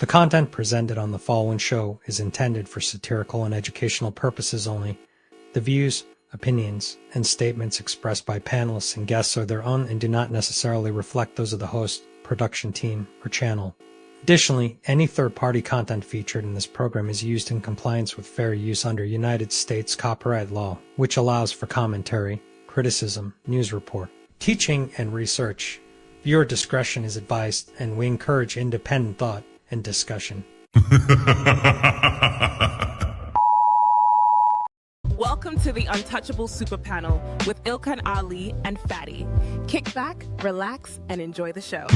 The content presented on the following show is intended for satirical and educational purposes only. The views, opinions, and statements expressed by panelists and guests are their own and do not necessarily reflect those of the host, production team, or channel. Additionally, any third-party content featured in this program is used in compliance with fair use under United States copyright law, which allows for commentary, criticism, news report, teaching, and research. Viewer discretion is advised, and we encourage independent thought and discussion. Welcome to the Untouchable Super Panel with Ilkan Ali and Fatty. Kick back, relax, and enjoy the show.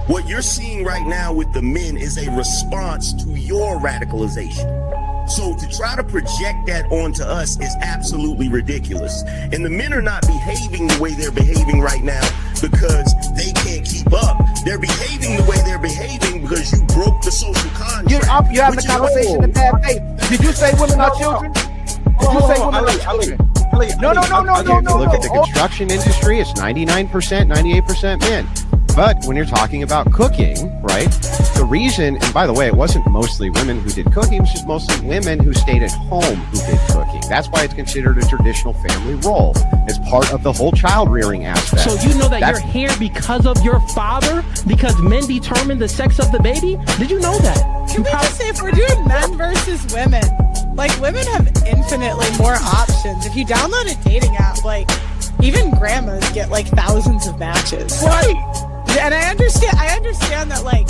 What you're seeing right now with the men is a response to your radicalization. So to try to project that onto us is absolutely ridiculous. And the men are not behaving the way they're behaving right now because they can't keep up. They're behaving the way they're behaving because you broke the social contract. You're having a conversation in bad faith. Did you say women are children? Did you say women are children? No. Look at the construction industry. It's 99%, 98% men. But when you're talking about cooking, right, the reason, and by the way, it wasn't mostly women who did cooking, it was just mostly women who stayed at home who did cooking. That's why it's considered a traditional family role. It's part of the whole child rearing aspect. So you know that you're here because of your father? Because men determine the sex of the baby? Did you know that? Can we just say, if we're doing men versus women, like, women have infinitely more options. If you download a dating app, like, even grandmas get like thousands of matches. Right. And I understand that, like,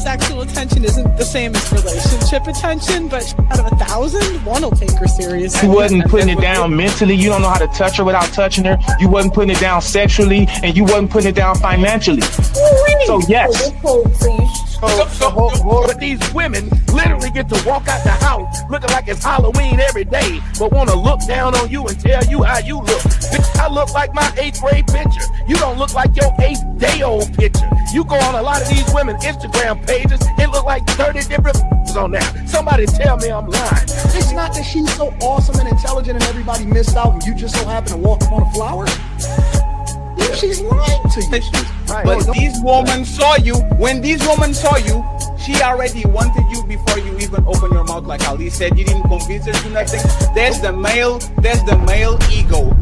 sexual attention isn't the same as relationship attention, but out of 1,000, one will take her seriously. You wasn't putting it down mentally. You don't know how to touch her without touching her. You wasn't putting it down sexually, and you wasn't putting it down financially. So yes. But these women literally get to walk out the house looking like it's Halloween every day, but want to look down on you and tell you how you look. Bitch, I look like my 8th grade picture. You don't look like your 8th day old picture. You go on a lot of these women Instagram pages, it look like 30 different on there. Somebody tell me I'm lying. It's not that she's so awesome and intelligent and everybody missed out and you just so happen to walk up on a flower. She's lying to you. Right. But these women saw you. When these women saw you, she already wanted you before you even open your mouth. Like Ali said, you didn't convince her to nothing. There's the male ego.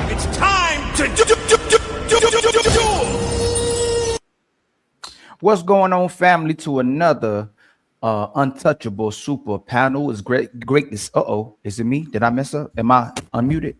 It's time to do. What's going on, family? To another untouchable super panel. It's great to is it me? Did I mess up? Am I unmuted?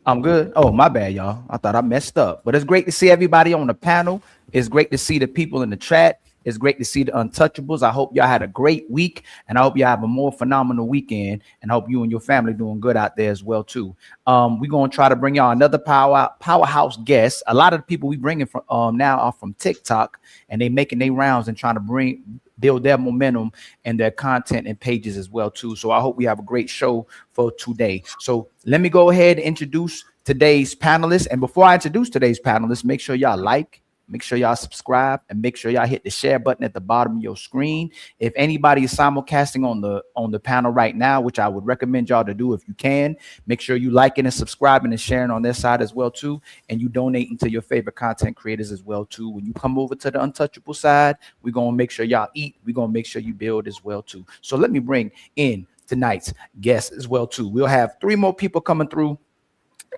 I'm good. Oh, my bad, y'all. I thought I messed up. But it's great to see everybody on the panel. It's great to see the people in the chat. It's great to see the untouchables. I hope y'all had a great week, and I hope y'all have a more phenomenal weekend, and I hope you and your family doing good out there as well too. We're gonna try to bring y'all another powerhouse guest. A lot of the people we bringing from now are from TikTok, and they making their rounds and trying to build their momentum and their content and pages as well too. So I hope we have a great show for today. So let me go ahead and introduce today's panelists. And before I introduce today's panelists, make sure y'all like, make sure y'all subscribe, and make sure y'all hit the share button at the bottom of your screen. If anybody is simulcasting on the panel right now, which I would recommend y'all to do if you can, make sure you liking and subscribing and sharing on their side as well too, and you donating to your favorite content creators as well too. When you come over to the untouchable side, we're gonna make sure y'all eat. We're gonna make sure you build as well too. So let me bring in tonight's guest as well too. We'll have 3 more people coming through,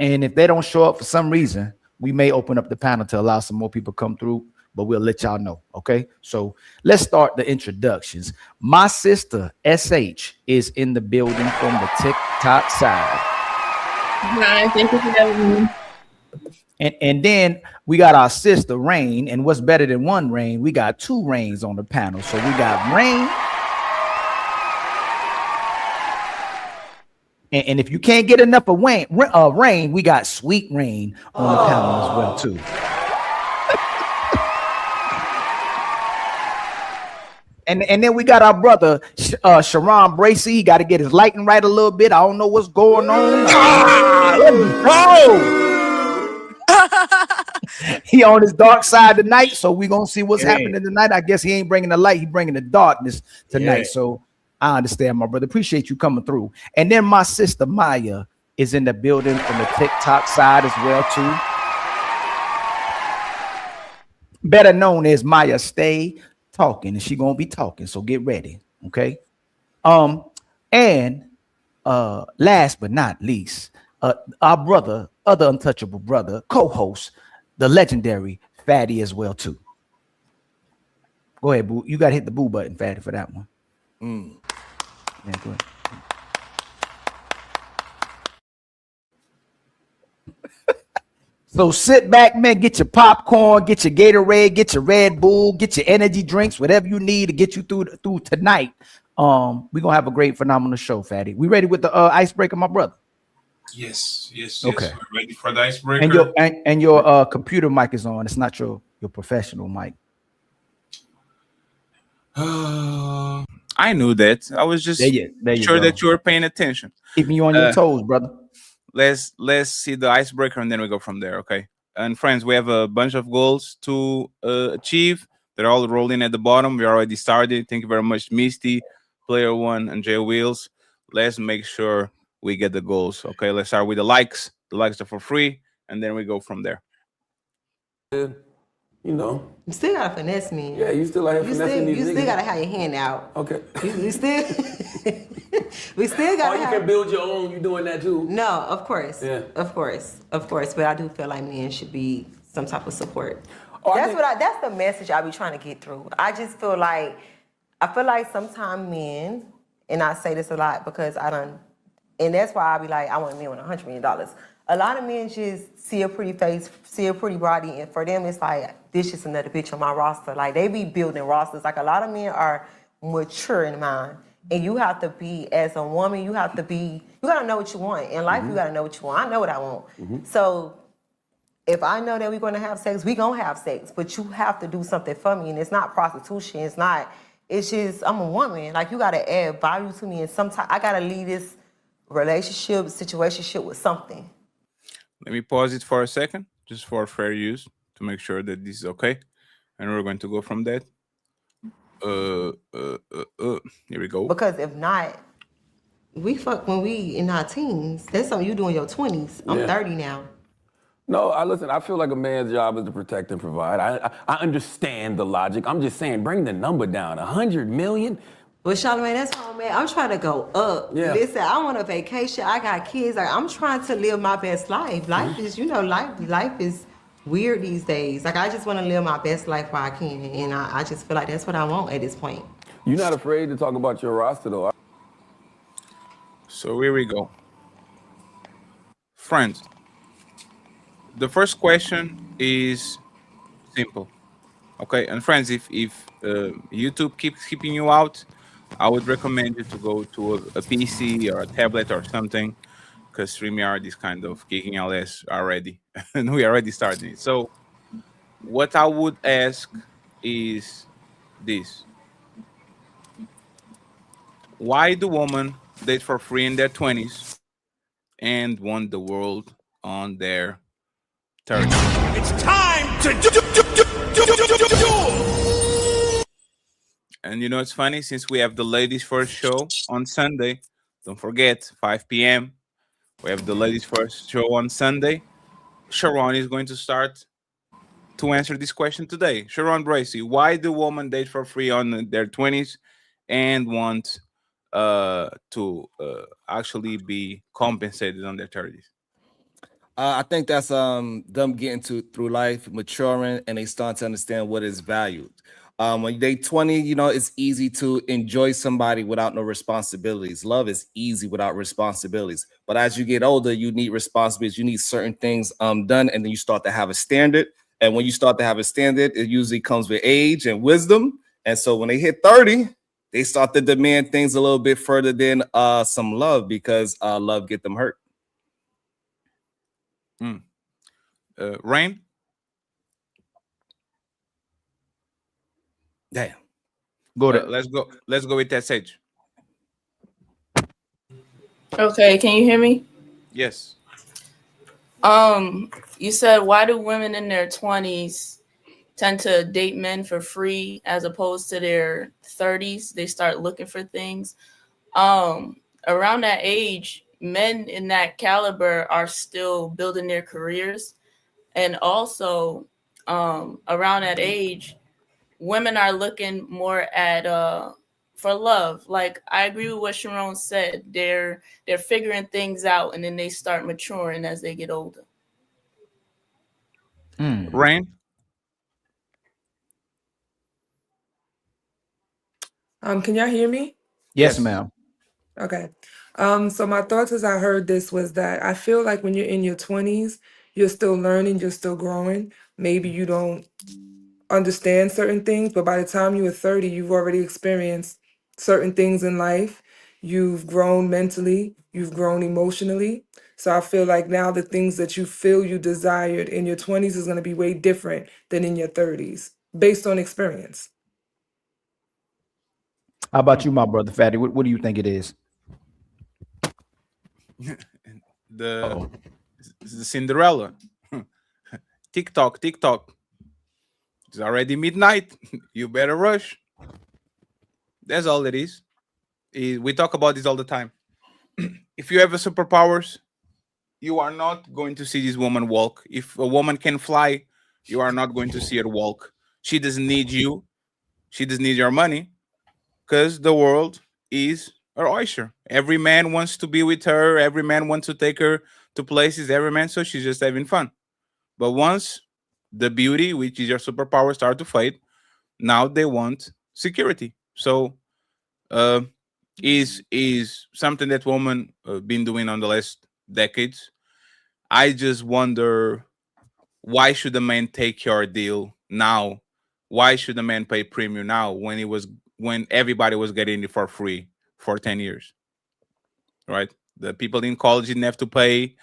and if they don't show up for some reason, we may open up the panel to allow some more people come through, but we'll let y'all know, okay? So let's start the introductions. My sister, SH, is in the building from the TikTok side. Hi, thank you for having me. And then we got our sister, Rain, and what's better than one Rain? We got 2 Rains on the panel. So we got Rain. And if you can't get enough of Rain, we got Sweet Rain on the panel as well too. And then we got our brother Sharon Bracy. He got to get his lighting right a little bit. I don't know what's going on. He on his dark side tonight, so we gonna see what's happening tonight. I guess he ain't bringing the light; he bringing the darkness tonight. So I understand, my brother. Appreciate you coming through. And then my sister Maya is in the building from the TikTok side as well too. Better known as Maya Stay Talking, and she gonna be talking. So get ready, okay? And last but not least, our brother, other untouchable brother, co-host, the legendary Fatty as well too. Go ahead, boo. You gotta hit the boo button, Fatty, for that one. Yeah, go ahead. So sit back, man, get your popcorn, get your Gatorade, get your Red Bull, get your energy drinks, whatever you need to get you through tonight. We're gonna have a great, phenomenal show, Fatty. We ready with the icebreaker, my brother? Yes. Okay. We're ready for the icebreaker. And your computer mic is on. It's not your professional mic. I knew that. I was just sure that you were paying attention. Keeping you on your toes, brother. Let's see the icebreaker and then we go from there, okay? And friends, we have a bunch of goals to achieve. They're all rolling at the bottom. We already started. Thank you very much, Misty, Player One, and J Wheels. Let's make sure we get the goals. Okay, let's start with the likes. The likes are for free, and then we go from there. You know. You still gotta finesse me. Yeah, you still like finessing these You niggas. still gotta have your hand out. Okay. You still. We still gotta. Oh, you can build your own. You doing that too? No, of course. Yeah. Of course. But I do feel like men should be some type of support. Oh, That's the message I be trying to get through. I just feel like sometimes men, and I say this a lot because and that's why I be like, I want a man with $100 million. A lot of men just see a pretty face, see a pretty body, and for them it's like, this is another bitch on my roster. Like, they be building rosters. Like, a lot of men are mature in mind. And you have to be, as a woman, you gotta know what you want. In life, you gotta know what you want. I know what I want. So if I know that we're gonna have sex, we gonna have sex. But you have to do something for me. And it's not prostitution. It's just, I'm a woman. Like, you gotta add value to me. And sometimes I gotta leave this situationship with something. Let me pause it for a second, just for fair use, to make sure that this is okay. And we're going to go from that. Here we go. Because if not, we fuck when we in our teens. That's something you do in your 20s. I'm 30 now. No, listen, I feel like a man's job is to protect and provide. I understand the logic. I'm just saying, bring the number down. 100 million? But Charlamagne, that's all, man. I'm trying to go up. Yeah. Listen, I want a vacation. I got kids. Like, I'm trying to live my best life. Life is, life is weird these days. Like, I just want to live my best life while I can. And I just feel like that's what I want at this point. You're not afraid to talk about your roster, though. So here we go. Friends, the first question is simple. Okay, and friends, if YouTube keeps keeping you out, I would recommend you to go to a PC or a tablet or something, because StreamYard is kind of kicking our ass already, and we already started it. So what I would ask is this. Why do women date for free in their 20s and want the world on their 30s? It's time to do. And you know, it's funny, since we have the ladies first show on Sunday, don't forget, 5 p.m. We have the ladies first show on Sunday. Sharon is going to start to answer this question today. Sharon Bracy, why do women date for free on their 20s and want to actually be compensated on their 30s? I think that's them getting through life, maturing, and they start to understand what is valued. When they 20, it's easy to enjoy somebody without no responsibilities. Love is easy without responsibilities. But as you get older, you need responsibilities. You need certain things done, and then you start to have a standard. And when you start to have a standard, it usually comes with age and wisdom. And so when they hit 30, they start to demand things a little bit further than some love, because love get them hurt. Rain? Damn. Go to let's go with that Sage. Okay, can you hear me? Yes. You said, why do women in their 20s tend to date men for free as opposed to their 30s? They start looking for things. Around that age, men in that caliber are still building their careers. And also, around that age, women are looking more at for love. Like, I agree with what Sharon said. They're figuring things out, and then they start maturing as they get older. Rain? Can y'all hear me? Yes, ma'am. Okay. So my thoughts as I heard this was that I feel like when you're in your 20s, you're still learning, you're still growing. Maybe you don't understand certain things, but by the time you were 30, you've already experienced certain things in life. You've grown mentally, you've grown emotionally. So I feel like now the things that you feel you desired in your 20s is going to be way different than in your 30s, based on experience. How about you, my brother Fatty? What do you think it is? The Cinderella. TikTok. It's already midnight. You better rush. That's all it is. We talk about this all the time. If you have a superpowers, you are not going to see this woman walk. If a woman can fly, you are not going to see her walk. She doesn't need you. She doesn't need your money because the world is her oyster. Every man wants to be with her. Every man wants to take her to places. Every man, so she's just having fun. But once the beauty, which is your superpower, start to fade, now they want security. So uh, is something that women been doing on the last decades. I just wonder, why should a man take your deal now? Why should a man pay premium now when everybody was getting it for free for 10 years? Right? The people in college didn't have to pay.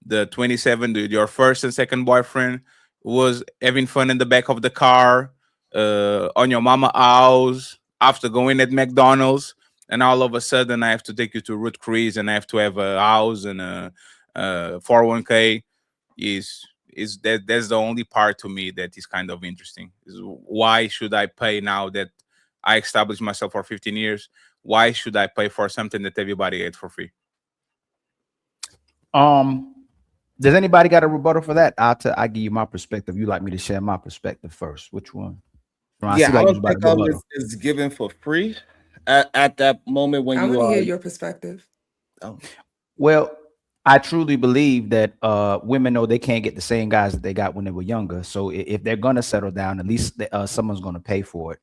The 27, your first and second boyfriend was having fun in the back of the car, on your mama house, after going at McDonald's, and all of a sudden I have to take you to Root Chris and I have to have a house and a 401k. Is that's the only part to me that is kind of interesting. Is why should I pay now that I established myself for 15 years? Why should I pay for something that everybody ate for free? Does anybody got a rebuttal for that? I give you my perspective. You like me to share my perspective first? Which one? I don't think it's given for free at that moment when I you want to are. hear your perspective. Oh. Well, I truly believe that women know they can't get the same guys that they got when they were younger. So if they're gonna settle down, at least someone's gonna pay for it.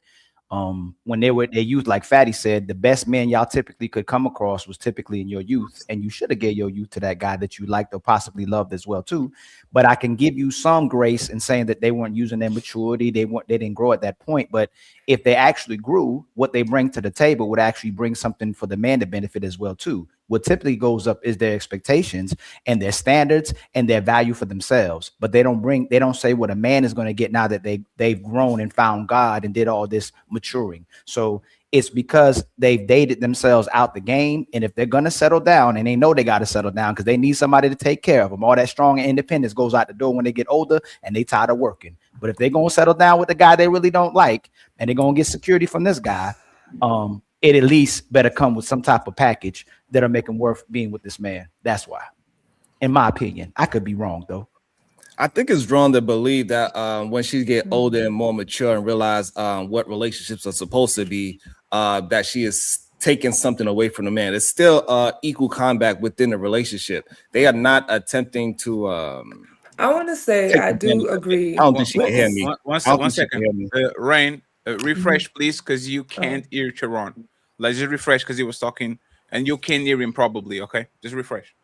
When they were their youth, like Fatty said, the best men y'all typically could come across was typically in your youth, and you should have gave your youth to that guy that you liked or possibly loved as well too. But I can give you some grace in saying that they weren't using their maturity, they didn't grow at that point. But if they actually grew, what they bring to the table would actually bring something for the man to benefit as well too. What typically goes up is their expectations and their standards and their value for themselves. But they don't say what a man is going to get now that they've grown and found God and did all this maturing. So it's because they've dated themselves out the game. And if they're going to settle down, and they know they got to settle down because they need somebody to take care of them, all that strong independence goes out the door when they get older and they tired of working. But if they're going to settle down with the guy they really don't like, and they're going to get security from this guy, it at least better come with some type of package that'll make them worth being with this man. That's why, in my opinion. I could be wrong though. I think it's wrong to believe that when she get older and more mature and realize what relationships are supposed to be, that she is taking something away from the man. It's still equal combat within the relationship. They are not attempting to. I want to say I do agree. I don't think she can hear me. One second. Rain, refresh, please, because you can't hear Sharon. Let's just refresh because he was talking, and you can't hear him probably. Okay, just refresh.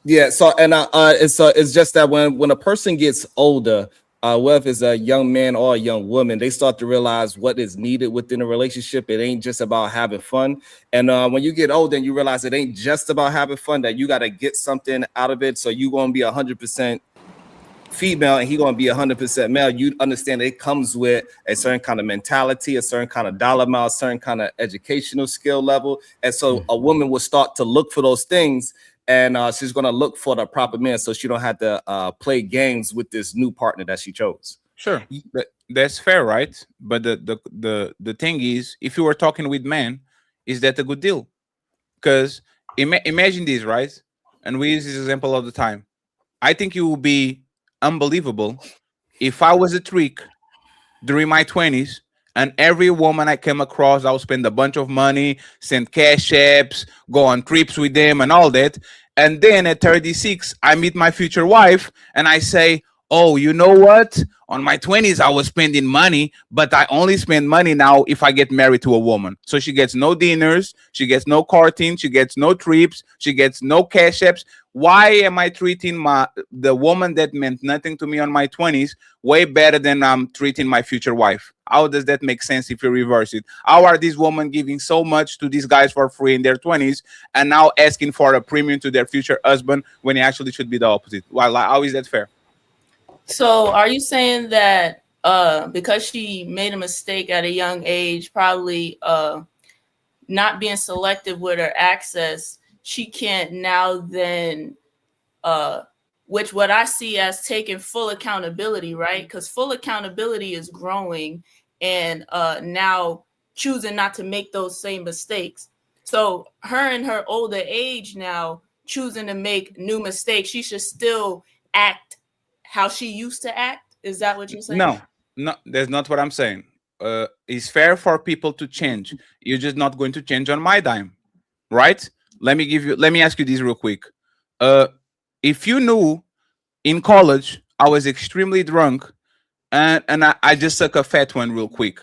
Yeah. So and it's just that when a person gets older, whether it's a young man or a young woman, they start to realize what is needed within a relationship. It ain't just about having fun. And when you get older and you realize it ain't just about having fun, that you got to get something out of it. So you're going to be 100% female and he going to be 100% male. You understand it comes with a certain kind of mentality, a certain kind of dollar amount, a certain kind of educational skill level. And so a woman will start to look for those things. And she's going to look for the proper man so she don't have to play games with this new partner that she chose. Sure, that's fair, right? But the thing is, if you were talking with men, is that a good deal? Because imagine this, right? And we use this example all the time. I think it would be unbelievable if I was a trick during my 20s and every woman I came across, I'll spend a bunch of money, send cash apps, go on trips with them and all that. And then at 36, I meet my future wife and I say, oh, you know what? On my 20s, I was spending money, but I only spend money now if I get married to a woman. So she gets no dinners, she gets no courting, she gets no trips, she gets no cash apps. Why am I treating the woman that meant nothing to me on my 20s way better than I'm treating my future wife? How does that make sense if you reverse it? How are these women giving so much to these guys for free in their 20s and now asking for a premium to their future husband when it actually should be the opposite? Well, how is that fair? So are you saying that because she made a mistake at a young age, probably not being selective with her access, she can't now then which what I see as taking full accountability, right? Because full accountability is growing and now choosing not to make those same mistakes. So her in her older age now choosing to make new mistakes, she should still act how she used to act. Is that what you're saying? No, that's not what I'm saying. It's fair for people to change. You're just not going to change on my dime, right? Let me ask you this real quick. If you knew in college I was extremely drunk and I just took a fat one real quick.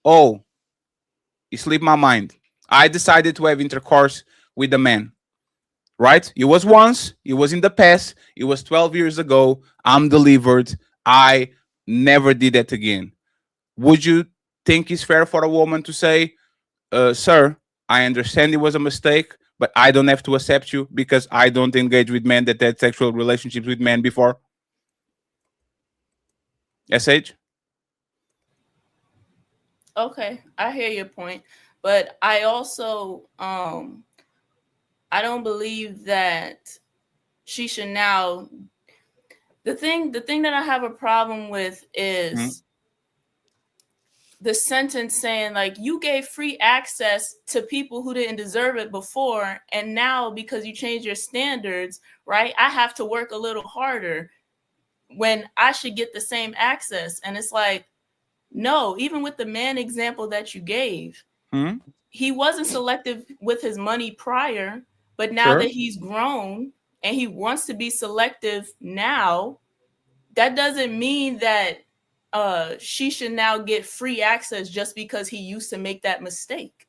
Oh, it slipped my mind. I decided to have intercourse with a man, right? It was once, it was in the past, it was 12 years ago. I'm delivered. I never did that again. Would you think it's fair for a woman to say, sir, I understand it was a mistake, but I don't have to accept you because I don't engage with men that had sexual relationships with men before? SH? Okay, I hear your point, but I also I don't believe that she should now. The thing that I have a problem with is the sentence saying like you gave free access to people who didn't deserve it before, and now because you changed your standards, right? I have to work a little harder when I should get the same access. And it's like, no, even with the man example that you gave, he wasn't selective with his money prior, but now that he's grown and he wants to be selective now, that doesn't mean that she should now get free access just because he used to make that mistake.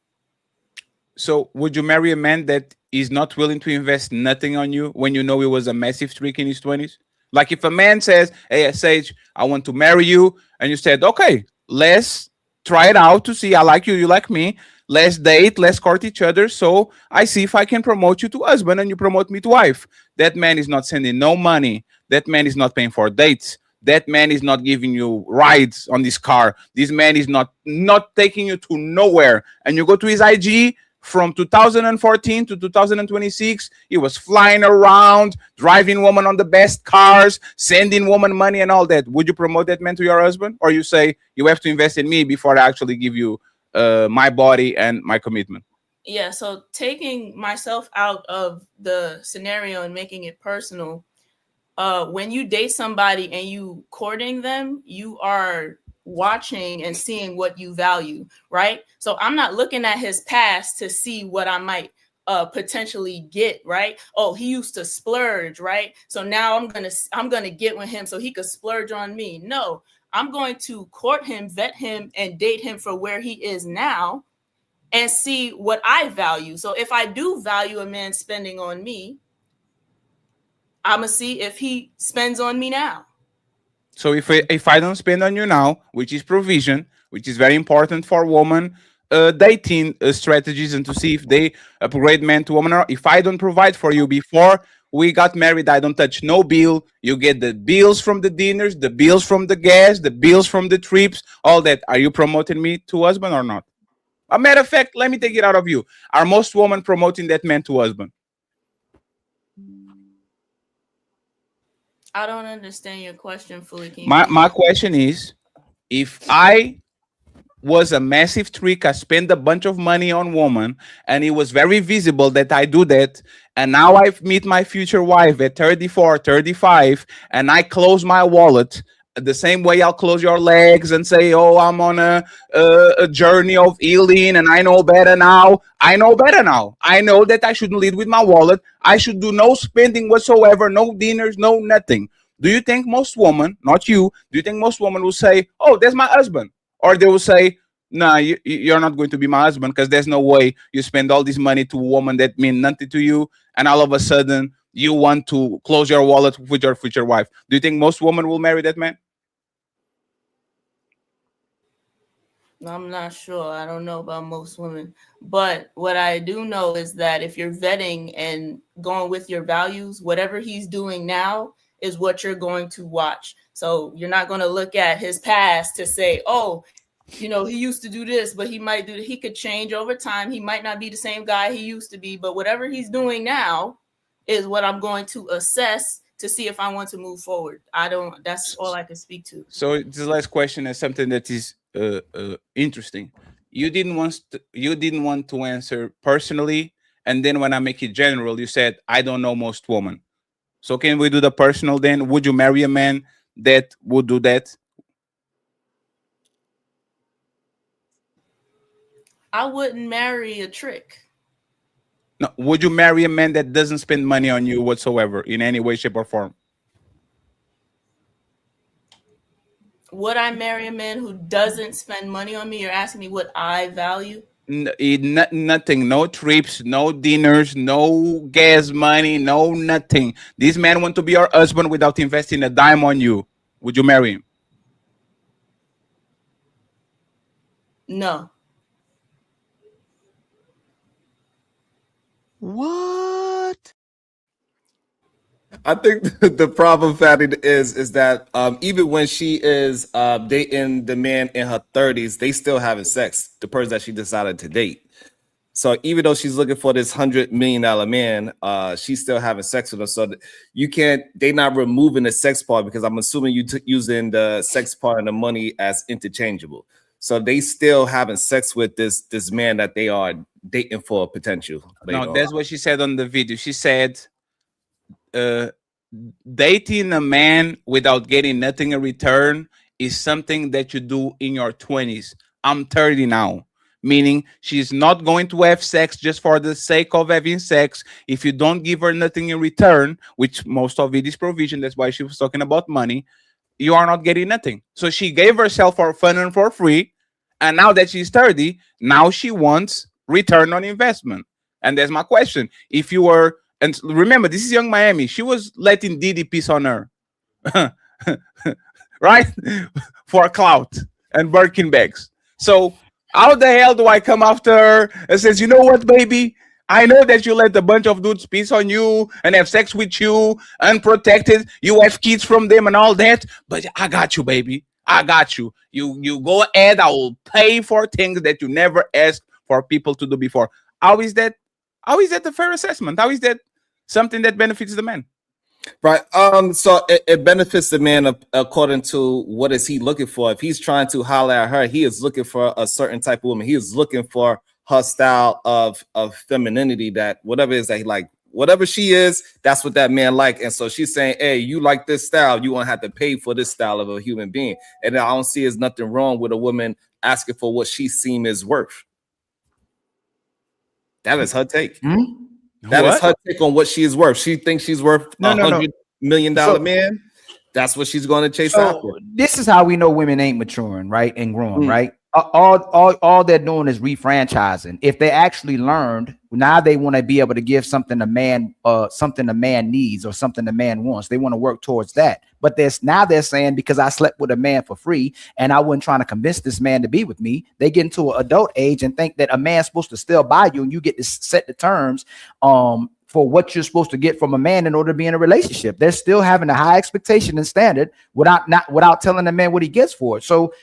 So would you marry a man that is not willing to invest nothing on you when you know it was a massive trick in his 20s? Like if a man says, hey, Sage, I want to marry you, and you said, okay, let's try it out to see, I like you, you like me. Let's date, let's court each other. So I see if I can promote you to husband and you promote me to wife. That man is not sending no money. That man is not paying for dates. That man is not giving you rides on this car. This man is not taking you to nowhere. And you go to his IG from 2014 to 2026, he was flying around, driving women on the best cars, sending women money and all that. Would you promote that man to your husband? Or you say, you have to invest in me before I actually give you my body and my commitment? Yeah, so taking myself out of the scenario and making it personal, when you date somebody and you courting them, you are watching and seeing what you value, right? So I'm not looking at his past to see what I might potentially get, right? Oh, he used to splurge, right? So now I'm gonna get with him so he could splurge on me. No, I'm going to court him, vet him, and date him for where he is now and see what I value. So if I do value a man spending on me, I'm gonna see if he spends on me now. So if I don't spend on you now, which is provision, which is very important for women dating strategies and to see if they upgrade men to woman, or if I don't provide for you before we got married, I don't touch no bill. You get the bills from the dinners, the bills from the gas, the bills from the trips, all that. Are you promoting me to husband or not? A matter of fact, let me take it out of you. Are most women promoting that man to husband? I don't understand your question fully. My question is, if I was a massive trick, I spent a bunch of money on woman, and it was very visible that I do that, and now I meet my future wife at 34, 35, and I close my wallet the same way I'll close your legs and say, oh, I'm on a journey of healing and I know better now. I know better now. I know that I shouldn't lead with my wallet. I should do no spending whatsoever, no dinners, no nothing. Do you think most women, not you, do you think most women will say, oh, that's my husband? Or they will say, nah, you're not going to be my husband because there's no way you spend all this money to a woman that mean nothing to you, and all of a sudden you want to close your wallet with your future wife. Do you think most women will marry that man? I'm not sure. I don't know about most women. But what I do know is that if you're vetting and going with your values, whatever he's doing now is what you're going to watch. So you're not going to look at his past to say, oh, you know, he used to do this, but he could change over time. He might not be the same guy he used to be, but whatever he's doing now is what I'm going to assess to see if I want to move forward. That's all I can speak to. So this last question is something that is interesting. You didn't want to answer personally, and then when I make it general, you said I don't know most women. So can we do the personal then? Would you marry a man that would do that? I wouldn't marry a trick. No. Would you marry a man that doesn't spend money on you whatsoever in any way, shape, or form? Would I marry a man who doesn't spend money on me? You're asking me what I value? Nothing. No trips, no dinners, no gas money, no nothing. This man want to be your husband without investing a dime on you. Would you marry him? No. What? I think the problem, Fatty, is that even when she is dating the man in her 30s, they still having sex, the person that she decided to date. So even though she's looking for this $100 million man, she's still having sex with him. So you can't, they're not removing the sex part, because I'm assuming you using the sex part and the money as interchangeable. So they still having sex with this man that they are dating for potential. No, that's what she said on the video. She said, dating a man without getting nothing in return is something that you do in your 20s. I'm 30 now, meaning she's not going to have sex just for the sake of having sex. If you don't give her nothing in return, which most of it is provision, that's why she was talking about money, you are not getting nothing. So she gave herself for fun and for free, and now that she's 30, now she wants return on investment. And that's my question. If you were, and remember, this is Young Miami, she was letting Diddy piss on her, right? For clout and Birkin bags. So how the hell do I come after her and says, you know what, baby? I know that you let a bunch of dudes piss on you and have sex with you unprotected. You have kids from them and all that. But I got you, baby. I got you. You go ahead. I will pay for things that you never asked for people to do before. How is that? How is that a fair assessment? How is that something that benefits the man? Right. So it benefits the man according to what is he looking for. If he's trying to holler at her, he is looking for a certain type of woman. He is looking for her style of femininity, that whatever it is that he like, whatever she is, that's what that man like. And so she's saying, hey, you like this style, you won't have to pay for this style of a human being. And I don't see there's nothing wrong with a woman asking for what she seems is worth. That is her take. That is her take on what she is worth. She thinks she's worth $100 million man. That's what she's going to chase after. This is how we know women ain't maturing, right, and growing, right? All they're doing is refranchising. If they actually learned, now they want to be able to give something a man needs or something a man wants. They want to work towards that. But they're saying, because I slept with a man for free and I wasn't trying to convince this man to be with me, they get into an adult age and think that a man's supposed to still buy you, and you get to set the terms for what you're supposed to get from a man in order to be in a relationship. They're still having a high expectation and standard without telling the man what he gets for it. So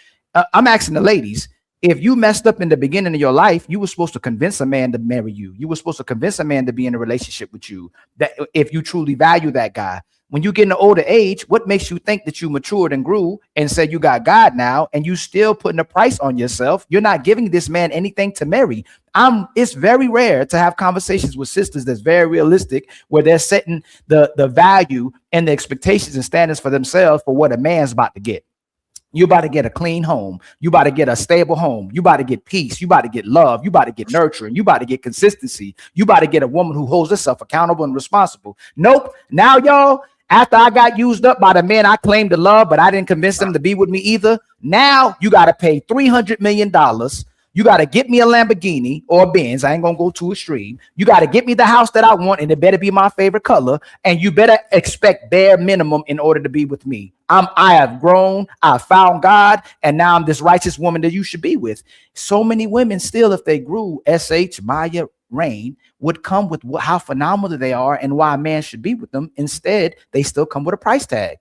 I'm asking the ladies, if you messed up in the beginning of your life, you were supposed to convince a man to marry you. You were supposed to convince a man to be in a relationship with you, that if you truly value that guy. When you get in the older age, what makes you think that you matured and grew and said you got God now, and you still putting a price on yourself? You're not giving this man anything to marry. It's very rare to have conversations with sisters that's very realistic, where they're setting the value and the expectations and standards for themselves for what a man's about to get. You about to get a clean home. You about to get a stable home. You about to get peace. You about to get love. You about to get nurturing. You about to get consistency. You about to get a woman who holds herself accountable and responsible. Nope. Now, y'all, after I got used up by the men I claimed to love, but I didn't convince them to be with me either, now you got to pay $300 million. You got to get me a Lamborghini or a Benz. I ain't going to go too extreme. You got to get me the house that I want, and it better be my favorite color. And you better expect bare minimum in order to be with me. I have grown. I found God. And now I'm this righteous woman that you should be with. So many women still, if they grew, SH, Maya, Rain, would come with how phenomenal they are and why a man should be with them. Instead, they still come with a price tag.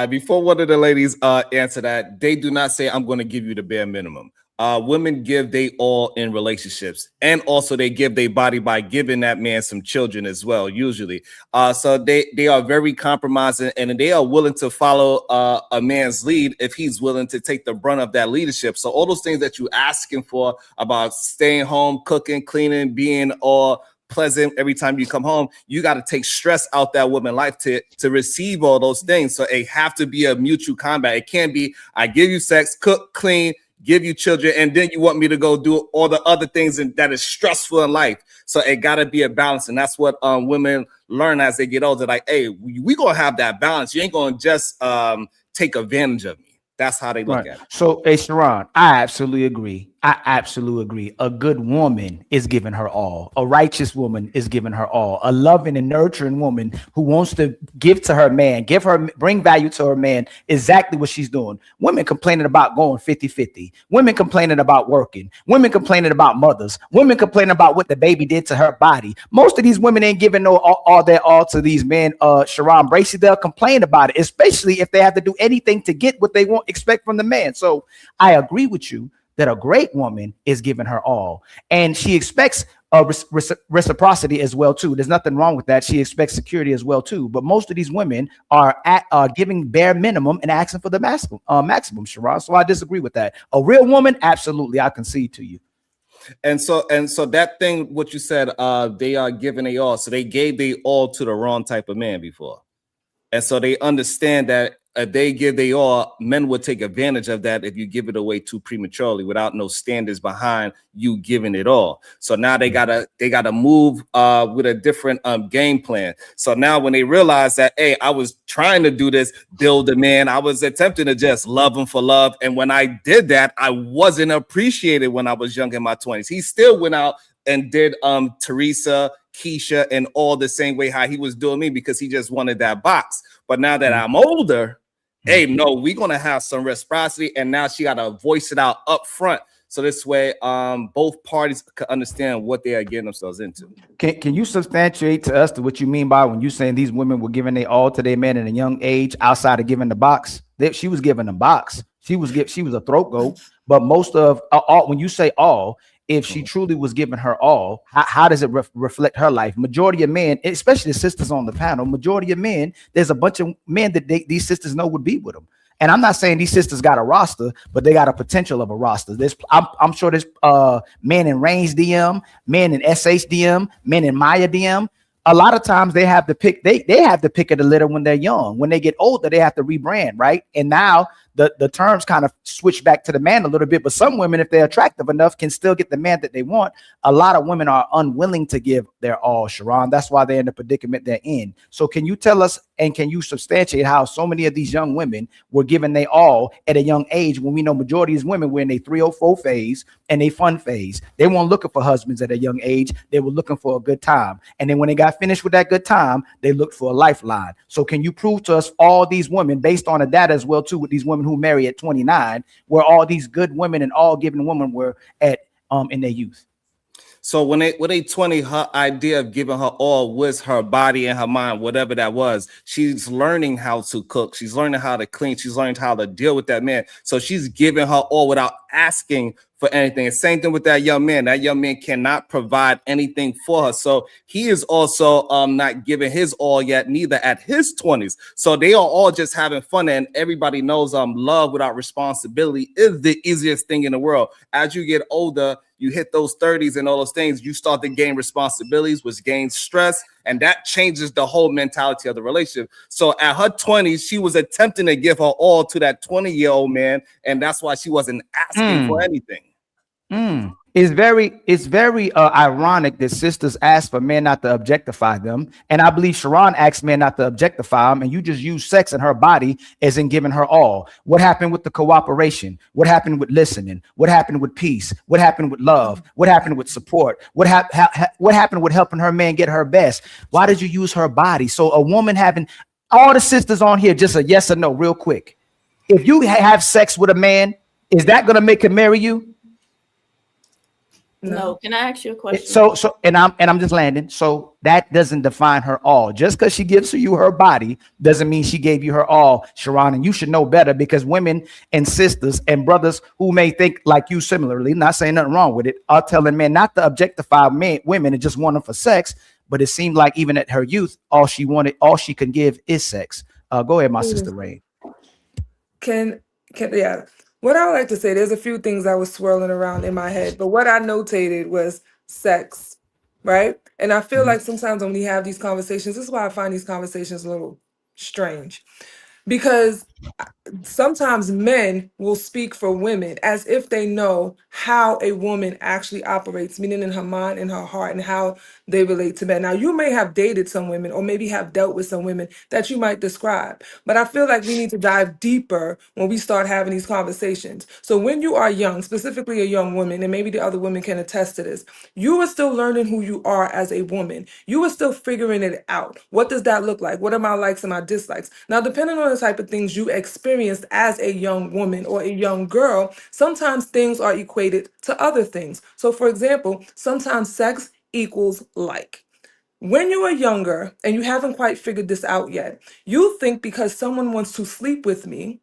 Before one of the ladies answer that, they do not say, I'm going to give you the bare minimum. women give they all in relationships, and also they give their body by giving that man some children as well, usually. So they are very compromising, and they are willing to follow a man's lead if he's willing to take the brunt of that leadership. So all those things that you asking for about staying home, cooking, cleaning, being all pleasant every time you come home, you got to take stress out that woman life to receive all those things. So it have to be a mutual combat. It can't be I give you sex, cook, clean, give you children, and then you want me to go do all the other things that is stressful in life. So it got to be a balance, and that's what women learn as they get older. Like, hey, we gonna have that balance. You ain't gonna just take advantage of me. That's how they look at it. So, hey, Sharon, I absolutely agree. A good woman is giving her all. A righteous woman is giving her all. A loving and nurturing woman who wants to give to her man, bring value to her man, exactly what she's doing. Women complaining about going 50-50. Women complaining about working. Women complaining about mothers. Women complaining about what the baby did to her body. Most of these women ain't giving all their all to these men. Sharon Bracey, they'll complain about it, especially if they have to do anything to get what they expect from the man. So I agree with you that a great woman is giving her all, and she expects reciprocity as well too. There's nothing wrong with that. She expects security as well too. But most of these women are giving bare minimum and asking for the maximum, Sharon. So I disagree with that. A real woman, absolutely, I concede to you. And so that thing, what you said, they are giving they all. So they gave they all to the wrong type of man before, and so they understand that. They give they all, men would take advantage of that if you give it away too prematurely without no standards behind you giving it all. So now they gotta move with a different game plan. So now when they realize that, hey, I was trying to do this, build a man, I was attempting to just love him for love, and when I did that, I wasn't appreciated when I was young in my 20s. He still went out and did Teresa, Keisha, and all the same way how he was doing me because he just wanted that box. But now that I'm older, hey, no, we're gonna have some reciprocity, and now she gotta voice it out up front, so this way, both parties can understand what they are getting themselves into. Can you substantiate to us what you mean by when you saying these women were giving their all to their men at a young age, outside of giving the box? She was giving the box. She was a throat goat. But most of all, when you say all, if she truly was giving her all, how does it reflect her life? Majority of men, especially the sisters on the panel, majority of men, there's a bunch of men that these sisters know would be with them. And I'm not saying these sisters got a roster, but they got a potential of a roster. I'm sure there's men in Range DM, men in SH DM, men in Maya DM. A lot of times they have to pick, they have to pick of the litter when they're young. When they get older, they have to rebrand, right? And now the terms kind of switch back to the man a little bit, but some women, if they're attractive enough, can still get the man that they want. A lot of women are unwilling to give their all, Sharon. That's why they're in the predicament they're in. So can you tell us, and can you substantiate how so many of these young women were giving they all at a young age, when we know majority of these women were in a 304 phase and a fun phase? They weren't looking for husbands at a young age. They were looking for a good time. And then when they got finished with that good time, they looked for a lifeline. So can you prove to us all these women, based on the data as well too, with these women who marry at 29, where all these good women and all given women were at in their youth? So when they 20, her idea of giving her all was her body and her mind, whatever that was. She's learning how to cook. She's learning how to clean. She's learning how to deal with that man. So she's giving her all without asking for anything. And same thing with that young man. That young man cannot provide anything for her. So he is also not giving his all yet, neither at his 20s. So they are all just having fun. And everybody knows love without responsibility is the easiest thing in the world. As you get older, you hit those 30s and all those things, you start to gain responsibilities, which gains stress, and that changes the whole mentality of the relationship. So at her 20s, she was attempting to give her all to that 20-year-old man, and that's why she wasn't asking for anything. It's very ironic that sisters ask for men not to objectify them, and I believe Sharon asked men not to objectify them, and you just use sex and her body as in giving her all. What happened with the cooperation? What happened with listening? What happened with peace? What happened with love? What happened with support? What happened with helping her man get her best? Why did you use her body? So a woman having all the sisters on here, just a yes or no, real quick. If you have sex with a man, is that going to make him marry you? No. Can I ask you a question? And I'm just landing. So that doesn't define her all. Just because she gives you her body doesn't mean she gave you her all, Sharon. And you should know better, because women and sisters and brothers who may think like you similarly, not saying nothing wrong with it, are telling men not to objectify women and just want them for sex. But it seemed like even at her youth, all she can give is sex. Go ahead, my sister Ray. Yeah. What I would like to say, there's a few things that was swirling around in my head, but what I notated was sex, right? And I feel like sometimes when we have these conversations, this is why I find these conversations a little strange, because sometimes men will speak for women as if they know how a woman actually operates, meaning in her mind, in her heart, and how they relate to men. Now, you may have dated some women or maybe have dealt with some women that you might describe, but I feel like we need to dive deeper when we start having these conversations. So when you are young, specifically a young woman, and maybe the other women can attest to this, you are still learning who you are as a woman. You are still figuring it out. What does that look like? What are my likes and my dislikes? Now, depending on the type of things you experienced as a young woman or a young girl, sometimes things are equated to other things. So, for example, sometimes sex equals like. When you are younger and you haven't quite figured this out yet, you think because someone wants to sleep with me,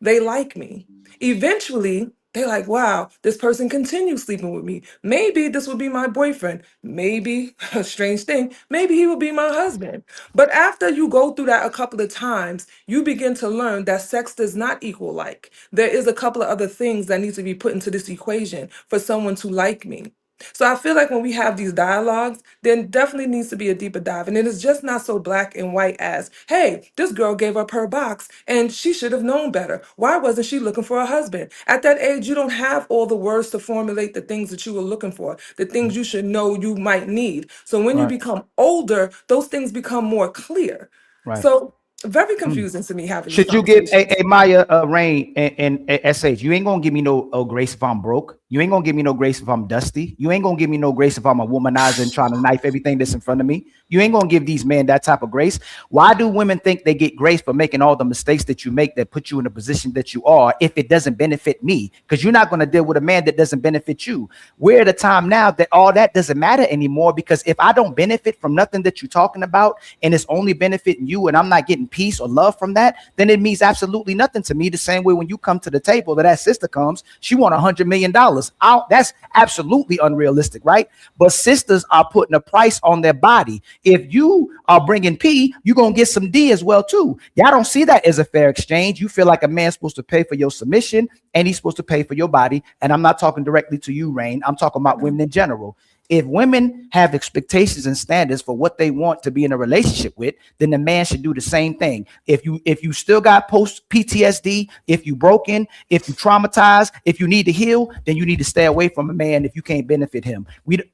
they like me. Eventually, they're like, wow, this person continues sleeping with me. Maybe this will be my boyfriend. Maybe, a strange thing, maybe he will be my husband. But after you go through that a couple of times, you begin to learn that sex does not equal like. There is a couple of other things that need to be put into this equation for someone to like me. So I feel like when we have these dialogues, there definitely needs to be a deeper dive. And it is just not so black and white as, hey, this girl gave up her box and she should have known better. Why wasn't she looking for a husband? At that age, you don't have all the words to formulate the things that you were looking for, the things you should know you might need. So when you Right. become older, those things become more clear. Right. So very confusing to me having these Should you give conversations. a Maya Rain and SH? You ain't gonna give me no grace if I'm broke. You ain't gonna give me no grace if I'm dusty. You ain't gonna give me no grace if I'm a womanizer and trying to knife everything that's in front of me. You ain't gonna give these men that type of grace. Why do women think they get grace for making all the mistakes that you make that put you in the position that you are if it doesn't benefit me? Because you're not gonna deal with a man that doesn't benefit you. We're at a time now that all that doesn't matter anymore, because if I don't benefit from nothing that you're talking about and it's only benefiting you and I'm not getting peace or love from that, then it means absolutely nothing to me. The same way when you come to the table, that sister comes, she want $100 million. That's absolutely unrealistic, right? But sisters are putting a price on their body. If you are bringing P, you're going to get some D as well too. Y'all don't see that as a fair exchange. You feel like a man's supposed to pay for your submission and he's supposed to pay for your body. And I'm not talking directly to you, Rain. I'm talking about women in general. If women have expectations and standards for what they want to be in a relationship with, then the man should do the same thing. If you still got post PTSD, if you broken, if you traumatized, if you need to heal, then you need to stay away from a man if you can't benefit him.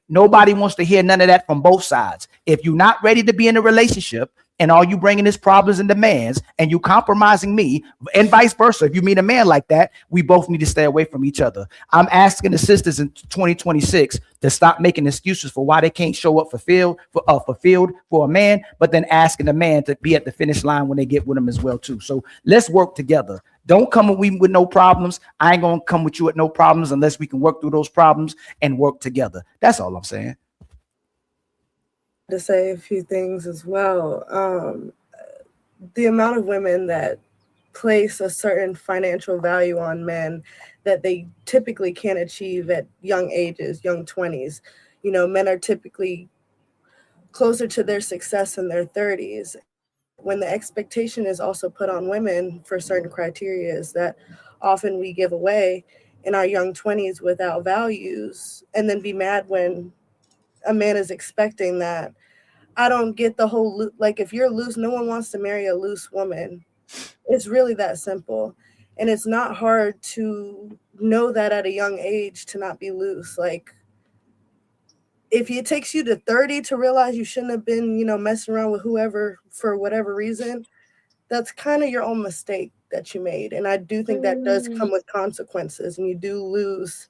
Nobody wants to hear none of that from both sides. If you're not ready to be in a relationship, and all you bringing is problems and demands, and you compromising me, and vice versa. If you meet a man like that, we both need to stay away from each other. I'm asking the sisters in 2026 to stop making excuses for why they can't show up fulfilled for a man, but then asking the man to be at the finish line when they get with him as well too. So let's work together. Don't come with no problems. I ain't gonna come with you with no problems unless we can work through those problems and work together. That's all I'm saying. To say a few things as well. The amount of women that place a certain financial value on men that they typically can't achieve at young ages, young 20s. You know, men are typically closer to their success in their 30s. When the expectation is also put on women for certain criteria is that often we give away in our young 20s without values, and then be mad when a man is expecting that. I don't get the whole, like, if you're loose, no one wants to marry a loose woman. It's really that simple. And it's not hard to know that at a young age to not be loose. Like, if it takes you to 30 to realize you shouldn't have been, you know, messing around with whoever for whatever reason, that's kind of your own mistake that you made. And I do think that does come with consequences, and you do lose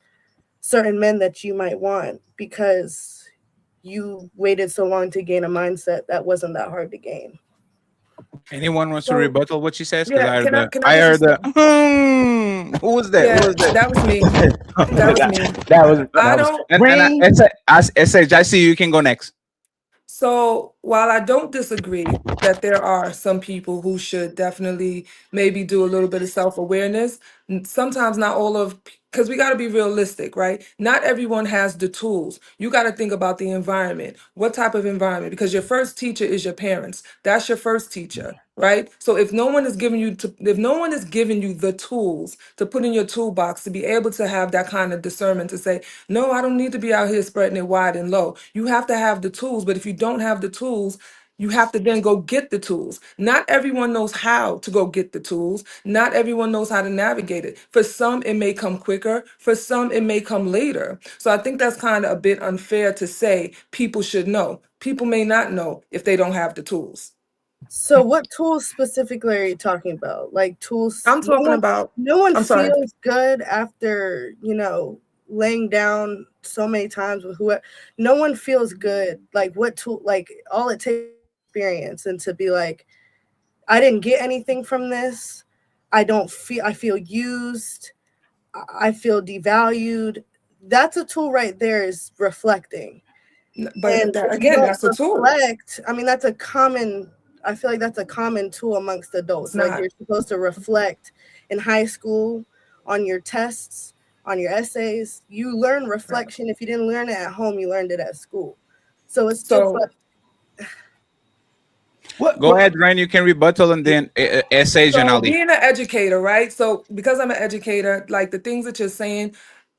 certain men that you might want because you waited so long to gain a mindset that wasn't that hard to gain. Anyone wants to So, rebuttal what she says? Because yeah, I heard the can I just who was that? Who yeah, was that? that was me. That was me. that I was don't SH, I see you can go next. So while I don't disagree that there are some people who should definitely maybe do a little bit of self-awareness, sometimes not all of, because we got to be realistic, right? Not everyone has the tools. You got to think about the environment. What type of environment? Because your first teacher is your parents. That's your first teacher, right? So if no one is giving you if no one is giving you the tools to put in your toolbox to be able to have that kind of discernment to say, no, I don't need to be out here spreading it wide and low. You have to have the tools, but if you don't have the tools, you have to then go get the tools. Not everyone knows how to go get the tools. Not everyone knows how to navigate it. For some, it may come quicker. For some, it may come later. So I think that's kind of a bit unfair to say people should know. People may not know if they don't have the tools. So what tools specifically are you talking about? Like tools I'm talking about, no one I'm sorry. feels good after, laying down so many times with whoever. No one feels good. Like what tool, like all it takes is experience and to be like, I didn't get anything from this. I feel used. I feel devalued. That's a tool right there, is reflecting. But And if you again, don't that's a tool. reflect, I mean, I feel like that's a common tool amongst adults. It's Like not. you're supposed to reflect in high school on your tests, on your essays. You learn reflection. If you didn't learn it at home, you learned it at school. So it's just So like, Go ahead, Ryan. You can rebuttal and then SH and So Ali. being an educator, right? So because I'm an educator, like the things that you're saying,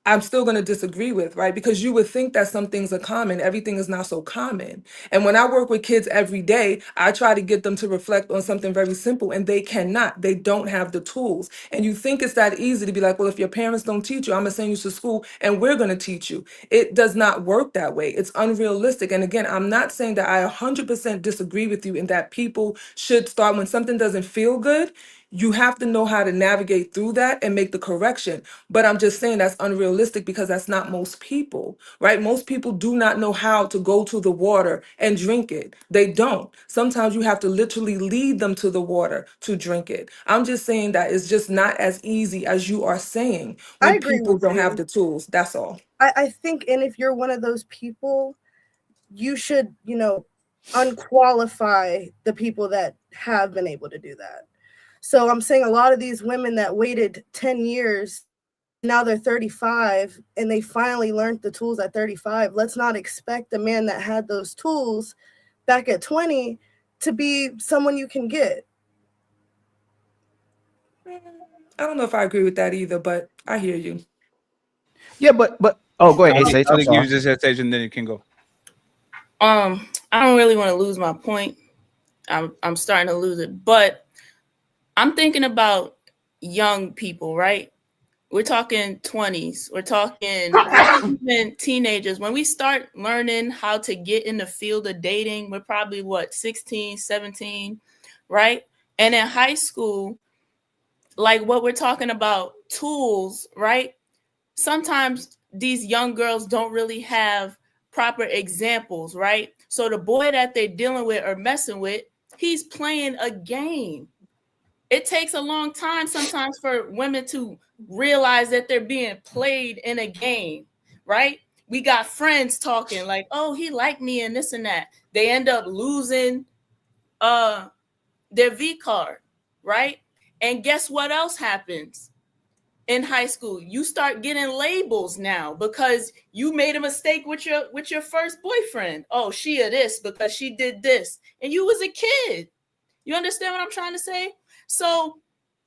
I'm still going to disagree with, right? Because you would think that some things are common. Everything is not so common. And when I work with kids every day, I try to get them to reflect on something very simple, and they cannot. They don't have the tools. And you think it's that easy to be like, well, if your parents don't teach you, I'm going to send you to school and we're going to teach you. It does not work that way. It's unrealistic. And again, I'm not saying that I 100% disagree with you in that people should start when something doesn't feel good. You have to know how to navigate through that and make the correction. But I'm just saying that's unrealistic because that's not most people, right? Most people do not know how to go to the water and drink it. They don't. Sometimes you have to literally lead them to the water to drink it. I'm just saying that it's just not as easy as you are saying I when agree people with don't have you. the tools. That's all. I think, and if you're one of those people, you should, unqualify the people that have been able to do that. So I'm saying a lot of these women that waited 10 years, now they're 35 and they finally learned the tools at 35. Let's not expect the man that had those tools back at 20 to be someone you can get. I don't know if I agree with that either, but I hear you. Yeah, but oh, go ahead, SH. I'm Ali sorry. gives this SH and then you can go. I don't really want to lose my point. I'm starting to lose it, but I'm thinking about young people, right? We're talking 20s. We're talking probably even teenagers. When we start learning how to get in the field of dating, we're probably 16, 17, right? And in high school, like what we're talking about, tools, right? Sometimes these young girls don't really have proper examples, right? So the boy that they're dealing with or messing with, he's playing a game. It takes a long time sometimes for women to realize that they're being played in a game, right? We got friends talking like, oh, he liked me and this and that. They end up losing their V card, right? And guess what else happens? In high school, you start getting labels now because you made a mistake with your first boyfriend. Oh, she a this because she did this, and you was a kid. You understand what I'm trying to say? So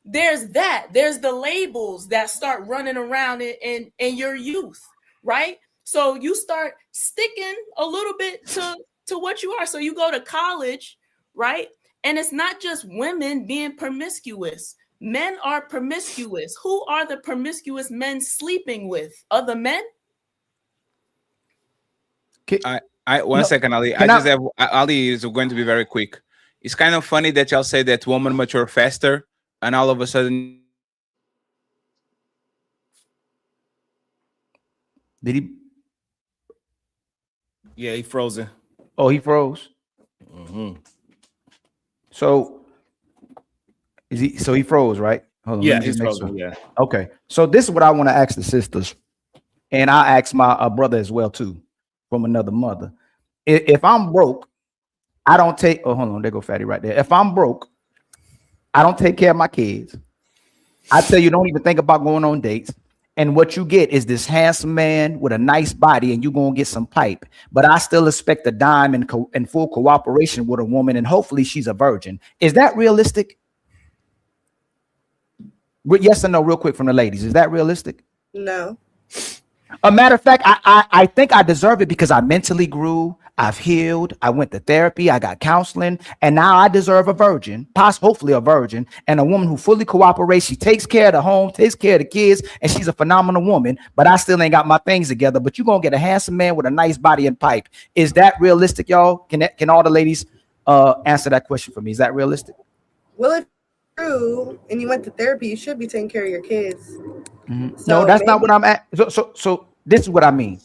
there's that. There's the labels that start running around in your youth, right? So you start sticking a little bit to what you are. So you go to college, right? And it's not just women being promiscuous. Men are promiscuous. Who are the promiscuous men sleeping with? Other men? One second, Ali. Ali is going to be very quick. It's kind of funny that y'all say that women mature faster, and all of a sudden, did he? Yeah, he frozen. Oh, he froze. So Is he? So he froze, right? Hold on. Yeah, Let me he's just make frozen. sure. Yeah. Okay. So this is what I want to ask the sisters, and I ask my brother as well too, from another mother. If I'm broke, I don't take. Oh, hold on. There go Fatty right there. If I'm broke, I don't take care of my kids. I tell you, don't even think about going on dates. And what you get is this handsome man with a nice body, and you're gonna get some pipe. But I still expect a dime and full cooperation with a woman, and hopefully she's a virgin. Is that realistic? Yes or no, real quick from the ladies. Is that realistic? No. A matter of fact, I think I deserve it because I mentally grew, I've healed, I went to therapy, I got counseling, and now I deserve a virgin, hopefully a virgin, and a woman who fully cooperates. She takes care of the home, takes care of the kids, and she's a phenomenal woman, but I still ain't got my things together. But you're gonna get a handsome man with a nice body and pipe. Is that realistic, y'all? Can all the ladies answer that question for me? Is that realistic? Well, if true and you went to therapy, you should be taking care of your kids. No, that's not what I'm at. So this is what I mean.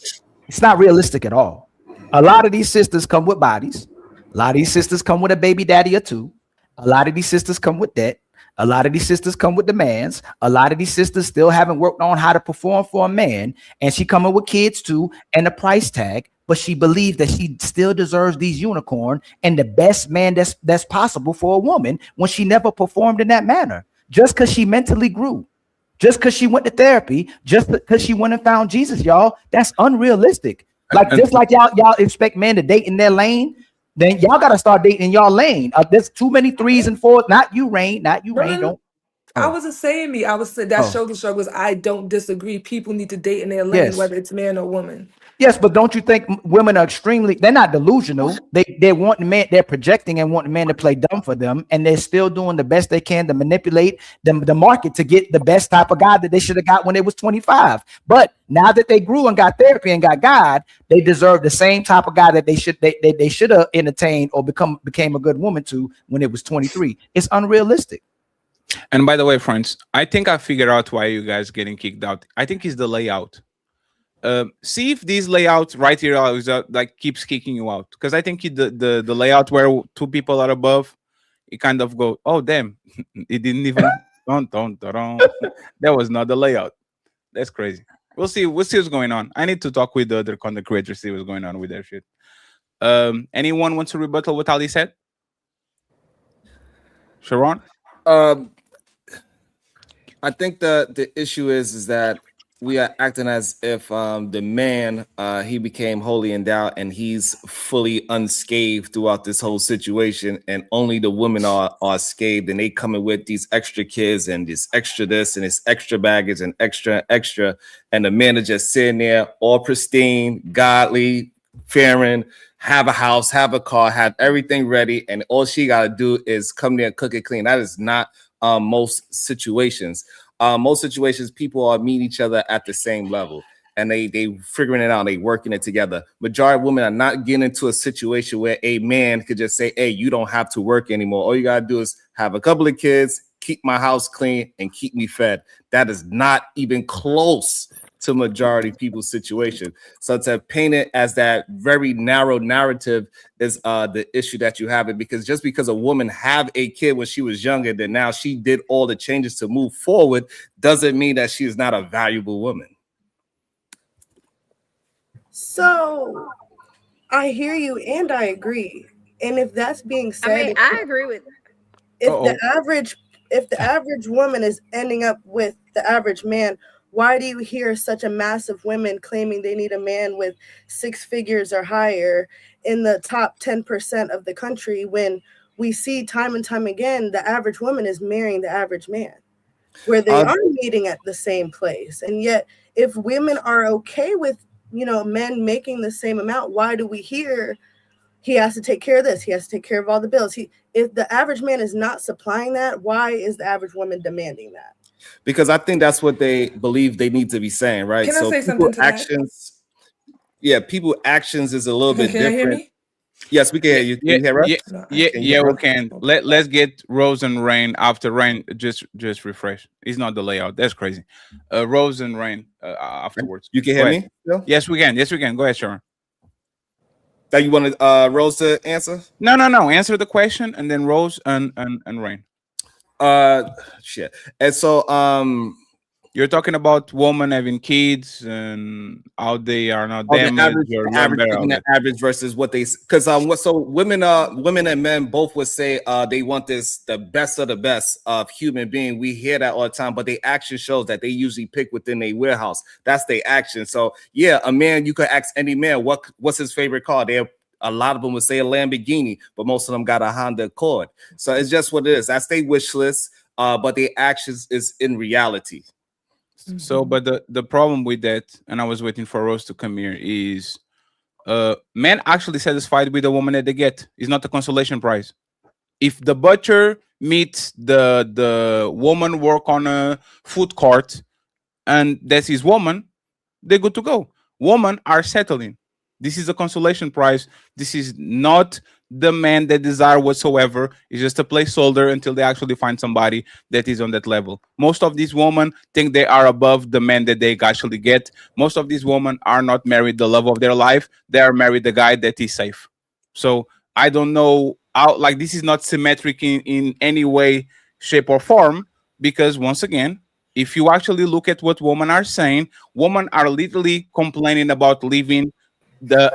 It's not realistic at all. A lot of these sisters come with bodies. A lot of these sisters come with a baby daddy or two. A lot of these sisters come with debt. A lot of these sisters come with demands. A lot of these sisters still haven't worked on how to perform for a man. And she coming with kids too and a price tag. But she believes that she still deserves these unicorn and the best man that's possible for a woman when she never performed in that manner. Just because she mentally grew. Just because she went to therapy, just because she went and found Jesus, y'all, that's unrealistic. Like just like y'all expect men to date in their lane, then y'all gotta start dating in y'all lane. There's too many 3s and 4s. Not you, Rain. Not you, Rain. Don't. I wasn't saying me. I was saying that shoulder shrug was. I don't disagree. People need to date in their lane, Yes. whether it's man or woman. Yes, but don't you think women are they're not delusional. They want the man, they're projecting and want the man to play dumb for them, and they're still doing the best they can to manipulate the market to get the best type of guy that they should have got when they was 25. But now that they grew and got therapy and got God, they deserve the same type of guy that they should have entertained or became a good woman to when it was 23. It's unrealistic. And by the way, friends, I think I figured out why you guys getting kicked out. I think it's the layout. See if these layouts right here like keeps kicking you out, because I think the layout where 2 people are above, it kind of go, oh damn, it didn't even that was not the layout. That's crazy. We'll see what's going on. I need to talk with the other content creators, see what's going on with their shit. Anyone wants to rebuttal what Ali said? Sharon? I think the issue is that we are acting as if the man he became holy endowed and he's fully unscathed throughout this whole situation, and only the women are scathed, and they coming with these extra kids and this extra this and this extra baggage and extra, and the men are just sitting there all pristine, godly, fearing, have a house, have a car, have everything ready, and all she got to do is come there and cook it clean. That is not most situations. Most situations, people are meeting each other at the same level, and they figuring it out, they working it together. Majority of women are not getting into a situation where a man could just say, hey, you don't have to work anymore. All you gotta do is have a couple of kids, keep my house clean, and keep me fed. That is not even close to majority people's situation. So to paint it as that very narrow narrative is the issue that you have it, because just because a woman have a kid when she was younger, then now she did all the changes to move forward, doesn't mean that she is not a valuable woman. So I hear you and I agree. And if that's being said, I agree with if the average woman is ending up with the average man, why do you hear such a mass of women claiming they need a man with 6 figures or higher in the top 10% of the country, when we see time and time again the average woman is marrying the average man, where they are meeting at the same place? And yet, if women are okay with, men making the same amount, why do we hear he has to take care of this, he has to take care of all the bills? If the average man is not supplying that, why is the average woman demanding that? Because I think that's what they believe they need to be saying, right? Can I say something to actions, that? Yeah, people actions is a little bit different. Can you hear me? Yes, we can hear you. Can you hear us? Yeah, we can. Let's get Rose and Rain after Rain. Just refresh. It's not the layout. That's crazy. Rose and Rain afterwards. You can hear me? Still? Yes, we can. Go ahead, Sharon. Now you wanted Rose to answer? No. Answer the question, and then Rose and Rain. Shit. And so you're talking about women having kids and how they are not damaged or the average versus what they, because women and men both would say they want the best of the best of human being. We hear that all the time, but the action shows that they usually pick within their warehouse. That's their action. So yeah, a man, you could ask any man what's his favorite car. A lot of them would say a Lamborghini, but most of them got a Honda Accord. So it's just what it is. That's their wish list, but their actions is in reality. So, but the problem with that, and I was waiting for Rose to come here, is men actually satisfied with the woman that they get. It's not a consolation prize. If the butcher meets the woman work on a food court and that's his woman, they're good to go. Women are settling. This is a consolation prize. This is not the man that desire whatsoever. It's just a placeholder until they actually find somebody that is on that level. Most of these women think they are above the man that they actually get. Most of these women are not married the love of their life. They are married the guy that is safe. So I don't know how, like, this is not symmetric in any way, shape, or form, because once again, if you actually look at what women are saying, women are literally complaining about leaving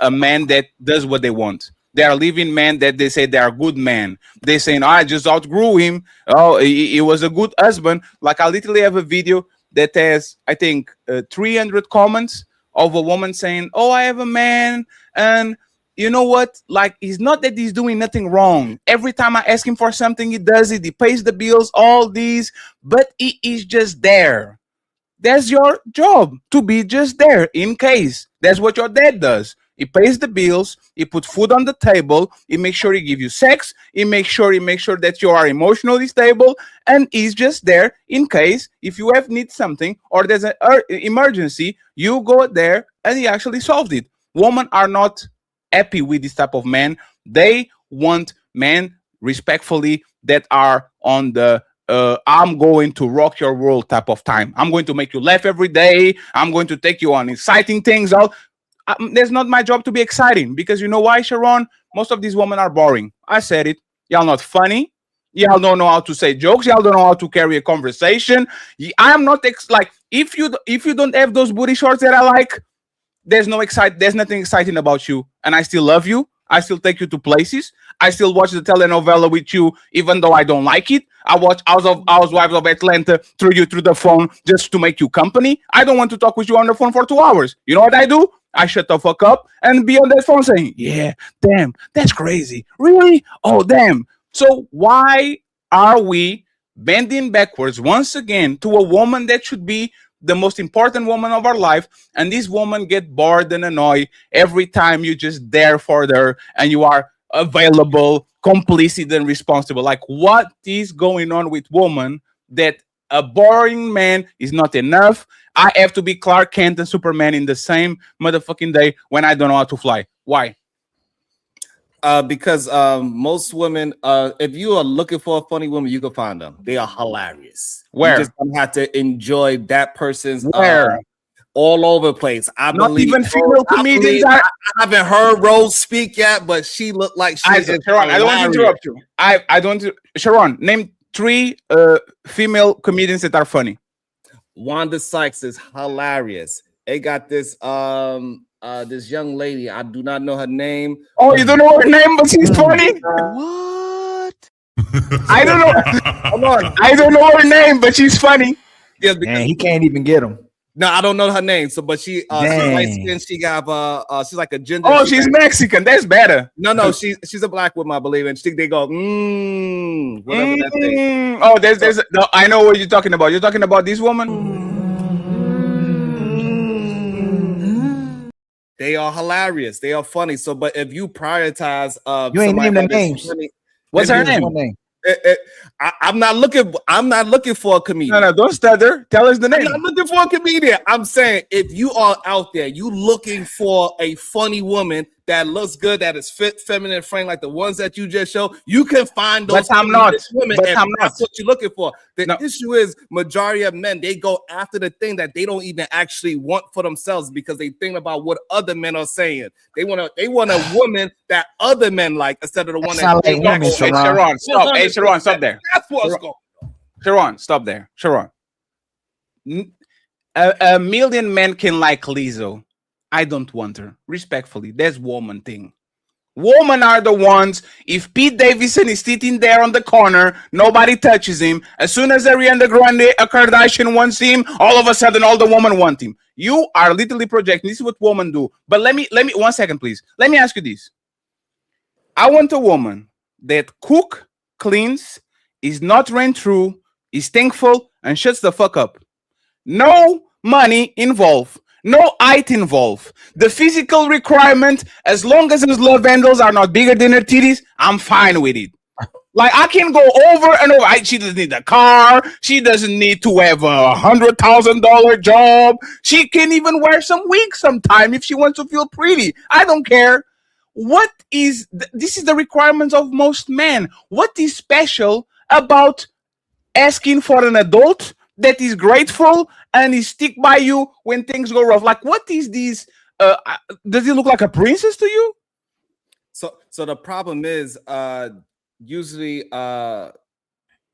a man that does what they want. They are leaving men that they say they are good men. They saying, I just outgrew him. Oh, he was a good husband. Like, I literally have a video that has, I think, 300 comments of a woman saying, oh, I have a man, and you know what? Like, it's not that he's doing nothing wrong. Every time I ask him for something, he does it. He pays the bills, all these, but he is just there. That's your job, to be just there in case. That's what your dad does. He pays the bills. He puts food on the table. He makes sure he gives you sex. He makes sure that you are emotionally stable, and he's just there in case if you need something or there's an emergency, you go there and he actually solved it. Women are not happy with this type of man. They want men respectfully that are on the I'm going to rock your world type of time. I'm going to make you laugh every day. I'm going to take you on exciting things out. That's not my job to be exciting, because you know why, Sharon? Most of these women are boring. I said it. Y'all not funny. Y'all don't know how to say jokes. Y'all don't know how to carry a conversation. I'm not like, if you don't have those booty shorts that I like, there's nothing exciting about you, and I still love you. I still take you to places. I still watch the telenovela with you, even though I don't like it. I watch Housewives of Atlanta through the phone just to make you company. I don't want to talk with you on the phone for 2 hours. You know what I do? I shut the fuck up and be on that phone saying, yeah, damn, that's crazy. Really? Oh, damn. So why are we bending backwards once again to a woman that should be the most important woman of our life, and this woman get bored and annoyed every time you just there for her and you are available, complicit, and responsible? Like, what is going on with women that a boring man is not enough? I have to be Clark Kent and Superman in the same motherfucking day when I don't know how to fly. Why? Because most women, if you are looking for a funny woman, you can find them. They are hilarious. Where? You just don't have to enjoy that person's all over the place. I not believe even female comedians. I haven't heard Rose speak yet, but she looked like she's Sharon, I don't want to interrupt you. I don't. Sharon, name 3 female comedians that are funny. Wanda Sykes is hilarious. They got this this young lady. I do not know her name. Oh, you don't know her name, but she's funny. What? I don't know. Hold on. I don't know her name, but she's funny. Yeah, man, he can't even get them. No, I don't know her name. So, but she's light skinned. She got she's like a gender. Oh, she's Mexican. That's better. No, she's a black woman, I believe, and they go whatever that thing. Oh, there's no, I know what you're talking about. You're talking about this woman. They are hilarious. They are funny. So, but if you prioritize, you ain't named the names. What's her name? I'm not looking for a comedian. No, don't stutter. Tell us the name. I'm not looking for a comedian. I'm saying, if you are out there, you looking for a funny woman that looks good, that is fit, feminine, frame, like the ones that you just showed, you can find those women. That's what you're looking for. The issue is, majority of men, they go after the thing that they don't even actually want for themselves, because they think about what other men are saying. They want a woman that other men like, instead of the one that they like. Sharon, stop. Hey, Sharon, stop there. That's what's going on. Sharon, stop there. Sharon. A million men can like Lizzo. I don't want her. Respectfully, that's woman thing. Women are the ones, if Pete Davidson is sitting there on the corner, nobody touches him. As soon as Ariana Grande, a Kardashian wants him, all of a sudden all the women want him. You are literally projecting. This is what women do. But let me 1 second, please. Let me ask you this. I want a woman that cook, cleans, is not ran through, is thankful, and shuts the fuck up. No money involved. No height involved. The physical requirement, as long as his love handles are not bigger than her titties, I'm fine with it. Like, I can go over and over. She doesn't need a car. She doesn't need to have a $100,000 job. She can even wear some wigs sometime if she wants to feel pretty. I don't care. What is this is the requirements of most men. What is special about asking for an adult that is grateful and is stick by you when things go rough? Like, what is this? Does he look like a princess to you? So the problem is, usually,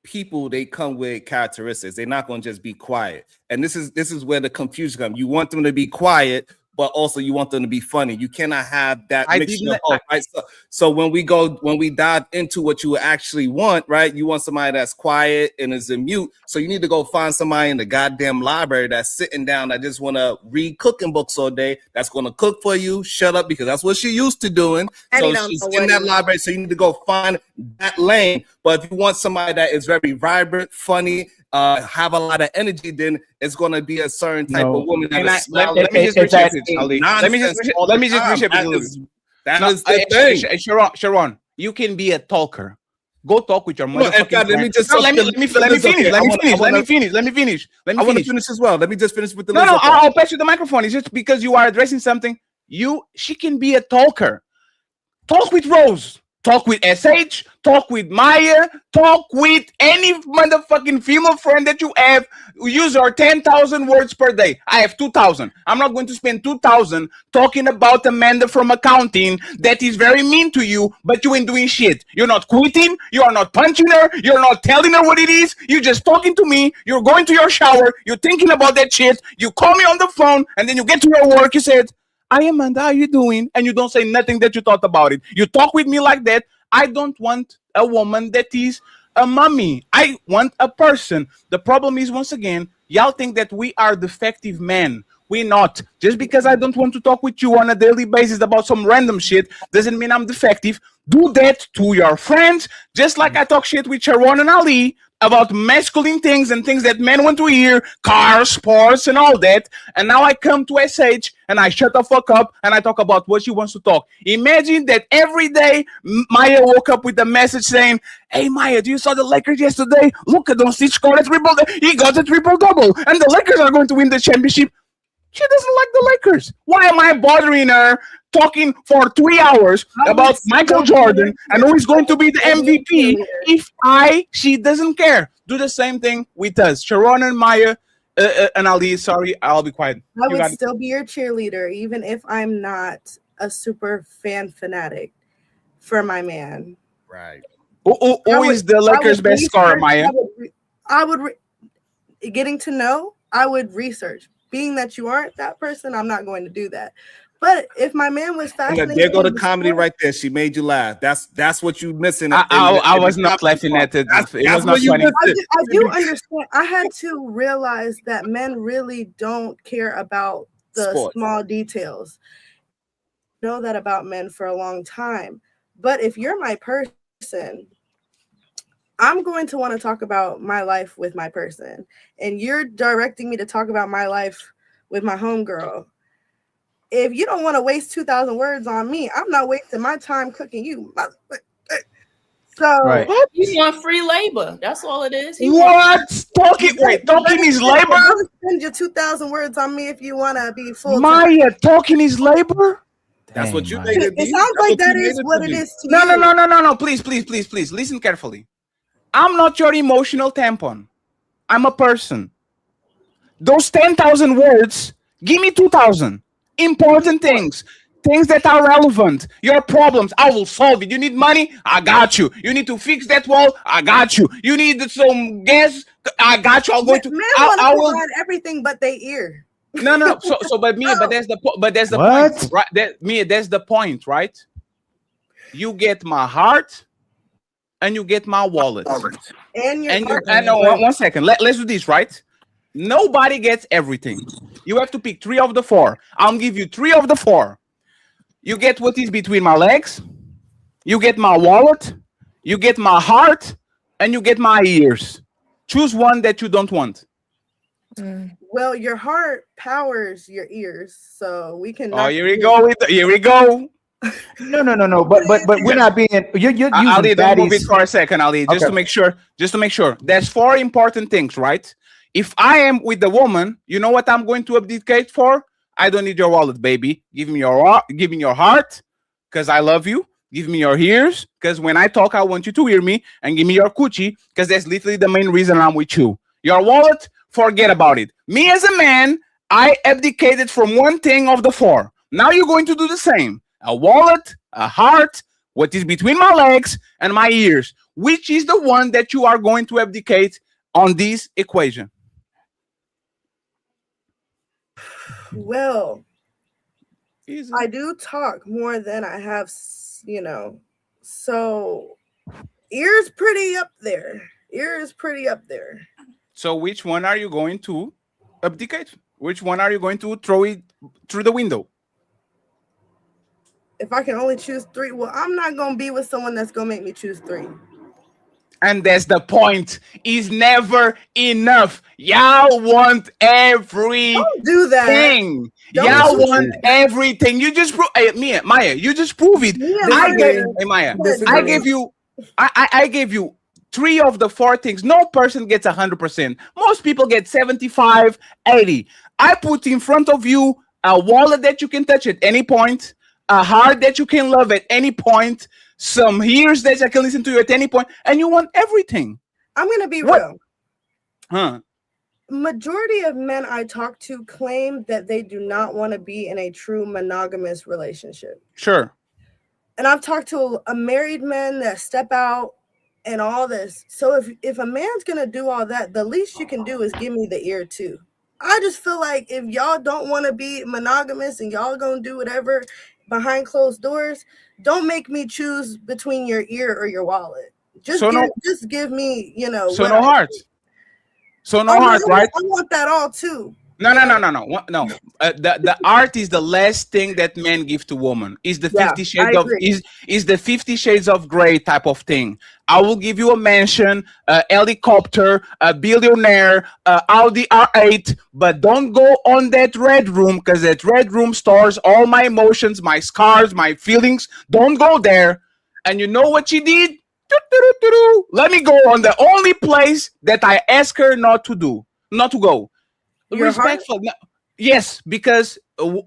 people, they come with characteristics. They're not going to just be quiet, and this is where the confusion comes. You want them to be quiet, but also you want them to be funny. You cannot have that mixture of both, right? So when we dive into what you actually want, right? You want somebody that's quiet and is in mute. So you need to go find somebody in the goddamn library that's sitting down that just want to read cooking books all day. That's going to cook for you. Shut up, because that's what she used to doing. So she's in that library. So you need to go find that lane. But if you want somebody that is very vibrant, funny, have a lot of energy, then it's going to be a certain type of woman. Let me just reshape it, Ali. Let me just reshape it a little bit. That is the thing. Sharon, you can be a talker. Go talk with your motherfucking friend. Let me finish. I want to finish as well. Let me just finish with the No, I'll pass you the microphone. It's just because you are addressing something. She can be a talker. Talk with Rose. Talk with SH, talk with Maya, talk with any motherfucking female friend that you have. Use your 10,000 words per day. I have 2,000. I'm not going to spend 2,000 talking about Amanda from accounting that is very mean to you, but you ain't doing shit. You're not quitting. You are not punching her. You're not telling her what it is. You're just talking to me. You're going to your shower. You're thinking about that shit. You call me on the phone, and then you get to your work. You said, "Hi, Amanda, how you doing?" And you don't say nothing that you thought about it. You talk with me like that. I don't want a woman that is a mummy. I want a person. The problem is, once again, y'all think that we are defective men. We're not. Just because I don't want to talk with you on a daily basis about some random shit doesn't mean I'm defective. Do that to your friends, just like I talk shit with Sharon and Ali about masculine things and things that men want to hear, cars, sports, and all that. And now I come to SH and I shut the fuck up and I talk about what she wants to talk. Imagine that every day Maya woke up with a message saying, "Hey Maya, do you saw the Lakers yesterday? Look at Doncic scored a triple. He got a triple-double, and the Lakers are going to win the championship." She doesn't like the Lakers. Why am I bothering her talking for 3 hours about Michael Jordan and who is going to be the MVP if she doesn't care? Do the same thing with us. Sharon and Maya and Ali, sorry, I'll be quiet. I would still be your cheerleader, even if I'm not a super fan fanatic for my man. Right. Who is the Lakers' best scorer, Maya? Getting to know, I would research. Being that you aren't that person, I'm not going to do that. But if my man was fascinated, there go the comedy right there. She made you laugh. That's what you missing. I was not laughing at it. It was not funny. I do understand. I had to realize that men really don't care about the small details. I know that about men for a long time. But if you're my person, I'm going to want to talk about my life with my person. And you're directing me to talk about my life with my homegirl. If you don't want to waste 2,000 words on me, I'm not wasting my time cooking you. So You want free labor. That's all it is. Talking is labor? Spend your 2,000 words on me if you want to be full. Maya, talking is labor? That's what you made it. It sounds like that is what it is to you. No. Please. Listen carefully. I'm not your emotional tampon. I'm a person. Those 10,000 words, give me 2,000. Important things. things that are relevant. Your problems, I will solve it. You need money? I got you. You need to fix that wall? I got you. You need some gas? I got you. I'll go to. Men I want to will. provide everything but they ear. No. But that's the point, right? That's the point, right? You get my heart, and you get my wallet, And your and you. partner. And one second. Let's do this, right? Nobody gets everything. You have to pick 3 of the 4. I'll give you 3 of the 4. You get what is between my legs. You get my wallet. You get my heart, and you get my ears. Choose one that you don't want. Well, your heart powers your ears, so we can. Oh, here we go. Here we go. No. But we're not being. You're using Ali, don't move it baddies. for a second, Ali. Just Okay. to make sure. There's 4 important things, right? If I am with the woman, you know what I'm going to abdicate for? I don't need your wallet, baby. Give me your heart, because I love you. Give me your ears, because when I talk, I want you to hear me. And give me your coochie, because that's literally the main reason I'm with you. Your wallet, forget about it. Me as a man, I abdicated from one thing of the 4. Now you're going to do the same. A wallet, a heart, what is between my legs, and my ears. Which is the one that you are going to abdicate on this equation? Well, I do talk more than I have, so ears pretty up there. So which one are you going to abdicate? Which one are you going to throw it through the window? If I can only choose 3, well, I'm not going to be with someone that's going to make me choose 3. And that's the point. It's never enough. Y'all want everything. Don't do that. Y'all want everything. You just Maya, you just prove it. I gave you 3 of the 4 things. No person gets 100%. Most people get 75, 80. I put in front of you a wallet that you can touch at any point, a heart that you can love at any point, some ears that I can listen to you at any point, and you want everything. I'm going to be real. Huh? Majority of men I talk to claim that they do not want to be in a true monogamous relationship. Sure. And I've talked to a married men that step out and all this. So if a man's going to do all that, the least you can do is give me the ear too. I just feel like if y'all don't want to be monogamous and y'all going to do whatever behind closed doors, don't make me choose between your ear or your wallet. Just give me, So no heart. So no heart, right? I want that all too. No. The art is the last thing that men give to women. Is the 50 shades of is the 50 shades of gray type of thing. I will give you a mansion, a helicopter, a billionaire, Audi R8, but don't go on that red room, because that red room stores all my emotions, my scars, my feelings. Don't go there. And you know what she did? Let me go on the only place that I ask her not to go. Respectful. Yes, because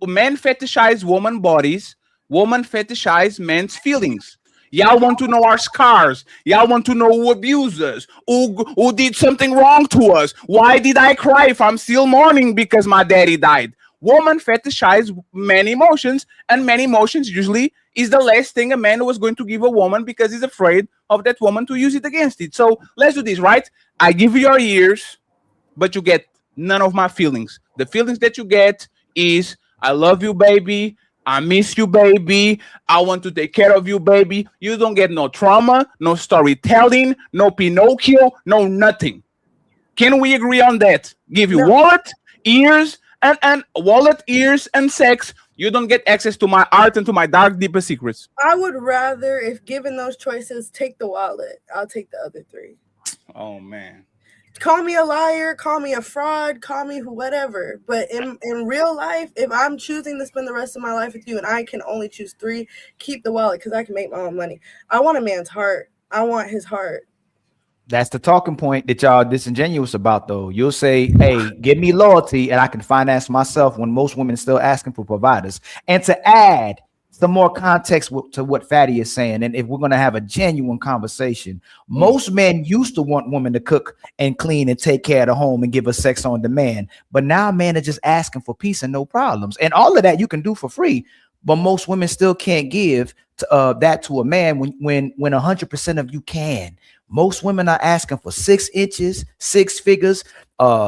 men fetishize woman bodies, woman fetishize men's feelings. Y'all want to know our scars. Y'all want to know who abused us, who did something wrong to us. Why did I cry if I'm still mourning because my daddy died? Woman fetishize many emotions, and many emotions usually is the last thing a man was going to give a woman, because he's afraid of that woman to use it against it. So let's do this, right? I give you your ears, but you get none of my feelings. The feelings that you get is, I love you, baby. I miss you, baby. I want to take care of you, baby. You don't get no trauma, no storytelling, no Pinocchio, no nothing. Can we agree on that? Give you wallet, ears, and wallet, ears, and sex. You don't get access to my art and to my dark, deepest secrets. I would rather, if given those choices, take the wallet. I'll take the other 3. Oh, man. Call me a liar, call me a fraud, call me whatever. But in real life, if I'm choosing to spend the rest of my life with you and I can only choose 3, keep the wallet, because I can make my own money. I want a man's heart. I want his heart. That's the talking point that y'all disingenuous about, though. You'll say, hey, give me loyalty and I can finance myself, when most women are still asking for providers. And to add some more context to what Fatty is saying, and if we're going to have a genuine conversation, most men used to want women to cook and clean and take care of the home and give us sex on demand. But now men are just asking for peace and no problems. And all of that you can do for free. but most women still can't give that to a man when 100% of you can. Most women are asking for 6 inches, 6 figures,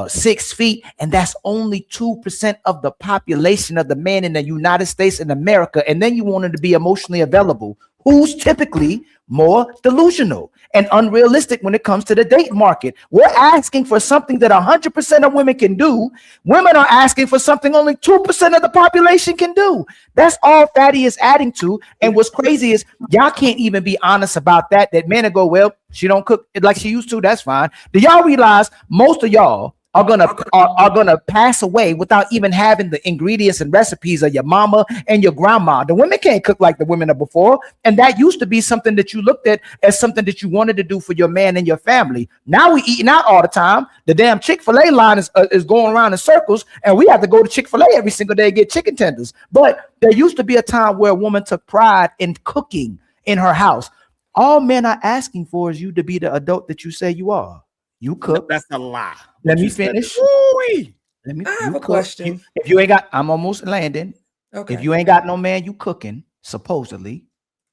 6 feet, and that's only 2% of the population of the man in the United States and America. And then you want him to be emotionally available, who's typically more delusional and unrealistic when it comes to the date market. We're asking for something that 100% of women can do. Women are asking for something only 2% of the population can do. That's all Fatty is adding to. And what's crazy is y'all can't even be honest about that men will go, well, she don't cook it like she used to. That's fine. Do y'all realize most of y'all are gonna pass away without even having the ingredients and recipes of your mama and your grandma? The women can't cook like the women of before, and that used to be something that you looked at as something that you wanted to do for your man and your family. Now we eating out all the time. The damn Chick-fil-A line is going around in circles, and we have to go to Chick-fil-A every single day to get chicken tenders. But there used to be a time where a woman took pride in cooking in her house. All men are asking for is you to be the adult that you say you are. You cook. That's a lie. Let me finish. Let me. I have a question. If you ain't got, I'm almost landing. Okay. If you ain't got no man, you cooking supposedly.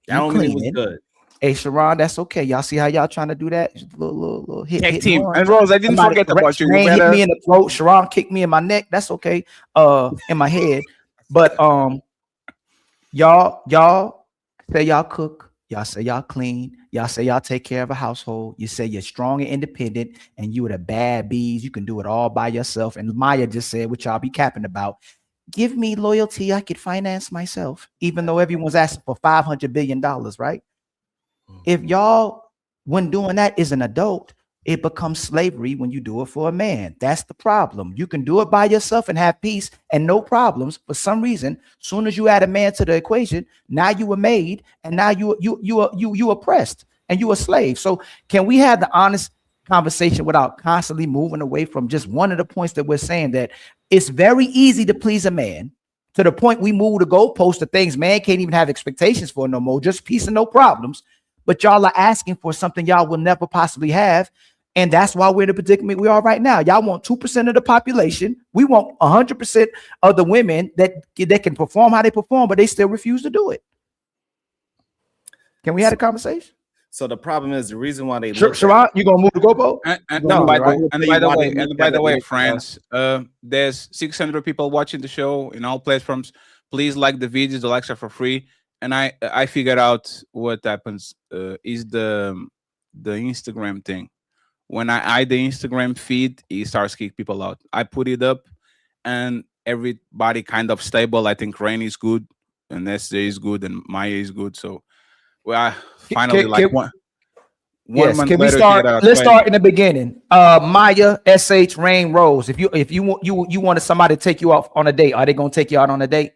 That don't mean it was good. Hey, Sharon, that's okay. Y'all see how y'all trying to do that? Just little hit. Tag hit team. Run. And Rose, I didn't Somebody forget about you. Rain hit me in the throat. Sharon kicked me in my neck. That's okay. In my head. But y'all say y'all cook. Y'all say y'all clean. Y'all say y'all take care of a household. You say you're strong and independent, and you are the bad bees. You can do it all by yourself. And Maya just said, what y'all be capping about, give me loyalty. I could finance myself, even though everyone's asking for $500 billion, right? If y'all, when doing that is an adult, it becomes slavery when you do it for a man. That's the problem. You can do it by yourself and have peace and no problems. For some reason, soon as you add a man to the equation, now you were made, and now you oppressed and you a slave. So can we have the honest conversation without constantly moving away from just one of the points that we're saying, that it's very easy to please a man to the point we move the goalpost to things man can't even have expectations for no more, just peace and no problems. But y'all are asking for something y'all will never possibly have. And that's why we're in the predicament we are right now. Y'all want 2% of the population. We want 100% of the women that can perform how they perform, but they still refuse to do it. Can we have a conversation? So the problem is the reason why they Sharon, you gonna move the goalpost? By the way, friends, there's 600 people watching the show in all platforms. Please like the videos. The likes are for free. And I figured out what happens is the Instagram thing. When I hide the Instagram feed, it starts kicking people out. I put it up, and everybody kind of stable. I think Rain is good, and SJ is good, and Maya is good. So, well, finally, one month can we later, start? Let's start in the beginning. Maya, SH, Rain, Rose. If you wanted somebody to take you out on a date, are they gonna take you out on a date?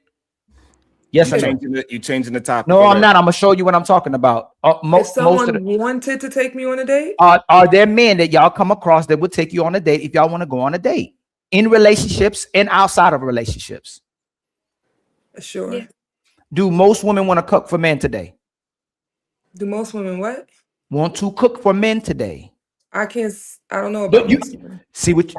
Yes or no? You changing the topic? No, I'm not. I'm gonna show you what I'm talking about. If someone wanted to take me on a date, are there men that y'all come across that would take you on a date if y'all want to go on a date in relationships and outside of relationships? Sure. Yeah. Do most women want to cook for men today? Do most women what? Want to cook for men today? I don't know about see what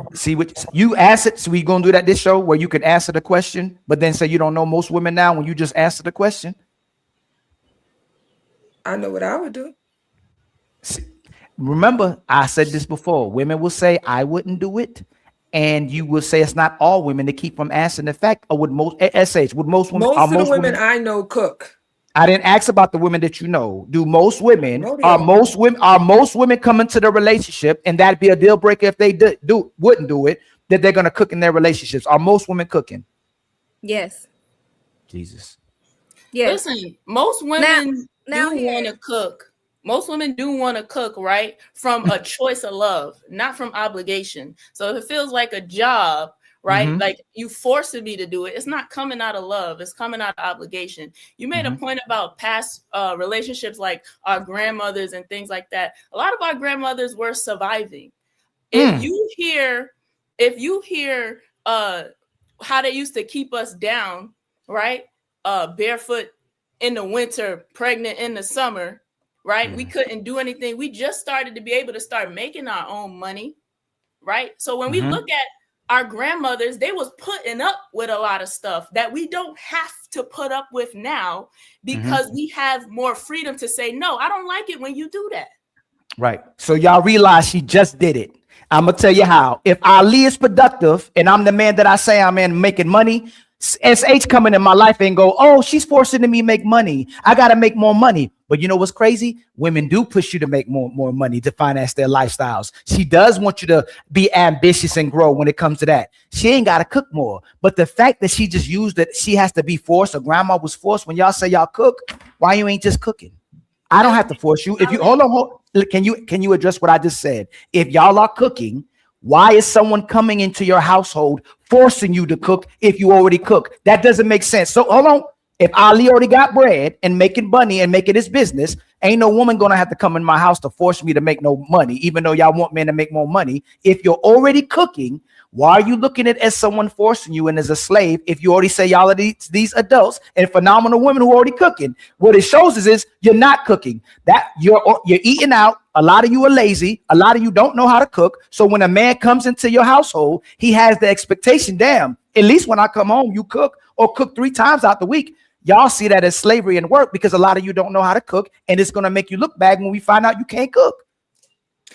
you ask it. So we gonna do that this show where you can answer the question, but then say you don't know most women now when you just answer the question. I know what I would do. See, remember, I said this before. Women will say I wouldn't do it, and you will say it's not all women to keep from answering the fact. Or would most women? Most of the women I know cook. I didn't ask about the women that you know. Do most women are most women coming to the relationship, and that'd be a deal breaker if they wouldn't do it, that they're gonna cook in their relationships? Are most women cooking? Yes. Jesus. Yes. Listen, most women do want to cook. Most women do want to cook, right? From a choice of love, not from obligation. So if it feels like a job, right? Mm-hmm. Like you forcing me to do it. It's not coming out of love. It's coming out of obligation. You made a point about past relationships, like our grandmothers and things like that. A lot of our grandmothers were surviving. If you hear how they used to keep us down, right? Barefoot in the winter, pregnant in the summer, right? We couldn't do anything. We just started to be able to start making our own money, right? So when we look at our grandmothers, they was putting up with a lot of stuff that we don't have to put up with now because we have more freedom to say, no, I don't like it when you do that. Right. So y'all realize she just did it. I'm gonna tell you how. If Ali is productive and I'm the man that I say I'm in making money, SH coming in my life and go, oh, she's forcing me to make money. I gotta make more money. But you know what's crazy? Women do push you to make more money to finance their lifestyles. She does want you to be ambitious and grow when it comes to that. She ain't gotta cook more. But the fact that she just used that she has to be forced, or grandma was forced, when y'all say y'all cook, why you ain't just cooking? I don't have to force you. If you hold on, can you address what I just said? If y'all are cooking, why is someone coming into your household forcing you to cook if you already cook? That doesn't make sense. So hold on. If Ali already got bread and making money and making his business, ain't no woman gonna have to come in my house to force me to make no money, even though y'all want men to make more money. If you're already cooking, why are you looking at it as someone forcing you and as a slave if you already say y'all are these adults and phenomenal women who are already cooking? What it shows is you're not cooking. That you're eating out. A lot of you are lazy. A lot of you don't know how to cook. So when a man comes into your household, he has the expectation, damn, at least when I come home, you cook or cook 3 times out the week. Y'all see that as slavery and work because a lot of you don't know how to cook, and it's going to make you look bad when we find out you can't cook.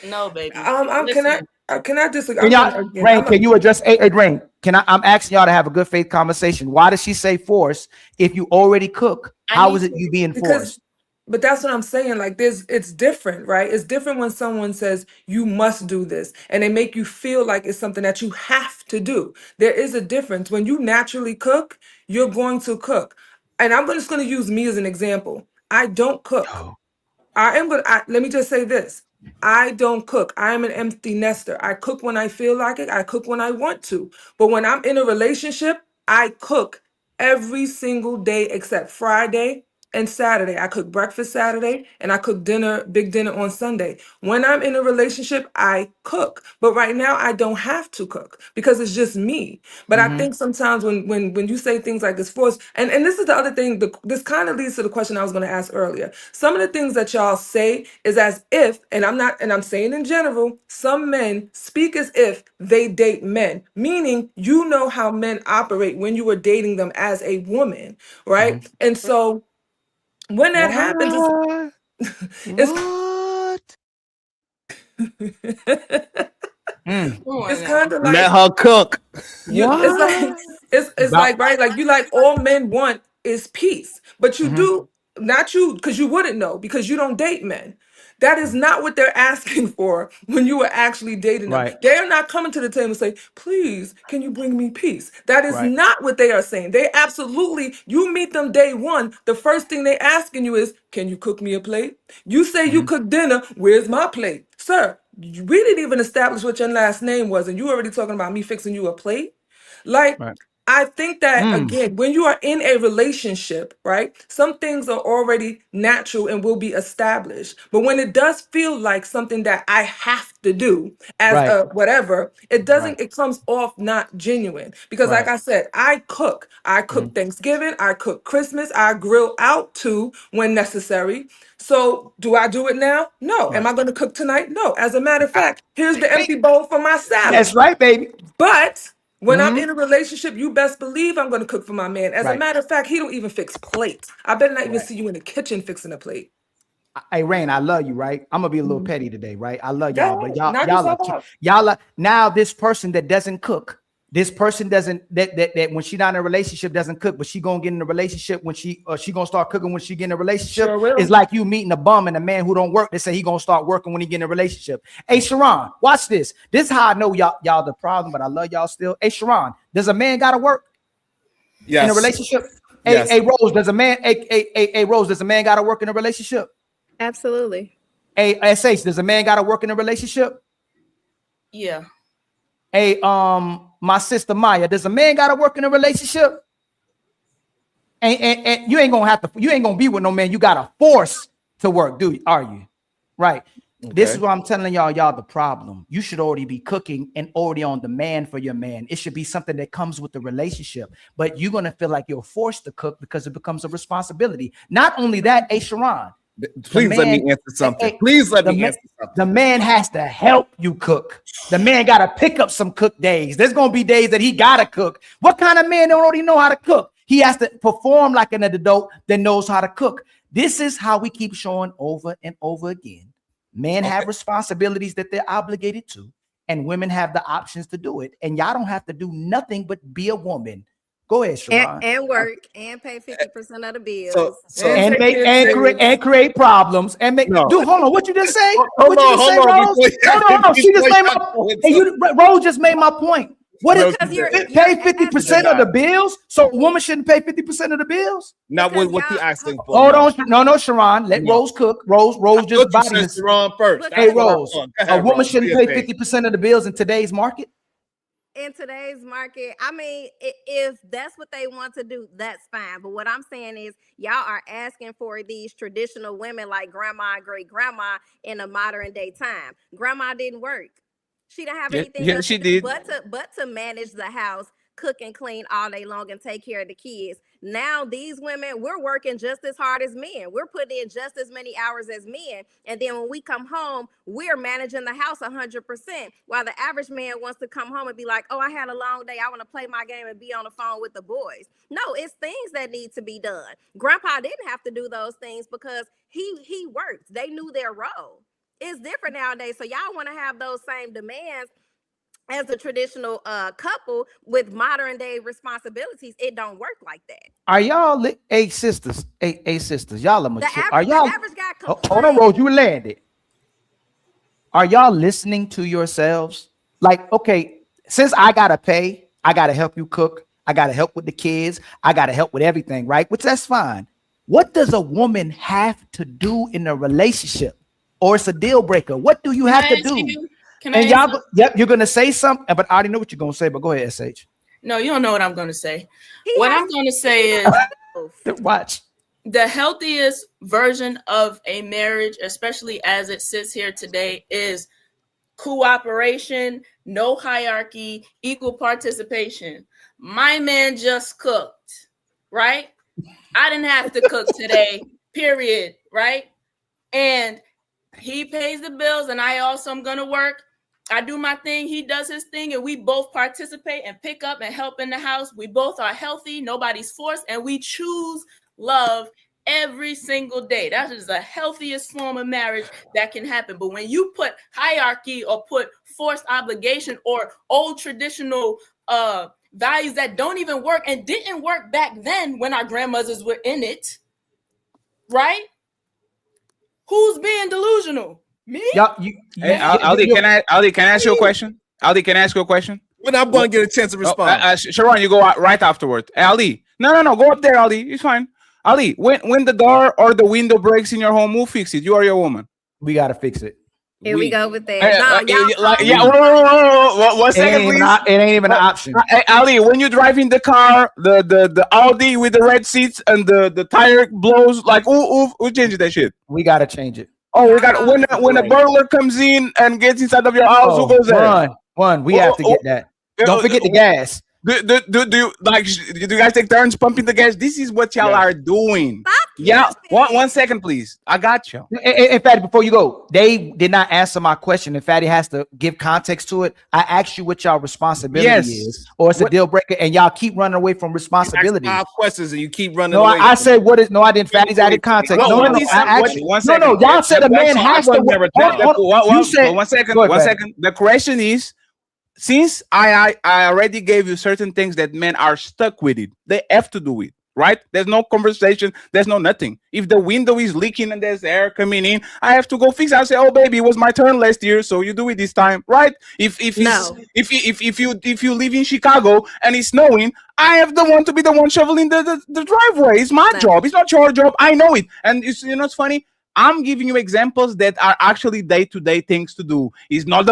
No, baby. Can I disagree? Rain, can you address Rain? I'm asking y'all to have a good faith conversation. Why does she say force if you already cook? How is it you being forced? But that's what I'm saying. Like it's different, right? It's different when someone says you must do this and they make you feel like it's something that you have to do. There is a difference. When you naturally cook, you're going to cook. And I'm just going to use me as an example. I don't cook. Let me just say this. I don't cook. I am an empty nester. I cook when I feel like it. I cook when I want to. But when I'm in a relationship, I cook every single day except Friday and Saturday. I cook breakfast Saturday and I cook big dinner on Sunday. When I'm in a relationship, I cook. But right now I don't have to cook because it's just me. But I think sometimes when you say things like this force, and this is the other thing, this kind of leads to the question I was going to ask earlier. Some of the things that y'all say is as if, and I'm saying in general, some men speak as if they date men, meaning you know how men operate when you are dating them as a woman, right? And so when that happens, it's kind of like, let her cook. It's like, right, like you like all men want is peace, but you do not, you because you wouldn't know because you don't date men. That is not what they're asking for when you are actually dating them. They are not coming to the table and say, please, can you bring me peace? That is not what they are saying. They absolutely, you meet them day one, the first thing they asking you is, can you cook me a plate? You say you cook dinner, where's my plate? Sir, we didn't even establish what your last name was, and you already talking about me fixing you a plate? Like, I think that again, when you are in a relationship, right, some things are already natural and will be established. But when it does feel like something that I have to do as a whatever, it doesn't, it comes off not genuine. Because like I said, I cook. I cook Thanksgiving, I cook Christmas, I grill out too when necessary. So do I do it now? No. Am I going to cook tonight? No. As a matter of fact, here's the empty bowl for my salad. That's right, baby. But when I'm in a relationship, you best believe I'm going to cook for my man. As a matter of fact, he don't even fix plates. I better not even see you in the kitchen fixing a plate. Hey, Rain, I love you, right? I'm gonna be a little petty today, right? I love y'all, but Knock y'all are now this person that doesn't cook. This person doesn't that when she not in a relationship doesn't cook, but she gonna get in a relationship when she gonna start cooking when she get in a relationship. It's like you meeting a bum and a man who don't work. They say he gonna start working when he get in a relationship. Hey, Sharon, watch this. This is how I know y'all the problem, but I love y'all still. Hey, Sharon, does a man gotta work in a relationship? Yes. Hey, Rose, does a man? Hey, Rose, does a man gotta work in a relationship? Absolutely. Hey, SH, does a man gotta work in a relationship? Yeah. Hey, my sister Maya, does a man gotta work in a relationship? And you ain't gonna be with no man. You gotta force to work, are you? Right. Okay. This is what I'm telling y'all the problem. You should already be cooking and already on demand for your man. It should be something that comes with the relationship, but you're gonna feel like you're forced to cook because it becomes a responsibility. Not only that, hey Sharon, Please let me answer something. Please let me answer something. The man has to help you cook. The man got to pick up some cook days. There's going to be days that he got to cook. What kind of man don't already know how to cook? He has to perform like an adult that knows how to cook. This is how we keep showing over and over again. Men have responsibilities that they're obligated to, and women have the options to do it. And y'all don't have to do nothing but be a woman. Go ahead, Sharon. And work and pay 50% of the bills. And create problems and make. Dude, hold on. What you just say? Hold on. Hold on. She just made my. Rose just made my point. What is pay 50% of the bills? So a woman shouldn't pay 50% of the bills? Not what you asking for. Hold on. No, Sharon. Let Rose cook. Rose just body this. Sharon first. Hey, Rose. A woman shouldn't pay 50% of the bills in today's market? In today's market, I mean, if that's what they want to do, that's fine. But what I'm saying is y'all are asking for these traditional women like grandma and great grandma in a modern day time. Grandma didn't work. She didn't have anything else she to do did. but to manage the house, cook and clean all day long and take care of the kids. Now these women, we're working just as hard as men. We're putting in just as many hours as men. And then when we come home, we're managing the house 100%. While the average man wants to come home and be like, oh, I had a long day. I want to play my game and be on the phone with the boys. No, it's things that need to be done. Grandpa didn't have to do those things because he worked. They knew their role. It's different nowadays. So y'all want to have those same demands as a traditional couple with modern day responsibilities. It don't work like that. Are y'all sisters? Sisters, y'all are mature. Are y'all? The average guy hold on, Rose. You landed. Are y'all listening to yourselves? Like, okay, since I gotta pay, I gotta help you cook. I gotta help with the kids. I gotta help with everything, right? Which that's fine. What does a woman have to do in a relationship? Or it's a deal breaker. What do you have to do? And y'all, you're gonna say something, but I already know what you're gonna say. But go ahead, SH. No, you don't know what I'm gonna say. What I'm gonna say is, watch. The healthiest version of a marriage, especially as it sits here today, is cooperation, no hierarchy, equal participation. My man just cooked, right? I didn't have to cook today, period, right? And he pays the bills, and I also am going to work. I do my thing. He does his thing, and we both participate and pick up and help in the house. We both are healthy. Nobody's forced, and we choose love every single day. That is the healthiest form of marriage that can happen. But when you put hierarchy or put forced obligation or old traditional values that don't even work and didn't work back then when our grandmothers were in it, right? Who's being delusional? Me? Hey, Aldi, can I ask you a question? Aldi, can I ask you a question? When I'm going to get a chance to respond. Sharon, you go out right afterward. Aldi, no, go up there, Aldi. It's fine. Aldi, when the door or the window breaks in your home, who fix it? You or your woman? We gotta fix it. Here we go with that. One second, please. It ain't even an option. Hey, Ali, when you drive in the car, the Audi with the red seats and the tire blows, like who changes that shit? We gotta change it. Oh, we got when a burglar comes in and gets inside of your house, who goes there? One. We have to get that. Don't forget the gas. Do you guys take turns pumping the gas? This is what y'all are doing. Yeah, one second, please. I got you. In fact, before you go, they did not answer my question. In fact, he has to give context to it. I asked you what y'all responsibility is, or it's a deal breaker, and y'all keep running away from responsibility. 5 questions and you keep running. No, away I said what is? No, I didn't. Fatty's added context. No, y'all said a man has to. One second. The question is, since I already gave you certain things that men are stuck with it, they have to do it, right? There's no conversation. There's no nothing. If the window is leaking and there's air coming in, I have to go fix it. I'll say, oh baby, it was my turn last year, so you do it this time, right? If you live in Chicago and it's snowing, I have the one to be the one shoveling the driveway. It's my job. It's not your job. I know it. And it's funny. I'm giving you examples that are actually day-to-day things to do. It's not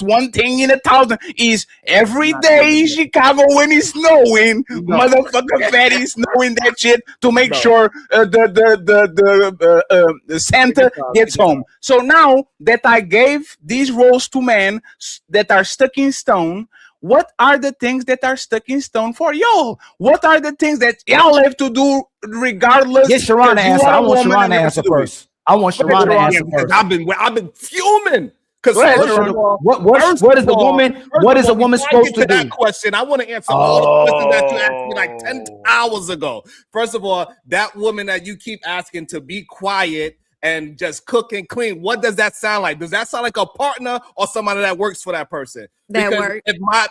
one thing in 1,000. It's every day in Chicago when it's snowing, motherfucker Fatty snowing that shit to make sure the Santa gets home. So now that I gave these roles to men that are stuck in stone, what are the things that are stuck in stone for y'all? What are the things that y'all have to do regardless? Get Sharon to answer. I want Sharon to answer first. I want Sharon to answer first. I've been fuming. Because what is the woman? What is a woman supposed to do? That question, I want to answer all the questions that you asked me like 10 hours ago. First of all, that woman that you keep asking to be quiet and just cook and clean, what does that sound like? Does that sound like a partner or somebody that works for that person? Because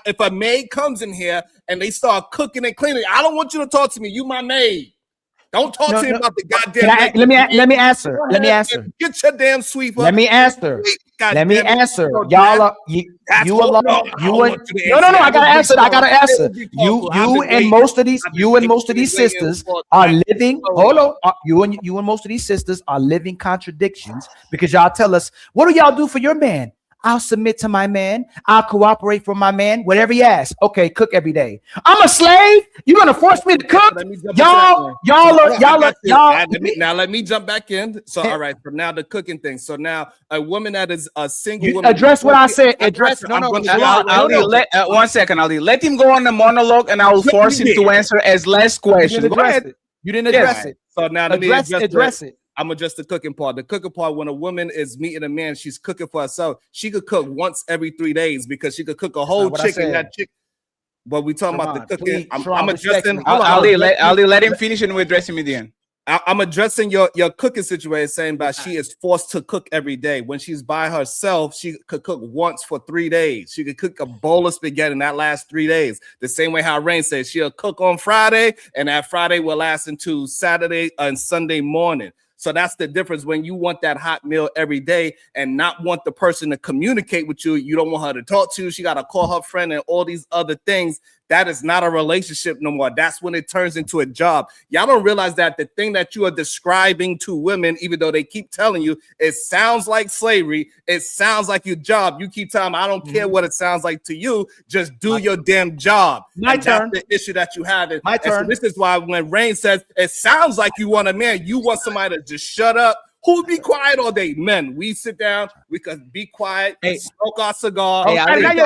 if a maid comes in here and they start cooking and cleaning, I don't want you to talk to me. You my maid. Don't talk to me about the goddamn. Let me answer. Let me answer. Get your damn sweep up. Let me answer. Let me answer. Y'all are you alone. No. I gotta answer. I gotta answer. You and most of these sisters are living. Hold on. You and most of these sisters are living contradictions because y'all tell us, what do y'all do for your man? I'll submit to my man. I'll cooperate for my man. Whatever he asks. Okay, cook every day. I'm a slave. You're gonna force me to cook? Y'all. Let me jump back in. So all right, from now the cooking thing. So now a woman that is a single woman. Address what I said. Address. Ali, one second, Ali. Let him go on the monologue, and I will force him to answer as last question. Go ahead. You didn't address it. So now let me address it. I'm gonna address the cooking part. The cooking part, when a woman is meeting a man, she's cooking for herself. She could cook once every 3 days because she could cook a whole chicken. That chicken. But we talking about the cooking. I'm addressing. Ali, let him finish and we're addressing me then. I'm addressing your cooking situation, saying that she is forced to cook every day. When she's by herself, she could cook once for 3 days. She could cook a bowl of spaghetti in that last 3 days. The same way how Rain says she'll cook on Friday, and that Friday will last into Saturday and Sunday morning. So that's the difference when you want that hot meal every day and not want the person to communicate with you. You don't want her to talk to you. She got to call her friend and all these other things. That is not a relationship no more. That's when it turns into a job. Y'all don't realize that the thing that you are describing to women, even though they keep telling you, it sounds like slavery. It sounds like your job. You keep telling them, I don't care what it sounds like to you. Just do your damn job. That's the issue that you have. My turn. So this is why when Rain says, it sounds like you want a man, you want somebody to just shut up. Who be quiet all day? Men. We sit down. We can be quiet. Smoke our cigar. I'm not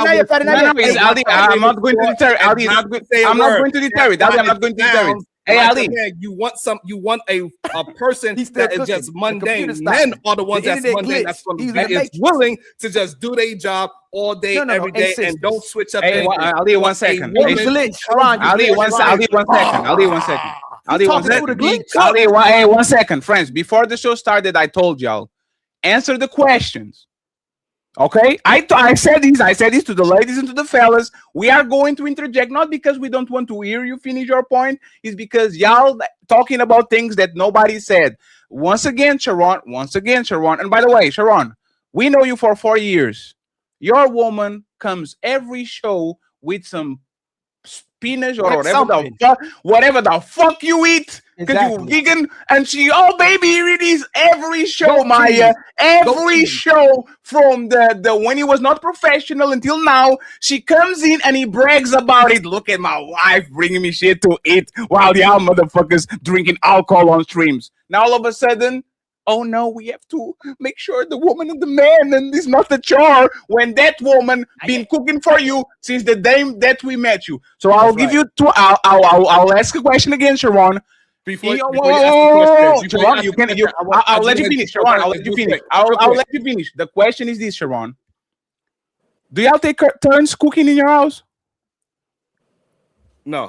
going to deter. I'm not going to deter. I'm not going to deter. Hey, Ali. You want a person that is just mundane. Men are the ones that's mundane. That's that is willing to just do their job all day, every day, and don't switch up. Hey, Ali, 1 second. Ali, 1 second, friends. Before the show started, I told y'all, answer the questions. Okay, I said this to the ladies and to the fellas. We are going to interject, not because we don't want to hear you finish your point, it's because y'all talking about things that nobody said. Once again, Sharon. And by the way, Sharon, we know you for 4 years. Your woman comes every show with some spinach or whatever the fuck you eat, because you vegan, and she, oh baby, here it is every show, Maya, every show from the when he was not professional until now, she comes in and he brags about it. Look at my wife bringing me shit to eat while y'all motherfuckers drinking alcohol on streams. Now all of a sudden, oh no, we have to make sure the woman and the man, and it's not a chore when that woman been cooking for you since the day that we met you. So I'll give you two. I'll ask a question again, Sharon. Before you ask the question, I'll let you finish, Sharon. I'll let you finish. I'll let you finish. The question is this, Sharon. Do y'all take turns cooking in your house? No.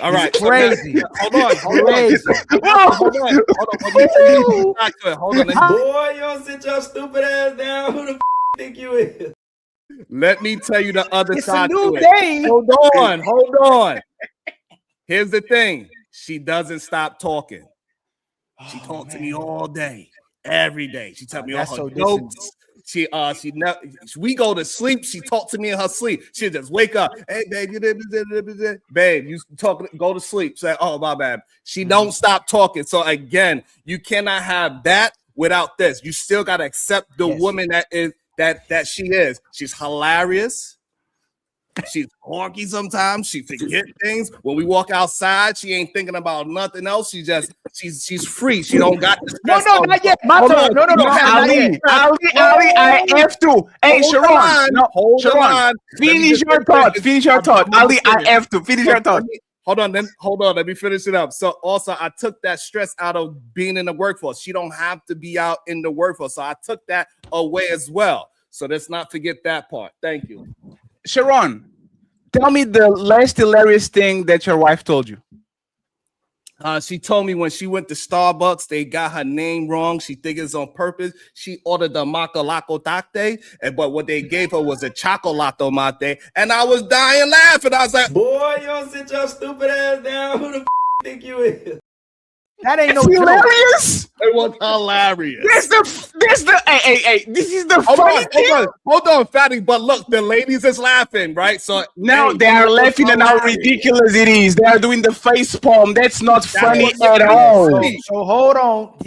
All right, crazy. Hold on. Boy, you don't sit your stupid ass down. Who the think you is? Let me tell you the other side to it. Day. Hold on. Here's the thing. She doesn't stop talking. She talks to me all day, every day. She tells me all her jokes. We go to sleep. She talk to me in her sleep. She'll just wake up. Hey, babe, you go to sleep. Say, oh, my bad. She don't stop talking. So again, you cannot have that without this. You still gotta accept the woman that she is. She's hilarious. She's quirky sometimes. She forget things. When we walk outside, she ain't thinking about nothing else. She just She's free. She don't got the No, stress. not yet. My Hold turn. on. No, not yet. Ali, I have to. Hey, Hold the Sharon. line. No, Hold the Sharon. line. Let me Finish just your thought. Finish your thought. I'm Ali, I finished. have to. Finish your thought. Hold on. Let me finish it up. So also, I took that stress out of being in the workforce. She don't have to be out in the workforce. So I took that away as well. So let's not forget that part. Thank you. Sharon, tell me the last hilarious thing that your wife told you. She told me when she went to Starbucks, they got her name wrong. She think it's on purpose. She ordered the Macalaco Latte, but what they gave her was a Chocolato Mate. And I was dying laughing. I was like, boy, you don't sit your stupid ass down. Who the think you is? That ain't no hilarious. It was hilarious. This is the funny thing. Hold on, Fatty. But look, the ladies is laughing, right? So now they are laughing at how ridiculous it is. They are doing the face palm. That's not funny at all. So hold on.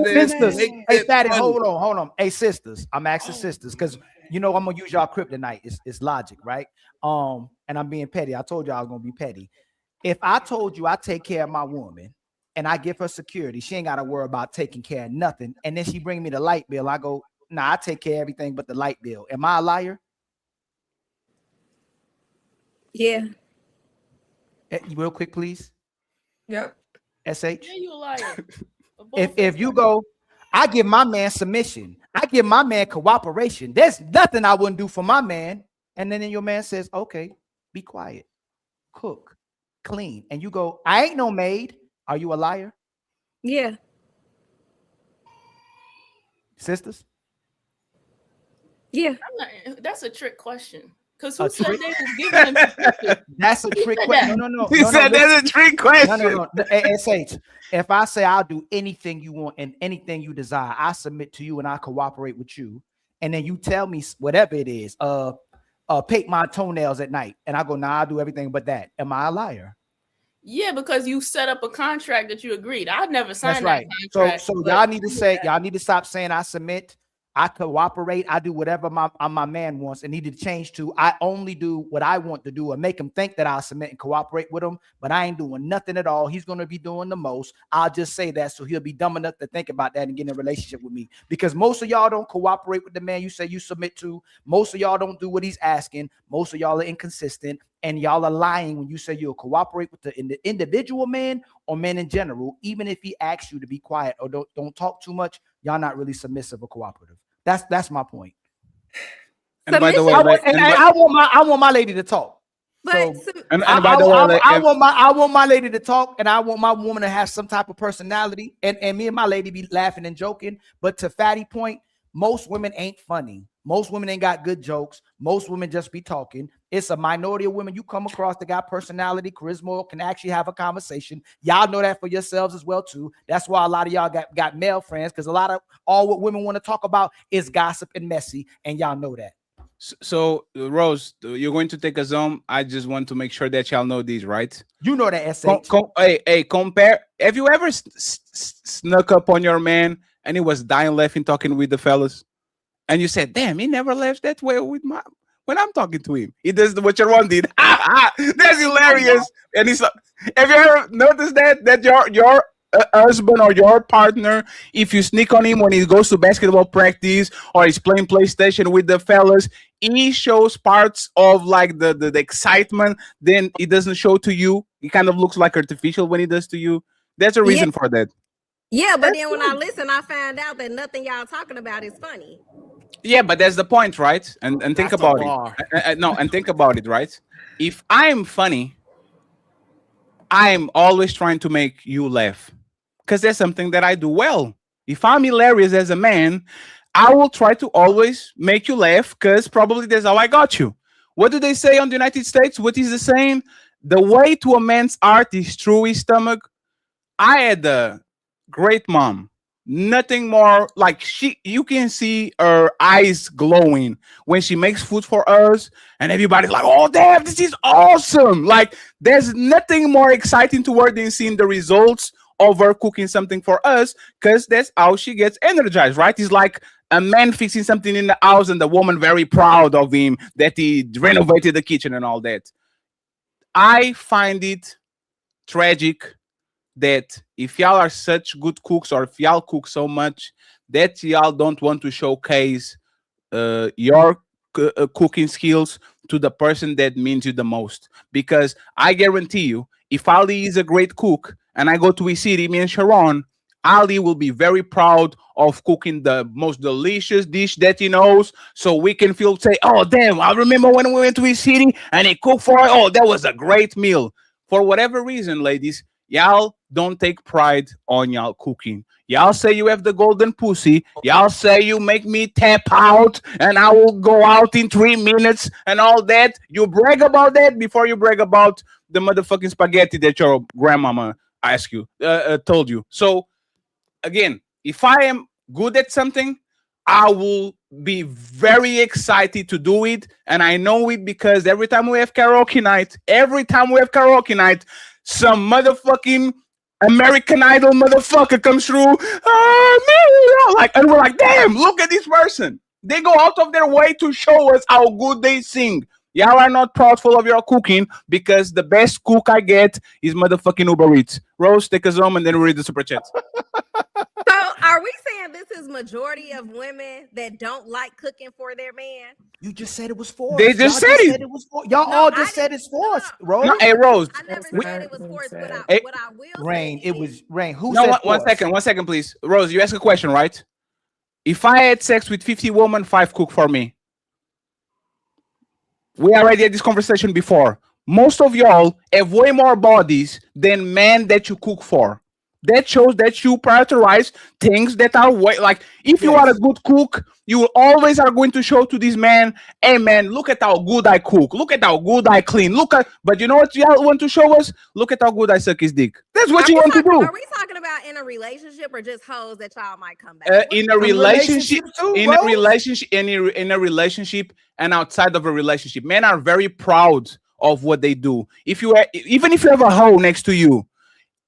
Sisters, Hey, Fatty, hold on. Hey, sisters, I'm asking sisters because I'm gonna use y'all kryptonite. It's logic, right? And I'm being petty. I told you I was gonna be petty. If I told you I take care of my woman and I give her security, she ain't got to worry about taking care of nothing. And then she bring me the light bill. I go, nah, I take care of everything but the light bill. Am I a liar? Yeah. Real quick, please. Yep. SH. Yeah, you a liar. If you go, I give my man submission. I give my man cooperation. There's nothing I wouldn't do for my man. And then your man says, okay, be quiet, cook, clean. And you go, I ain't no maid. Are you a liar? Yeah. Sisters? Yeah. That's a trick question. Because A who said trick? they was giving him That's a trick question. No. He said that's a trick question. No. SH, if I say I'll do anything you want and anything you desire, I submit to you and I cooperate with you. And then you tell me whatever it is, paint my toenails at night. And I go, nah, I'll do everything but that. Am I a liar? Yeah, because you set up a contract that you agreed. I'd never signed That's right. that contract. So y'all need to say, y'all need to stop saying I submit, I cooperate, I do whatever my man wants, and need to change to I only do what I want to do and make him think that I'll submit and cooperate with him, but I ain't doing nothing at all. He's going to be doing the most. I'll just say that so he'll be dumb enough to think about that and get in a relationship with me, because most of y'all don't cooperate with the man you say you submit to. Most of y'all don't do what he's asking. Most of y'all are inconsistent, and y'all are lying when you say you'll cooperate with the individual man or men in general. Even if he asks you to be quiet or don't talk too much, y'all not really submissive or cooperative. That's my point. And by the way, I want my lady to talk. But I want my lady to talk, and I want my woman to have some type of personality, and me and my lady be laughing and joking. But to Fatty point, most women ain't funny. Most women ain't got good jokes. Most women just be talking. It's a minority of women you come across that got personality, charisma, or can actually have a conversation. Y'all know that for yourselves as well too. That's why a lot of y'all got male friends, because a lot of all what women want to talk about is gossip and messy, and y'all know that. So Rose, you're going to take a Zoom. I just want to make sure that y'all know these, right? You know that hey, compare. Have you ever snuck up on your man and he was dying laughing talking with the fellas? And you said, damn, he never laughs that way with when I'm talking to him. He does what your one did. That's hilarious. And he's like, have you ever noticed that your husband or your partner, if you sneak on him when he goes to basketball practice or he's playing PlayStation with the fellas, he shows parts of like the excitement, then he doesn't show to you. He kind of looks like artificial when he does to you. There's a reason for that. Yeah, but then when I listen, I find out that nothing y'all talking about is funny. Yeah, but that's the point, right? And think about it. No, and think about it, right? If I'm funny, I'm always trying to make you laugh because that's something that I do well. If I'm hilarious as a man, I will try to always make you laugh because probably that's how I got you. What do they say on the United States? What is the saying? The way to a man's heart is through his stomach. I had a great mom. Nothing more like you can see her eyes glowing when she makes food for us, and everybody's like, oh damn, this is awesome. Like there's nothing more exciting to her than seeing the results of her cooking something for us, because that's how she gets energized, right? It's like a man fixing something in the house and the woman very proud of him that he renovated the kitchen and all that. I find it tragic that if y'all are such good cooks, or if y'all cook so much that y'all don't want to showcase your cooking skills to the person that means you the most. Because I guarantee you, if Ali is a great cook and I go to his city, me and Sharon, Ali will be very proud of cooking the most delicious dish that he knows, so we can say, oh damn, I remember when we went to his city and he cooked for us. Oh, that was a great meal. For whatever reason, ladies, y'all don't take pride on y'all cooking. Y'all say you have the golden pussy. Y'all say you make me tap out and I will go out in 3 minutes and all that. You brag about that before you brag about the motherfucking spaghetti that your grandmama asked you, told you. So again, if I am good at something, I will be very excited to do it. And I know it because every time we have karaoke night, some motherfucking American Idol motherfucker comes through. And we're like, damn, look at this person. They go out of their way to show us how good they sing. Y'all are not proudful of your cooking because the best cook I get is motherfucking Uber Eats. Rose, take us home and then we read the super chats. So are we saying this is majority of women that don't like cooking for their man? You just said it was forced. They just said it. Was forced. Y'all all just said it's forced, Rose. No, hey, Rose. I never said it was forced, but what I will Rain, it was Rain. Who no, said one second, please. Rose, you asked a question, right? If I had sex with 50 women, 5 cook for me. We already had this conversation before. Most of y'all have way more bodies than men that you cook for. That shows that you prioritize things that are way, like if you are a good cook, you always are going to show to this man, hey man, look at how good I cook, look at how good I clean, but you know what y'all want to show us? Look at how good I suck his dick. That's what you want to do. Are we talking about in a relationship or just hoes that y'all might come back? In a relationship, in a relationship, and outside of a relationship, men are very proud of what they do. Even if you have a hoe next to you,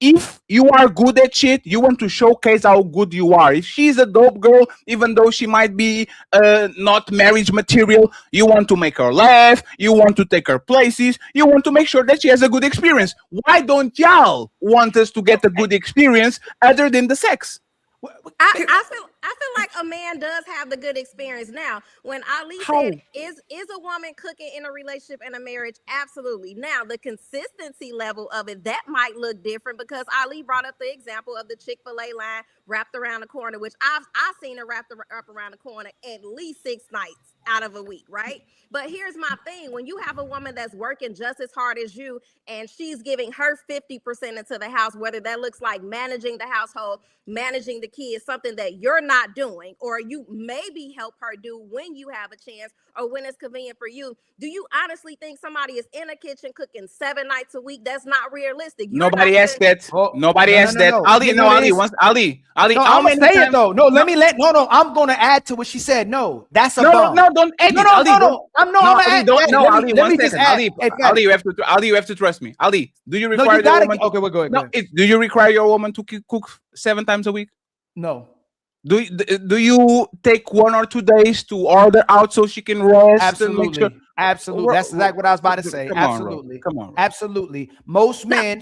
if you are good at shit, you want to showcase how good you are. If she's a dope girl, even though she might be not marriage material, you want to make her laugh, you want to take her places, you want to make sure that she has a good experience. Why don't y'all want us to get a good experience other than the sex? I feel like a man does have the good experience now. When Ali said, is a woman cooking in a relationship and a marriage? Absolutely. Now, the consistency level of it, that might look different because Ali brought up the example of the Chick-fil-A line wrapped around the corner, which I've seen her wrapped up around the corner at least 6 nights out of a week, right? But here's my thing. When you have a woman that's working just as hard as you and she's giving her 50% into the house, whether that looks like managing the household, managing the kids, something that you're not doing, or you maybe help her do when you have a chance or when it's convenient for you. Do you honestly think somebody is in a kitchen cooking 7 nights a week? That's not realistic. Nobody asked that. Nobody asked that. Ali, No, I'm gonna say it though. I'm gonna add to what she said. No, that's a bomb. Don't add no, it. Ali, I'm Ali, let me just add. Ali, you have to trust me. Ali, do you require your woman? Okay, we're going. Do you require your woman to cook 7 times a week? No. Do you take 1 or 2 days to order out so she can rest? Absolutely. And make sure? Absolutely. That's exactly what I was about to say. Absolutely. Come on. Absolutely. Most men,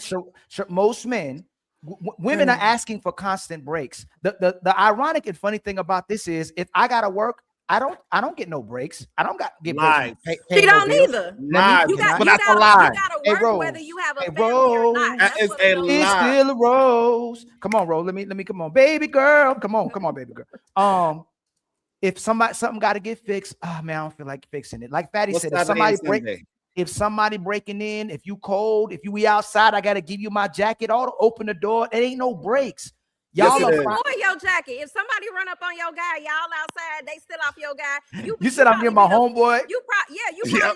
women are asking for constant breaks. The ironic and funny thing about this is, if I gotta work, I don't get no breaks. I don't get breaks. She don't either. But that's a lie. You gotta work whether you have a family or not. That is a lie. It's still a Rose. Come on, Rose. Let me come on, baby girl. Come on, baby girl. If something got to get fixed, oh man, I don't feel like fixing it. Like Fatty said, if somebody breaking in, if you cold, if we outside, I got to give you my jacket. Open the door. It ain't no breaks. Y'all your jacket. If somebody run up on your guy, y'all outside, they still off your guy. You said I'm getting my homeboy. You probably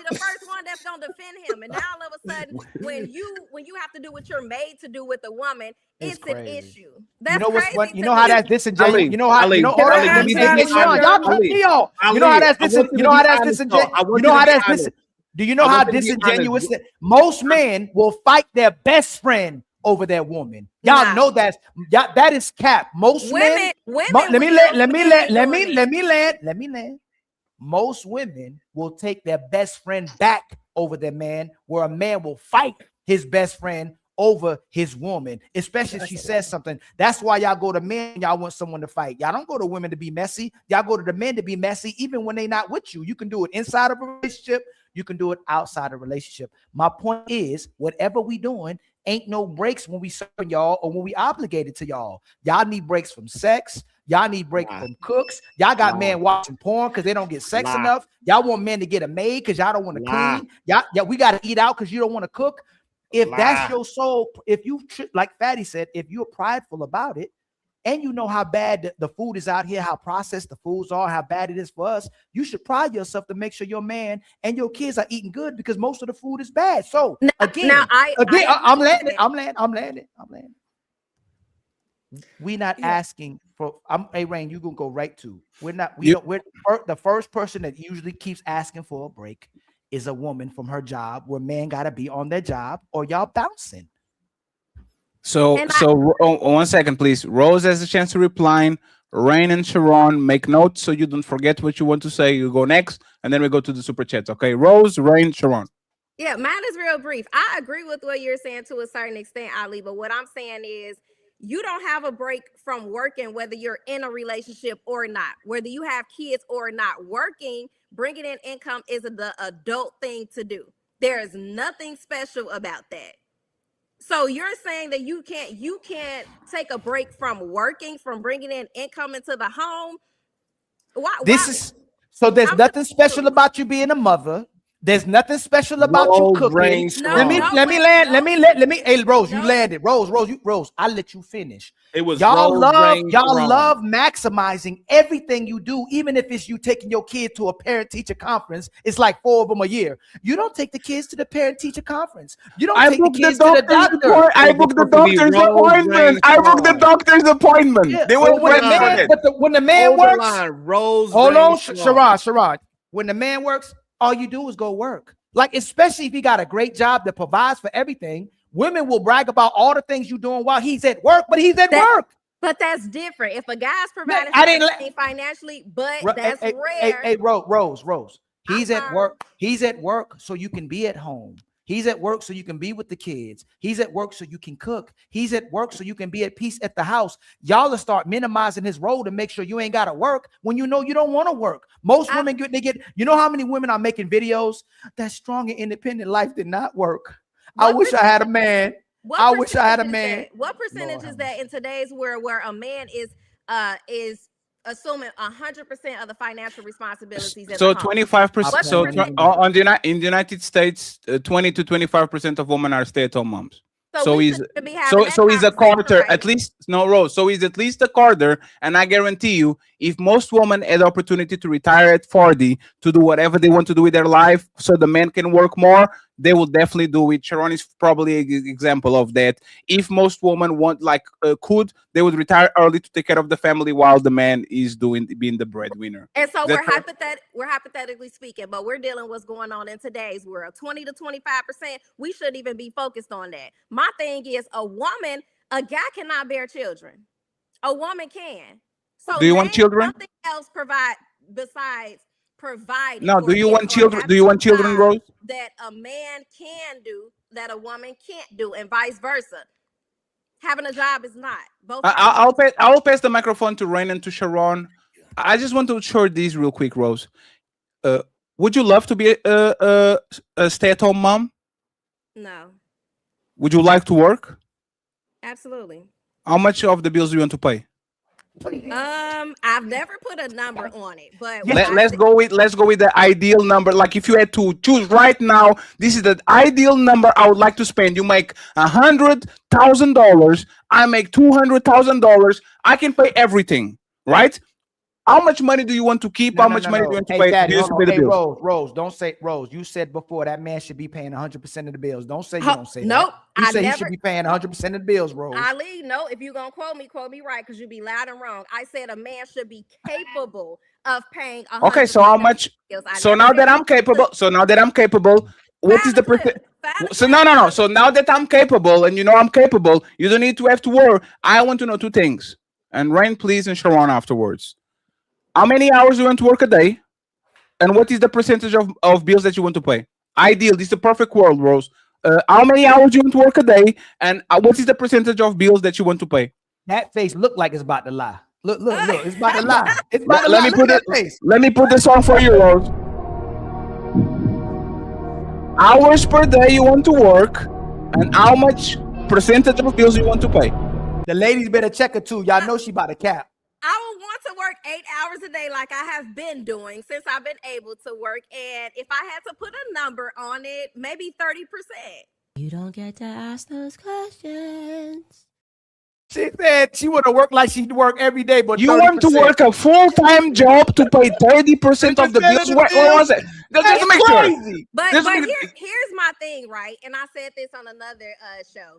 the first one that's gonna defend him. And now all of a sudden, when you have to do what you're made to do with a woman, it's an issue. That's crazy. You know how that's disingenuous. You know how that's disingenuous. Do you know how disingenuous? Most men will fight their best friend over their woman. Y'all know that is cap. Most men. Let me land. Most women will take their best friend back over their man, where a man will fight his best friend over his woman, especially if she says something. That's why y'all go to men. Y'all want someone to fight. Y'all don't go to women to be messy. Y'all go to the men to be messy, even when they're not with you. You can do it inside of a relationship. You can do it outside of a relationship. My point is, whatever we doing, ain't no breaks when we serving y'all or when we obligated to y'all. Y'all need breaks from sex. Y'all need breaks from cooks. Y'all got men watching porn because they don't get sex enough. Y'all want men to get a maid because y'all don't want to clean. Yeah, we got to eat out because you don't want to cook. If that's your soul, if you, like Fatty said, if you're prideful about it, and you know how bad the food is out here, how processed the foods are, how bad it is for us, you should pride yourself to make sure your man and your kids are eating good because most of the food is bad. So I'm landing. We're not asking for. Hey, Rain, you gonna go right to. We're not. We're the first person that usually keeps asking for a break is a woman from her job, where men gotta be on their job or y'all bouncing. So 1 second, please. Rose has a chance to reply. Rain and Sharon, make notes so you don't forget what you want to say. You go next, and then we go to the super chats. Okay, Rose, Rain, Sharon. Yeah, mine is real brief. I agree with what you're saying to a certain extent, Ali, but what I'm saying is you don't have a break from working, whether you're in a relationship or not, whether you have kids or not. Working, bringing in income is the adult thing to do. There is nothing special about that. So you're saying that you can't take a break from working, from bringing in income into the home? There's nothing special about you being a mother. There's nothing special about you cooking. Let me land. Hey, Rose, you landed. Rose, I let you finish. It was y'all love maximizing everything you do, even if it's you taking your kid to a parent-teacher conference. It's like 4 of them a year. You don't take the kids to the parent-teacher conference. You don't take the kids to the doctor. I booked the doctor's appointment. I booked the doctor's appointment. Yeah. They were when the man works, Rose, hold on, Sharon. When the man works, all you do is go work. Like, especially if he got a great job that provides for everything, women will brag about all the things you're doing while he's at work, but he's at work. But that's different. If a guy's providing financially, but that's rare. Hey, Rose. He's at work. He's at work so you can be at home. He's at work so you can be with the kids. He's at work so you can cook. He's at work so you can be at peace at the house. Y'all will start minimizing his role to make sure you ain't got to work when you know you don't want to work. Most women you know how many women are making videos? That strong and independent life did not work. I wish I had a man. I wish I had a man. What percentage is that in today's world where a man is assuming 100% of the financial responsibilities? So 25%. So in the United States, 20 to 25% of women are stay-at-home moms. So he's a quarter, at least. No, Rose. So he's at least a quarter, and I guarantee you, if most women had the opportunity to retire at 40 to do whatever they want to do with their life, so the men can work more, they will definitely do it. Sharon is probably an example of that. If most women could, they would retire early to take care of the family while the man is being the breadwinner. And so we're hypothetically speaking, but we're dealing with what's going on in today's world. 20 to 25%. We shouldn't even be focused on that. My thing is, a guy cannot bear children. A woman can. So do you want children? Nothing else besides providing. No, do you want children? Do you want children, Rose? That a man can do that a woman can't do, and vice versa. Having a job is not. I'll pass the microphone to Rain and to Sharon. I just want to short these real quick, Rose. Would you love to be a stay-at-home mom? No. Would you like to work? Absolutely. How much of the bills do you want to pay? I've never put a number on it, but let's go with the ideal number. Like, if you had to choose right now, this is the ideal number I would like to spend. You make $100,000. I make $200,000. I can pay everything, right? How much money do you want to keep? How much money do you want to pay? Daddy, Rose, don't say Rose. You said before that man should be paying 100% of the bills. Don't say you don't say that. You say he should be paying 100% of the bills, Rose. Ali, no, if you're gonna quote me right, because you be loud and wrong. I said a man should be capable of paying 100%. Okay, so how much? So now that I'm capable, what is the percent? So no. So now that I'm capable, and you know I'm capable, you don't need to have to work. I want to know two things. And Rain, please, and Sharon afterwards. How many hours do you want to work a day? And what is the percentage of bills that you want to pay? Ideal. This is the perfect world, Rose. how many hours you want to work a day, and what is the percentage of bills that you want to pay. That face look like it's about to lie. Look, it's about to lie. It's about to lie. Let me Look put at it. that face. Let me put this on for you, Rose. Hours per day you want to work, and how much percentage of bills you want to pay. The ladies better check her too. Y'all know she about to cap. I would want to work 8 hours a day like I have been doing since I've been able to work. And if I had to put a number on it, maybe 30%. You don't get to ask those questions. She said she would have worked like she'd work every day, but You 30%. want to work a full-time job to pay 30% of the bills? What was it? Just to make sure. But Just to here's make- my thing, right? And I said this on another show.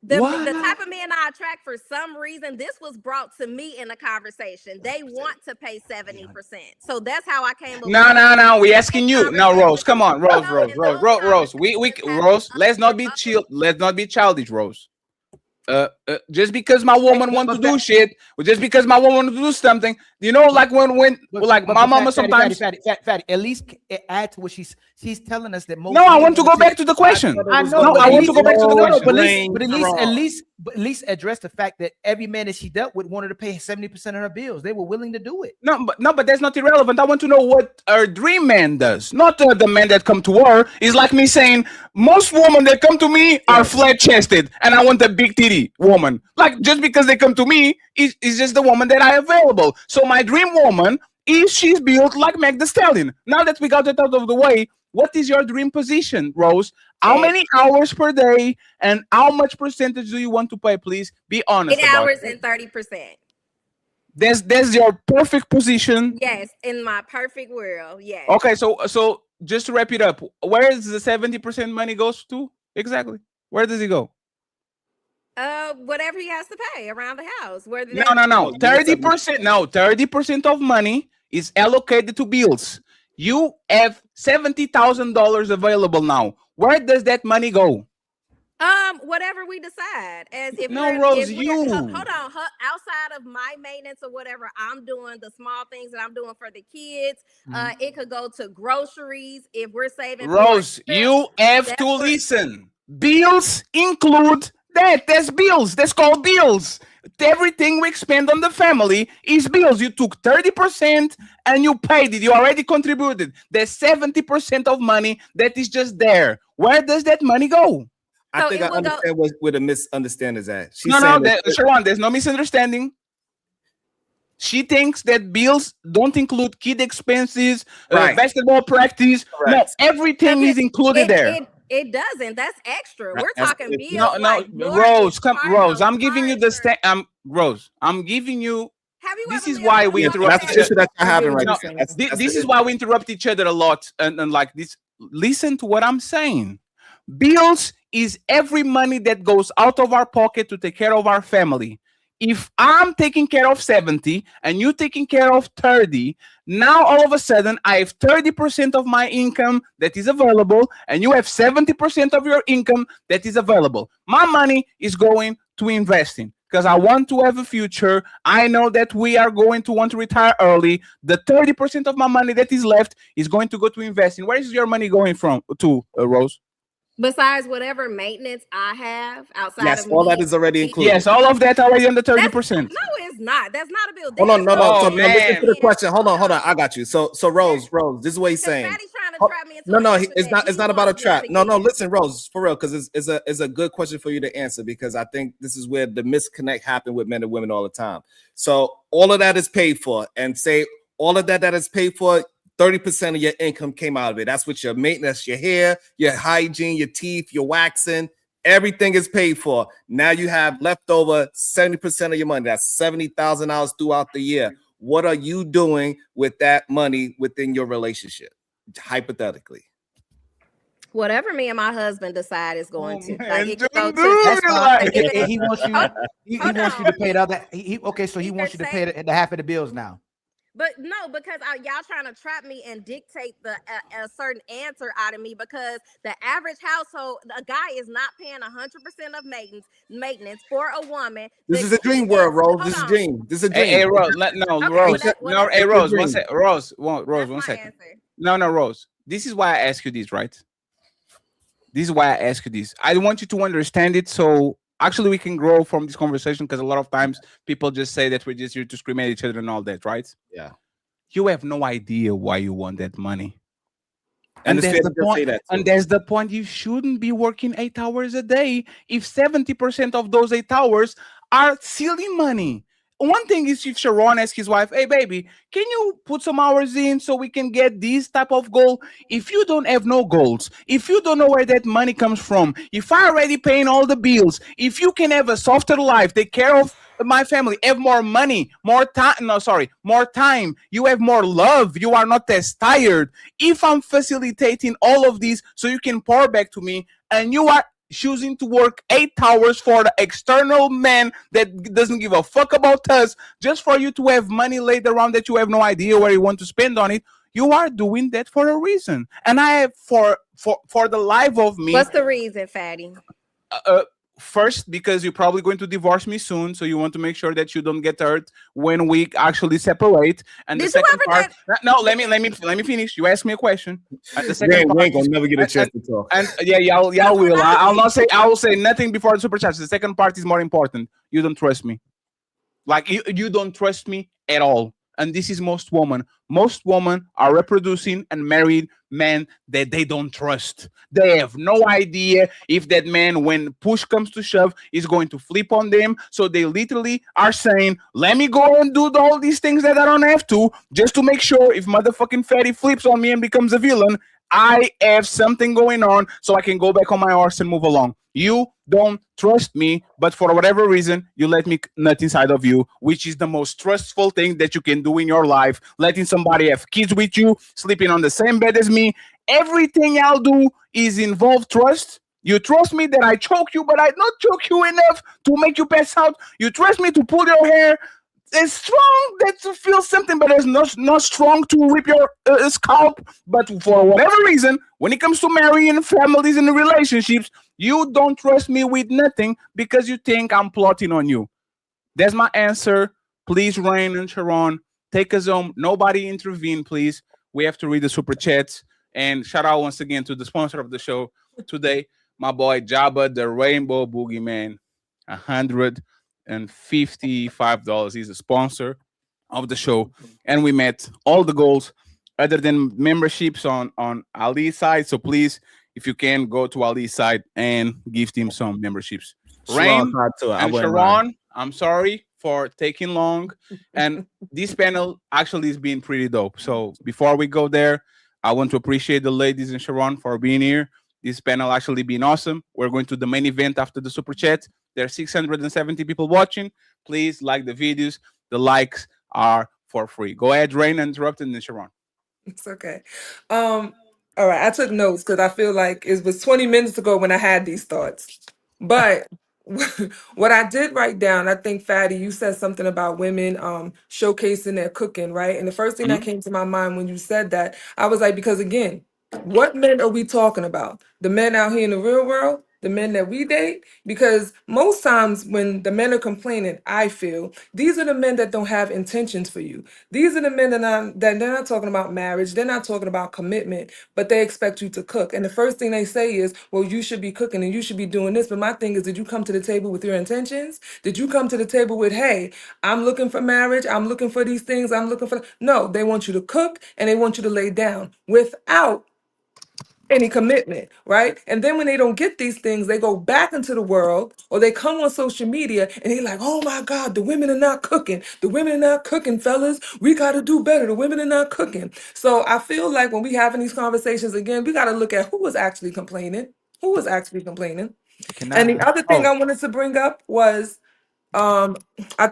The type of men I attract, for some reason, this was brought to me in a conversation. They want to pay 70%. So that's how I came up with No. We asking you. No, Rose. Come on, Rose. Rose. Let's not be chill. Let's not be childish, Rose. Just because my woman want to do shit, or just because my woman want to do something, you know, like when my mama sometimes. Fatty, at least add to what she's telling us that most. No, I want to go back to the question. I know. No, I want to go back to the question. But at least address the fact that every man that she dealt with wanted to pay 70% of her bills. They were willing to do it. No, but that's not irrelevant. I want to know what her dream man does, not the man that come to her. It's like me saying most women that come to me are flat chested, and I want a big titty woman. Like just because they come to me is just the woman that I have available. So my dream woman is she's built like Meg the Stallion. Now that we got it out of the way, what is your dream position, Rose? How many hours per day and how much percentage do you want to pay? Please be honest. 8 hours and 30%. That's your perfect position. Yes, in my perfect world. Yes. Okay, so just to wrap it up, where is the 70% money goes to exactly? Where does it go? Whatever he has to pay around the house. No. 30%. No, 30% of money is allocated to bills. You have $70,000 available now. Where does that money go? Whatever we decide. As if no, we're, Rose, if you hold on. Outside of my maintenance or whatever I'm doing, the small things that I'm doing for the kids, it could go to groceries if we're saving. Rose, you have to listen. Bills include that. That's bills. That's called bills. Everything we spend on the family is bills. You took 30% and you paid it. You already contributed. There's 70% of money that is just there. Where does that money go? I think I understand where the misunderstanding is at. She's Sharon, there's no misunderstanding. She thinks that bills don't include kid expenses, basketball practice. Correct. No, everything is included there. It doesn't. That's extra. We're talking bills. Rose, Rose. I'm giving you the Rose. I'm giving you. This is why we interrupt each other. That's having right now. This is why we interrupt each other a lot, and like this. Listen to what I'm saying. Bills is every money that goes out of our pocket to take care of our family. If I'm taking care of 70 and you taking care of 30, now all of a sudden I have 30% of my income that is available and you have 70% of your income that is available. My money is going to investing because I want to have a future. I know that we are going to want to retire early. The 30% of my money that is left is going to go to investing. Where is your money going to, Rose? Besides whatever maintenance I have outside yes, of all me. that is already included. Yes, all of that already under 30%. No, it's not. That's not a bill. Hold on, no. So listen to the question. Hold on. I got you. So Rose, this is what he's saying. It's not about a trap. No, listen, Rose, for real, because it's a good question for you to answer because I think this is where the misconnect happen with men and women all the time. So all of that is paid for, and say all of that is paid for. 30% of your income came out of it. That's what your maintenance, your hair, your hygiene, your teeth, your waxing, everything is paid for. Now you have leftover 70% of your money. That's $70,000 throughout the year. What are you doing with that money within your relationship? Hypothetically. Whatever me and my husband decide is going to. Like, he wants you to pay the other. He wants you to pay the half of the bills now. But no, because y'all trying to trap me and dictate a certain answer out of me because the average household, a guy is not paying 100% of maintenance for a woman. This is a dream world, Rose. This is a dream. Hey, Rose, Rose, one second. Rose, one second. No, Rose. This is why I ask you this, right? This is why I ask you this. I want you to understand it, so actually we can grow from this conversation, because a lot of times people just say that we're just here to scream at each other and all that, right? Yeah. You have no idea why you want that money. And And the that's the just say point. that And too. that's the point. You shouldn't be working 8 hours a day if 70% of those 8 hours are silly money. One thing is if Sharon asks his wife, "Hey baby, can you put some hours in so we can get this type of goal?" If you don't have no goals, if you don't know where that money comes from, if I already paying all the bills, if you can have a softer life, take care of my family, have more money, more time, no, sorry, more time, you have more love, you are not as tired. If I'm facilitating all of these so you can pour back to me, and you are choosing to work 8 hours for the external man that doesn't give a fuck about us, just for you to have money later on that you have no idea where you want to spend on it, you are doing that for a reason. And I have for the life of me. What's the reason, Fatty? First, because you're probably going to divorce me soon, so you want to make sure that you don't get hurt when we actually separate. And the Did you second ever part, no, let me finish. You asked me a question. And the second We part ain't gonna never get a chance to talk. And yeah, y'all will. I'll not say. I will say nothing before the super chat. The second part is more important. You don't trust me. Like you don't trust me at all. And this is most women. Most women are reproducing and married men that they don't trust. They have no idea if that man, when push comes to shove, is going to flip on them. So they literally are saying, "Let me go and do all these things that I don't have to, just to make sure if motherfucking Fatty flips on me and becomes a villain, I have something going on so I can go back on my horse and move along." You don't trust me, but for whatever reason, you let me nut inside of you, which is the most trustful thing that you can do in your life. Letting somebody have kids with you, sleeping on the same bed as me. Everything I'll do is involve trust. You trust me that I choke you, but I not choke you enough to make you pass out. You trust me to pull your hair. It's strong that to feel something, but it's not strong to rip your scalp. But for whatever reason, when it comes to marrying families and relationships, you don't trust me with nothing because you think I'm plotting on you. That's my answer. Please, Rain and Sharon, take us home. Nobody intervene, please. We have to read the super chats. And shout out once again to the sponsor of the show today, my boy Jabba, the Rainbow Boogeyman. $155. He's a sponsor of the show. And we met all the goals other than memberships on Ali's side. So please, if you can, go to Ali's side and give him some memberships. Rain and Sharon, I'm sorry for taking long. And this panel actually is being pretty dope. So before we go there, I want to appreciate the ladies and Sharon for being here. This panel actually been awesome. We're going to the main event after the super chat. There are 670 people watching. Please like the videos. The likes are for free. Go ahead, Rain, and interrupt, and then Sharon. It's okay. All right, I took notes because I feel like it was 20 minutes ago when I had these thoughts. But what I did write down, I think, Fatty, you said something about women showcasing their cooking, right? And the first thing that came to my mind when you said that, I was like, because again, what men are we talking about? The men out here in the real world? The men that we date? Because most times when the men are complaining, I feel these are the men that don't have intentions for you. These are the men that they're not talking about marriage, they're not talking about commitment, but they expect you to cook. And the first thing they say is, well, you should be cooking and you should be doing this. But my thing is, did you come to the table with your intentions? Did you come to the table with, hey, I'm looking for marriage, I'm looking for these things, I'm looking for... No, they want you to cook and they want you to lay down without any commitment, right? And then when they don't get these things, they go back into the world or they come on social media and they're like, oh my God, the women are not cooking. The women are not cooking, fellas. We got to do better. The women are not cooking. So I feel like when we having these conversations again, we got to look at who was actually complaining. Who was actually complaining? And the other thing I wanted to bring up was I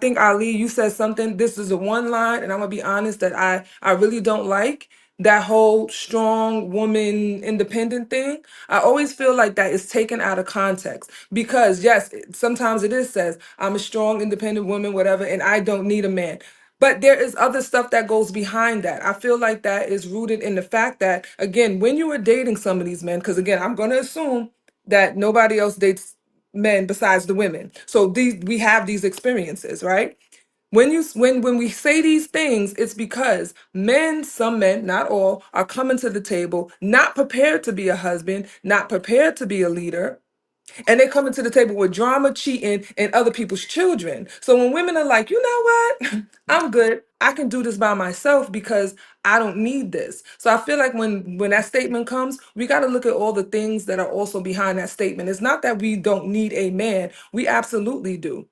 think Ali, you said something. This is a one line, and I'm gonna be honest that I really don't like that whole strong woman independent thing. I always feel like that is taken out of context because yes, sometimes it is says I'm a strong independent woman, whatever, and I don't need a man. But there is other stuff that goes behind that. I feel like that is rooted in the fact that, again, when you were dating some of these men, because again, I'm going to assume that nobody else dates men besides the women. So these we have these experiences, right? When we say these things, it's because men, some men, not all, are coming to the table not prepared to be a husband, not prepared to be a leader, and they coming to the table with drama, cheating, and other people's children. So when women are like, you know what, I'm good, I can do this by myself because I don't need this. So I feel like when that statement comes, we got to look at all the things that are also behind that statement. It's not that we don't need a man, we absolutely do.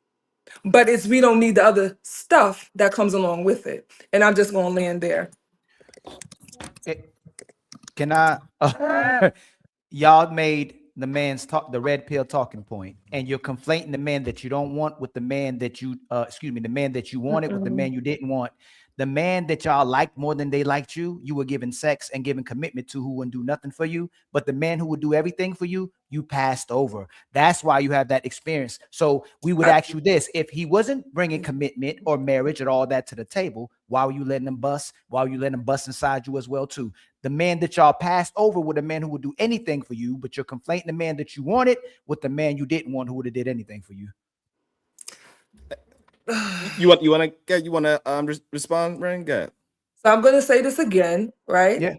But it's we don't need the other stuff that comes along with it. And I'm just gonna land there. Can I? Y'all made the man's talk the red pill talking point, and you're conflating the man that you don't want with the man that you the man that you wanted with the man you didn't want. The man that y'all liked more than they liked you were giving sex and giving commitment to, who wouldn't do nothing for you. But the man who would do everything for you, you passed over. That's why you have that experience. So we would ask you this: if he wasn't bringing commitment or marriage and all that to the table, why were you letting him bust? Why were you letting him bust inside you as well too? The man that y'all passed over with a man who would do anything for you, but you're conflating the man that you wanted with the man you didn't want who would have did anything for you. You want to respond, Rain? Go ahead. So I'm gonna say this again, right? Yeah.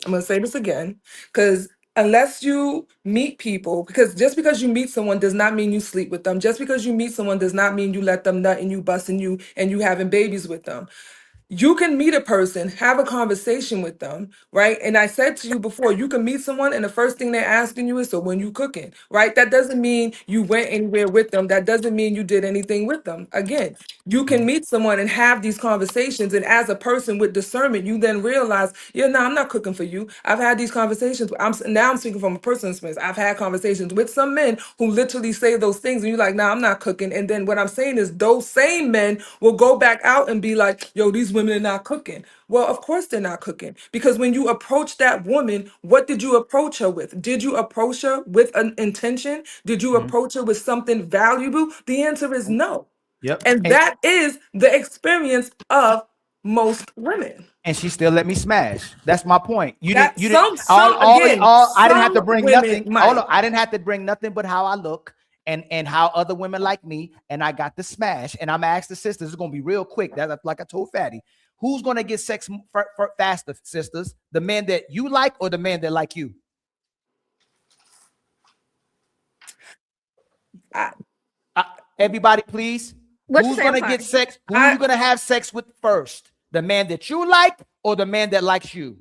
I'm gonna say this again because unless you meet people, because just because you meet someone does not mean you sleep with them. Just because you meet someone does not mean you let them nut and you busting you and you having babies with them. You can meet a person, have a conversation with them, right? And I said to you before, you can meet someone and the first thing they're asking you is, so when you cooking, right? That doesn't mean you went anywhere with them. That doesn't mean you did anything with them. Again, you can meet someone and have these conversations. And as a person with discernment, you then realize, yeah, no, I'm not cooking for you. I've had these conversations. Now I'm speaking from a personal experience. I've had conversations with some men who literally say those things. And you're like, nah, I'm not cooking. And then what I'm saying is those same men will go back out and be like, yo, these women are not cooking. Well, of course they're not cooking, because when you approach that woman, what did you approach her with? Did you approach her with an intention? Did you approach her with something valuable? The answer is no. Yep. And that is the experience of most women. And she still let me smash. That's my point. You That didn't. I didn't have to bring nothing. I didn't have to bring nothing but how I look and how other women like me, and I got the smash. And I'm asked the sisters. It's gonna be real quick. That's like I told Fatty. Who's gonna get sex faster, sisters? The man that you like or the man that like you? Everybody, please. Who's gonna get sex? Who are you gonna have sex with first? The man that you like or the man that likes you?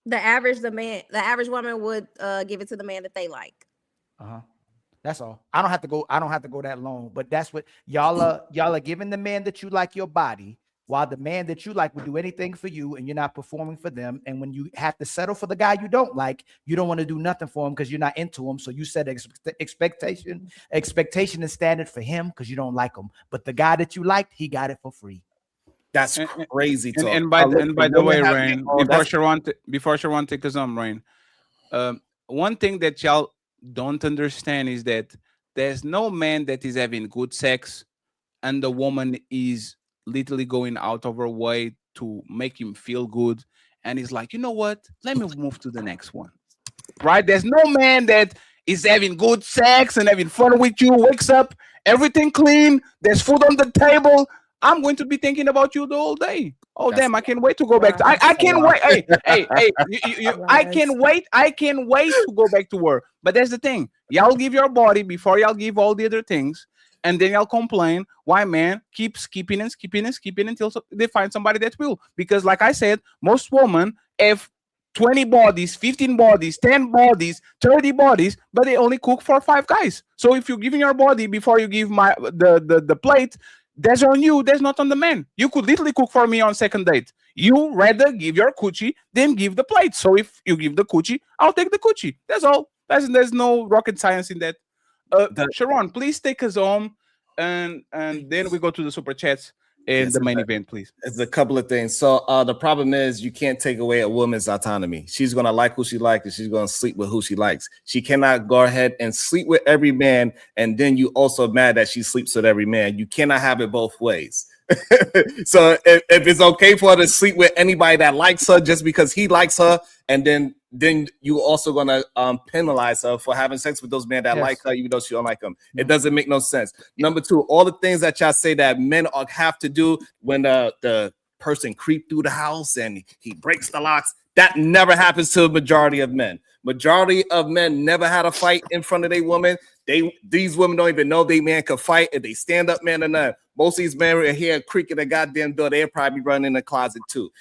The average woman would give it to the man that they like. That's all. I don't have to go that long, but that's what y'all are giving the man that you like your body, while the man that you like will do anything for you, and you're not performing for them. And when you have to settle for the guy you don't like, you don't want to do nothing for him because you're not into him. So you set expectation and standard for him because you don't like him. But the guy that you liked, he got it for free. That's crazy talk. And by the way, Rain, before Sharon takes us on, Rain, one thing that y'all don't understand is that there's no man that is having good sex and the woman is literally going out of her way to make him feel good, and he's like, you know what, let me move to the next one, right? There's no man that is having good sex and having fun with you, wakes up, everything clean, there's food on the table, I'm going to be thinking about you the whole day. Oh, damn, I can't wait to go back to I can't wait. Hey, I can't wait to go back to work. But that's the thing. Y'all give your body before y'all give all the other things. And then y'all complain why man keeps skipping until they find somebody that will. Because like I said, most women have 20 bodies, 15 bodies, 10 bodies, 30 bodies, but they only cook for 5 guys. So if you're giving your body before you give the plate, that's on you, that's not on the man. You could literally cook for me on second date. You rather give your coochie than give the plate. So if you give the coochie, I'll take the coochie. That's all. There's no rocket science in that. Sharon, please take us home, and then we go to the super chats and the main event, please. It's a couple of things. So the problem is you can't take away a woman's autonomy. She's gonna like who she likes, and she's gonna sleep with who she likes. She cannot go ahead and sleep with every man, and then you also mad that she sleeps with every man. You cannot have it both ways. So if it's okay for her to sleep with anybody that likes her just because he likes her, and then then you also gonna penalize her for having sex with those men that like her, even though she don't like them. It doesn't make no sense. Number two, all the things that y'all say that men have to do when the person creep through the house and he breaks the locks, that never happens to a majority of men. Majority of men never had a fight in front of their woman. These women don't even know they man could fight if they stand up man or not. Most of these men are here creaking a goddamn door. They'll probably run in the closet too.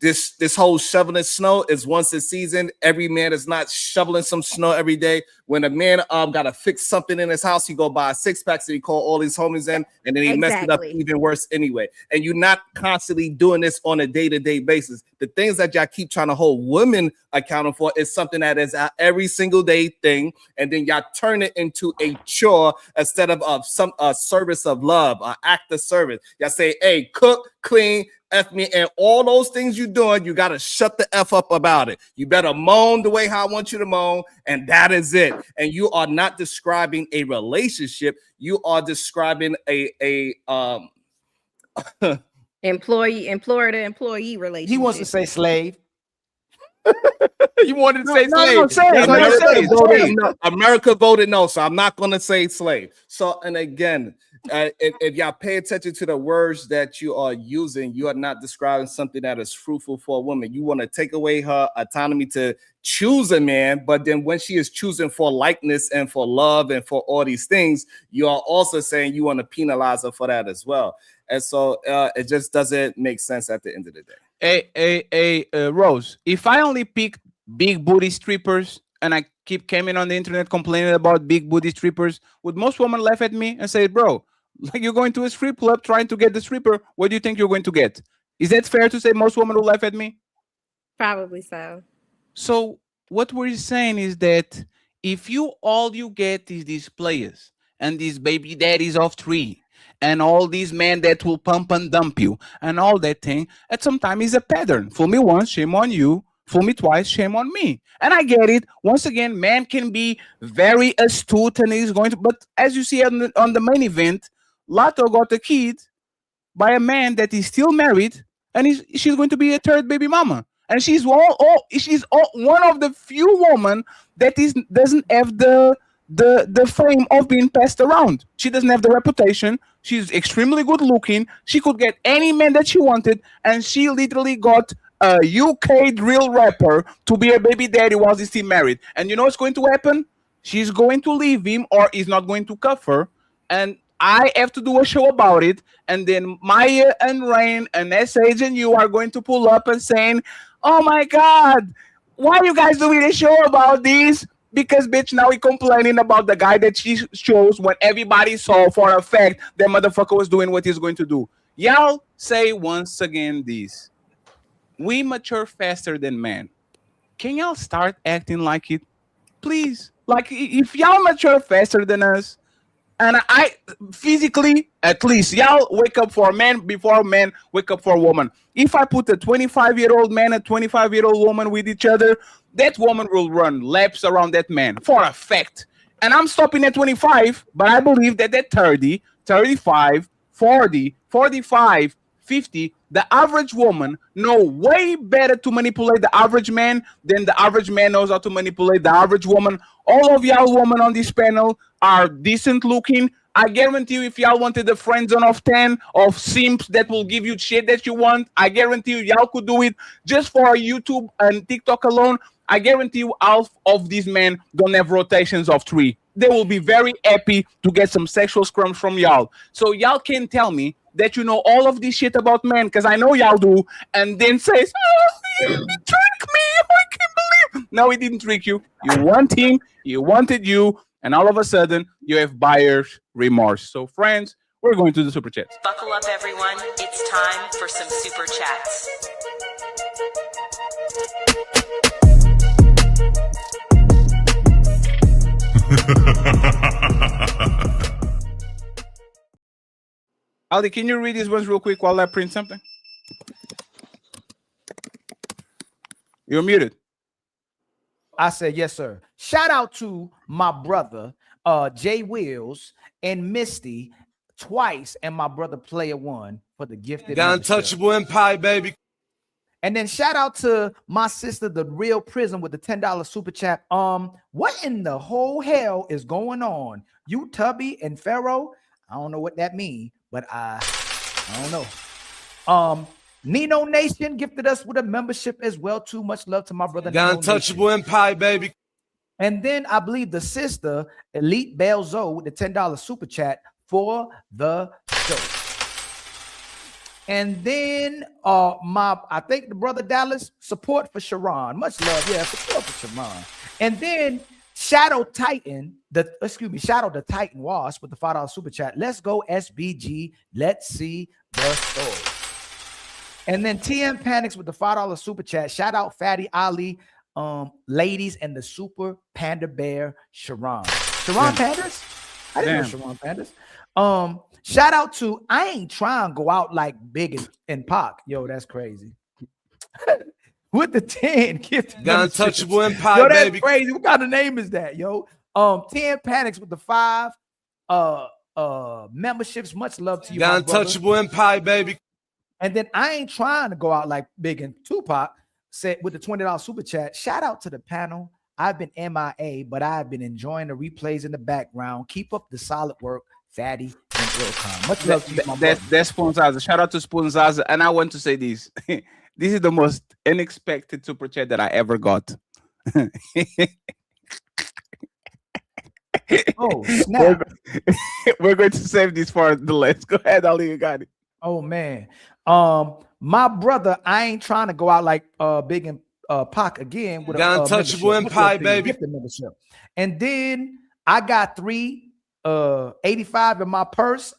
This whole shoveling snow is once a season. Every man is not shoveling some snow every day. When a man gotta fix something in his house, he go buy a 6-pack, so he call all his homies in, and then he messed it up even worse anyway. And you're not constantly doing this on a day-to-day basis. The things that y'all keep trying to hold women accountable for is something that is an every single day thing, and then y'all turn it into a chore instead of a service of love, an act of service. Y'all say, hey, cook, clean, F me, and all those things you're doing, you got to shut the F up about it. You better moan the way how I want you to moan, and that is it. And you are not describing a relationship. You are describing a employer to employee relationship. He wants to say slave. You wanted to say no, slave. America voted no, so I'm not going to say slave. So, and again, if y'all pay attention to the words that you are using, you are not describing something that is fruitful for a woman. You want to take away her autonomy to choose a man, but then when she is choosing for likeness and for love and for all these things, you are also saying you want to penalize her for that as well. And so it just doesn't make sense at the end of the day. Rose, if I only pick big booty strippers and I keep coming on the internet complaining about big booty strippers, would most women laugh at me and say, bro, like you're going to a strip club trying to get the stripper, what do you think you're going to get? Is that fair to say most women will laugh at me? Probably so. So what we're saying is that if all you get is these players and these baby daddies of 3 and all these men that will pump and dump you and all that thing, at some time is a pattern. Fool me once, shame on you. Fool me twice, shame on me. And I get it. Once again, man can be very astute and he's going to, but as you see on the main event, Lotto got a kid by a man that is still married, and she's going to be a third baby mama. And she's one of the few women that doesn't have the fame of being passed around. She doesn't have the reputation. She's extremely good looking. She could get any man that she wanted, and she literally got a UK drill rapper to be a baby daddy while he's still married. And you know what's going to happen? She's going to leave him, or he's not going to cuff her, and I have to do a show about it. And then Maya and Rain and SH and you are going to pull up and saying, oh my God, why are you guys doing a show about this? Because bitch, now we complaining about the guy that she chose when everybody saw for a fact that motherfucker was doing what he's going to do. Y'all say once again this. We mature faster than men. Can y'all start acting like it? Please. Like if y'all mature faster than us, and I physically, at least, y'all wake up for a man before men wake up for a woman. If I put a 25-year-old man and a 25-year-old woman with each other, that woman will run laps around that man for a fact. And I'm stopping at 25, but I believe that at 30, 35, 40, 45, 50, the average woman know way better to manipulate the average man than the average man knows how to manipulate the average woman. All of y'all women on this panel are decent looking. I guarantee you, if y'all wanted the friend zone of 10 of simps that will give you shit that you want, I guarantee you, y'all could do it just for YouTube and TikTok alone. I guarantee you, half of these men don't have rotations of 3. They will be very happy to get some sexual scrums from y'all. So y'all can tell me that you know all of this shit about men, because I know y'all do, and then says, oh, he tricked me, I can't believe. No, he didn't trick you. You want him, he wanted you, and all of a sudden, you have buyer's remorse. So friends, we're going to the super chats. Buckle up, everyone. It's time for some super chats. Ali, can you read these ones real quick while I print something? You're muted. I said, yes, sir. Shout out to my brother, Jay Wills and Misty twice, and my brother Player One for the gifted. The Untouchable Empire, baby. And then shout out to my sister, the Real Prism, with the $10 super chat. What in the whole hell is going on? You Tubby and Pharaoh? I don't know what that means, but I don't know. Nino Nation gifted us with a membership as well. Too much love to my brother. The Untouchable Empire, baby. And then I believe the sister Elite Belzo with the $10 super chat for the show. And then I think the brother Dallas, support for Sharon. Much love. Yeah, support for Sharon. And then Shadow the Titan Wasp with the $5 super chat. Let's go SBG. Let's see the story. And then TM Panics with the $5 super chat. Shout out Fatty Ali, ladies, and the super panda bear Sharon. Sharon Pandas? I didn't know Sharon Pandas. Shout out to I ain't trying to go out like Big and Pac. Yo, that's crazy. With the 10 gift. The Untouchable Empire, yo, that's baby. Crazy. What kind of name is that, yo? 10 Panics with the 5 memberships. Much love to you. The Untouchable Empire, baby. And then I ain't trying to go out like Big and Tupac said with the $20 super chat. Shout out to the panel. I've been MIA, but I've been enjoying the replays in the background. Keep up the solid work, Fatty and Ilcon. Much love to you, my brother. That's Sponzaza. Shout out to Sponzaza. And I want to say this. This is the most unexpected super chat that I ever got. Oh, snap. We're going to save this for the last. Go ahead, Ali. You got it. Oh, man. My brother, I ain't trying to go out like Big and Pac again with the Untouchable Empire, baby. And then I got 385 in my purse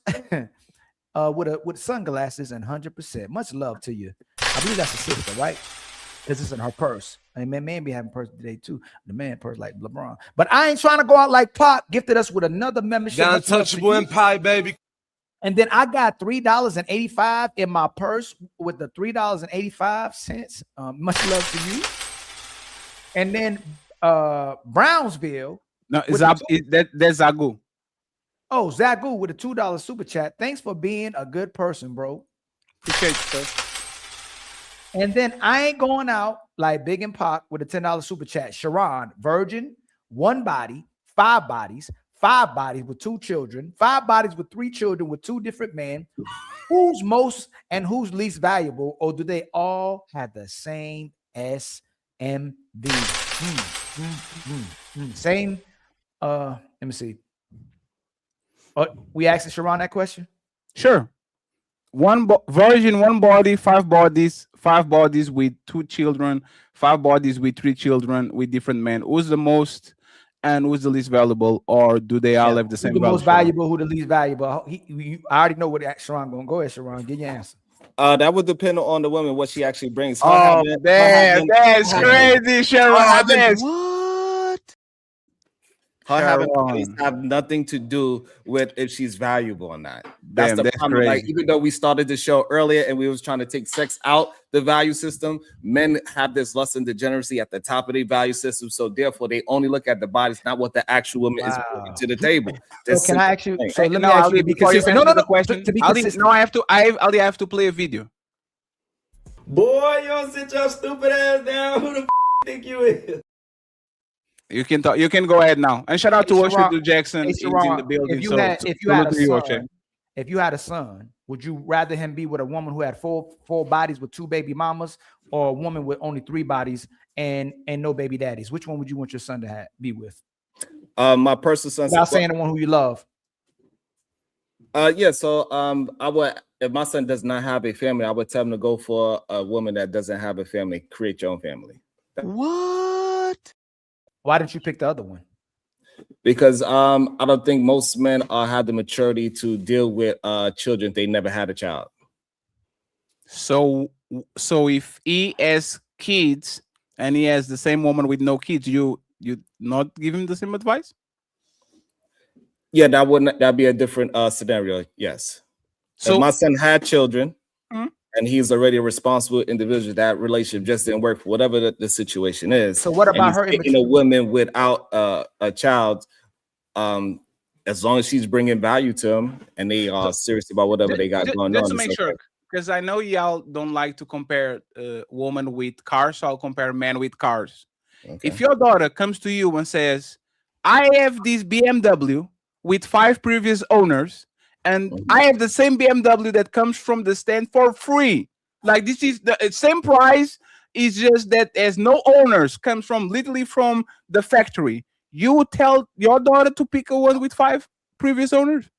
with sunglasses and 100%. Much love to you. I believe that's a sister, right? Because it's in her purse. And man be having purse today too. The man purse like LeBron. But I ain't trying to go out like Pac. Gifted us with another membership. The Untouchable Empire, baby. And then I got $3.85 in my purse with the $3.85. Much love to you. And then Brownsville. No, that's Zagu. Oh, Zagu with a $2 super chat. Thanks for being a good person, bro. Appreciate you, sir. And then I ain't going out like Big and Pac with a $10 super chat. Sharon, virgin, 1 body, 5 bodies. 5 bodies with 2 children, 5 bodies with 3 children with 2 different men. Who's most and who's least valuable, or do they all have the same SMV? Same. Let me see. We asking Sharon that question? Sure. Virgin, 1 body, 5 bodies, 5 bodies with 2 children, 5 bodies with 3 children with different men. Who's the most? And who's the least valuable, or do they all have the same? Who's the most valuable? Who the least valuable? I already know what Sharon going. Go ahead, Sharon. Get your answer. That would depend on the woman, what she actually brings. That's crazy, Sharon. Her having bodies have nothing to do with if she's valuable or not. That's the problem. Like, even though we started the show earlier and we was trying to take sex out the value system, men have this lust and degeneracy at the top of their value system. So therefore, they only look at the bodies, not what the actual woman is bringing to the table. So can I ask you? So let me ask you. Because no question. I have to play a video. Boy, you don't sit your stupid ass down. Who the f think you is? You can talk. You can go ahead now. And shout out to Washington Jackson. He's in the building. If you had a son, would you rather him be with a woman who had four bodies with 2 baby mamas, or a woman with only 3 bodies and no baby daddies? Which one would you want your son to be with? My personal son. Without saying the one who you love. Yeah. So I would, if my son does not have a family, I would tell him to go for a woman that doesn't have a family. Create your own family. What? Why didn't you pick the other one? Because I don't think most men have the maturity to deal with children. They never had a child. So if he has kids and he has the same woman with no kids, you not give him the same advice? Yeah, that'd be a different scenario. Yes. So if my son had children. And he's already a responsible individual. That relationship just didn't work for whatever the situation is. So what about her taking a woman without a child? As long as she's bringing value to him and they are serious about whatever they got going on. Just to make sure, because I know y'all don't like to compare woman with cars, so I'll compare men with cars. Okay. If your daughter comes to you and says, I have this BMW with 5 previous owners, and I have the same BMW that comes from the stand for free. Like, this is the same price, it's just that there's no owners, comes from literally from the factory. You would tell your daughter to pick a one with 5 previous owners?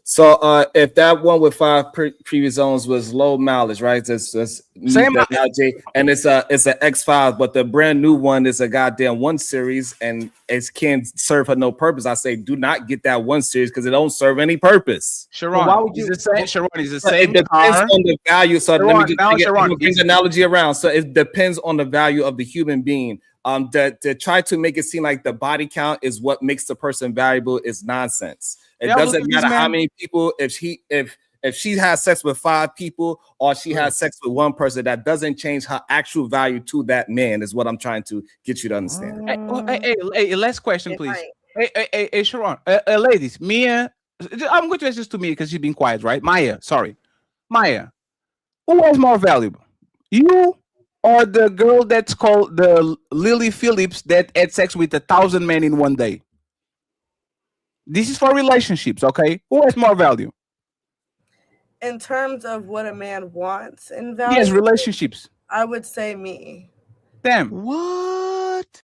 So if that one with 5 previous owners was low mileage, right? That's Same analogy, and it's an X5, but the brand new one is a goddamn 1 series, and it can't serve her no purpose. I say, do not get that 1 series because it don't serve any purpose. Sharon, why would you? is the same. Sharon is the So same it depends car. on the value. So Sharon, let me just now, bring Sharon, the analogy around. So it depends on the value of the human being. To try to make it seem like the body count is what makes the person valuable is nonsense. It doesn't matter how many people. If she has sex with 5 people or she has sex with 1 person, that doesn't change her actual value to that man. Is what I'm trying to get you to understand. Hey, last question, please. Hey, Sharon, ladies, Mia. I'm going to ask this to Mia because she's been quiet, right? Maya, sorry, Maya. Who was more valuable, you or the girl that's called the Lily Phillips that had sex with 1,000 men in one day? This is for relationships, okay? Who has more value? In terms of what a man wants in value, Yes, relationships. I would say me. Damn. What?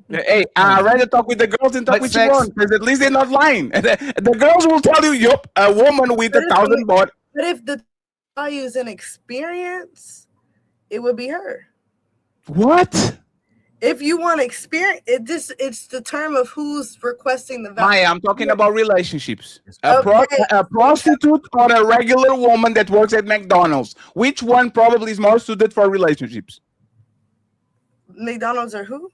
Hey, I'd rather talk with the girls than talk But with sex- you, because at least they're not lying. The girls will tell you, yup, a woman with 1,000 body. But if the value is an experience, it would be her. What? If you want experience, it's the term of who's requesting the value. Maya, I'm talking about relationships. Okay. A prostitute or a regular woman that works at McDonald's. Which one probably is more suited for relationships? McDonald's or who?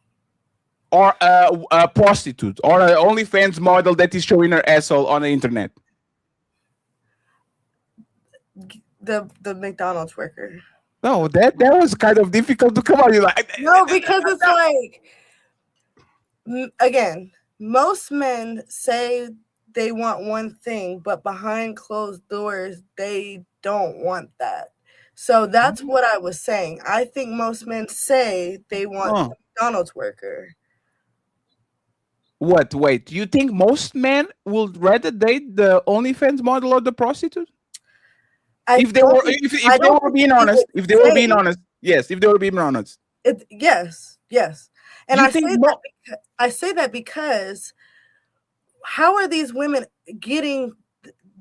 Or a prostitute or an OnlyFans model that is showing her asshole on the internet? The McDonald's worker. No, that was kind of difficult to come out. You're like, No, because it's like, again, most men say they want one thing, but behind closed doors, they don't want that. So that's what I was saying. I think most men say they want the McDonald's worker. What? Wait, you think most men would rather date the OnlyFans model or the prostitute? If they were being honest, yes, if they were being honest. Yes. And I say that because how are these women getting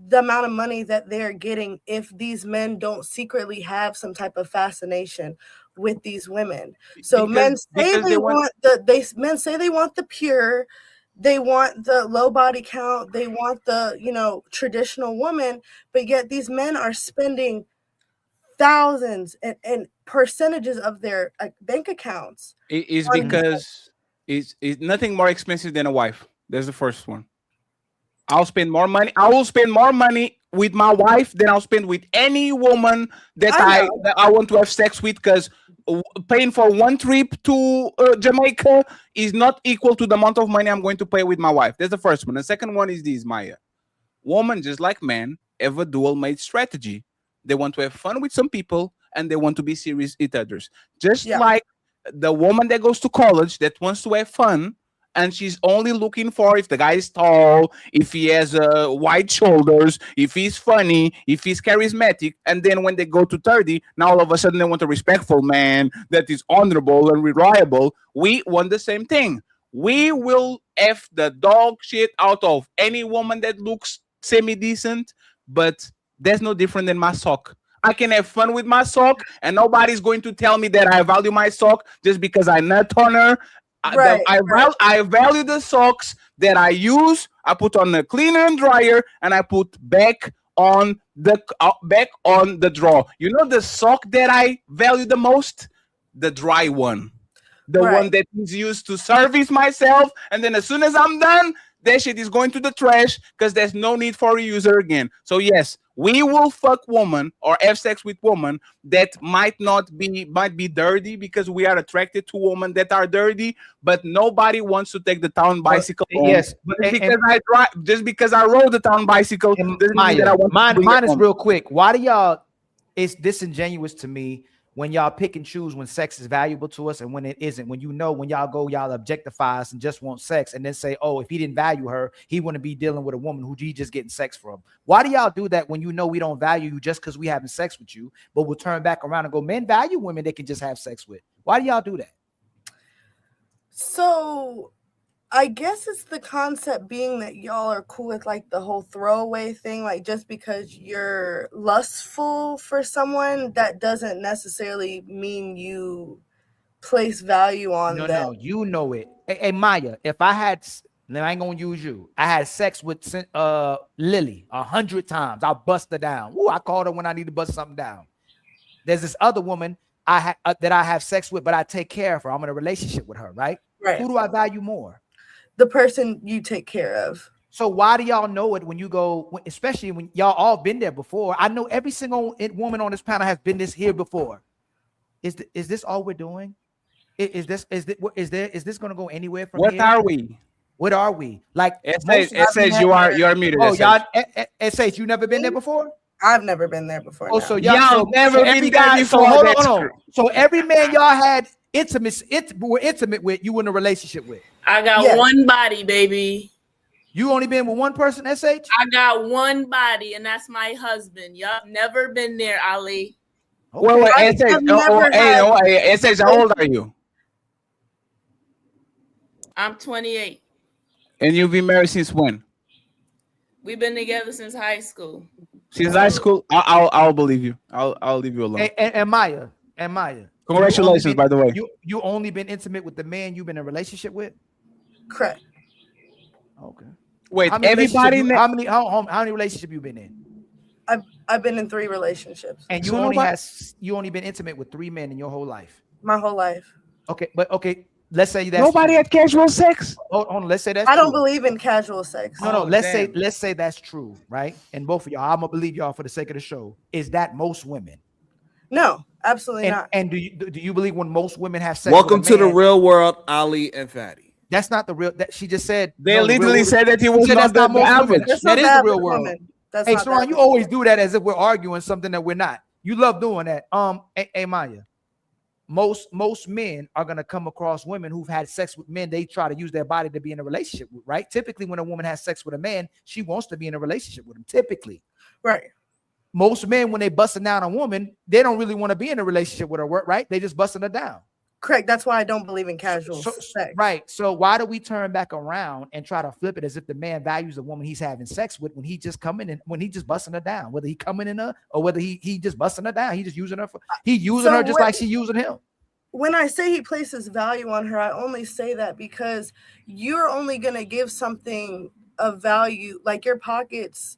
the amount of money that they're getting if these men don't secretly have some type of fascination with these women? So men say they want the pure, they want the low body count, they want the traditional woman, but yet these men are spending thousands and percentages of their bank accounts. It is because it's nothing more expensive than a wife. That's the first one. I'll spend more money. I will spend more money with my wife than I'll spend with any woman that I want to have sex with, because paying for one trip to Jamaica is not equal to the amount of money I'm going to pay with my wife. That's the first one. The second one is this, Maya. Women, just like men, have a dual-mate strategy. They want to have fun with some people and they want to be serious with others. Just like the woman that goes to college that wants to have fun, and she's only looking for if the guy is tall, if he has wide shoulders, if he's funny, if he's charismatic. And then when they go to 30, now all of a sudden they want a respectful man that is honorable and reliable. We want the same thing. We will F the dog shit out of any woman that looks semi-decent, but that's no different than my sock. I can have fun with my sock, and nobody's going to tell me that I value my sock just because I nut on her. I value the socks that I use. I put on the cleaner and dryer, and I put back on the drawer. You know the sock that I value the most? The dry one. The one that is used to service myself, and then as soon as I'm done, that shit is going to the trash because there's no need for a user again. So yes, we will fuck woman or have sex with woman that might be dirty because we are attracted to women that are dirty, but nobody wants to take the town bicycle. Yes, but just because I rode the town bicycle. Maya, mine is real quick. Why do y'all it's disingenuous to me when y'all pick and choose when sex is valuable to us and when it isn't. When when y'all objectify us and just want sex and then say, oh, if he didn't value her, he wouldn't be dealing with a woman who he just getting sex from. Why do y'all do that when you know we don't value you just because we having sex with you, but we'll turn back around and go, men value women they can just have sex with? Why do y'all do that? So I guess it's the concept being that y'all are cool with like the whole throwaway thing. Like just because you're lustful for someone, that doesn't necessarily mean you place value on them. No, you know it. Hey, Maya, if I had, now I ain't gonna use you. I had sex with Lily 100 times. I'll bust her down. Ooh, I called her when I need to bust something down. There's this other woman that I have sex with, but I take care of her. I'm in a relationship with her, right? Right. Who do I value more? The person you take care of. So why do y'all know it when you go, especially when y'all all been there before? I know every single woman on this panel has been here before. Is this all we're doing? Is this going to go anywhere from here? What are we? Like it says you are muted. Oh, y'all, it says you never been there before? I've never been there before. Oh, no. so y'all never been there before. So hold on. So every man y'all had were intimate with, you were in a relationship with. I got one body, baby. You only been with one person, SH? I got one body, and that's my husband. Yup, never been there, Ali. Okay. Wait, SH, how old are you? I'm 28. And you've been married since when? We've been together since high school. Since high school? I'll believe you. I'll leave you alone. And Maya. Congratulations, by the way. You only been intimate with the man you've been in a relationship with? Correct. Okay. Wait, how many relationships you been in? I've been in 3 relationships. And you only been intimate with 3 men in your whole life? My whole life. Okay, but let's say that's nobody had casual sex. Hold on, let's say that's I don't believe in casual sex. No, let's say that's true, right? And both of y'all, I'm gonna believe y'all for the sake of the show. Is that most women? No, absolutely not. And do you believe when most women have sex? Welcome to the real world, Ali and Fatty. That's not the real. That she just said. They literally said that he was not the average. That is the real world. Hey, Sharon, you always do that as if we're arguing something that we're not. You love doing that. Hey, Maya. Most men are gonna come across women who've had sex with men they try to use their body to be in a relationship with, right? Typically, when a woman has sex with a man, she wants to be in a relationship with him. Typically, right? Most men, when they busting down a woman, they don't really want to be in a relationship with her, right? They just busting her down. Correct. That's why I don't believe in casual sex. Right. So why do we turn back around and try to flip it as if the man values the woman he's having sex with when he just coming in, when he just busting her down, whether he coming in her or whether he just busting her down, he just using her her just like she using him. When I say he places value on her, I only say that because you're only gonna give something of value, like your pockets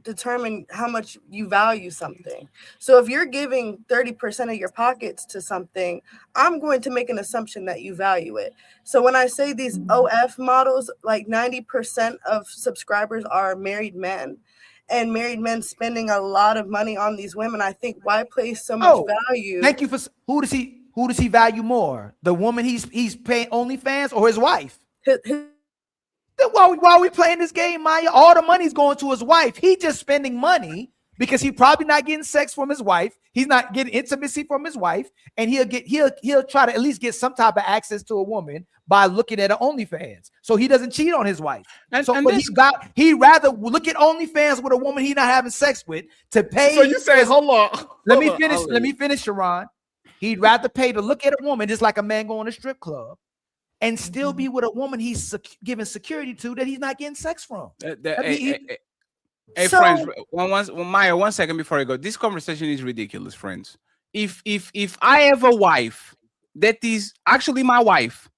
determine how much you value something. So if you're giving 30% of your pockets to something, I'm going to make an assumption that you value it. So when I say these OF models, like 90% of subscribers are married men, and married men spending a lot of money on these women, I think why place so much value? Thank you for who does he value more? The woman he's paying OnlyFans or his wife? While we playing this game, Maya, all the money's going to his wife. He just spending money because he probably not getting sex from his wife. He's not getting intimacy from his wife, and he'll try to at least get some type of access to a woman by looking at her OnlyFans, so he doesn't cheat on his wife. He'd rather look at OnlyFans with a woman he's not having sex with to pay. So you say, hold on. Let me finish, Sharon. He'd rather pay to look at a woman just like a man going to a strip club and still be with a woman he's giving security to that he's not getting sex from. Friends, Maya, 1 second before I go. This conversation is ridiculous, friends. If I have a wife that is actually my wife,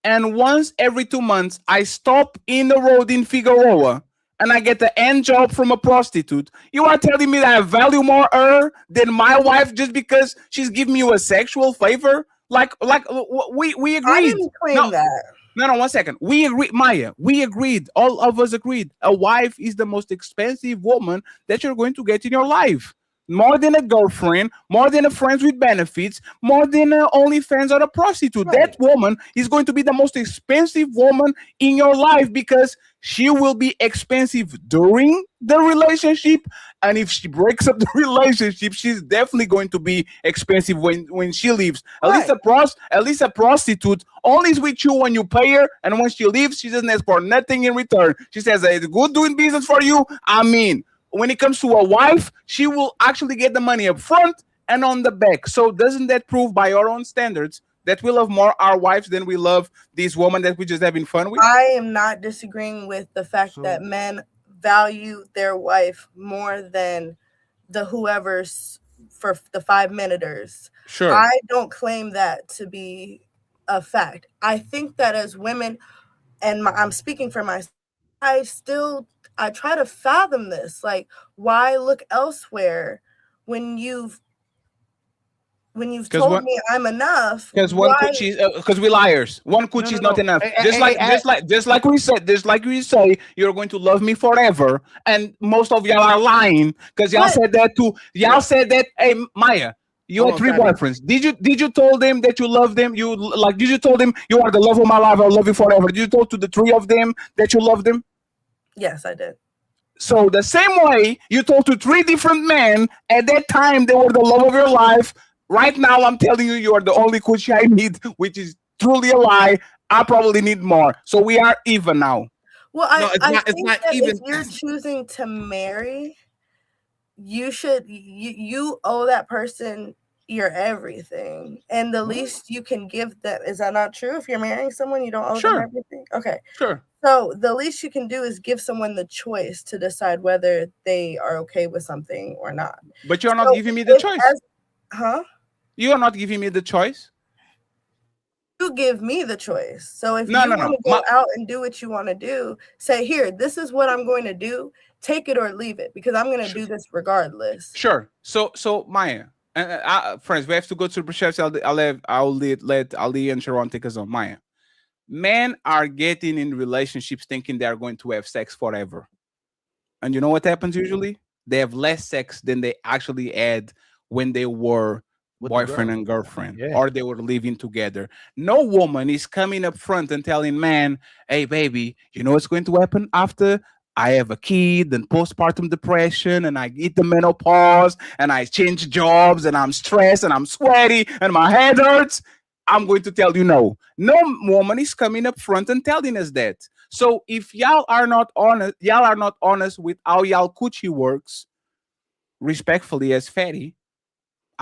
and once every 2 months I stop in the road in Figueroa and I get the end job from a prostitute, you are telling me that I value more her than my wife just because she's giving you a sexual favor? Like we agreed. I didn't claim that. No, 1 second. We agreed, Maya. We agreed. All of us agreed. A wife is the most expensive woman that you're going to get in your life. more than a girlfriend, more than a friends with benefits, more than a OnlyFans or a prostitute. That woman is going to be the most expensive woman in your life because she will be expensive during the relationship, and if she breaks up the relationship, she's definitely going to be expensive when she leaves. At least a prostitute only is with you when you pay her, and when she leaves, she doesn't ask for nothing in return. She says, "It's good doing business for you." I mean, when it comes to a wife, she will actually get the money up front and on the back. So doesn't that prove by our own standards that we love more our wives than we love these women that we just having fun with? I am not disagreeing with the fact that men value their wife more than the whoever's for the 5-minuters. Sure. I don't claim that to be a fact. I think that as women, and I'm speaking for myself, I try to fathom this. Like, why look elsewhere when you've told me I'm enough? Because because we liars. One coochie is not enough. Just like we say, you're going to love me forever, and most of y'all are lying because y'all said that too. Y'all said that. Hey, Maya, you had 3 boyfriends. Did you told them that you love them? Did you told them you are the love of my life? I'll love you forever. Did you told to the 3 of them that you love them? Yes, I did. So the same way you told to 3 different men at that time they were the love of your life. Right now, I'm telling you, you are the only coochie I need, which is truly a lie. I probably need more. So we are even now. Well, I think that if you're choosing to marry, you should you owe that person your everything, and the least you can give them. Is that not true? If you're marrying someone, you don't owe them everything. Okay, sure. So the least you can do is give someone the choice to decide whether they are okay with something or not. But you're not giving me the choice. Huh? You are not giving me the choice. You give me the choice. So if you want to go out and do what you want to do, say, here, this is what I'm going to do. Take it or leave it, because I'm going to do this regardless. Sure. So Maya, friends, we have to go to the chefs. I'll let Ali and Sharon take us on. Maya, men are getting in relationships thinking they are going to have sex forever, and you know what happens usually? They have less sex than they actually had when they were boyfriend and girlfriend, or they were living together. No woman is coming up front and telling man, "Hey baby, you know what's going to happen after I have a kid and postpartum depression and I get the menopause and I change jobs and I'm stressed and I'm sweaty and my head hurts." I'm going to tell you no. No woman is coming up front and telling us that. So if y'all are not honest with how y'all coochie works, respectfully as fatty,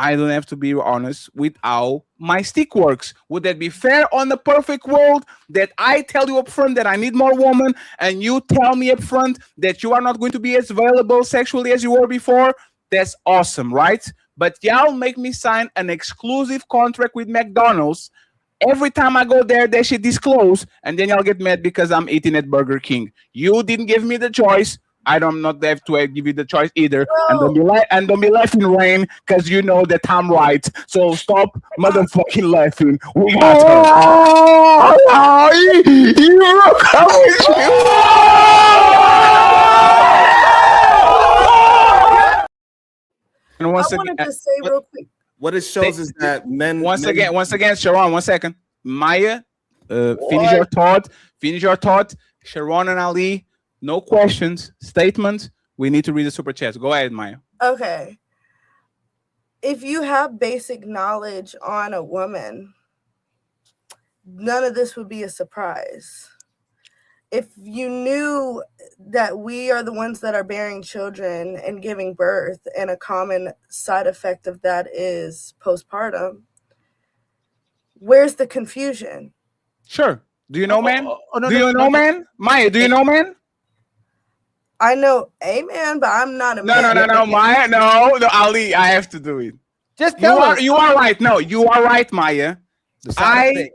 I don't have to be honest with how my stick works. Would that be fair on the perfect world that I tell you up front that I need more woman and you tell me up front that you are not going to be as available sexually as you were before? That's awesome, right? But y'all make me sign an exclusive contract with McDonald's. Every time I go there, they should disclose, and then y'all get mad because I'm eating at Burger King. You didn't give me the choice. I don't not have to give you the choice either. And don't be laughing, Rain, because you know that I'm right. So stop motherfucking laughing. We got her. And once I wanted to say real quick. What it shows is that men. Once again, Sharon, 1 second. Maya, finish your thought. Sharon and Ali. No questions, statements. We need to read the super chats. Go ahead, Maya. Okay. If you have basic knowledge on a woman, none of this would be a surprise. If you knew that we are the ones that are bearing children and giving birth, and a common side effect of that is postpartum, where's the confusion? Sure. Do you know, man? Do you know, man? Maya, do you know, man? I know a man, but I'm not a man. No, Maya. No, Ali, I have to do it. Just tell us. You are right. No, you are right, Maya. I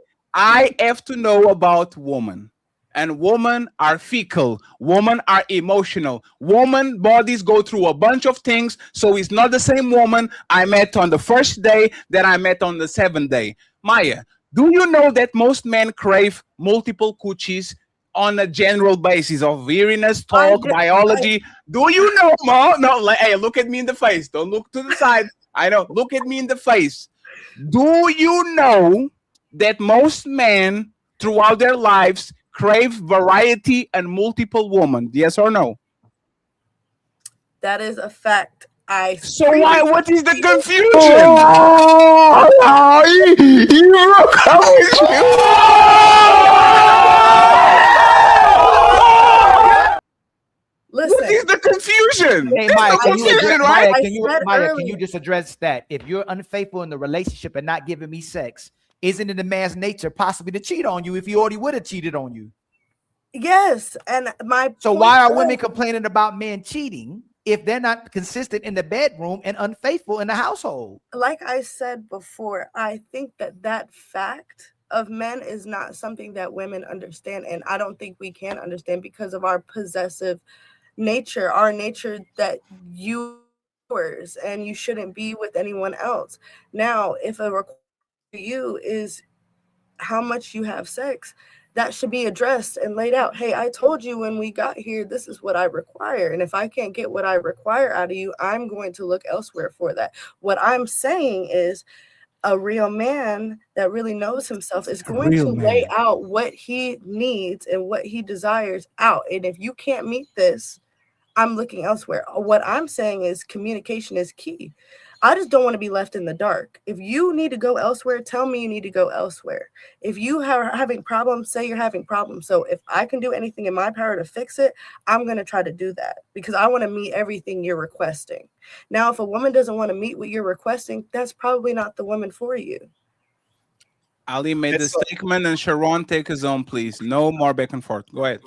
have to know about women. And women are fickle. Women are emotional. Women bodies go through a bunch of things. So it's not the same woman I met on the first day that I met on the 7th day. Maya, do you know that most men crave multiple coochies on a general basis of hearing us talk biology. Do you know, Mo? No, hey, look at me in the face. Don't look to the side. I know. Look at me in the face. Do you know that most men throughout their lives crave variety and multiple women? Yes or no? That is a fact. So what is the confusion? Listen. What is the confusion? Hey, There's Maya, no can you confusion, address, right? Maya, can you just address that? If you're unfaithful in the relationship and not giving me sex, isn't it a man's nature possibly to cheat on you if he already would have cheated on you? Yes, and so why are women complaining about men cheating if they're not consistent in the bedroom and unfaithful in the household? Like I said before, I think that fact of men is not something that women understand, and I don't think we can understand because of our possessive nature, our nature that yours, and you shouldn't be with anyone else. Now, if a requirement for you is how much you have sex, that should be addressed and laid out. Hey, I told you when we got here, this is what I require. And if I can't get what I require out of you, I'm going to look elsewhere for that. What I'm saying is a real man that really knows himself is going to lay out what he needs and what he desires out. And if you can't meet this, I'm looking elsewhere. What I'm saying is communication is key. I just don't want to be left in the dark. If you need to go elsewhere, tell me you need to go elsewhere. If you are having problems, say you're having problems. So if I can do anything in my power to fix it, I'm going to try to do that because I want to meet everything you're requesting. Now, if a woman doesn't want to meet what you're requesting, that's probably not the woman for you. Ali made the statement and Sharon, take his own, please. No more back and forth. Go ahead.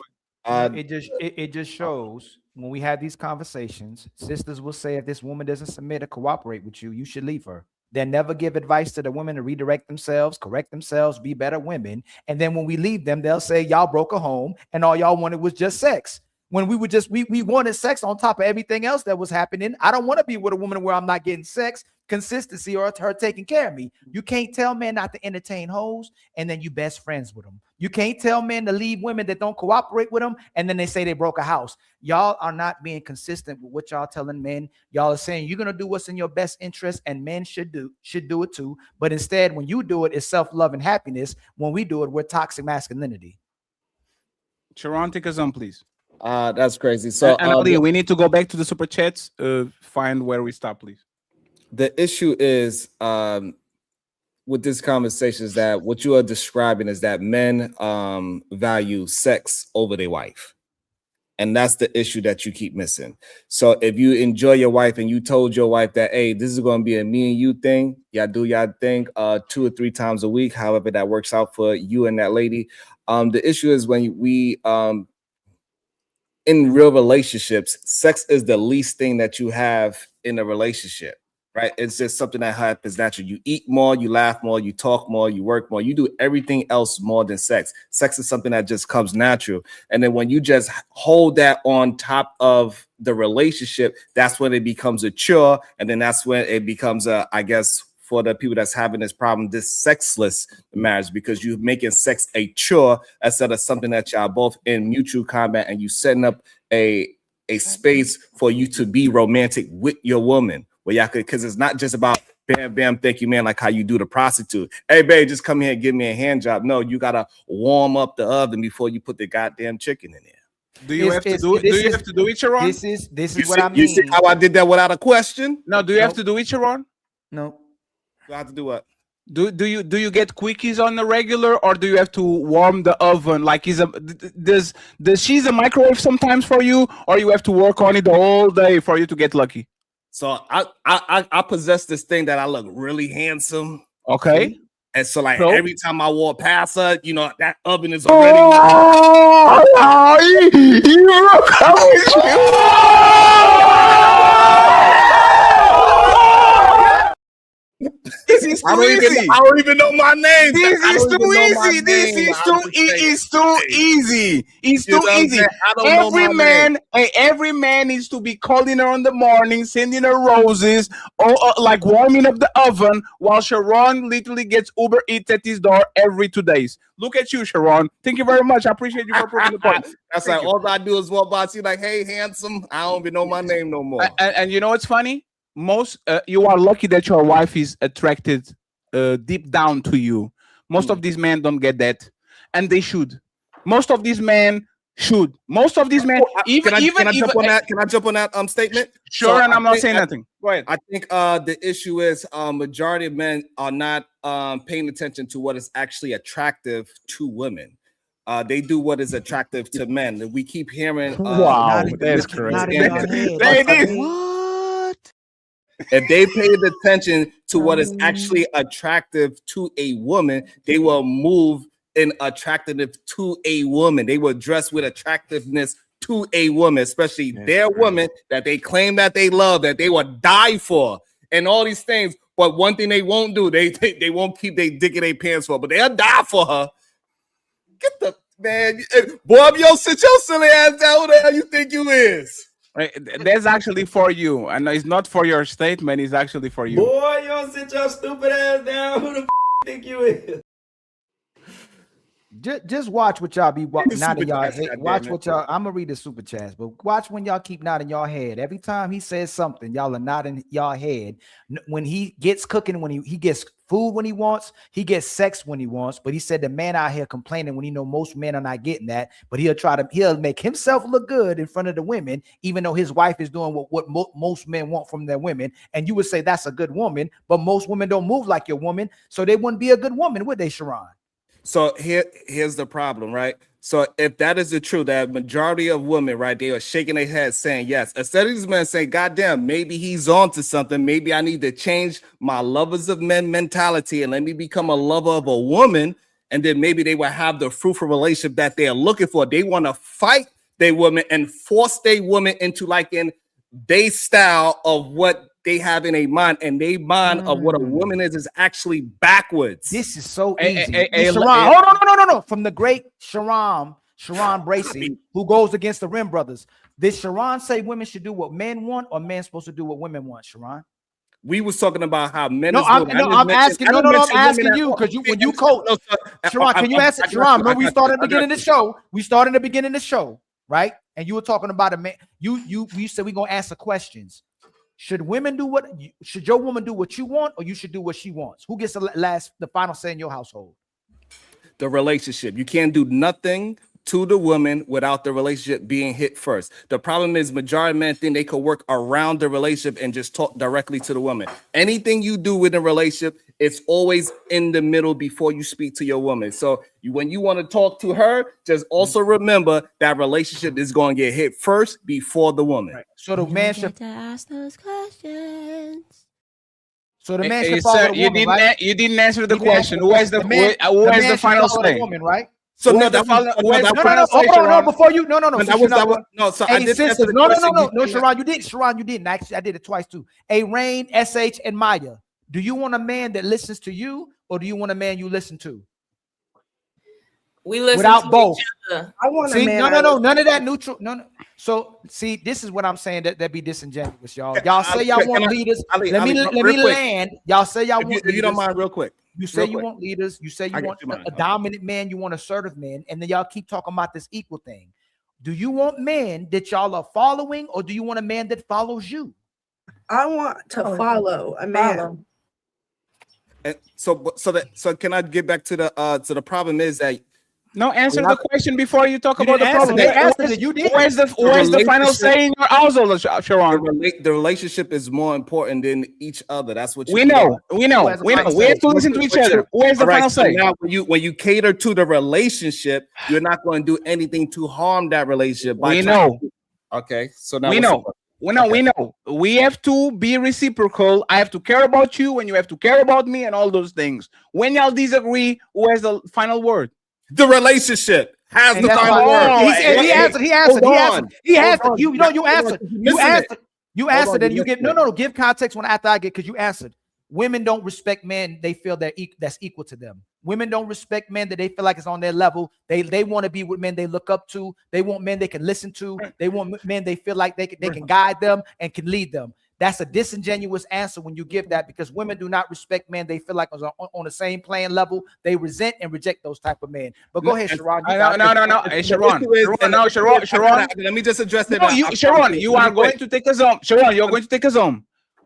It just shows when we have these conversations, sisters will say if this woman doesn't submit or cooperate with you, you should leave her. They'll never give advice to the women to redirect themselves, correct themselves, be better women. And then when we leave them, they'll say y'all broke a home and all y'all wanted was just sex. When we were just we wanted sex on top of everything else that was happening. I don't want to be with a woman where I'm not getting sex, consistency, or her taking care of me. You can't tell men not to entertain hoes and then you best friends with them. You can't tell men to leave women that don't cooperate with them and then they say they broke a house. Y'all are not being consistent with what y'all telling men. Y'all are saying you're gonna do what's in your best interest and men should do it too. But instead, when you do it, it's self-love and happiness. When we do it, we're toxic masculinity. Sharon, take us on, please. That's crazy. So and Ali, we need to go back to the super chats. Find where we stop, please. The issue is with this conversation is that what you are describing is that men value sex over their wife. And that's the issue that you keep missing. So if you enjoy your wife and you told your wife that, hey, this is going to be a me and you thing, y'all do y'all thing 2 or 3 times a week, however that works out for you and that lady. The issue is when we in real relationships, sex is the least thing that you have in a relationship, right? It's just something that happens naturally. You eat more, you laugh more, you talk more, you work more, you do everything else more than sex. Sex is something that just comes natural. And then when you just hold that on top of the relationship, that's when it becomes a chore. And then that's when it becomes a, I guess, for the people that's having this problem, this sexless marriage, because you're making sex a chore instead of something that y'all both in mutual combat and you setting up a space for you to be romantic with your woman. Where y'all could, because it's not just about bam, bam, thank you, man, like how you do the prostitute. Hey, babe, just come here and give me a hand job. No, you gotta warm up the oven before you put the goddamn chicken in there. Do you have to do it? Do you have to do it, Sharon? This is what I mean. You see how I did that without a question? No, do you have to do it, Sharon? No. Do I have to do what? Do you get quickies on the regular, or do you have to warm the oven? Like, does she's a microwave sometimes for you, or you have to work on it all day for you to get lucky? So I possess this thing that I look really handsome. Okay. And so like every time I walk past her, you know, that oven is already. This is I too easy. I don't even know my name. This I is don't too even know my easy. This name. is I'm too. just It's saying. too easy. It's You too know what I'm easy. saying? I don't know Every my man, every man needs to be calling her in the morning, sending her roses, or like warming up the oven, while Sharon literally gets Uber Eats at his door every 2 days. Look at you, Sharon. Thank you very much. I appreciate you for proving the point. That's Thank like you. all I do is walk by, see like, hey, handsome. I don't even know my name no more. And you know what's funny? Most you are lucky that your wife is attracted deep down to you. Most of these men don't get that, and they should. Most of these men should. Most of these men, Can I jump on that? Can I jump on that statement? Sure, and I'm not saying I- nothing. Go ahead. I think the issue is majority of men are not paying attention to what is actually attractive to women. They do what is attractive to men. We keep hearing Wow, that's crazy. What? If they paid attention to what is actually attractive to a woman, they will move in attractiveness to a woman. They will dress with attractiveness to a woman, especially their woman that they claim that they love, that they will die for, and all these things. But one thing they won't do, they won't keep their dick in their pants for, but they'll die for her. Get the man, boy, yo, sit your silly ass down. Who the hell you think you is? Right, that's actually for you, and it's not for your statement. It's actually for you. Boy, you don't sit your stupid ass down. Who the think you is? Just watch what y'all be nodding y'all chats, head. goddamn Watch it. what y'all. I'm gonna read the super chats, but watch when y'all keep nodding y'all head. Every time he says something, y'all are nodding y'all head. When he gets cooking, when he gets food when he wants, he gets sex when he wants. But he said the man out here complaining when he know most men are not getting that. But he'll make himself look good in front of the women, even though his wife is doing what most men want from their women. And you would say that's a good woman, but most women don't move like your woman, so they wouldn't be a good woman, would they, Sharon? So here's the problem, right? So if that is the truth, that majority of women, right, they are shaking their heads saying yes. Instead of these men saying, God damn, maybe he's on to something. Maybe I need to change my lovers of men mentality and let me become a lover of a woman. And then maybe they will have the fruitful relationship that they are looking for. They want to fight their woman and force their woman into like in their style of what they have in a mind, and they mind of what a woman is actually backwards. This is so Hey, easy. hey, hey, Sharon, hey, hold on, no. From the great Sharon Bracey, who goes against the Rim Brothers. Did Sharon say women should do what men want, or men supposed to do what women want, Sharon? We was talking about how men. No, I'm asking you because when you coach, Sharon, can you answer? Sharon, remember we started at the beginning of the show. We started at the beginning of the show, right? And you were talking about a man. You said we're gonna answer questions. Should women do should your woman do what you want, or you should do what she wants? Who gets the final say in your household? The relationship. You can't do nothing to the woman without the relationship being hit first. The problem is majority of men think they could work around the relationship and just talk directly to the woman. Anything you do with a relationship, it's always in the middle before you speak to your woman. So when you want to talk to her, just also remember that relationship is going to get hit first before the woman. Right. So the man should to ask those questions. So the man should Hey, follow sir, the woman, right? you didn't answer the He didn't question. answer Who has the final should follow say? the woman, right? So Who no, has the that final- was who has the no, final say, Hold on, Sharon? before you, no. That was no. So I Hey, did sisters, no, question. Sharon, you didn't. Sharon, you didn't. Actually, I did it twice too. A Rain, SH, and Maya. Do you want a man that listens to you, or do you want a man you listen to? We listen Without to both. each other. I want See, a man. no, none of that neutral. No. So see, this is what I'm saying that be disingenuous, y'all. Y'all say y'all want leaders. Let me land. Y'all say y'all want leaders. If you don't mind, real quick. You say you want leaders. You say you want a dominant man. You want assertive men, and then y'all keep talking about this equal thing. Do you want men that y'all are following, or do you want a man that follows you? I want to follow a man. And so can I get back to the problem is that No, answer the question before you talk about the didn't problem. answer. They answered it. You did. Where's the final say in your household, Sharon? The relationship is more important than each other. That's what We know. We have to listen to each other. Where's the final say? Now, when you cater to the relationship, you're not going to do anything to harm that relationship. We know. Okay, so now We know. We know. We have to be reciprocal. I have to care about you, and you have to care about me, and all those things. When y'all disagree, who has the final word? The relationship has the final word. He answered. You answered. You answered, and you get no. Give context when after I get because you answered. women don't respect men they feel that's equal to them. Women don't respect men that they feel like it's on their level. They want to be with men they look up to. They want men they can listen to. They want men they feel like they can guide them and can lead them. That's a disingenuous answer when you give that, because women do not respect men they feel like on the same playing level. They resent and reject those type of men. But go ahead, Sharon. No. Hey, Sharon. Sharon. Let me just address it. No, Sharon, you are going to take us home. Sharon, you're going to take us home.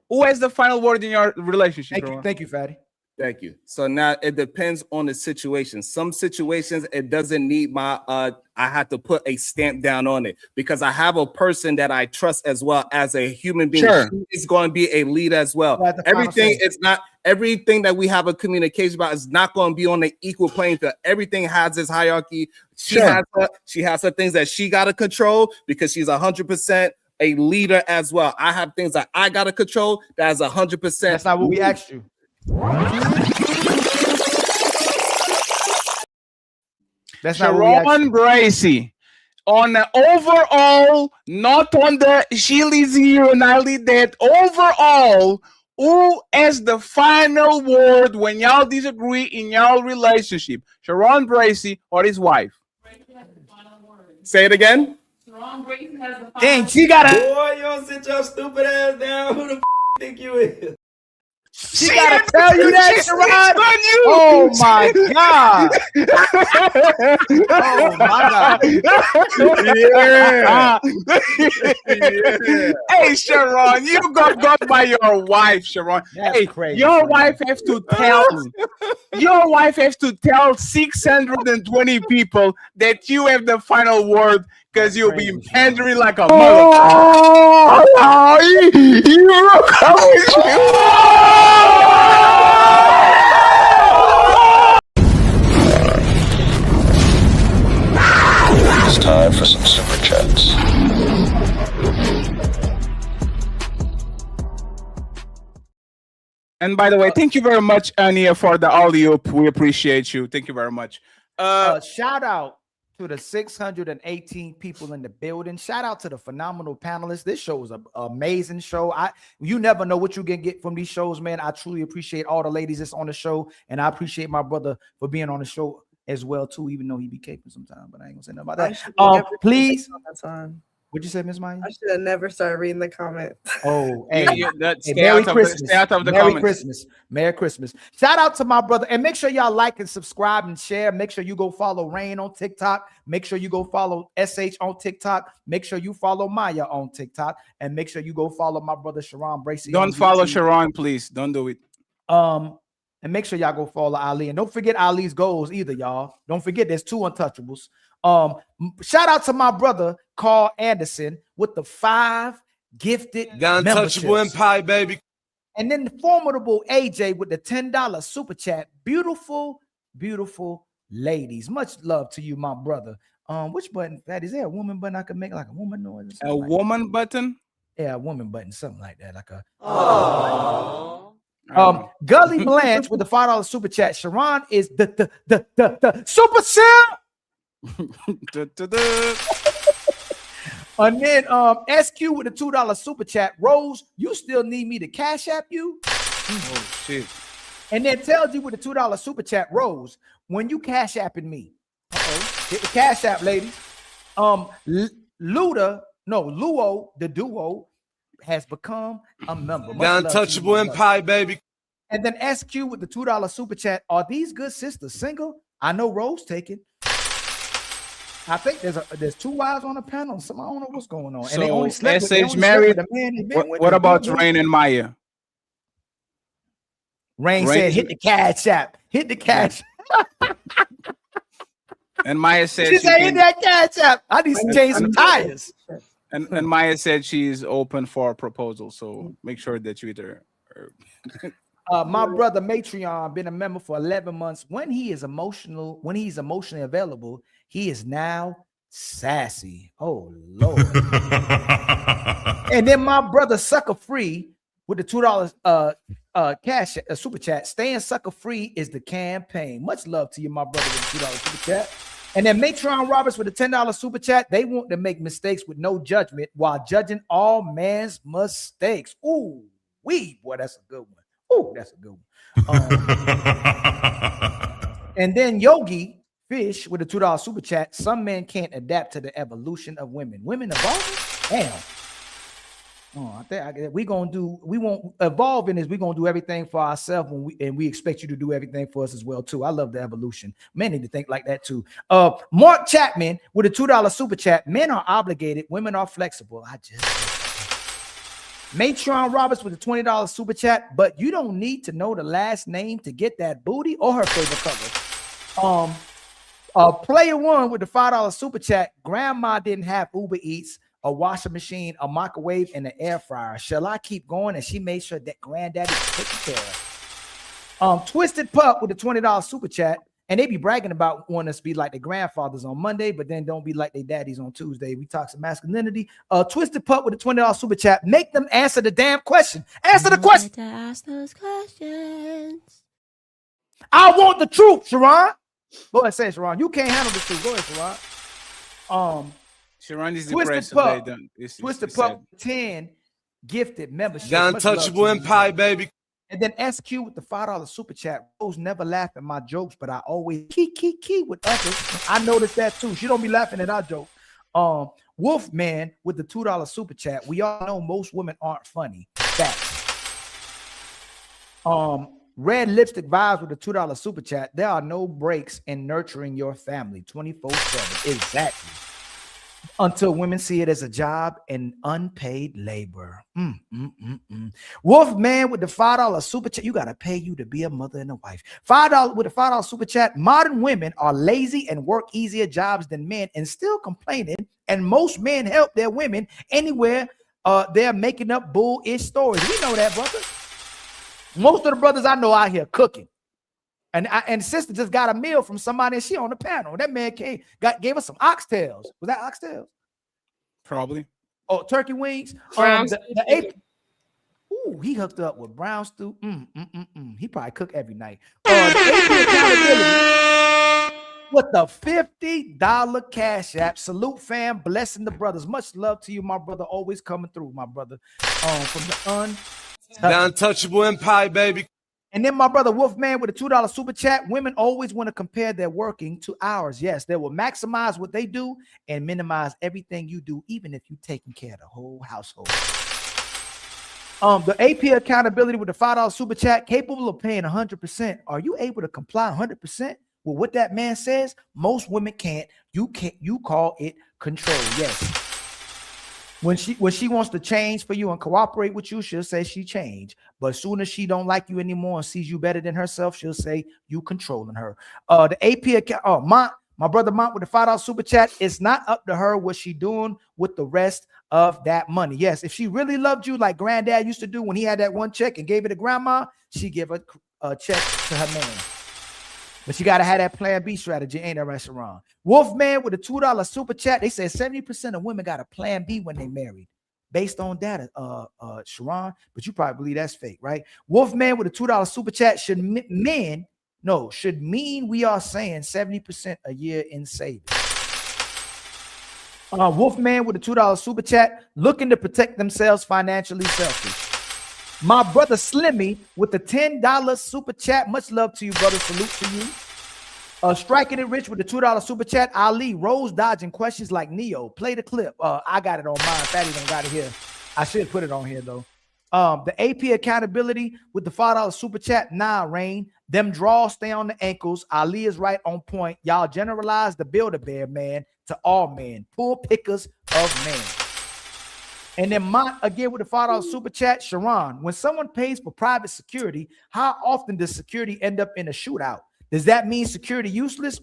Who has the final word in your relationship? Thank you, Fatty. Thank you. So now it depends on the situation. Some situations it doesn't need my I have to put a stamp down on it, because I have a person that I trust as well as a human being. Sure. She is going to be a leader as well. Everything that we have a communication about is not going to be on the equal playing field. Everything has its hierarchy. She has her things that she got to control because she's 100% a leader as well. I have things that I got to control that is 100%. That's not what we asked you. That's Sharon Bracey. On the overall, not on the she leads here and I lead that. Overall, who has the final word when y'all disagree in y'all relationship? Sharon Bracey or his wife? Say it again. Dang, she got a. Boy, you don't sit your stupid ass down. Who the think you is? She gotta tell you that, Sharon. Oh my god! Oh my god! Hey, Sharon, you got by your wife, Sharon. That's crazy. Your wife has to tell. Your wife has to tell 620 people that you have the final word, because you'll be pandering like a motherfucker. It's time for some super chats. And by the way, thank you very much, Ania, for the alley-oop. We appreciate you. Thank you very much. Shout out to the 618 people in the building. Shout out to the phenomenal panelists. This show is an amazing show. You never know what you can get from these shows, man. I truly appreciate all the ladies that's on the show, and I appreciate my brother for being on the show as well too, even though he be caping sometimes. But I ain't gonna say nothing about that. Please. What'd you say, Miss Maya? I should have never started reading the comments. Oh, hey, Merry Christmas. Merry Christmas. Shout out to my brother. And make sure y'all like and subscribe and share. Make sure you go follow Rain on TikTok. Make sure you go follow SH on TikTok. Make sure you follow Maya on TikTok. And make sure you go follow my brother Sharon Bracey. Don't follow Sharon, please. Don't do it. And make sure y'all go follow Ali. And don't forget Ali's goals either, y'all. Don't forget there's 2 untouchables. Shout out to my brother Carl Anderson with the 5 gifted the Untouchable Empire, baby. And then the formidable AJ with the $10 super chat. Beautiful, beautiful ladies. Much love to you, my brother. Which button? That is there a woman button I can make like a woman noise? A woman button? Yeah, a woman button, something like that. Like a Gully Blanche with the $5 super chat. Sharon is the super cell. And then SQ with the $2 super chat. Rose, you still need me to cash app you? Oh shit. And then tells you with the $2 super chat, Rose, when you cash apping me. Hit the cash app, ladies. Luo, the duo, has become a member. The Untouchable Empire, baby. And then SQ with the $2 super chat. Are these good sisters single? I know Rose taken. I think there's 2 wives on the panel. So I don't know what's going on. So and they only slept SH married. What about Rain and Maya? Rain said, "Hit the cash app. Hit the cash." And Maya said, "She said, hit that cash app. I need to change some tires." And Maya said she's open for a proposal. So make sure that you either. My brother Matreon been a member for 11 months. When he's emotionally available, he is now sassy. Oh Lord. And then my brother Sucker Free with the $2 cash super chat. Staying sucker free is the campaign. Much love to you, my brother, with the $2 super chat. And then Matron Roberts with the $10 super chat. They want to make mistakes with no judgment while judging all man's mistakes. Ooh, boy, that's a good one. Oh, that's a good one. And then Yogi Fish with a $2 super chat. Some men can't adapt to the evolution of women. Women evolving? Damn. Oh, I think we won't evolve in this. We're gonna do everything for ourselves and we expect you to do everything for us as well, too. I love the evolution. Men need to think like that too. Mark Chapman with a $2 super chat. Men are obligated, women are flexible. Matron Roberts with a $20 super chat, but you don't need to know the last name to get that booty or her favorite color. Player One with the $5 super chat. Grandma didn't have Uber Eats, a washing machine, a microwave, and an air fryer. Shall I keep going? And she made sure that granddaddy was taken care of. Twisted Pup with a $20 super chat. And they be bragging about wanting us to be like their grandfathers on Monday, but then don't be like their daddies on Tuesday. We toxic masculinity. Twisted Pup with a $20 super chat. Make them answer the damn question. Answer the question. To ask those questions. I want the truth, Sharon. Go ahead, say Sharon. You can't handle the truth. Go ahead, Sharon. Sharon is Twisted depressed. Pup. Twisted Pup 10 gifted membership. The untouchable empire, baby. And then SQ with the $5 super chat. Rose never laugh at my jokes, but I always key with others. I noticed that too. She don't be laughing at our joke. Wolfman with the $2 super chat. We all know most women aren't funny. Facts. Red Lipstick Vibes with the $2 super chat. There are no breaks in nurturing your family 24/7. Exactly. Until women see it as a job and unpaid labor. Wolfman with the $5 super chat. You got to pay you to be a mother and a wife. $5 with a $5 super chat. Modern women are lazy and work easier jobs than men and still complaining. And most men help their women anywhere they're making up bull-ish stories. We know that, brother. Most of the brothers I know out here cooking. And sister just got a meal from somebody and she on the panel. That man gave us some oxtails. Was that oxtails? Probably. Oh, turkey wings. He hooked up with brown stew. He probably cook every night. With the $50 cash app. Salute, fam. Blessing the brothers. Much love to you, my brother. Always coming through, my brother. From the untouchable empire, baby. And then my brother Wolfman with a $2 super chat. Women always want to compare their working to ours. Yes, they will maximize what they do and minimize everything you do, even if you're taking care of the whole household. The AP accountability with the $5 super chat, capable of paying 100%. Are you able to comply 100% with what that man says? Most women can't. You call it control. Yes. When she wants to change for you and cooperate with you, she'll say she changed. But as soon as she don't like you anymore and sees you better than herself, she'll say you controlling her. The AP account, my brother Mont with the $5 super chat, it's not up to her what she doing with the rest of that money. Yes, if she really loved you like granddad used to do when he had that one check and gave it to grandma, she give a check to her man. But you got to have that plan B strategy, ain't that right, Sharon? Wolfman with a $2 super chat. They said 70% of women got a plan B when they married. Based on data, Sharon, but you probably believe that's fake, right? Wolfman with a $2 super chat. Should mean we are saying 70% a year in savings. Wolfman with a $2 super chat. Looking to protect themselves financially selfish. My brother Slimmy with the $10 super chat. Much love to you, brother. Salute to you. Striking it rich with the $2 super chat. Ali, Rose dodging questions like Neo. Play the clip. I got it on mine. Fatty don't got it here. I should put it on here, though. The AP accountability with the $5 super chat. Nah, Rain. Them draws stay on the ankles. Ali is right on point. Y'all generalize the Build-A-Bear man to all men. Poor pickers of men. And then Mont again with the $5 super chat. Sharon, when someone pays for private security, how often does security end up in a shootout? Does that mean security useless?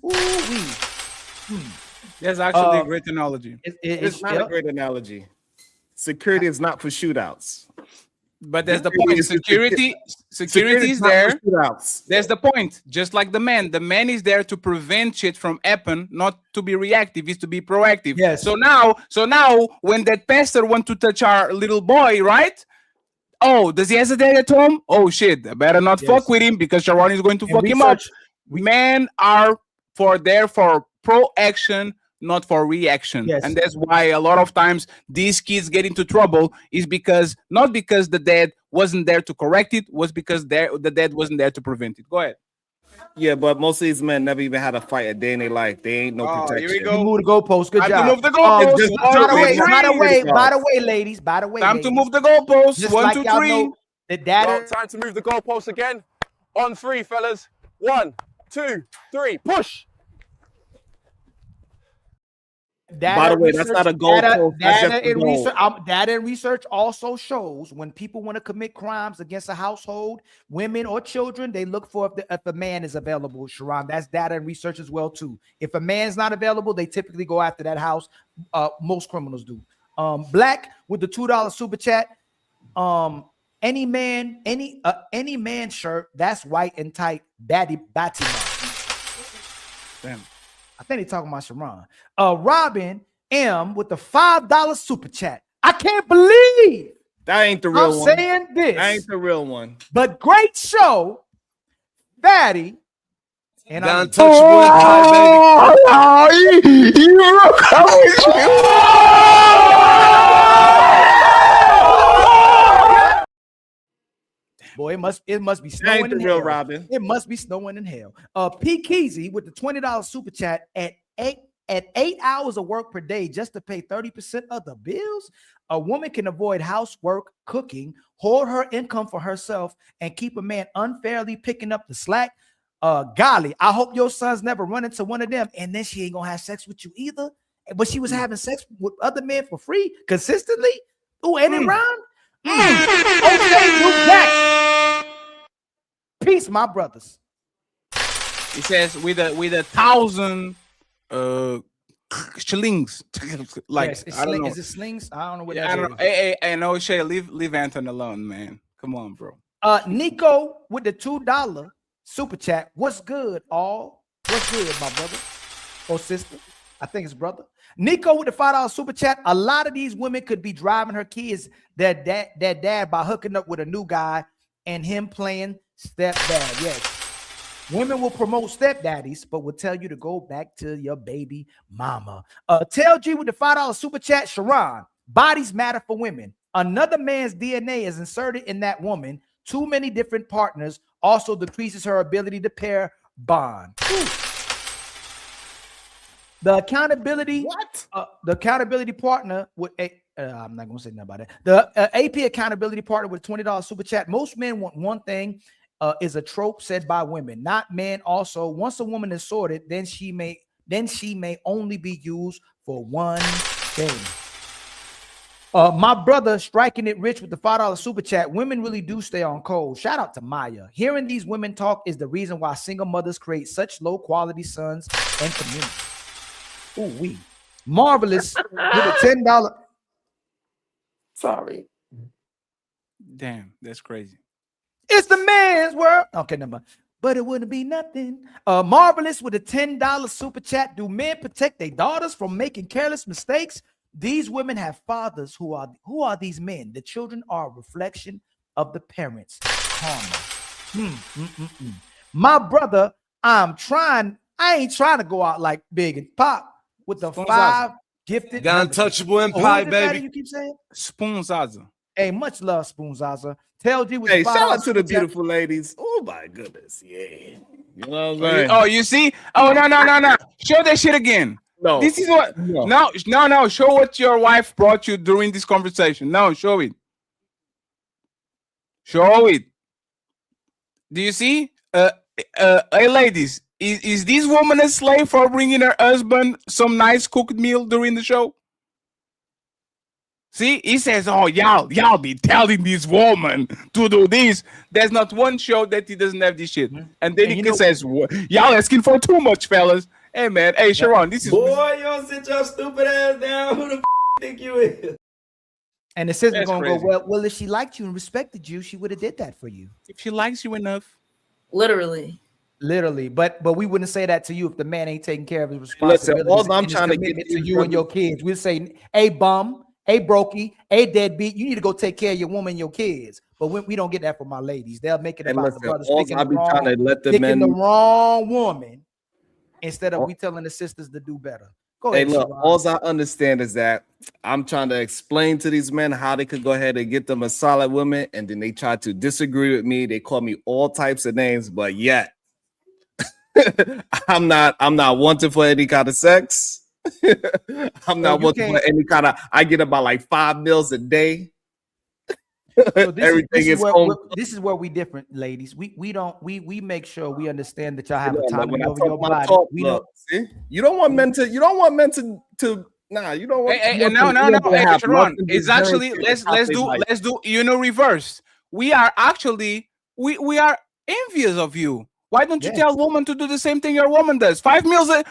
That's actually a great analogy. It's not a great analogy. Security is not for shootouts. But there's the point. Security is there. There's the point. Just like the man is there to prevent shit from happen, not to be reactive. Is to be proactive. Yes. So now, when that pastor want to touch our little boy, right? Oh, does he hesitate at home? Oh shit! I better not fuck with him because Sharon is going to fuck him up. Men are for pro action, not for reaction. Yes. And that's why a lot of times these kids get into trouble is because not because the dad wasn't there to correct it, was because the dad wasn't there to prevent it. Go ahead. Yeah, but most of these men never even had a fight a day in their life. They ain't no protection. Here we You go. move the goalpost. Good Time job. to move the goalpost. By the way, ladies. Time to move the goalpost. Just 1, like 2, y'all 3. know, the data. Well, time to move the goalpost again. On 3, fellas. 1, 2, 3. Push. By the way, that's not a goalpost. That's just a goal. Data and research also shows when people want to commit crimes against a household, women or children, they look for if a man is available, Sharon. That's data and research as well, too. If a man's not available, they typically go after that house. Most criminals do. Black with the $2 super chat. Any man shirt that's white and tight, daddy Batima. Damn. I think they're talking about Sharon. Robin M with the $5 super chat. I can't believe that ain't the real one. I'm saying this. That ain't the real one. But great show, Fatty. And the untouchable Boy, it must be snowing in hell. Robin. It must be snowing in hell. P. Keezy with the $20 super chat at 8 hours of work per day just to pay 30% of the bills. A woman can avoid housework, cooking, hold her income for herself, and keep a man unfairly picking up the slack. Golly, I hope your sons never run into one of them, and then she ain't gonna have sex with you either. But she was having sex with other men for free consistently. Ooh, and it rhymed. Okay, you back. Peace, my brothers. He says with 1,000 shillings. Like yes, I don't know. Is it slings? I don't know what I don't know. Hey, no, Shay, leave Anton alone, man. Come on, bro. Nico with the $2 super chat. What's good, all? What's good, my brother or sister? I think it's brother. Nico with the $5 super chat. A lot of these women could be driving her kids, their dad by hooking up with a new guy and him playing stepdad. Yes. Women will promote stepdaddies, but will tell you to go back to your baby mama. Tell G with the $5 super chat. Sharon, bodies matter for women. Another man's DNA is inserted in that woman. Too many different partners also decreases her ability to pair bond. The accountability, the accountability partner with I'm not gonna say nothing about it. The AP accountability partner with $20 super chat. Most men want one thing, is a trope said by women, not men. Also, once a woman is sorted, then she may only be used for one thing. My brother striking it rich with the $5 super chat. Women really do stay on cold. Shout out to Maya. Hearing these women talk is the reason why single mothers create such low quality sons and community. Ooh, we marvelous with a $10. Sorry. Damn, that's crazy. It's the man's world. Okay, never mind. But it wouldn't be nothing. Marvelous with a $10 super chat. Do men protect their daughters from making careless mistakes? These women have fathers. Who are these men? The children are a reflection of the parents. Karma. My brother, I ain't trying to go out like Big and Pop with the 5 gifted. The untouchable empire, baby. You keep saying Spoon Zaza. Hey, much love, Spoon Zaza. Tell G with hey, the shout out to the beautiful ladies. Oh my goodness, yeah. You know what I'm saying? Oh, you see? Oh no. Show that shit again. No, this is what. No. Show what your wife brought you during this conversation. No, show it. Show it. Do you see? Hey, ladies, is this woman a slave for bringing her husband some nice cooked meal during the show? See, he says, "Oh, y'all be telling this woman to do this." There's not one show that he doesn't have this shit. And then he says, "Y'all asking for too much, fellas." Hey, man. Hey, Sharon, this is boy. You don't sit your stupid ass down. Who the think you is? And the sister's gonna go, well, if she liked you and respected you, she would have did that for you. If she likes you enough, literally. But we wouldn't say that to you if the man ain't taking care of his responsibilities. Listen, all I'm trying to get to you and your kids. We'd say, "Hey, bum. Hey, brokey, hey, deadbeat, you need to go take care of your woman and your kids." But we don't get that from our ladies. They'll make it about the brothers picking the wrong woman instead of we telling the sisters to do better. Go Hey, ahead, look, Sharon. all I understand is that I'm trying to explain to these men how they could go ahead and get them a solid woman, and then they try to disagree with me. They call me all types of names, but yet I'm not wanting for any kind of sex. I'm not wanting for any kind of. I get about like 5 meals a day. So Everything is home. this is where we different, ladies. We make sure we understand that y'all have Look, autonomy when I over talk your my body. talk, We look, know. see? You don't want men to nah, you don't want. Hey, you want no, them no, no. to Hey, have Sharon, nothing it's but actually very let's do reverse. We are actually we are envious of you. Why don't you tell woman to do the same thing your woman does? 5 meals a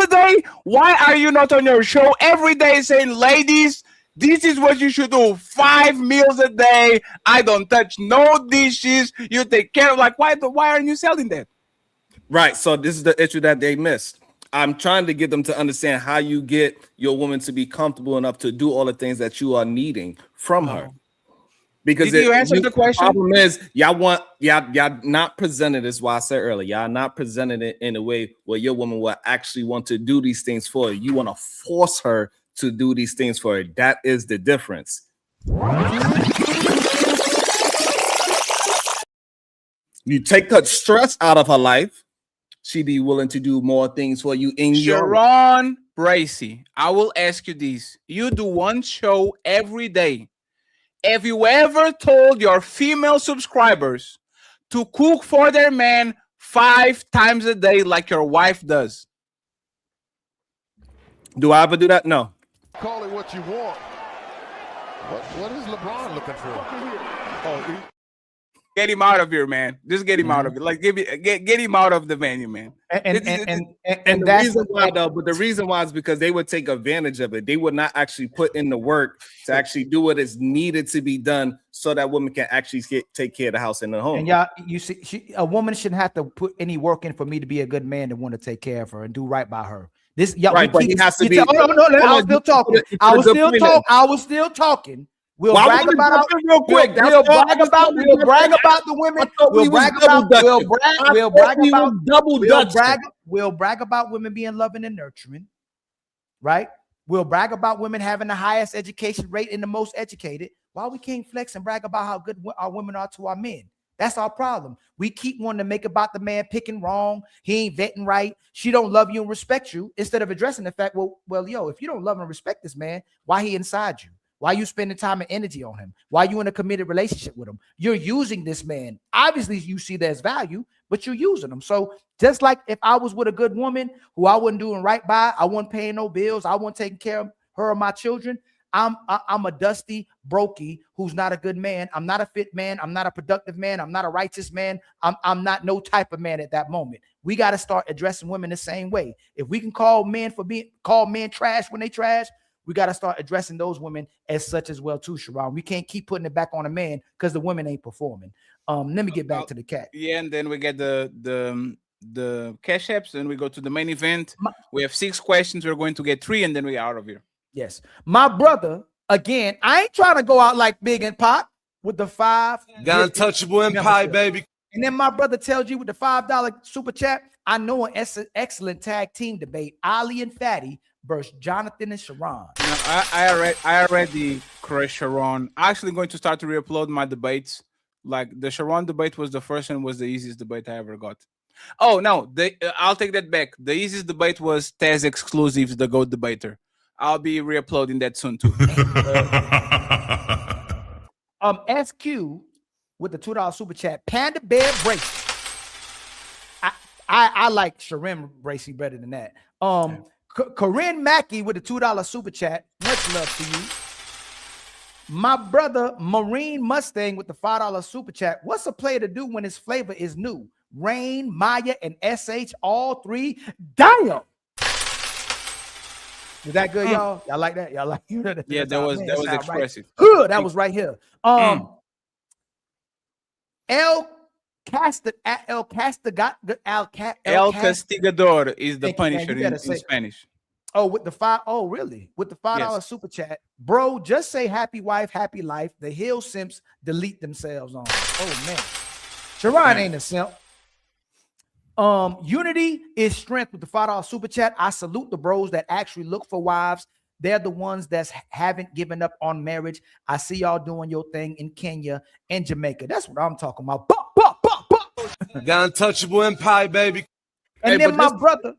day. Why are you not on your show every day saying, ladies, this is what you should do. 5 meals a day. I don't touch no dishes. You take care of why aren't you selling that? Right. So this is the issue that they missed. I'm trying to get them to understand how you get your woman to be comfortable enough to do all the things that you are needing from her. Because Did you answer the question? The problem is y'all not presented. This is why I said earlier, y'all not presented it in a way where your woman will actually want to do these things for you. You want to force her to do these things for her. That is the difference. You take the stress out of her life, she'd be willing to do more things for you in your life. Sharon Bracy, I will ask you this. You do one show every day. Have you ever told your female subscribers to cook for their man 5 times a day like your wife does? Do I ever do that? No. Call it what you want. What is LeBron looking for? Oh, Get him out of here, man. Just get him out of it. Like get him out of the venue, man. And the reason why though, but the reason why is because they would take advantage of it. They would not actually put in the work to actually do what is needed to be done so that woman can actually take care of the house and the home. And y'all, you see, a woman shouldn't have to put any work in for me to be a good man to want to take care of her and do right by her. This, y'all, right, but he has to be. No, I was still talking. I was still talking. We'll brag about real quick. We'll brag about the women. We'll brag about women being loving and nurturing, right? We'll brag about women having the highest education rate and the most educated. Why we can't flex and brag about how good our women are to our men? That's our problem. We keep wanting to make about the man picking wrong. He ain't vetting right. She don't love you and respect you, instead of addressing the fact, well, yo, if you don't love and respect this man, why he inside you? Why you spending time and energy on him? Why you in a committed relationship with him? You're using this man. Obviously, you see there's value, but you're using him. So just like if I was with a good woman who I wasn't doing right by, I wasn't paying no bills, I wasn't taking care of her or my children, I'm a dusty brokey who's not a good man. I'm not a fit man. I'm not a productive man. I'm not a righteous man. I'm not no type of man at that moment. We got to start addressing women the same way. If we can call men trash when they trash, we got to start addressing those women as such as well too, Sharon. We can't keep putting it back on the man because the women ain't performing. Let me get back to the cat. Yeah, and then we get the cash apps, and we go to the main event. We have 6 questions. We're going to get 3, and then we're out of here. Yes. My brother, again, I ain't trying to go out like Big and Pop with the 5. Got untouchable empire, baby. And then my brother tells you with the $5 super chat, I know an excellent tag team debate, Ali and Fatty versus Jonathan and Sharon. I already crushed Sharon. I'm actually going to start to re-upload my debates. Like the Sharon debate was the first and was the easiest debate I ever got. Oh no, I'll take that back. The easiest debate was Taz Exclusives, the GOAT debater. I'll be re-uploading that soon too. SQ with the $2 super chat, Panda Bear Bracy. I like Sharon Bracy better than that. Corinne Mackey with the $2 super chat. Much love to you. My brother Marine Mustang with the $5 super chat. What's a player to do when his flavor is new? Rain, Maya, and SH, all 3. Damn. Is that good, y'all? Y'all like that? Y'all like that? Yeah, that was expressive. Right. That was right here. El Castigador is the Punisher in Spanish. Oh, with the 5. Oh, really? With the $5 super chat, bro. Just say happy wife, happy life. The Hill Simps delete themselves on. Oh man, Sharon ain't a simp. Unity is strength with the $5 super chat. I salute the bros that actually look for wives. They're the ones that haven't given up on marriage. I see y'all doing your thing in Kenya and Jamaica. That's what I'm talking about. Got untouchable empire, baby. And then my brother.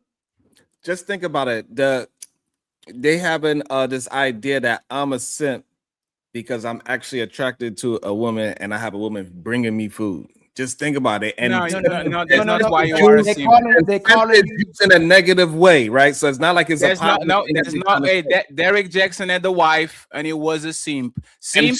Just think about it. They having this idea that I'm a simp because I'm actually attracted to a woman and I have a woman bringing me food. Just think about it. And that's not why you are a simp. They call it used in a negative way, right? So it's not like it's there's not hey, Derek Jackson had the wife and he was a simp. Simp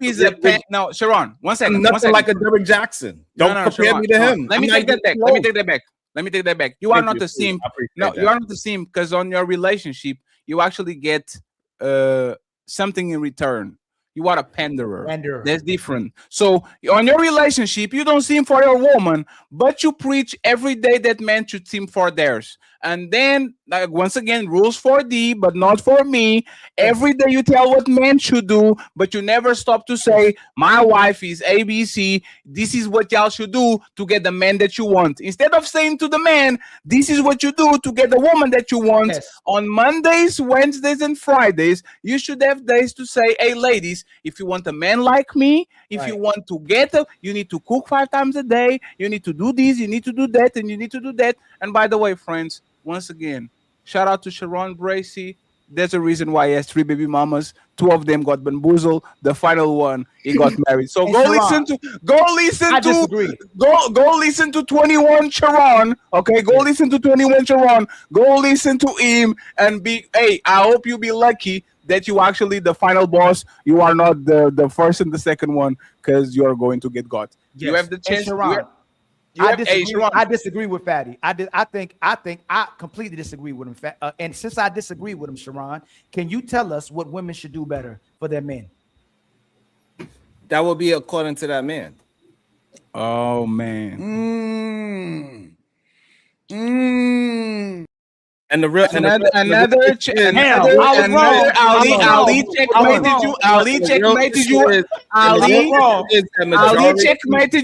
is a pen. No, Sharon, one second. Nothing like a Derek Jackson. Don't compare me to him. Let me take that back. You are not a simp. No, you are not a simp because on your relationship, you actually get something in return. You are a panderer. That's different. So on your relationship, you don't simp for your woman, but you preach every day that men should simp for theirs. And then, like, once again, rules for thee, but not for me. Every day you tell what men should do, but you never stop to say, my wife is ABC. This is what y'all should do to get the man that you want. Instead of saying to the man, this is what you do to get the woman that you want. Yes. On Mondays, Wednesdays, and Fridays, you should have days to say, hey, ladies, if you want a man like me, if you want to get up, you need to cook 5 times a day. You need to do this, you need to do that, and you need to do that. And by the way, friends, once again, shout out to Sharon Bracey. There's a reason why he has 3 baby mamas. 2 of them got bamboozled. The final one, he got married. So go listen to 21 Sharon. Okay, go listen to 21 Sharon. Go listen to him and I hope you be lucky that you actually the final boss. You are not the first and the second one because you are going to get got. Yes. You have the chance. I disagree with Fatty. I think I completely disagree with him. And since I disagree with him, Sharon, can you tell us what women should do better for their men? That will be according to that man. Oh man. And the real another Ali checkmated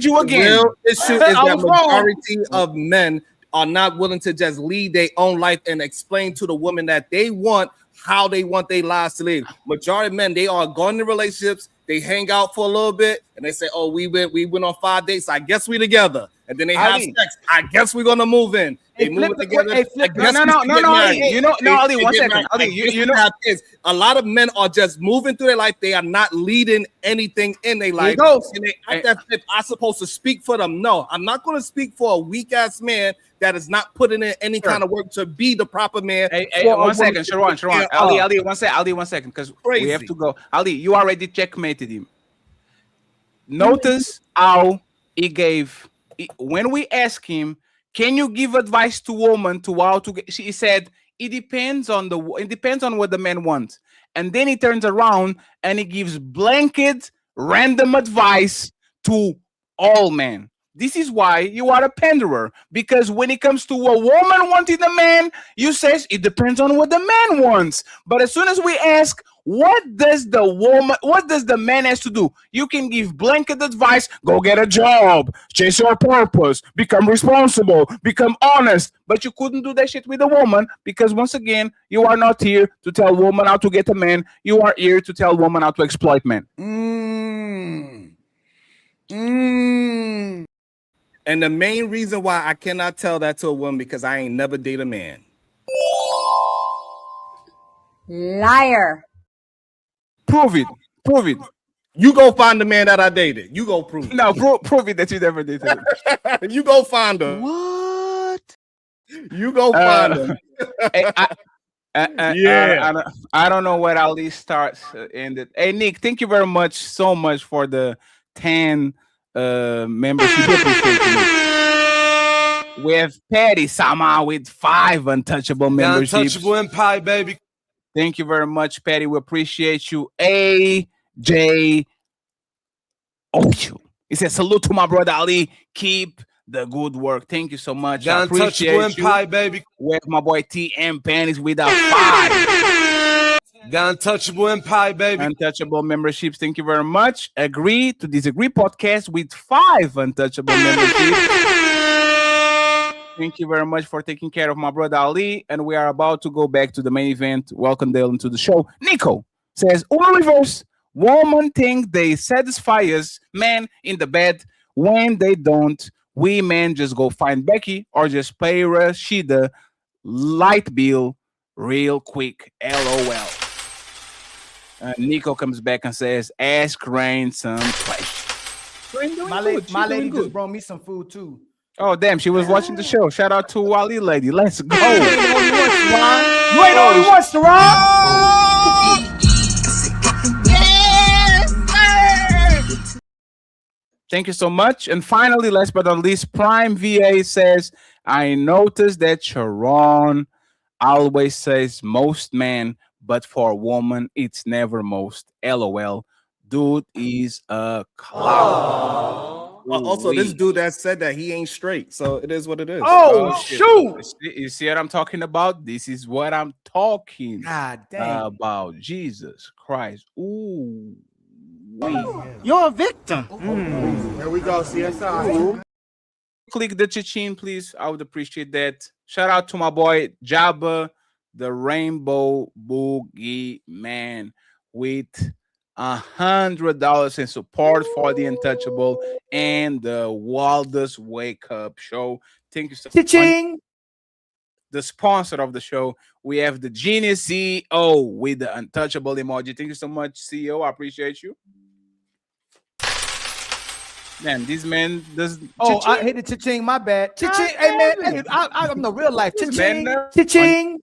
you again. The real issue is that majority of men are not willing to just lead their own life and explain to the woman that they want how they want their lives to live. Majority of men, they are going to relationships, they hang out for a little bit, and they say, "Oh, we went on 5 dates. I guess we together." And then they have sex. I guess we're gonna move in. They move together. Ali. One second. Ali, you know, a lot of men are just moving through their life. They are not leading anything in their life. And they act as if I'm supposed to speak for them. No, I'm not going to speak for a weak ass man that is not putting in any kind of work to be the proper man. Hey, 1 second, Sharon. Ali, 1 second, because we have to go. Ali, you already checkmated him. Notice how he gave. When we ask him, can you give advice to women to how to get? He said it depends on what the man wants, and then he turns around and he gives blanket random advice to all men. This is why you are a panderer, because when it comes to a woman wanting a man, you says it depends on what the man wants. But as soon as we ask, what does the man has to do? You can give blanket advice, go get a job, chase your purpose, become responsible, become honest. But you couldn't do that shit with a woman because, once again, you are not here to tell woman how to get a man. You are here to tell woman how to exploit men. And the main reason why I cannot tell that to a woman because I ain't never date a man. Liar. Prove it. You go find the man that I dated. You go prove it. No, prove it that you never dated. You go find him. What? You go find him. I don't know where Ali starts ended. Hey, Nick, thank you very much, so much for the 10 membership. We have Patty Sama with 5 untouchable memberships. Untouchable empire, baby. Thank you very much, Patty. We appreciate you. AJ Ocho. He says, salute to my brother Ali. Keep the good work. Thank you so much. I appreciate you. Empire, baby. With my boy TM Panties with a 5. Got untouchable empire, baby. Untouchable memberships. Thank you very much. Agree to disagree podcast with 5 untouchable memberships. Thank you very much for taking care of my brother Ali. And we are about to go back to the main event. Welcome Dylan to the show. Nico says, or reverse, women think they satisfy us, men in the bed. When they don't, we men just go find Becky or just pay Rashida light bill real quick. LOL. Nico comes back and says, ask Rain some questions. My lady just brought me some food too. Oh, damn. She was watching the show. Shout out to Wally Lady. Let's go. You ain't only once, Ron. Thank you so much. And finally, last but not least, Prime VA says, I noticed that Sharon always says most men, but for a woman, it's never most. LOL. Dude is a clown. Also, this dude that said that he ain't straight, so it is what it is. Oh, shoot! You see what I'm talking about? This is what I'm talking about. Jesus Christ! Ooh, you're a victim. There we go, CSI. Click the cha-ching, please. I would appreciate that. Shout out to my boy Jabba, the Rainbow Boogie Man, with $100 in support for the Untouchable and the Wildest Wake Up Show. Thank you so much. Cha-ching. The sponsor of the show, we have the Genius CEO with the Untouchable emoji. Thank you so much, CEO. I appreciate you. Man, this man does. Oh, I hit the cha-ching. My bad. Cha-ching. Hey, man. Hey, I'm the real life. Cha-ching. Cha-ching.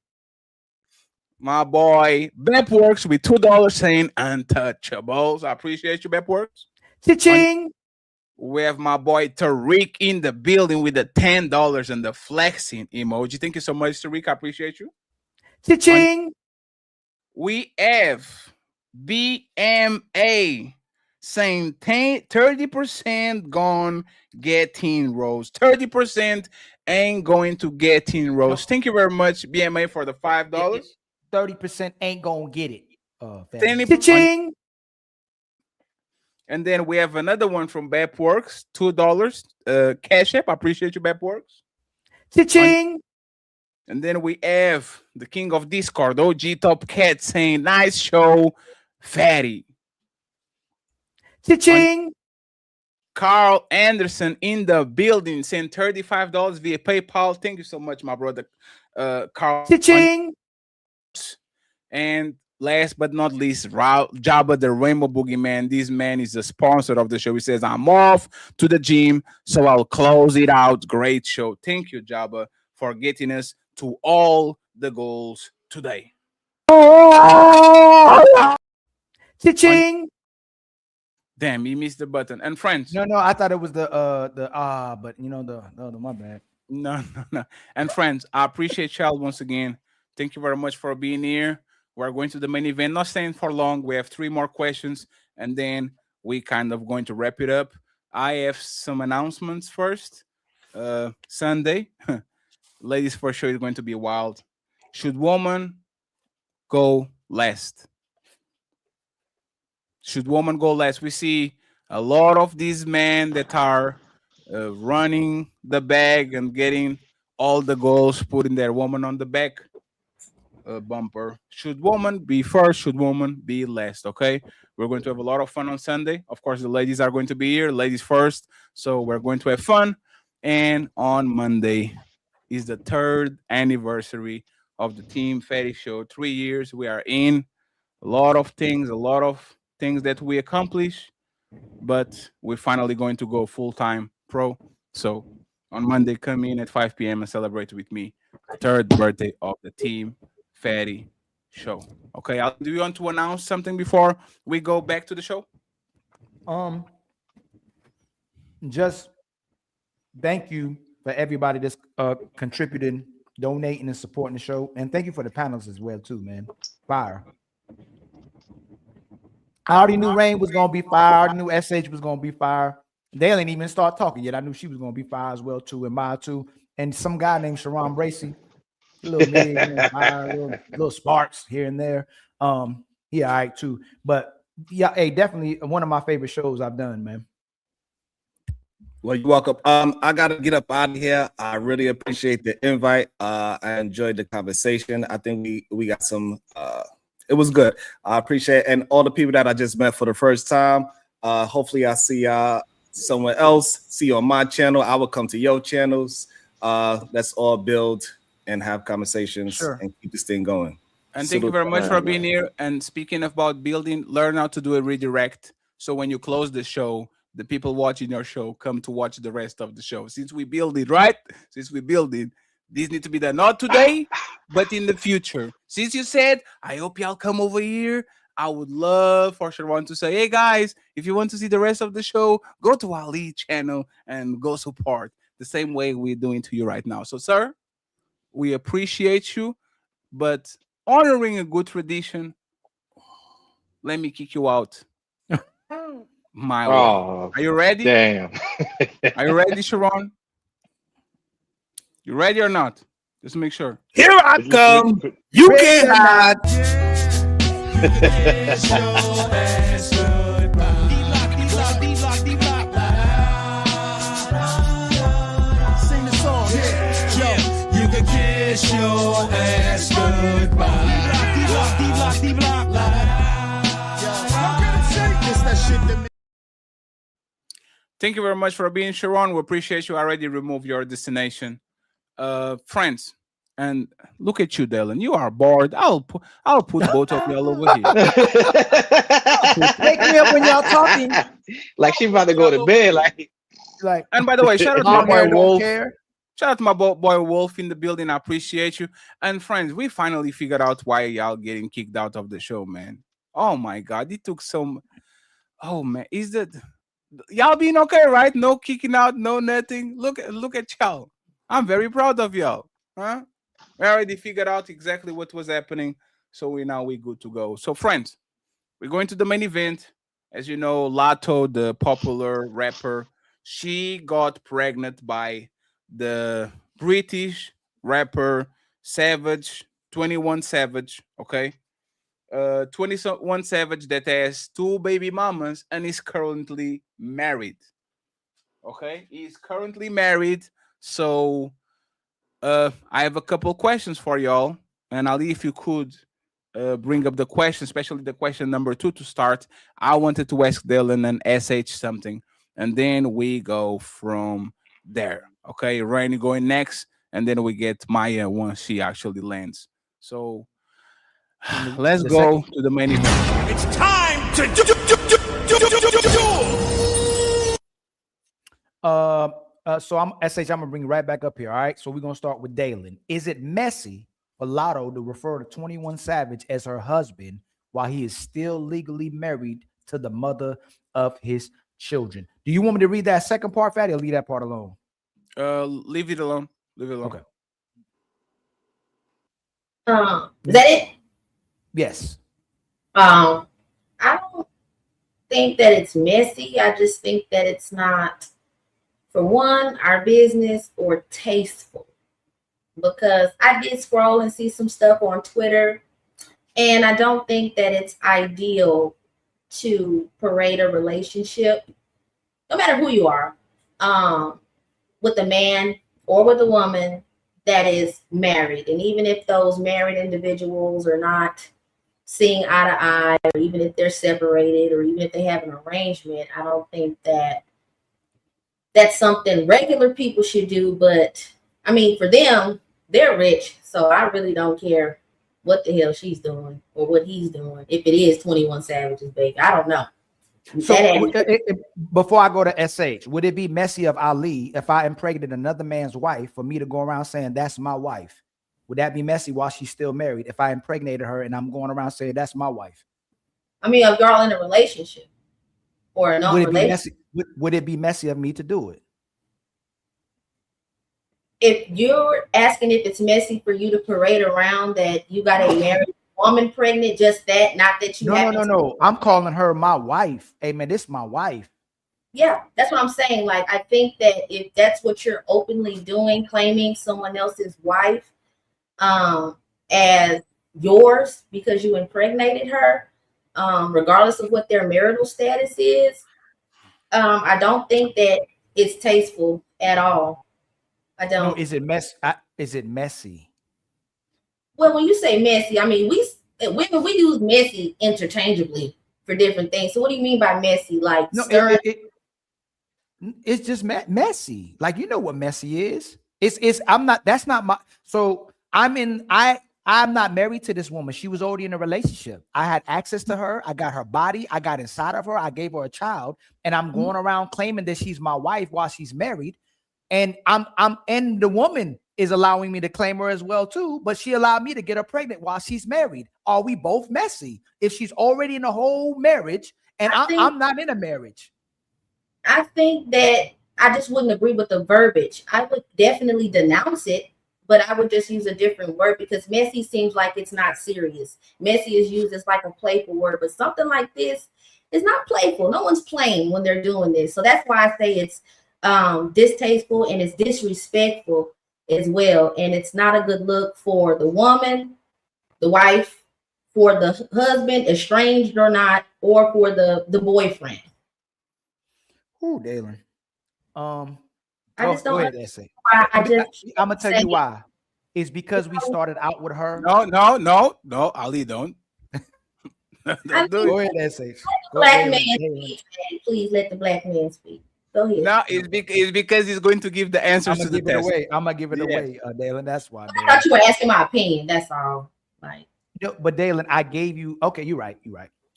My boy Bep Works with $2 saying Untouchables. I appreciate you, Bep Works. Cha-ching. We have my boy Tariq in the building with the $10 and the flexing emoji. Thank you so much, Tariq. I appreciate you. Cha-ching. We have BMA saying 30% gone getting rose. 30% ain't going to getting rose. Thank you very much, BMA, for the $5. 30% ain't gonna get it. Cha-ching. And then we have another one from Bepworks, $2. Cash App. I appreciate you, Bepworks. Cha-ching. And then we have the king of Discord, OG Top Cat, saying nice show, fatty. Cha-ching. Carl Anderson in the building saying $35 via PayPal. Thank you so much, my brother. Carl. Cha-ching. And last but not least, Jabba the Rainbow Boogeyman. This man is the sponsor of the show. He says, I'm off to the gym, so I'll close it out. Great show. Thank you, Jabba, for getting us to all the goals today. Cha-ching. Damn, you missed the button. And friends. No, I thought it was the but you know the my bad. No. And friends, I appreciate y'all once again. Thank you very much for being here. We're going to the main event, not staying for long. We have 3 more questions, and then we kind of going to wrap it up. I have some announcements first. Sunday, ladies for sure is going to be wild. Should woman go last? Should woman go last? We see a lot of these men that are running the bag and getting all the goals, putting their woman on the back. Bumper. Should woman be first? Should woman be last? Okay, we're going to have a lot of fun on Sunday. Of course, the ladies are going to be here, ladies first, so we're going to have fun. And on Monday is the 3rd anniversary of the Team Fatty Show. 3 years we are in. A lot of things that we accomplish, but we're finally going to go full-time pro. So on Monday, come in at 5 p.m. and celebrate with me the 3rd birthday of the Team Fatty Show. Okay, do you want to announce something before we go back to the show? Just thank you for everybody that's contributing, donating, and supporting the show, and thank you for the panels as well too, man. Fire. I already knew Rain was gonna be fire. I already knew SH was gonna be fire. They didn't even start talking yet. I knew she was gonna be fire as well too, and Maya too, and some guy named Sharon Bracey. Little sparks here and there. Yeah, all right too. But yeah, hey, definitely one of my favorite shows I've done, man. Well, you're welcome. I gotta get up out of here. I really appreciate the invite. I enjoyed the conversation. I think we got some. It was good. I appreciate it. And all the people that I just met for the first time. Hopefully, I see y'all somewhere else. See you on my channel. I will come to your channels. Let's all build and have conversations and keep this thing going. And thank you very much for being here. And speaking about building, learn how to do a redirect. So when you close the show, the people watching your show come to watch the rest of the show. Since we build it, right? Since we build it, this needs to be done not today, but in the future. Since you said, I hope y'all come over here. I would love for Sharon to say, hey guys, if you want to see the rest of the show, go to Ali channel and go support the same way we're doing to you right now. So, sir, we appreciate you, but honoring a good tradition, let me kick you out. My way. Are you ready? Damn. Are you ready, Sharon? You ready or not? Just make sure. Here I come. You can't hide. Sing the song. Yo, you can kiss your ass goodbye. Thank you very much for being Sharon. We appreciate you. I already removed your destination. Friends, and look at you, Dylan. You are bored. I'll put both of y'all over here. Wake me up when y'all talking. Like she about to go to bed. Like. And by the way, shout out to my boy Wolf. Shout out to my boy Wolf in the building. I appreciate you. And friends, we finally figured out why y'all getting kicked out of the show, man. Oh my God, it took some. Oh man, is that y'all being okay, right? No kicking out, no nothing. Look at y'all. I'm very proud of y'all. Huh? We already figured out exactly what was happening, so we good to go. So friends, we're going to the main event. As you know, Lotto, the popular rapper, she got pregnant by the British rapper Savage, 21 Savage, okay? 21 Savage that has 2 baby mamas and is currently married. Okay? He's currently married. So I have a couple questions for y'all. And Ali, if you could bring up the question, especially the question number 2 to start. I wanted to ask Dylan and SH something. And then we go from there. Okay, Rainy going next, and then we get Maya once she actually lands. So let's go to the main event. It's time to do. So I'm SH. I'm gonna bring you right back up here. All right. So we're gonna start with Dalen. Is it messy for Lotto to refer to 21 Savage as her husband while he is still legally married to the mother of his children? Do you want me to read that second part, Fatty, or leave that part alone? Leave it alone. Leave it alone. Okay. Is that it? Yes. I don't think that it's messy. I just think that it's not, for one, our business or tasteful. Because I did scroll and see some stuff on Twitter, and I don't think that it's ideal to parade a relationship, no matter who you are, with a man or with a woman that is married. And even if those married individuals are not seeing eye to eye, or even if they're separated, or even if they have an arrangement, I don't think that that's something regular people should do. But I mean, for them, they're rich, so I really don't care what the hell she's doing or what he's doing. If it is 21 Savage's baby, I don't know. So before I go to SH, would it be messy of Ali if I impregnated another man's wife for me to go around saying that's my wife? Would that be messy while she's still married if I impregnated her and I'm going around saying that's my wife? I mean, if y'all in a relationship or no relationship. Would it be messy of me to do it? If you're asking if it's messy for you to parade around that you got a married woman pregnant, just that, not that you No. I'm calling her my wife. Hey man, this is my wife. Yeah, that's what I'm saying. Like, I think that if that's what you're openly doing, claiming someone else's wife as yours because you impregnated her, regardless of what their marital status is, I don't think that it's tasteful at all. I don't. No, is it messy? Well, when you say messy, I mean women we use messy interchangeably for different things. So what do you mean by messy? Like No, stirring? it's just messy. Like, you know what messy is. It's I'm not, that's not my, so I'm not married to this woman. She was already in a relationship. I had access to her. I got her body. I got inside of her. I gave her a child, and I'm going around claiming that she's my wife while she's married. And and the woman is allowing me to claim her as well too, but she allowed me to get her pregnant while she's married. Are we both messy? If she's already in a whole marriage and I'm not in a marriage. I think that I just wouldn't agree with the verbiage. I would definitely denounce it, but I would just use a different word because messy seems like it's not serious. Messy is used as like a playful word, but something like this is not playful. No one's playing when they're doing this. So that's why I say it's distasteful and it's disrespectful as well. And it's not a good look for the woman, the wife, for the husband, estranged or not, or for the boyfriend. Ooh, Dalen. I just don't go ahead, essay. I'm gonna tell you why. It's because we started out with her. No, Ali, don't. Don't do Go it. ahead, essay. Black man speak. Please let the black man speak. Go ahead. No, it's because he's going to give the answers to the test. I'm gonna give it away, Dalen. That's why. I thought you were asking my opinion. That's all. Like, but Dalen, I gave you. Okay, you're right.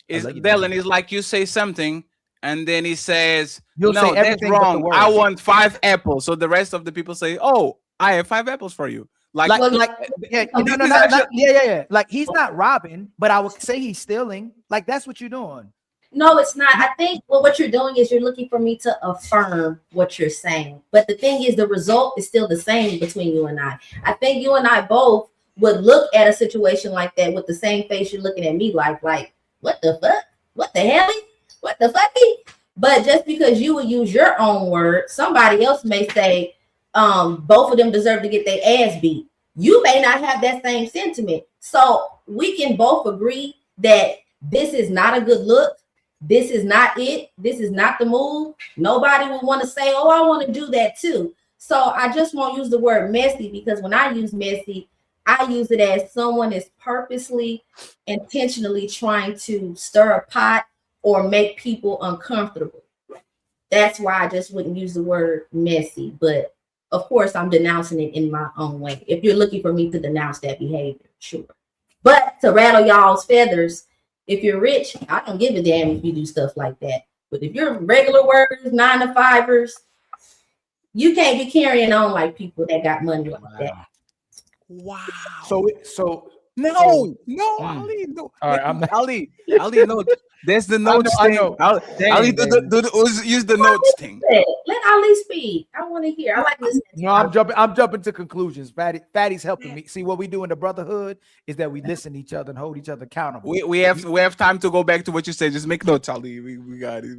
Dalen is like you say something, and then he says, You'll "No, say that's everything but the wrong. word. I want 5 apples." So the rest of the people say, "Oh, I have 5 apples for you." Yeah. Like, he's not robbing, but I would say he's stealing. Like, that's what you're doing. no, it's not. I think what you're doing is you're looking for me to affirm what you're saying. But the thing is, the result is still the same between you and I. I think you and I both would look at a situation like that with the same face you're looking at me like, what the fuck? What the hell? What the fucky? But just because you would use your own word, somebody else may say, both of them deserve to get their ass beat. You may not have that same sentiment. So we can both agree that this is not a good look. This is not it. This is not the move. Nobody would want to say, oh, I want to do that too. So I just won't use the word messy because when I use messy, I use it as someone is purposely, intentionally trying to stir a pot or make people uncomfortable. That's why I just wouldn't use the word messy. But of course, I'm denouncing it in my own way. If you're looking for me to denounce that behavior, sure. But to rattle y'all's feathers, if you're rich, I don't give a damn if you do stuff like that. But if you're regular workers, 9-to-5ers, you can't be carrying on like people that got money like that. Wow. So no, Ali, no. All right, Ali, no. There's the notes thing. Ali, use the notes thing. Let Ali speak. I want to hear. I like listening. No, I'm jumping to conclusions. Fatty's helping me. See, what we do in the brotherhood is that we listen to each other and hold each other accountable. We have time to go back to what you said. Just make notes, Ali. We got it.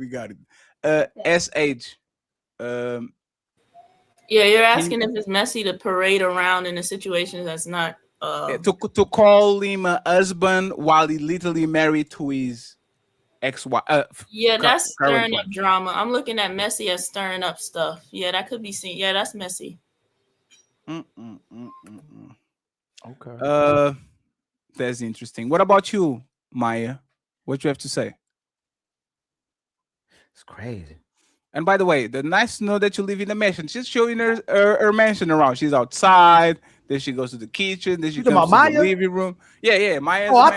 SH. Yeah, you're asking if it's messy to parade around in a situation that's not to call him a husband while he literally married to his ex-wife. Yeah, that's stirring up drama. I'm looking at messy as stirring up stuff. Yeah, that could be seen. Yeah, that's messy. Okay. That's interesting. What about you, Maya? What you have to say? It's crazy. And by the way, the nice to know that you live in a mansion. She's showing her mansion around. She's outside. Then she goes to the kitchen. Then she comes to the living room. Yeah, Maya. Oh, I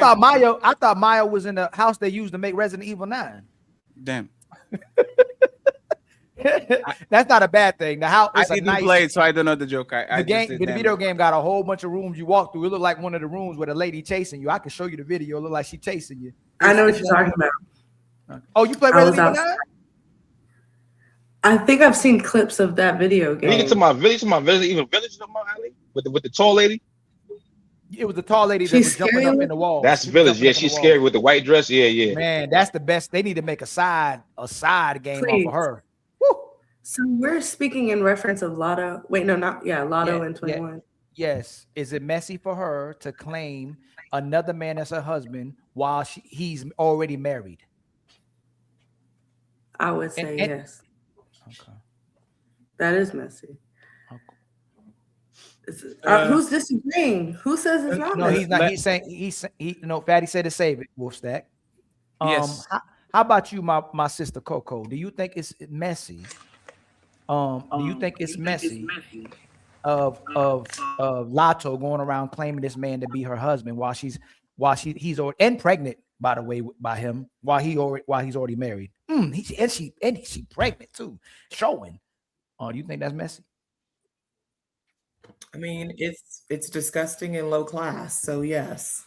thought Maya was in the house they used to make Resident Evil 9. Damn. That's not a bad thing. The house. I didn't play it, so I don't know the joke. The video game got a whole bunch of rooms you walk through. It looked like one of the rooms with a lady chasing you. I can show you the video. It looked like she chasing you. I know what you're talking about. Oh, you play Resident Evil 9? I think I've seen clips of that video game. You to my village, even village of my alley with the tall lady. It was the tall lady that was jumping up in the wall. That's village. Yeah, she's scary with the white dress. Yeah. Man, that's the best. They need to make a side game off of her. So we're speaking in reference of Lotto. Wait, no, not Lotto and 21. Yes. Is it messy for her to claim another man as her husband while he's already married? I would say yes. Okay. That is messy. Who's disagreeing? Who says it's not No, messy? he's not. He's saying Fatty said to save it, Wolfstack. Yes. How about you, my sister Coco? Do you think it's messy? Do you think it's messy of Lotto going around claiming this man to be her husband while he's already and pregnant, by the way, by him while he's already married? She pregnant too, showing. Do you think that's messy? I mean, it's disgusting and low class. So yes.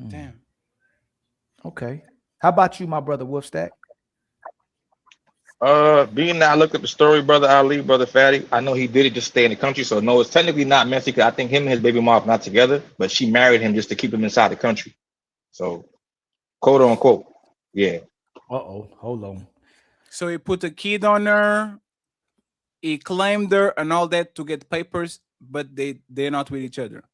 Damn. Okay. How about you, my brother Wolfstack? Being that I looked up the story, brother Ali, brother Fatty, I know he did it just to stay in the country. So no, it's technically not messy because I think him and his baby mom are not together, but she married him just to keep him inside the country. So, quote unquote, yeah. Hold on. So he put a kid on her, he claimed her and all that to get papers, but they're not with each other.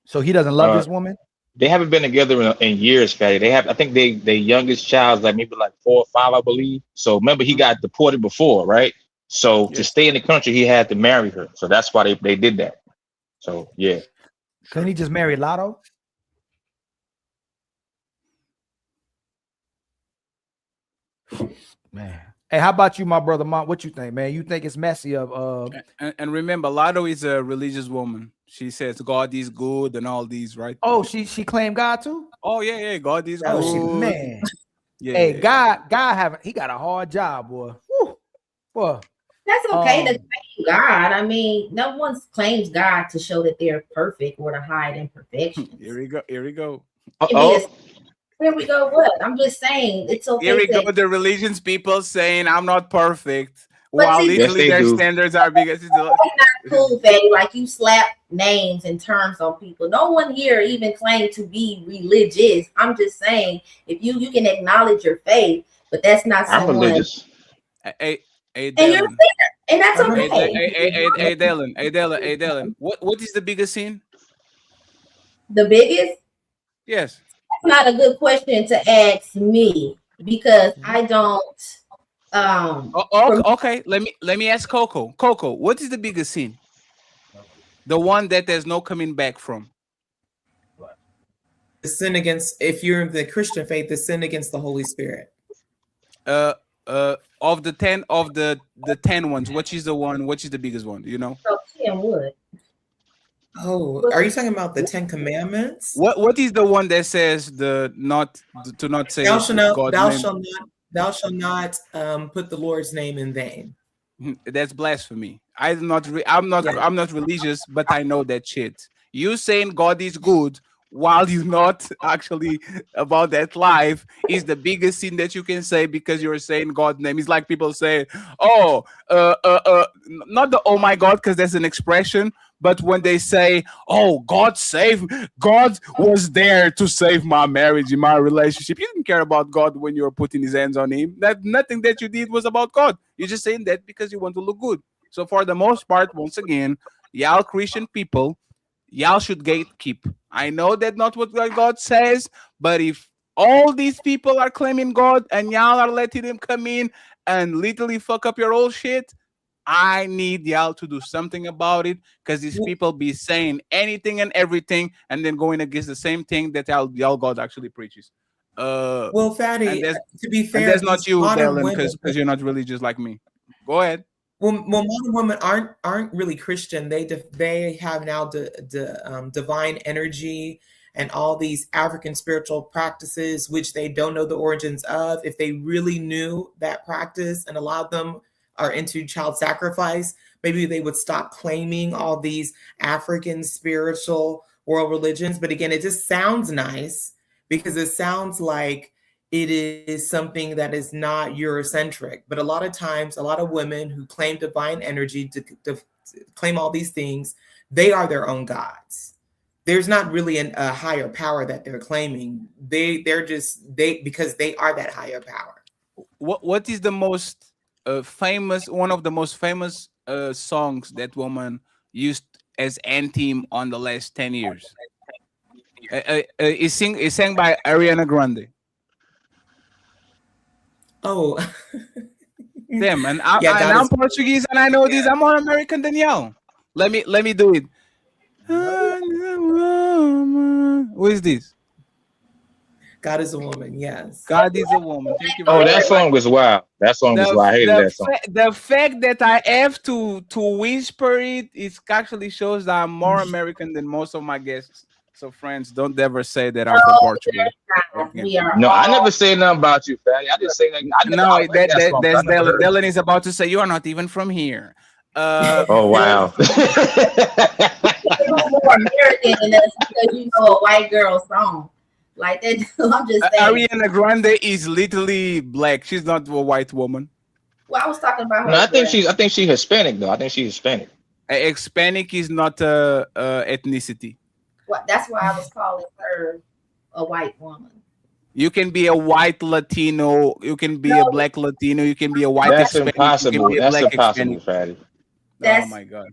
So he doesn't love this woman? They haven't been together in years, Fatty. They have, I think their youngest child's like maybe like 4 or 5, I believe. So remember, he got deported before, right? So to stay in the country, he had to marry her. So that's why they did that. So yeah. Couldn't he just marry Lotto? Man. Hey, how about you, my brother? What you think, man? You think it's messy of and remember, Lotto is a religious woman. She says God is good and all these, right? Oh, she claimed God too? Oh yeah, God is Oh, good. man. Yeah. Hey, God he got a hard job, boy. Woo. Boy. That's okay to claim God. I mean, no one claims God to show that they're perfect or to hide imperfections. Here we go. Here we go. What? I'm just saying it's okay. Here we go. The religions people saying I'm not perfect, But while see, literally their standards are bigger. It's not cool, Fatty. Like you slap names and terms on people. No one here even claimed to be religious. I'm just saying, if you can acknowledge your faith, but that's not I'm someone. religious. Hey, And you're Dylan. there, and that's okay. Hey, Dylan. What is the biggest sin? The biggest? Yes. That's not a good question to ask me because I don't. Okay. Let me ask Coco. Coco, what is the biggest sin? The one that there's no coming back from. The sin against, if you're in the Christian faith, the sin against the Holy Spirit. Of the 10 ones, which is the one? Which is the biggest one? Do you know? 10 would. Oh, are you talking about the 10 Commandments? What is the one that says to not say Thou shalt not, God's thou shalt not put the Lord's name in vain. That's blasphemy. I'm not religious, but I know that shit. You saying God is good while you're not actually about that life is the biggest sin that you can say because you're saying God's name. It's like people say, not the oh my God, because that's an expression, but when they say, oh, God was there to save my marriage and my relationship. You didn't care about God when you were putting his hands on him. That nothing that you did was about God. You're just saying that because you want to look good. So for the most part, once again, y'all Christian people, y'all should gatekeep. I know that's not what God says, but if all these people are claiming God and y'all are letting him come in and literally fuck up your old shit, I need y'all to do something about it because these people be saying anything and everything and then going against the same thing that y'all God actually preaches. Well, Fatty, to be fair, that's not you, Dylan, women, because you're not religious like me. Go ahead. Well, modern women aren't really Christian. They have now divine energy and all these African spiritual practices, which they don't know the origins of. If they really knew that practice and allowed them are into child sacrifice, maybe they would stop claiming all these African spiritual world religions. But again, it just sounds nice because it sounds like it is something that is not Eurocentric. But a lot of times, a lot of women who claim divine energy to claim all these things, they are their own gods. There's not really a higher power that they're claiming. They're just because they are that higher power. What is the most famous, one of the most famous songs that woman used as anthem on the last 10 years? It's sang by Ariana Grande. Oh, Damn, and Yeah, God I'm is Portuguese and I know this. I'm more American than y'all. Let me do it. Who is this? God is a woman. Yes. God is a woman. Thank you Oh, very that much. song was wild. That song was wild. I hated that song. The fact that I have to whisper it actually shows that I'm more American than most of my guests. So friends, don't ever say that I'm from Portugal. We are No, I all never say nothing about you, fatty. I just say that I never No, I like that song. I that's never Dylan. heard it. Dylan is about to say you are not even from here. Oh wow. you're more American than us because you know a white girl song. Like that. I'm just saying. Ariana Grande is literally black. She's not a white woman. Well, I was talking about her. No, I think she's Hispanic though. I think she's Hispanic. Hispanic is not a ethnicity. Well, that's why I was calling her a white woman. You can be a white Latino. You can be a black Latino. You can be a white That's Hispanic. impossible. You can be a That's black impossible, Hispanic. fatty. Oh my god.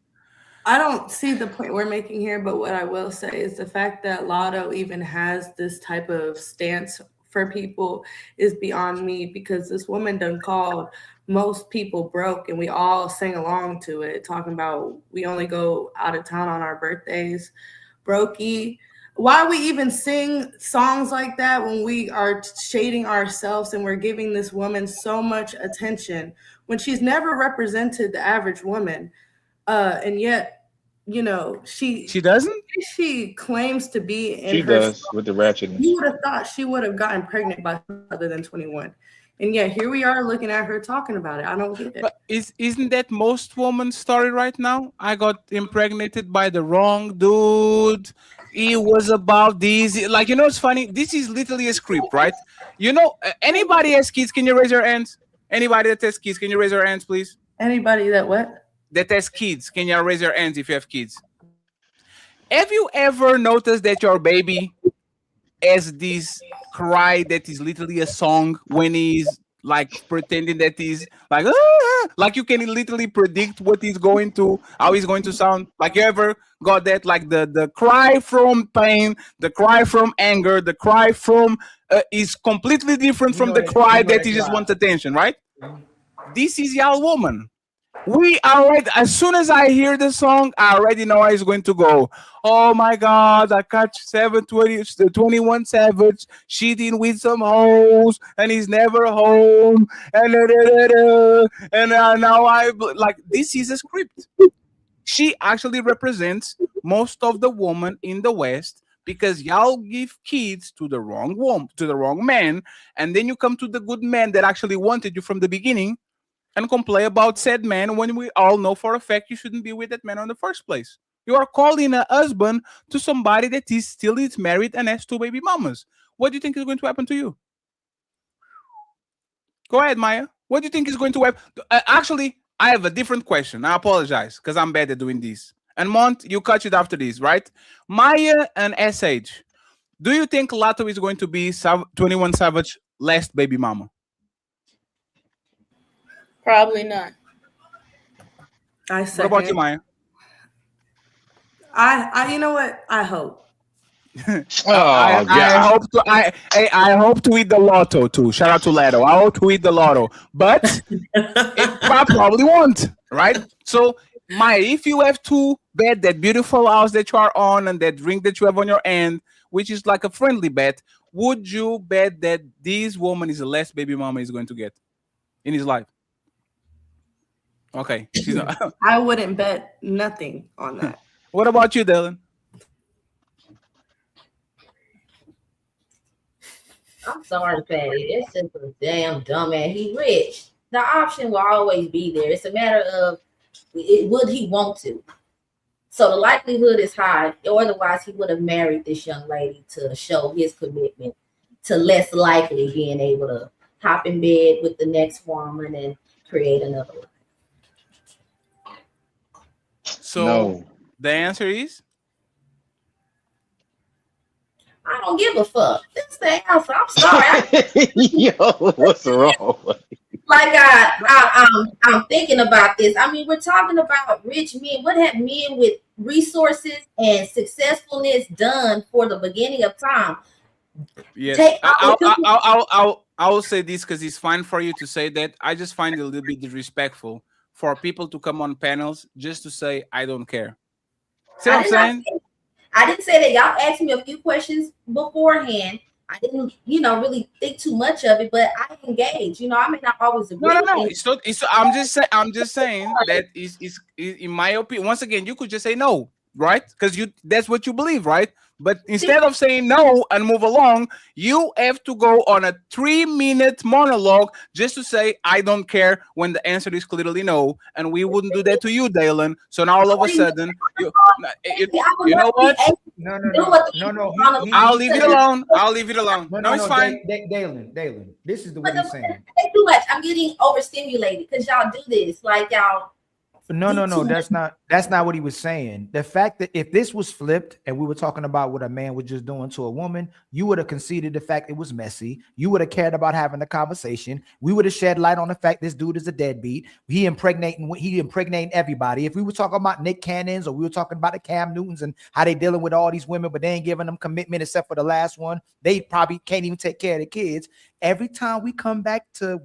I don't see the point we're making here, but what I will say is the fact that Lotto even has this type of stance for people is beyond me, because this woman done called most people broke and we all sang along to it, talking about we only go out of town on our birthdays. Brokey. Why we even sing songs like that when we are shading ourselves and we're giving this woman so much attention when she's never represented the average woman? And yet, you know, she doesn't. She claims to be in She her. does with the ratchetness. You would have thought she would have gotten pregnant by other than 21, and yet here we are looking at her talking about it. I don't get it. But isn't that most women's story right now? I got impregnated by the wrong dude. It was about this. Like, you know, it's funny. This is literally a script, right? You know, anybody has kids? Can you raise your hands? Anybody that has kids? Can you raise your hands, please? Anybody that what? That has kids, can you raise your hands if you have kids? Have you ever noticed that your baby has this cry that is literally a song when he's like pretending that he's like, like you can literally predict what he's going to, how he's going to sound? Like, you ever got that? Like the cry from pain, the cry from anger, the cry from is completely different from the cry that he just wants attention, right? This is y'all woman. We already, as soon as I hear the song, I already know how it's going to go. Oh my God, I catch 21 Savage cheating with some hoes, and he's never home. And now I like, this is a script. She actually represents most of the women in the West, because y'all give kids to the wrong woman, to the wrong man, and then you come to the good man that actually wanted you from the beginning and complain about said man when we all know for a fact you shouldn't be with that man in the first place. You are calling a husband to somebody that is still is married and has 2 baby mamas. What do you think is going to happen to you? Go ahead, Maya. What do you think is going to happen? Actually, I have a different question. I apologize because I'm bad at doing this. And Mont, you catch it after this, right? Maya and SH, do you think Lotto is going to be 21 Savage last baby mama? Probably not. What about you, Maya? I you know what? I hope. I hope to eat the Lotto too. Shout out to Lotto. I hope to eat the Lotto, but I probably won't. Right? So, Maya, if you have to bet that beautiful house that you are on and that ring that you have on your hand, which is like a friendly bet, would you bet that this woman is the last baby mama he's going to get in his life? Okay, she's not. I wouldn't bet nothing on that. What about you, Dylan? I'm sorry, Patty. It's just a damn dumbass. He rich. The option will always be there. It's a matter of would he want to. So the likelihood is high. Or otherwise, he would have married this young lady to show his commitment to less likely being able to hop in bed with the next woman and create another life. So the answer is? I don't give a fuck. That's the answer. I'm sorry. Yo, what's wrong? Like I'm thinking about this. I mean, we're talking about rich men. What have men with resources and successfulness done for the beginning of time? Yes. I'm I will say this because it's fine for you to say that. I just find it a little bit disrespectful for people to come on panels just to say I don't care. See what I'm saying? I didn't say that. Y'all asked me a few questions beforehand. I didn't, really think too much of it, but I engage. I may not always agree. No. I'm just saying that is in my opinion. Once again, you could just say no, right? Because that's what you believe, right? But instead of saying no and move along, you have to go on a 3-minute monologue just to say I don't care when the answer is clearly no, and we wouldn't do that to you, Dalen. So now all of a sudden, you know what? No. I'll leave it alone. No, it's fine. Dalen, this is the way he's saying. Too much. I'm getting overstimulated because y'all do this. Like y'all. No, that's not what he was saying. The fact that if this was flipped and we were talking about what a man was just doing to a woman, you would have conceded the fact it was messy. You would have cared about having the conversation. We would have shed light on the fact this dude is a deadbeat. He impregnating everybody. If we were talking about Nick Cannons or we were talking about the Cam Newtons and how they dealing with all these women, but they ain't giving them commitment except for the last one, they probably can't even take care of the kids. Every time we come back to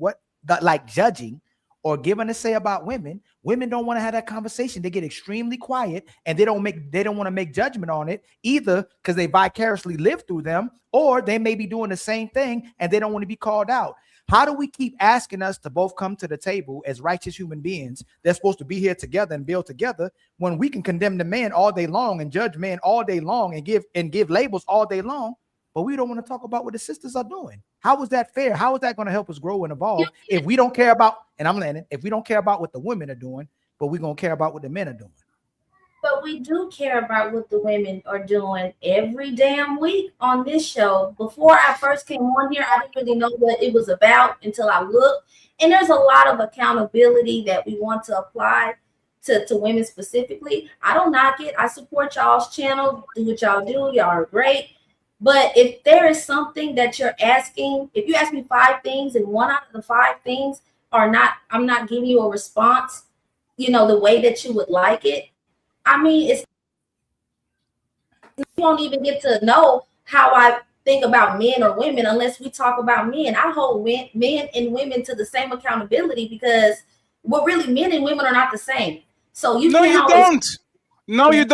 judging or giving a say about women don't want to have that conversation. They get extremely quiet and they don't want to make judgment on it either because they vicariously live through them, or they may be doing the same thing and they don't want to be called out. How do we keep asking us to both come to the table as righteous human beings that's supposed to be here together and build together when we can condemn the man all day long and judge men all day long and give labels all day long, but we don't want to talk about what the sisters are doing? How is that fair? How is that going to help us grow and evolve if we don't care about, and I'm landing, if we don't care about what the women are doing, but we're going to care about what the men are doing? But we do care about what the women are doing every damn week on this show. Before I first came on here, I didn't really know what it was about until I looked. And there's a lot of accountability that we want to apply to women specifically. I don't knock it. I support y'all's channel. Do what y'all do. Y'all are great. But if there is something that you're asking, if you ask me 5 things and 1 out of the 5 things are not, I'm not giving you a response, the way that you would like it. I mean, you don't even get to know how I think about men or women unless we talk about men. I hold men and women to the same accountability because really men and women are not the same. So you don't. No, you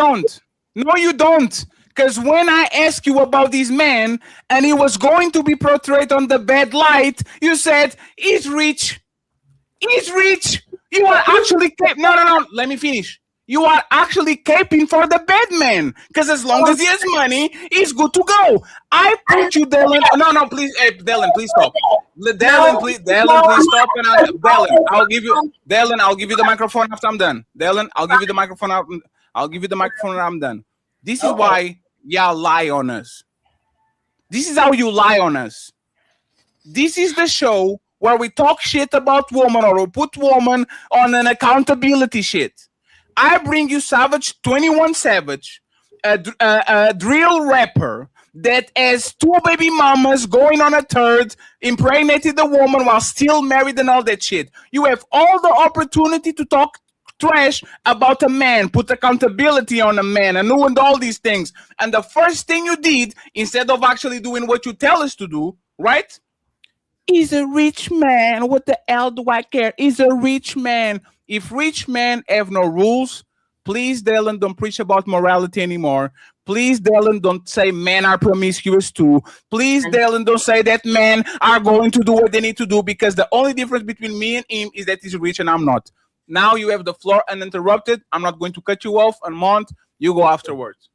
don't. Because when I asked you about this man and he was going to be portrayed on the bad light, you said, he's rich. He's rich. You are actually... No. Let me finish. You are actually caping for the bad man. Because as long as he has money, he's good to go. I put you, Dalen... No, please. Hey, Dalen, please stop. Dalen, please stop. Dalen, I'll give you the microphone after I'm done. Dalen, I'll give you the microphone when I'm done. This is why y'all lie on us. This is how you lie on us. This is the show where we talk shit about women or we put women on an accountability shit. I bring you Savage, 21 Savage, a drill rapper that has 2 baby mamas going on a 3rd, impregnated the woman while still married and all that shit. You have all the opportunity to talk trash about a man, put accountability on a man and doing all these things. And the first thing you did, instead of actually doing what you tell us to do, right? He's a rich man. What the hell do I care? He's a rich man. If rich men have no rules, please, Dalen, don't preach about morality anymore. Please, Dalen, don't say men are promiscuous too. Please, Dalen, don't say that men are going to do what they need to do, because the only difference between me and him is that he's rich and I'm not. Now you have the floor uninterrupted. I'm not going to cut you off and Mont, you go afterwards.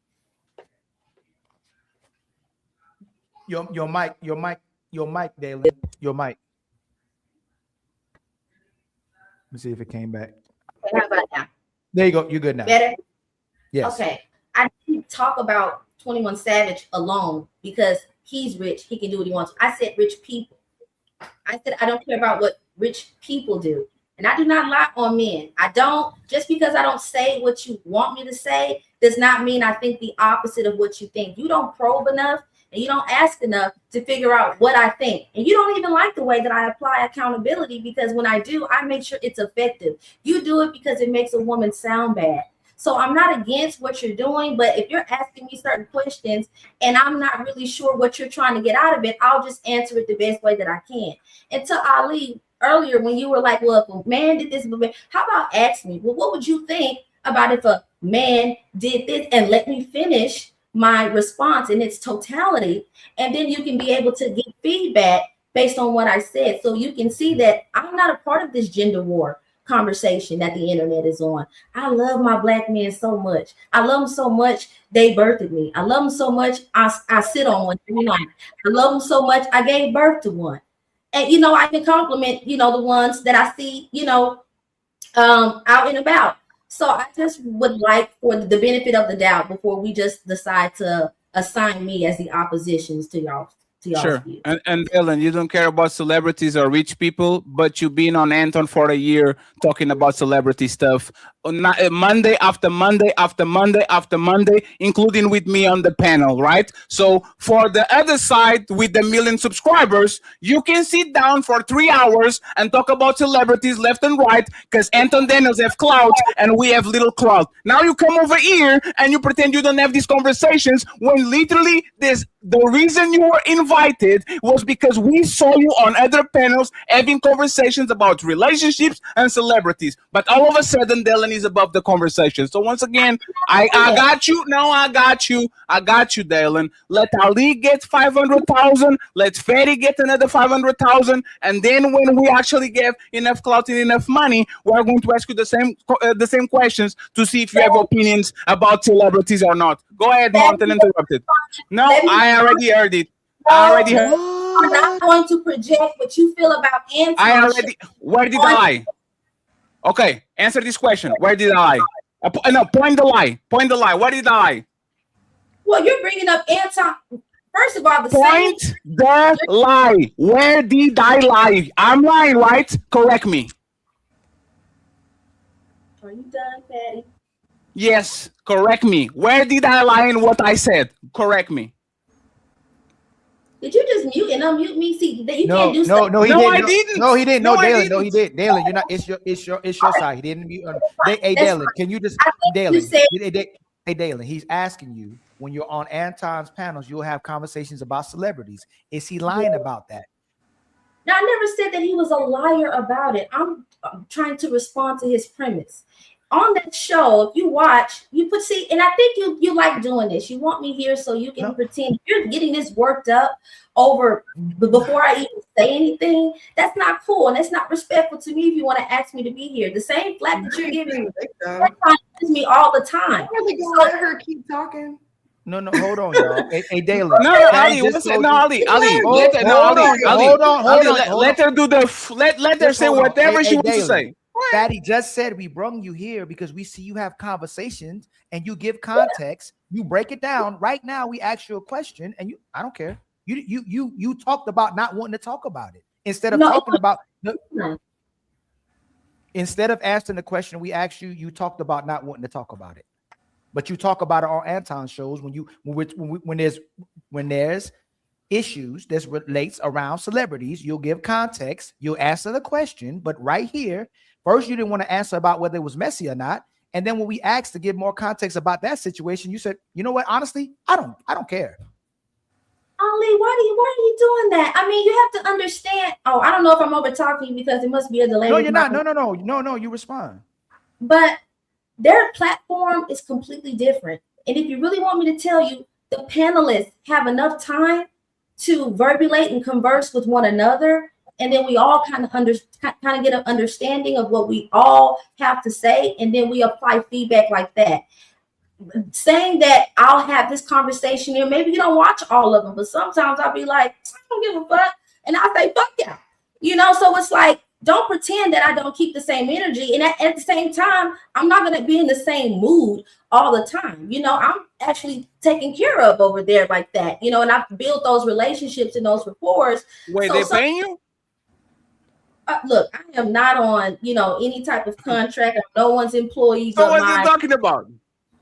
Your mic, Dalen. Your mic. Let me see if it came back. Okay, how about now? There you go. You're good now. Better? Yes. Okay. I didn't talk about 21 Savage alone because he's rich. He can do what he wants. I said rich people. I said I don't care about what rich people do. And I do not lie on men. I don't. Just because I don't say what you want me to say does not mean I think the opposite of what you think. You don't probe enough and you don't ask enough to figure out what I think. And you don't even like the way that I apply accountability, because when I do, I make sure it's effective. You do it because it makes a woman sound bad. So I'm not against what you're doing, but if you're asking me certain questions and I'm not really sure what you're trying to get out of it, I'll just answer it the best way that I can. And to Ali, earlier when you were like, well, if a man did this, how about ask me, well, what would you think about if a man did this, and let me finish my response in its totality, and then you can be able to get feedback based on what I said. So you can see that I'm not a part of this gender war conversation that the internet is on. I love my black men so much. I love them so much they birthed me. I love them so much I sit on one every night. I love them so much I gave birth to one. And you know, I can compliment, you know, the ones that I see, you know, out and about. So I just would like, for the benefit of the doubt, before we just decide to assign me as the oppositions to y'all. Sure. And Dylan, you don't care about celebrities or rich people, but you've been on Anton for a year talking about celebrity stuff. Monday after Monday after Monday after Monday, including with me on the panel, right? So for the other side with the 1 million subscribers, you can sit down for 3 hours and talk about celebrities left and right, because Anton Daniels have clout and we have little clout. Now you come over here and you pretend you don't have these conversations when literally the reason you were invited was because we saw you on other panels having conversations about relationships and celebrities. But all of a sudden, Dylan is above the conversation. So once again, I got you. No, I got you. I got you, Dylan. Let Ali get 500,000. Let Fetty get another 500,000. And then when we actually get enough clout and enough money, we're going to ask you the same questions to see if you have opinions about celebrities or not. Go ahead, Martin, interrupted. No, I already heard it. I already heard. I'm not going to project what you feel about Anton. Where did I lie? Okay, answer this question. Where did I lie? No, point the lie. Point the lie. Where did I lie? Well, you're bringing up Anton. First of all, the lie. Where did I lie? I'm lying, right? Correct me. Are you done, Patty? Yes, correct me. Where did I lie in what I said? Correct me. Did you just mute and unmute me? See that you can't do No, something. he didn't. No, he didn't. No, Dalen. No, he did. Dalen, you're not. It's your side. He didn't mute. Hey, Dalen, can you just Dalen? Hey, Dalen, he's asking you, when you're on Anton's panels, you'll have conversations about celebrities. Is he lying about that? Now, I never said that he was a liar about it. I'm trying to respond to his premise. On that show, if you watch, and I think you like doing this. You want me here so you can pretend you're getting this worked up over before I even say anything. That's not cool, and that's not respectful to me if you want to ask me to be here. The same flack that you're giving me all the time. So let her keep talking. No, hold on, y'all. Hey, Dalen. No, Ali. Let her do let her say whatever she wants to say. Fatty just said we brung you here because we see you have conversations and you give context. You break it down. Right now, we ask you a question, and I don't care. You talked about not wanting to talk about it instead of talking about. Instead of asking the question we asked you, you talked about not wanting to talk about it. But you talk about it on Anton shows when there's issues that relates around celebrities. You'll give context. You'll answer the question. But right here, first you didn't want to answer about whether it was messy or not, and then when we asked to give more context about that situation, you said, "You know what? Honestly, I don't care." Ali, why are you doing that? I mean, you have to understand. Oh, I don't know if I'm over talking because it must be a delay. No, you're not. No. You respond. But their platform is completely different. And if you really want me to tell you, the panelists have enough time to verbulate and converse with one another, and then we all kind of get an understanding of what we all have to say, and then we apply feedback like that. Saying that I'll have this conversation here, maybe you don't watch all of them, but sometimes I'll be like, I don't give a fuck, and I'll say fuck yeah, so it's like, don't pretend that I don't keep the same energy. And at the same time, I'm not going to be in the same mood all the time. I'm actually taken care of over there like that, and I've built those relationships and those rapports. Wait, they paying you? Look, I am not on, any type of contract. I'm no one's employees. So what are you talking about?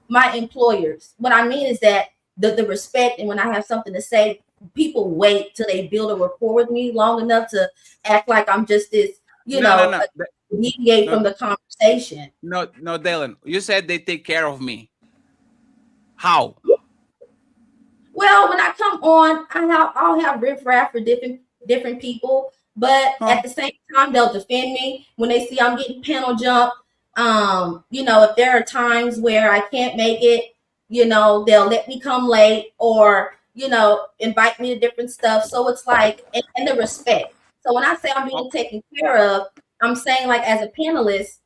My employers. What I mean is that the respect, and when I have something to say, people wait till they build a rapport with me long enough to act like I'm just this, deviate from the conversation. conversation. No, Dylan. You said they take care of me. How? Well, when I come on, I'll have riffraff for different people, but at the same time, they'll defend me when they see I'm getting panel jumped. If there are times where I can't make it, they'll let me come late or invite me to different stuff. So it's like and the respect. So when I say I'm being taken care of, I'm saying like as a panelist,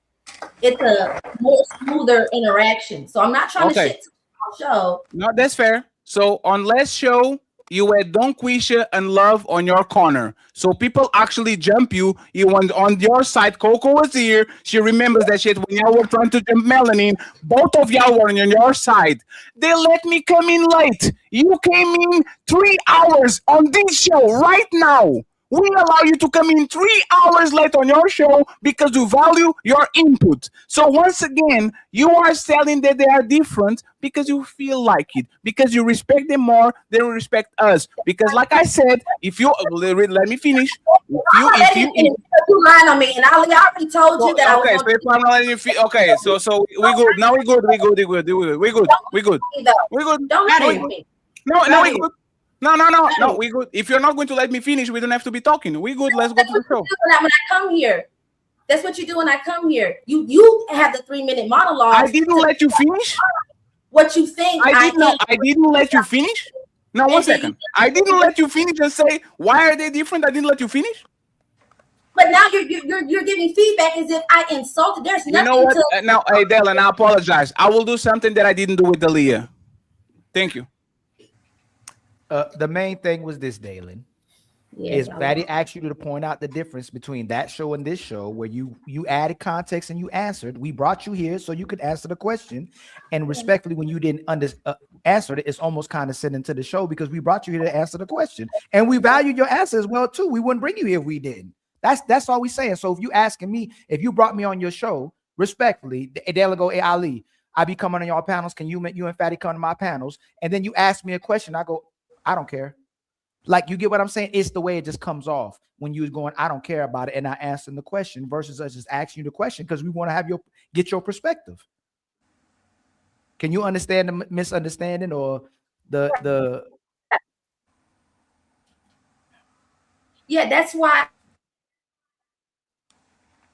it's a more smoother interaction. So I'm not trying to shit to show. No, that's fair. So on last show, you had Don Quisha and Love on your corner. So people actually jump you. You went on your side. Coco was here. She remembers that shit when y'all were trying to jump Melanin. Both of y'all were on your side. They let me come in late. You came in 3 hours on this show right now. We allow you to come in 3 hours late on your show because we value your input. So once again, you are selling that they are different because you feel like it, because you respect them more than we respect us. Because like I said, if you let me finish. If you lying on me, and I already told you that. Okay, okay, so we good. Now we good. We good. Don't lie on me. No, we good. No, we good. If you're not going to let me finish, we don't have to be talking. We good. Let's go to the show. When I come here, that's what you do when I come here. You have the 3-minute monologue. I didn't let you finish. What you think? I didn't let you finish. Now 1 second. I didn't let you finish and say why are they different. I didn't let you finish. But now you're giving feedback as if I insulted. There's nothing. You know what? Now, hey, Dylan, I apologize. I will do something that I didn't do with Dalia. Thank you. The main thing was this, Dalen. Is Fatty asked you to point out the difference between that show and this show, where you added context and you answered. We brought you here so you could answer the question, and respectfully, when you didn't answer it, it's almost condescending to the show because we brought you here to answer the question, and we valued your answer as well too. We wouldn't bring you here if we didn't. That's all we saying. So if you asking me, if you brought me on your show, respectfully, Dalen go, hey Ali, I be coming on your panels. Can you and Fatty come to my panels? And then you ask me a question, I go, I don't care. Like, you get what I'm saying? It's the way it just comes off when you're going, I don't care about it, and I answering the question versus us just asking you the question because we want to have get your perspective. Can you understand the misunderstanding or the? Yeah, that's why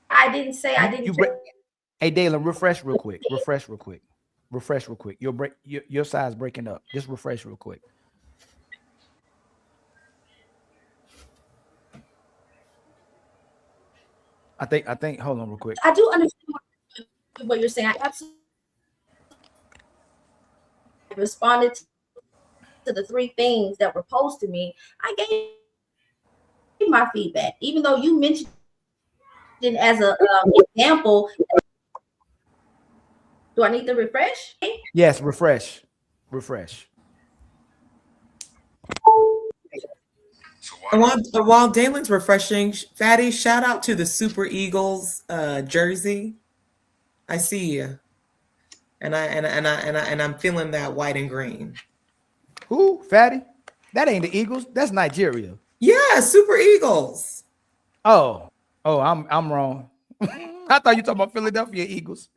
I didn't say I didn't. Hey, Dalen, refresh real quick. Your side's breaking up. Just refresh real quick. I think. Hold on, real quick. I do understand what you're saying. I absolutely responded to the 3 things that were posed to me. I gave my feedback, even though you mentioned it as an example. Do I need to refresh? Yes, refresh. While Dalen's refreshing, Fatty, shout out to the Super Eagles jersey. I see you, and I'm feeling that white and green. Who, Fatty? That ain't the Eagles. That's Nigeria. Yeah, Super Eagles. Oh, I'm wrong. I thought you talking about Philadelphia Eagles.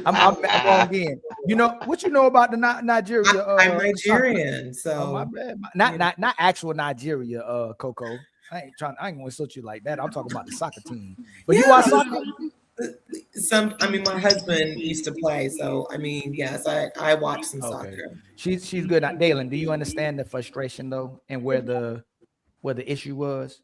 I'm wrong again. You know what you know about the Nigeria? I'm Nigerian, so my bad. Not actual Nigeria, Coco. I ain't gonna insult you like that. I'm talking about the soccer team. But you watch soccer? My husband used to play, so yes, I watch some soccer. She's good. Dalen, do you understand the frustration though, and where the issue was?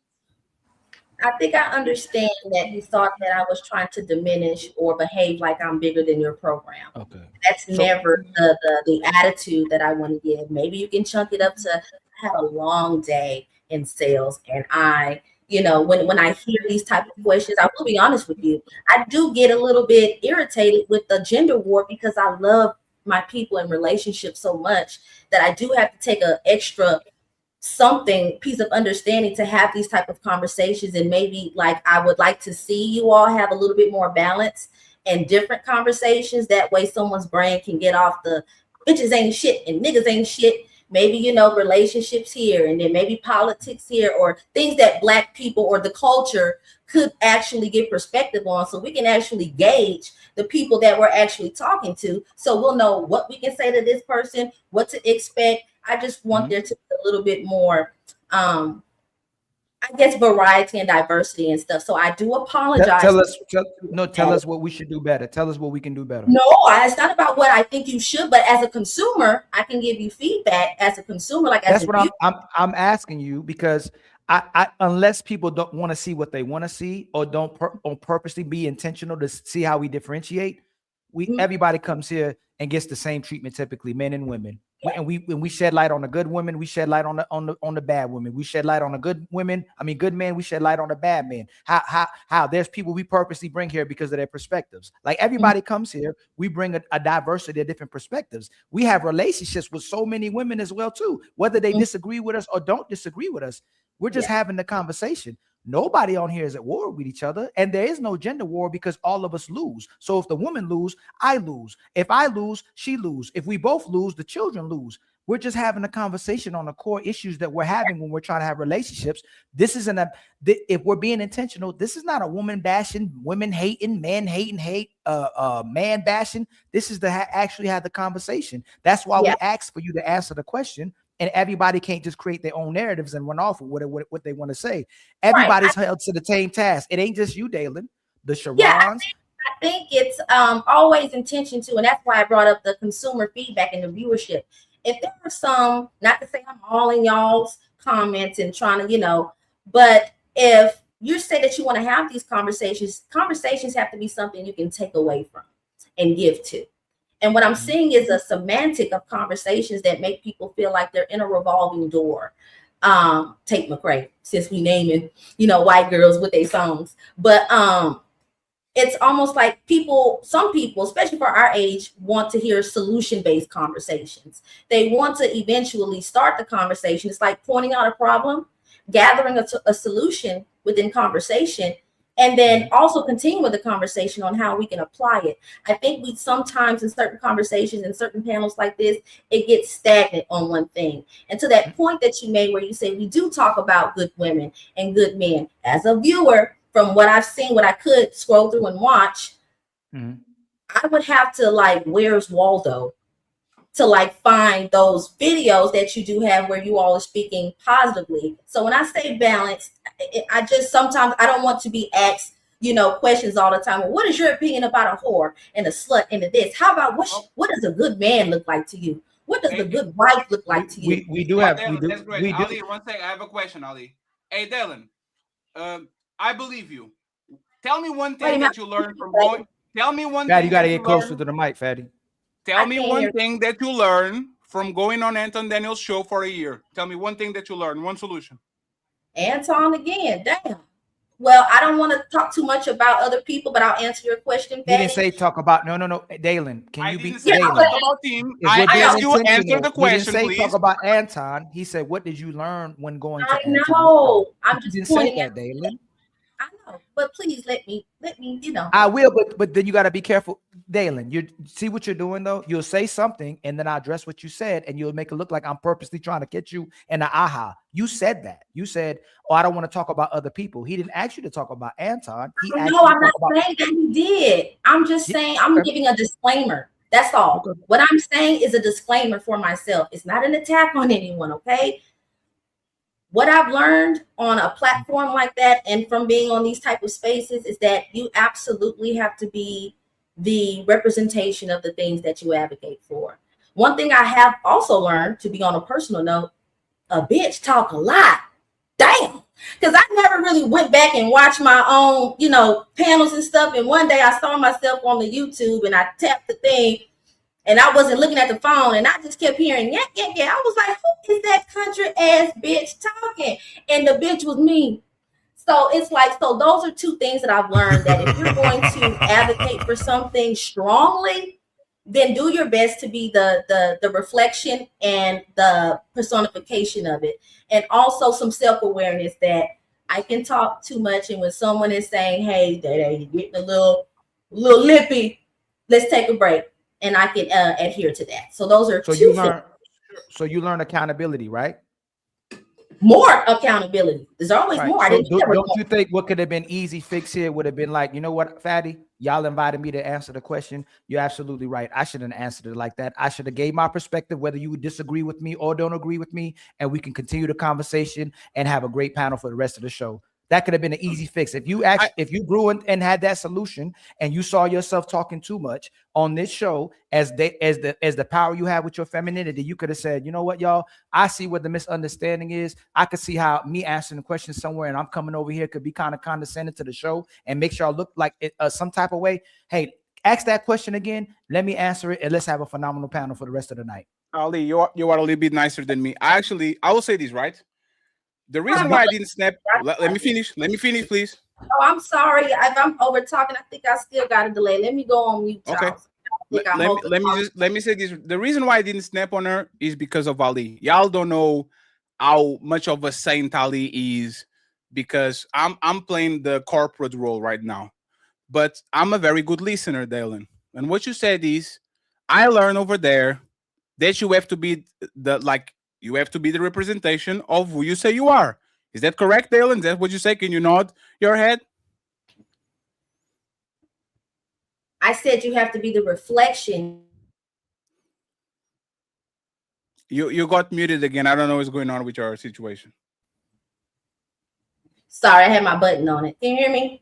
I think I understand that he thought that I was trying to diminish or behave like I'm bigger than your program. Okay. That's never the attitude that I want to give. Maybe you can chunk it up to I had a long day in sales, and when I hear these type of questions, I will be honest with you, I do get a little bit irritated with the gender war because I love my people and relationships so much that I do have to take an extra piece of understanding to have these type of conversations. And maybe I would like to see you all have a little bit more balance and different conversations. That way someone's brain can get off the bitches ain't shit and niggas ain't shit, maybe, you know, relationships here, and then maybe politics here, or things that Black people or the culture could actually get perspective on, so we can actually gauge the people that we're actually talking to, so we'll know what we can say to this person, what to expect. I just want there to be a little bit more I guess variety and diversity and stuff. So I do apologize. Tell us what we should do better. Tell us what we can do better. No, it's not about what I think you should, but as a consumer, I can give you feedback as a consumer. Like that's what I'm asking you, because I unless people don't want to see what they want to see, or don't on purposely be intentional to see how we differentiate, everybody comes here and gets the same treatment, typically men and women. And we shed light on the good women, we shed light on the bad women. We shed light on the good women, good men, we shed light on the bad men. How there's people we purposely bring here because of their perspectives. Like everybody comes here, we bring a diversity of different perspectives. We have relationships with so many women as well too, whether they disagree with us or don't disagree with us. We're just having the conversation. Nobody on here is at war with each other, and there is no gender war because all of us lose. So if the woman lose, I lose. If I lose, she lose. If we both lose, the children lose. We're just having a conversation on the core issues that we're having when we're trying to have relationships. This isn't if we're being intentional, this is not a woman bashing, women hating, men hating, man bashing. This is to actually have the conversation. That's why we ask for you to answer the question. And everybody can't just create their own narratives and run off with what they want to say. Everybody's held to the same task. It ain't just you, Dalen. The Sharons. I think it's always intention to, and that's why I brought up the consumer feedback and the viewership. If there are some, not to say I'm all in y'all's comments and trying to, but if you say that you want to have these conversations have to be something you can take away from and give to. And what I'm seeing is a semantic of conversations that make people feel like they're in a revolving door. Take McRae, since we naming, white girls with their songs. But it's almost like some people, especially for our age, want to hear solution-based conversations. They want to eventually start the conversation. It's like pointing out a problem, gathering a solution within conversation, and then also continue with the conversation on how we can apply it. I think we sometimes in certain conversations, in certain panels like this, it gets stagnant on one thing. And to that point that you made where you say we do talk about good women and good men, as a viewer, from what I've seen, what I could scroll through and watch, I would have to Where's Waldo to find those videos that you do have where you all are speaking positively. So when I say balance, I just sometimes I don't want to be asked, questions all the time. Well, what is your opinion about a whore and a slut and a this? How about what does a good man look like to you? What does a good wife look like to you? We do. That's great. Ali, one second. I have a question, Ali. Hey, Dylan, I believe you. Tell me one thing that you learned from going. Tell me one thing. You got to get closer to the mic, Fatty. Tell me one thing that you learned from going on Anton Daniel's show for a year. Tell me one thing that you learned, one solution. Anton again, damn. Well, I don't want to talk too much about other people, but I'll answer your question. He didn't say talk about. No, Dalen. Can you be Dalen? Talk about team. I asked you to answer the question, he didn't say please. Talk about Anton. He said, "What did you learn when going to?" I know. I'm just didn't pointing say that, Dalen. I know, but please let me. I will, but then you got to be careful, Dalen. You see what you're doing though. You'll say something, and then I address what you said, and you'll make it look like I'm purposely trying to get you in the aha. You said that. You said, "Oh, I don't want to talk about other people." He didn't ask you to talk about Anton. He asked No, I'm not saying that he did. I'm just saying I'm giving a disclaimer. That's all. Okay. What I'm saying is a disclaimer for myself. It's not an attack on anyone. Okay. What I've learned on a platform like that and from being on these type of spaces is that you absolutely have to be the representation of the things that you advocate for. One thing I have also learned, to be on a personal note, a bitch talk a lot. Damn. Because I never really went back and watched my own, panels and stuff. And one day I saw myself on the YouTube and I tapped the thing. And I wasn't looking at the phone, and I just kept hearing, yeah. I was like, who is that country ass bitch talking? And the bitch was me. So it's like, so those are two things that I've learned, that if you're going to advocate for something strongly, then do your best to be the reflection and the personification of it. And also some self-awareness that I can talk too much. And when someone is saying, hey, you're getting a little lippy, let's take a break. And I can adhere to that. So those are two things. So you learn accountability, right? More accountability. There's always Right. more. I So didn't never don't you think what could have been easy fix here would have been like, you know what, Fatty, y'all invited me to answer the question. You're absolutely right. I shouldn't have answered it like that. I should have gave my perspective, whether you would disagree with me or don't agree with me, and we can continue the conversation and have a great panel for the rest of the show. That could have been an easy fix. If you actually, if you grew and had that solution, and you saw yourself talking too much on this show as the power you have with your femininity, you could have said, you know what, y'all, I see what the misunderstanding is. I could see how me answering the question somewhere and I'm coming over here could be kind of condescending to the show and make sure I look like it, some type of way. Hey, ask that question again. Let me answer it, and let's have a phenomenal panel for the rest of the night. Ali, you are a little bit nicer than me. I will say this, right? The reason why I didn't snap. Let me finish. Let me finish, please. Oh, I'm sorry. If I'm over talking, I think I still got a delay. Let me go on mute. Okay. Let me say this. The reason why I didn't snap on her is because of Ali. Y'all don't know how much of a saint Ali is, because I'm playing the corporate role right now. But I'm a very good listener, Dalen. And what you said is, I learned over there that you have to be you have to be the representation of who you say you are. Is that correct, Dalen? Is that what you say? Can you nod your head? I said you have to be the reflection. You got muted again. I don't know what's going on with your situation. Sorry, I had my button on it. Can you hear me?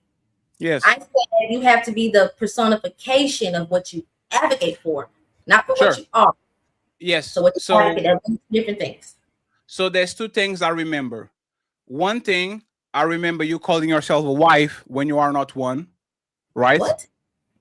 Yes. I said you have to be the personification of what you advocate for, not for what you are. Yes. So what you advocate, different things. So there's two things I remember. One thing, I remember you calling yourself a wife when you are not one, right? What?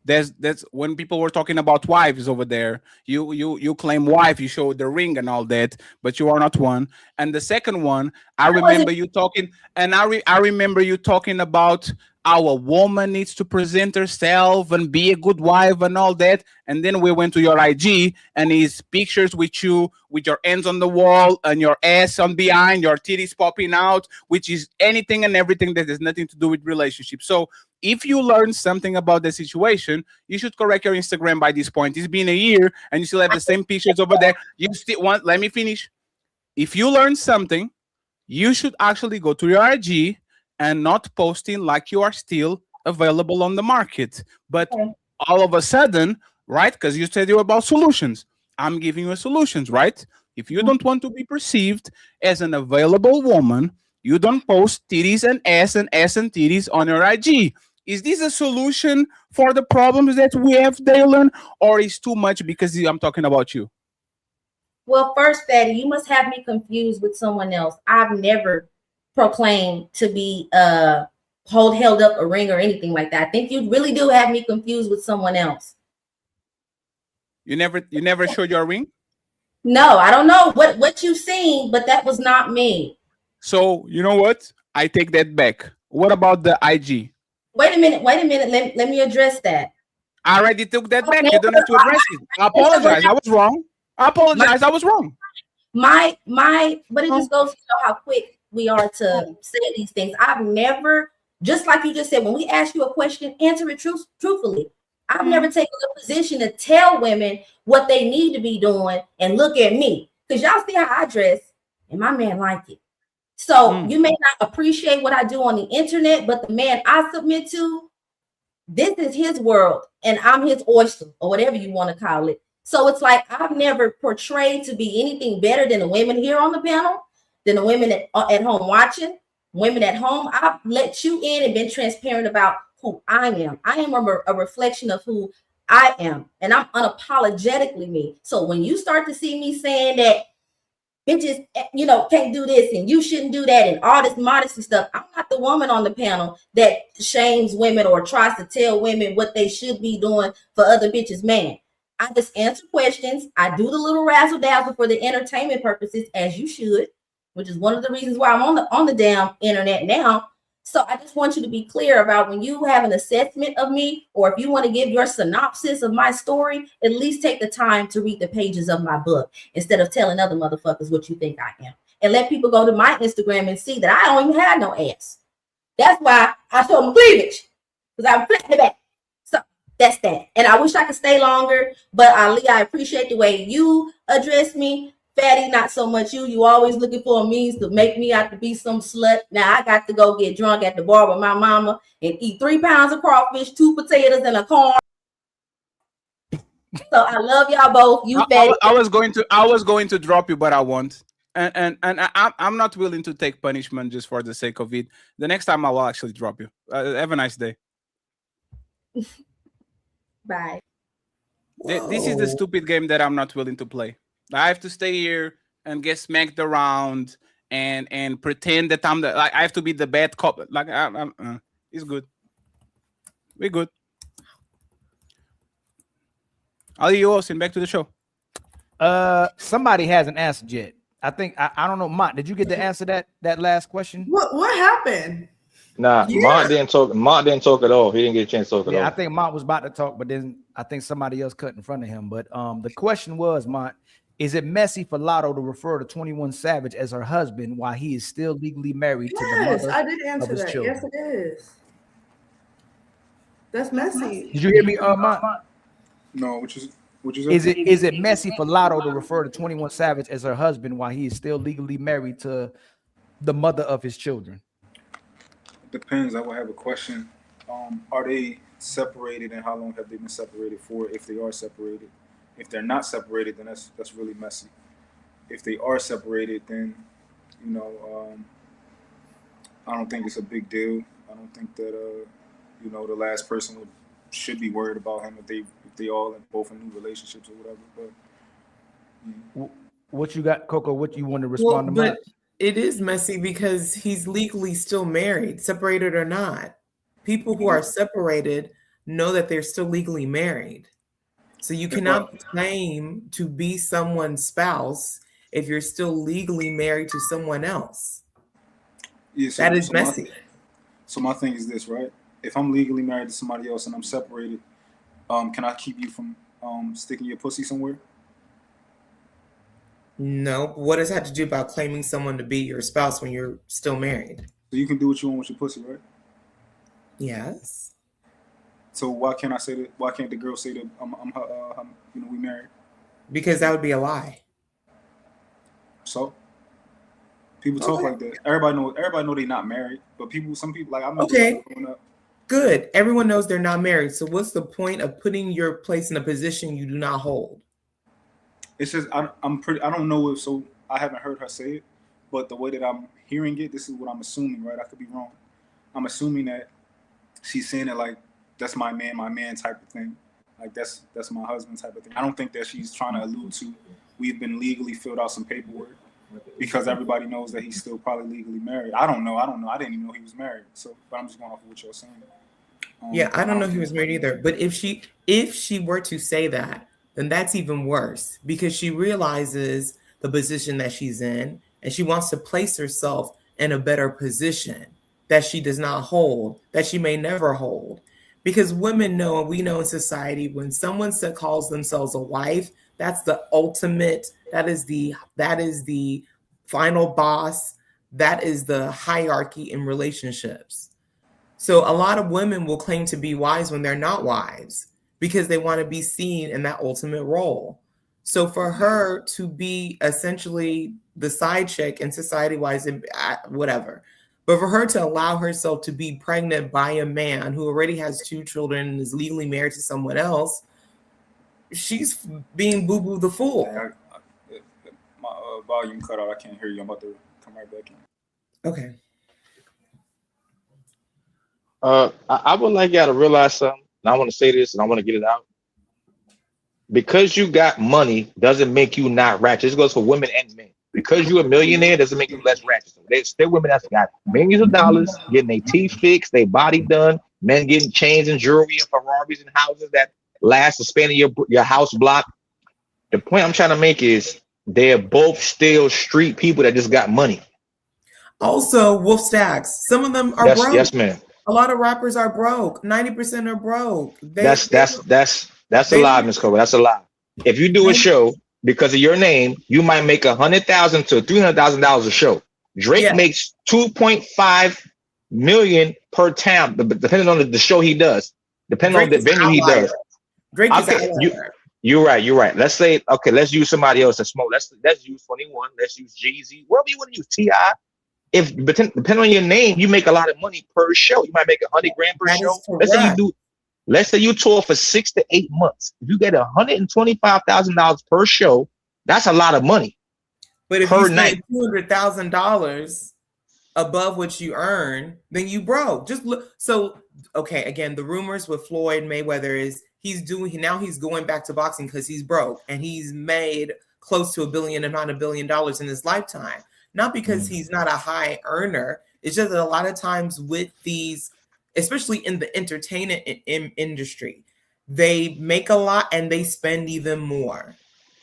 That's when people were talking about wives over there. You claim wife, you show the ring and all that, but you are not one. And the second one, I remember you talking, and I remember you talking about how a woman needs to present herself and be a good wife and all that. And then we went to your IG, and his pictures with you with your hands on the wall and your ass on behind, your titties popping out, which is anything and everything that has nothing to do with relationships. So if you learn something about the situation, you should correct your Instagram by this point. It's been a year and you still have the same pictures over there. You still want, let me finish. If you learn something, you should actually go to your IG and not posting like you are still available on the market. But all of a sudden, right? Because you said you're about solutions. I'm giving you solutions, right? If you don't want to be perceived as an available woman, you don't post titties and ass and titties on your IG. Is this a solution for the problems that we have, Dalen, or is too much because I'm talking about you? Well, first, Fatty, you must have me confused with someone else. I've never proclaimed to be held up a ring or anything like that. I think you really do have me confused with someone else. You never showed your ring? No, I don't know what you've seen, but that was not me. So you know what? I take that back. What about the IG? Wait a minute. Let me address that. I already took that back. You don't have to address it. I apologize. I was wrong. I apologize. I was wrong. But it just goes to show how quick we are to say these things. I've never, just like you just said, when we ask you a question, answer it truthfully. I've never taken a position to tell women what they need to be doing and look at me. Because y'all see how I dress, and my man like it. So you may not appreciate what I do on the internet, but the man I submit to, this is his world, and I'm his oyster, or whatever you want to call it. So it's like I've never portrayed to be anything better than the women here on the panel, than the women at home watching, women at home. I've let you in and been transparent about who I am. I am a reflection of who I am, and I'm unapologetically me. So when you start to see me saying that bitches, can't do this and you shouldn't do that and all this modesty stuff, I'm not the woman on the panel that shames women or tries to tell women what they should be doing for other bitches, man. I just answer questions. I do the little razzle dazzle for the entertainment purposes, as you should, which is one of the reasons why I'm on the damn internet now. So I just want you to be clear about when you have an assessment of me, or if you want to give your synopsis of my story, at least take the time to read the pages of my book instead of telling other motherfuckers what you think I am. And let people go to my Instagram and see that I don't even have no ass. That's why I show them cleavage, because I'm flat in the back. So that's that. And I wish I could stay longer, but Ali, I appreciate the way you address me. Fatty, not so much you. You always looking for a means to make me out to be some slut. Now I got to go get drunk at the bar with my mama and eat 3 pounds of crawfish, 2 potatoes, and a corn. So I love y'all both. You fatty. I was going to drop you, but I won't. And I'm not willing to take punishment just for the sake of it. The next time I will actually drop you. Have a nice day. Bye. This is the stupid game that I'm not willing to play. I have to stay here and get smacked around and pretend that I'm I have to be the bad cop. Like it's good. We're good. Ali, you Austin, back to the show. Somebody hasn't answered yet. I think I don't know, Mont. Did you get to answer that last question? What happened? Nah, Yeah. Mont didn't talk. Mont didn't talk at all. He didn't get a chance to talk at all. I think Mont was about to talk, but then I think somebody else cut in front of him. But the question was, Mont, is it messy for Lotto to refer to 21 Savage as her husband while he is still legally married to the mother I did of answer his that. children? Yes, it is. That's messy. Did you hear me, Mont? No, which is Is it messy for Lotto to refer to 21 Savage as her husband while he is still legally married to the mother of his children? Depends. I would have a question. Are they separated, and how long have they been separated for? If they are separated, if they're not separated, then that's really messy. If they are separated, then I don't think it's a big deal. I don't think that the last person should be worried about him if they all both in new relationships or whatever. But what you got, Coco? What you want to respond to? But it is messy because he's legally still married, separated or not. People who are separated know that they're still legally married. So you cannot claim to be someone's spouse if you're still legally married to someone else. Yeah, that is messy. My thing is this, right? If I'm legally married to somebody else and I'm separated, can I keep you from sticking your pussy somewhere? No. What does that have to do about claiming someone to be your spouse when you're still married? So you can do what you want with your pussy, right? Yes. So why can't I say that? Why can't the girl say that I'm her, we married? Because that would be a lie. So people talk like that. Everybody know they're not married, but some people like I'm okay. Good. Everyone knows they're not married. So what's the point of putting your place in a position you do not hold? It's just I don't know if so. I haven't heard her say it, but the way that I'm hearing it, this is what I'm assuming, right? I could be wrong. I'm assuming that she's saying it like that's my man type of thing, like that's my husband type of thing. I don't think that she's trying to allude to we've been legally filled out some paperwork because everybody knows that he's still probably legally married. I don't know. I didn't even know he was married. So, but I'm just going off of what you're saying. Yeah, I don't know he was married either. But if she were to say that, then that's even worse because she realizes the position that she's in and she wants to place herself in a better position that she does not hold, that she may never hold. Because women know, and we know in society, when someone calls themselves a wife, that's the ultimate, that is the final boss, that is the hierarchy in relationships. So a lot of women will claim to be wives when they're not wives because they want to be seen in that ultimate role. So for her to be essentially the side chick in society-wise, whatever, but for her to allow herself to be pregnant by a man who already has 2 children and is legally married to someone else, she's being boo-boo the fool. My volume cut out. I can't hear you. I'm about to come right back in. Okay. I would like y'all to realize something. And I want to say this and I want to get it out. Because you got money doesn't make you not ratchet. This goes for women and men. Because you're a millionaire doesn't make you less ratchet. There's still women that's got millions of dollars getting their teeth fixed, their body done, men getting chains and jewelry and Ferraris and houses that last the span of your house block. The point I'm trying to make is they're both still street people that just got money. Also, Wolf Stacks. Some of them are broke. Yes, ma'am. A lot of rappers are broke. 90% are broke. That's a lie, Ms. Cole. That's a lie. If you do a show because of your name, you might make $100,000 to $300,000 a show. Drake makes $2.5 million per time, depending on the show he does, depending on the venue he does. Drake is outlier. You're right. You're right. Let's say, okay, let's use somebody else to smoke. Let's use 21. Let's use Jeezy. Whatever you want to use, T.I. If depending on your name, you make a lot of money per show. You might make $100 grand per That show. is correct. Let's say you tour for 6 to 8 months. If you get $125,000 per show, that's a lot of money. But if per you spend night. $200,000 above what you earn, then you broke. Just look. So okay, again, the rumors with Floyd Mayweather is he's going back to boxing because he's broke and he's made close to $1 billion in his lifetime. Not because he's not a high earner. It's just that a lot of times with these, especially in the entertainment industry, they make a lot and they spend even more.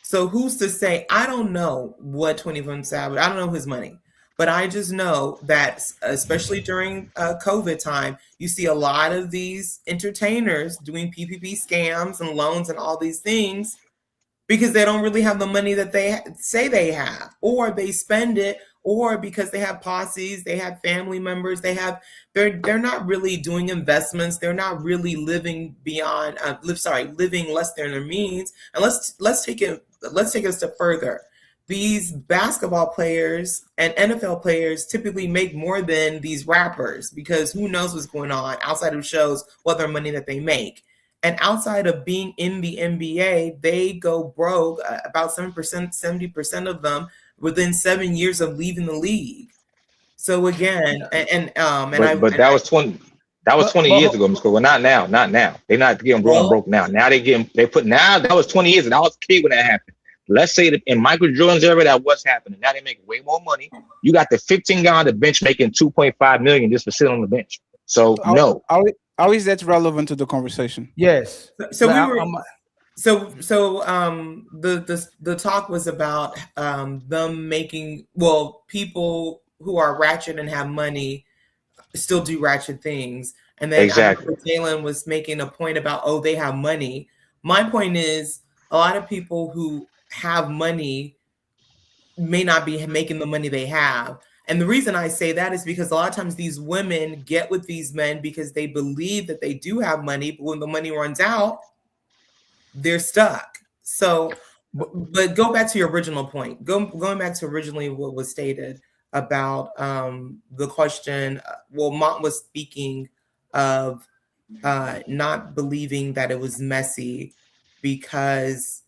So who's to say? I don't know what 21 Savage, I don't know his money, but I just know that especially during COVID time, you see a lot of these entertainers doing PPP scams and loans and all these things because they don't really have the money that they say they have, or they spend it, or because they have posses, they have family members, they're not really doing investments, they're not really living beyond living less than their means. And let's take it a step further. These basketball players and NFL players typically make more than these rappers because who knows what's going on outside of shows, what their money that they make. And outside of being in the NBA, they go broke, about 70% of them within 7 years of leaving the league. So again, But that was 20 years ago, Mr. Well, not now. They're not getting broke now. Now that was 20 years ago. I was a kid when that happened. Let's say that in Michael Jordan's era, that was happening. Now they make way more money. You got the 15 guy on the bench making $2.5 million just for sitting on the bench. So no. How is that relevant to the conversation? Yes. So the talk was about them making, people who are ratchet and have money still do ratchet things. And then Jalen was making a point about, they have money. My point is a lot of people who have money may not be making the money they have. And the reason I say that is because a lot of times these women get with these men because they believe that they do have money, but when the money runs out, they're stuck. So, but go back to your original point. Going back to originally what was stated about the question. Mont was speaking of not believing that it was messy because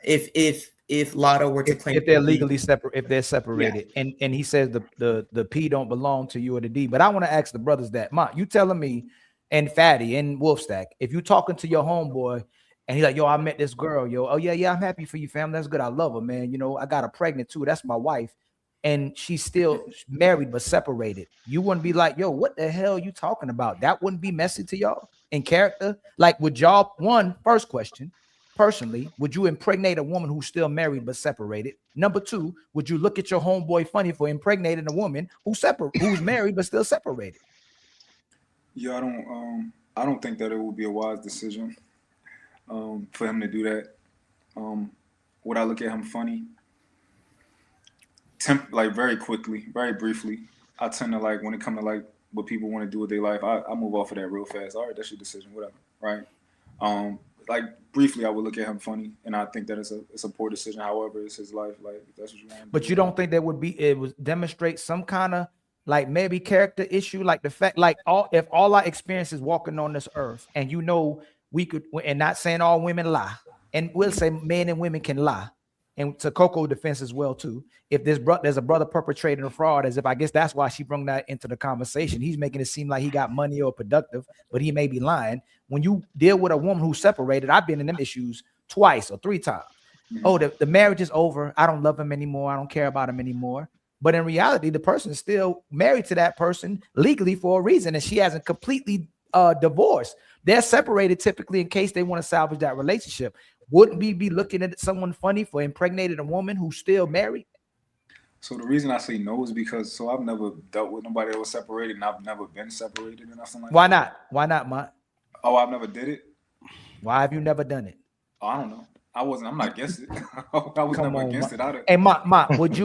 if Lotto were to claim if they're legally separate, if they're separated, and he says the P don't belong to you or the D. But I want to ask the brothers that, Mont, you telling me, and Fatty and Wolfstack, if you talking to your homeboy and he's like, yo, I met this girl, yo, oh yeah, I'm happy for you, fam. That's good. I love her, man. You know, I got her pregnant too. That's my wife. And she's still married but separated. You wouldn't be like, yo, what the hell are you talking about? That wouldn't be messy to y'all in character? Like, would y'all, first question, personally, would you impregnate a woman who's still married but separated? Number two, would you look at your homeboy funny for impregnating a woman who's married but still separated? Yeah, I don't think that it would be a wise decision for him to do that. Would I look at him funny? Very quickly, very briefly. I tend to when it comes to what people want to do with their life, I move off of that real fast. All right, that's your decision, whatever, right? Briefly, I would look at him funny, and I think that it's a poor decision. However, it's his life. If that's what you want. But you don't think that it would demonstrate some kind of maybe character issue, like the fact, if all our experiences walking on this earth, and we could, and not saying all women lie, and we'll say men and women can lie. And to Coco's defense as well, too. If there's a brother perpetrating a fraud, I guess that's why she brought that into the conversation. He's making it seem like he got money or productive, but he may be lying. When you deal with a woman who's separated, I've been in them issues twice or three times. Mm-hmm. Oh, the marriage is over. I don't love him anymore. I don't care about him anymore. But in reality, the person is still married to that person legally for a reason, and she hasn't completely divorced. They're separated typically in case they want to salvage that relationship. Wouldn't we be looking at someone funny for impregnating a woman who's still married? So the reason I say no is because I've never dealt with nobody that was separated, and I've never been separated or nothing like that. Why not? Why not, Mont? Oh, I've never did it. Why have you never done it? Oh, I don't know. I'm not against it. I was never against it. Hey, Mont, would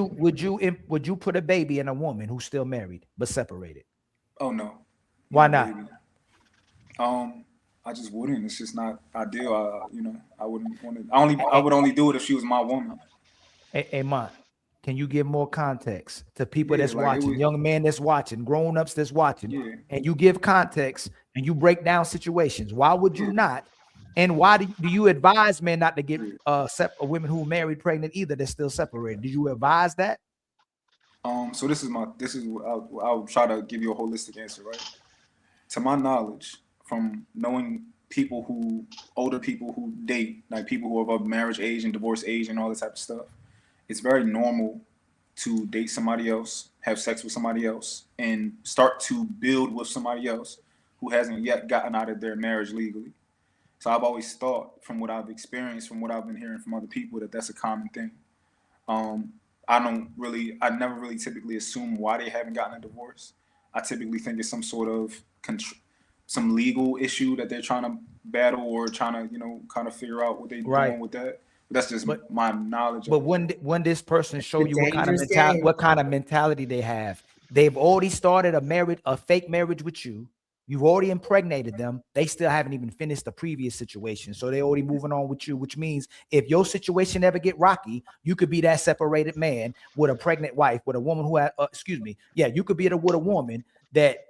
you put a baby in a woman who's still married but separated? Oh no. Why not? I just wouldn't. It's just not ideal. I wouldn't want to. I would only do it if she was my woman. Hey, Mont, can you give more context to people Yeah, that's like it watching, would. young men that's watching, grown-ups that's watching, Yeah. and you give context and you break down situations? Why would you not? And why do you advise men not to get women who are married pregnant either? They're still separated. Do you advise that? So I'll try to give you a holistic answer, right? To my knowledge, from knowing older people who date, like people who are of marriage age and divorce age and all this type of stuff, it's very normal to date somebody else, have sex with somebody else, and start to build with somebody else who hasn't yet gotten out of their marriage legally. So I've always thought, from what I've experienced, from what I've been hearing from other people, that that's a common thing. I never really typically assume why they haven't gotten a divorce. I typically think it's some sort of some legal issue that they're trying to battle or trying to, kind of figure out what they're doing with that. But that's just my knowledge. But when this person show you what kind of mentality they have, they've already started a fake marriage with you. You've already impregnated them. They still haven't even finished the previous situation. So they're already moving on with you, which means if your situation ever get rocky, you could be that separated man with a pregnant wife, with a woman who had, you could be with a woman that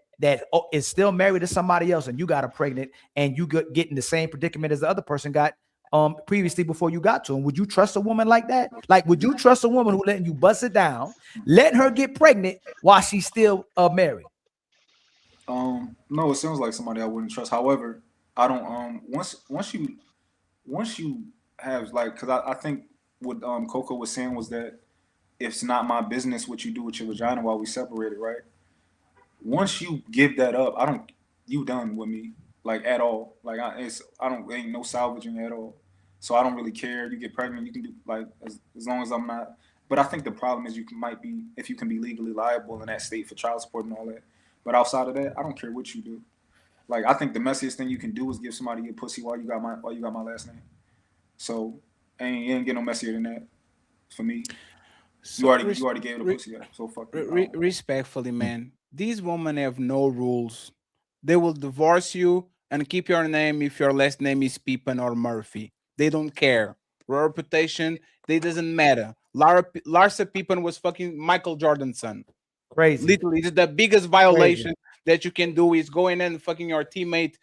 is still married to somebody else, and you got a pregnant, and you get in the same predicament as the other person got previously before you got to him. Would you trust a woman like that? Like, would you trust a woman who letting you bust it down, letting her get pregnant while she's still married? No, it sounds like somebody I wouldn't trust. However, I don't. Once you have, like, because I think what Coco was saying was that it's not my business what you do with your vagina while we separated, right? Once you give that up, you done with me, like, at all. Like, ain't no salvaging at all. So I don't really care. You get pregnant, you can do, like, as long as I'm not. But I think the problem is if you can be legally liable in that state for child support and all that. But outside of that, I don't care what you do. Like, I think the messiest thing you can do is give somebody your pussy while you got my last name. So you ain't get no messier than that for me. You already gave the pussy up. So fuck you. Respectfully, man, these women have no rules. They will divorce you and keep your name if your last name is Pippen or Murphy. They don't care. Reputation, they doesn't matter. Larsa Pippen was fucking Michael Jordan's son. Crazy. Literally, it's the biggest violation that you can do is going in and fucking your teammate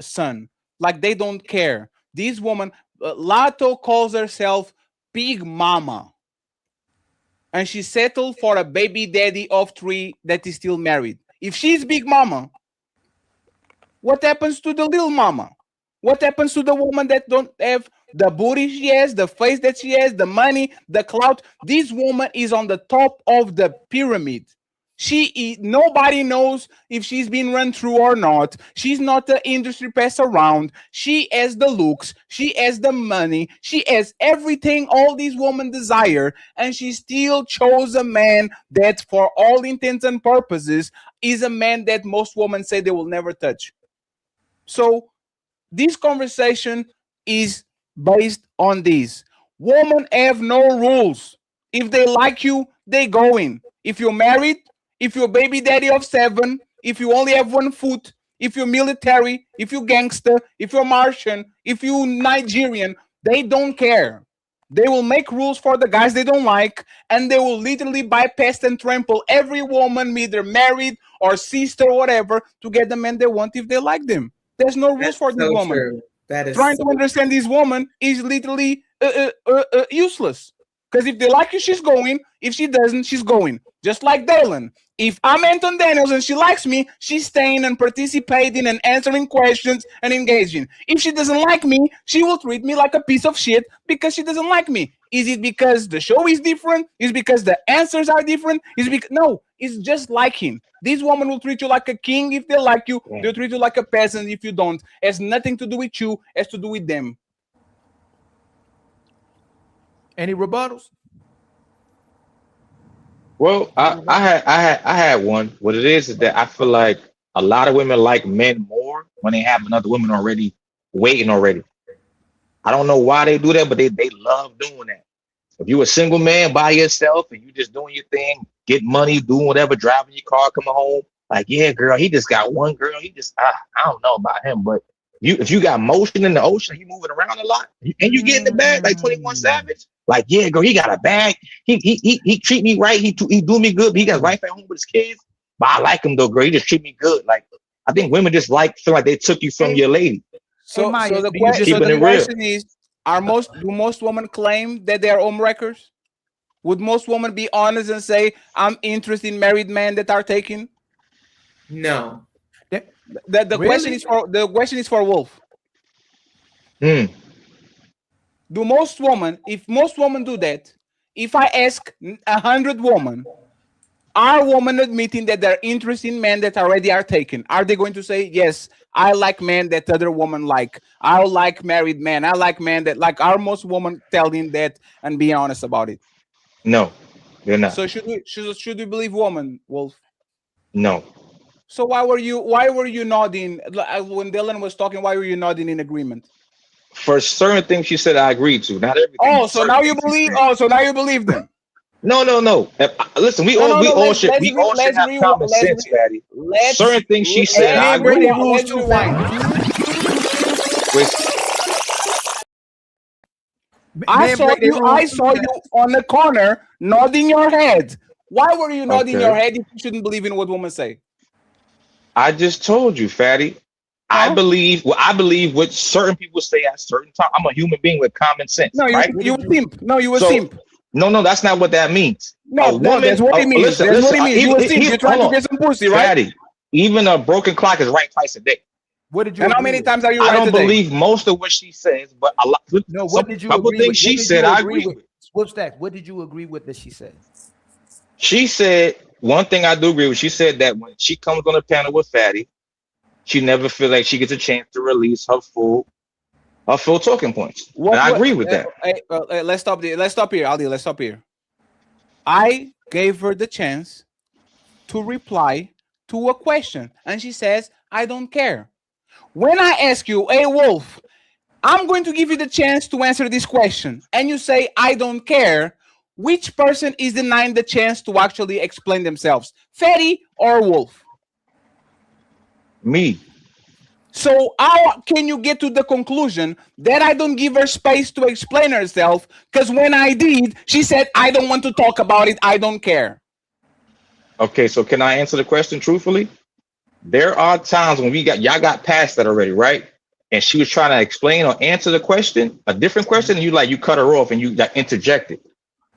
son. Like, they don't care. These women, Lotto calls herself Big Mama. And she settled for a baby daddy of 3 that is still married. If she's Big Mama, what happens to the little mama? What happens to the woman that don't have the booty she has, the face that she has, the money, the clout? This woman is on the top of the pyramid. Nobody knows if she's been run through or not. She's not the industry pass around. She has the looks. She has the money. She has everything all these women desire. And she still chose a man that, for all intents and purposes, is a man that most women say they will never touch. So this conversation is based on this. Women have no rules. If they like you, they go in. If you're married, if you're a baby daddy of 7, if you only have 1 foot, if you're military, if you're gangster, if you're Martian, if you're Nigerian, they don't care. They will make rules for the guys they don't like, and they will literally bypass and trample every woman, either married or sister or whatever, to get the men they want if they like them. There's no rules for this woman. True. That is trying to understand this woman is literally useless. Because if they like you, she's going. If she doesn't, she's going. Just like Dylan. If I'm Anton Daniels and she likes me, she's staying and participating and answering questions and engaging. If she doesn't like me, she will treat me like a piece of shit because she doesn't like me. Is it because the show is different? Is it because the answers are different? No, it's just liking. This woman will treat you like a king if they like you. They'll treat you like a peasant if you don't. It has nothing to do with you. It has to do with them. Any rebuttals? Well, I had one. What it is that I feel like a lot of women like men more when they have another woman already waiting already. I don't know why they do that, but they love doing that. If you're a single man by yourself and you just doing your thing, get money, doing whatever, driving your car, coming home, like, yeah, girl, he just got one girl. I don't know about him, but if you got motion in the ocean, you moving around a lot, and you get in the bag like 21 Savage. Like, yeah, girl, he got a bag. He treat me right. He do me good. But he got his wife at home with his kids. But I like him though, girl. He just treat me good. Like, I think women just feel like they took you from your lady. So the question is, do most women claim that they are home wreckers? Would most women be honest and say, I'm interested in married men that are taken? No. The question is for Wolf. Do most women, if most women do that, if I ask 100 women, are women admitting that they're interested in men that already are taken? Are they going to say, yes, I like men that other women like? I like married men. I like men that like. Are most women telling that and being honest about it? No, they're not. So should we believe women, Wolf? No. So why were you nodding when Dylan was talking? Why were you nodding in agreement? For certain things she said, I agreed to. Not everything. Oh, so now you believe? Oh, so now you believe them? No. Listen, we all should have common sense, Fatty. Certain things she said, I agree. I saw you on the corner nodding your head. Why were you nodding your head if you shouldn't believe in what women say? I just told you, Fatty. I believe what certain people say at certain times. I'm a human being with common sense. No, right? you a simp. No, you a simp. No, that's not what that means. No, that's what it means. That's what it means. You a simp. You're trying to get some pussy, right? Fatty, even a broken clock is right twice a day. What did you? And how many times are you right I don't today? believe most of what she says, but a lot. No, what did you couple agree things with? she said, I agree with. Swipstack, what did you agree with that she said? She said one thing I do agree with. She said that when she comes on the panel with Fatty, she never feel like she gets a chance to release her full talking points. And I agree with that. Let's stop there. Let's stop here, Aldi. Let's stop here. I gave her the chance to reply to a question, and she says, "I don't care." When I ask you, "Hey, Wolf, I'm going to give you the chance to answer this question," and you say, "I don't care," which person is denying the chance to actually explain themselves, Fatty or Wolf? Me. So how can you get to the conclusion that I don't give her space to explain herself? Because when I did, she said, "I don't want to talk about it. I don't care." Okay, so can I answer the question truthfully? There are times when y'all got past that already, right? And she was trying to explain or answer the question, a different question, and you cut her off and you got interjected.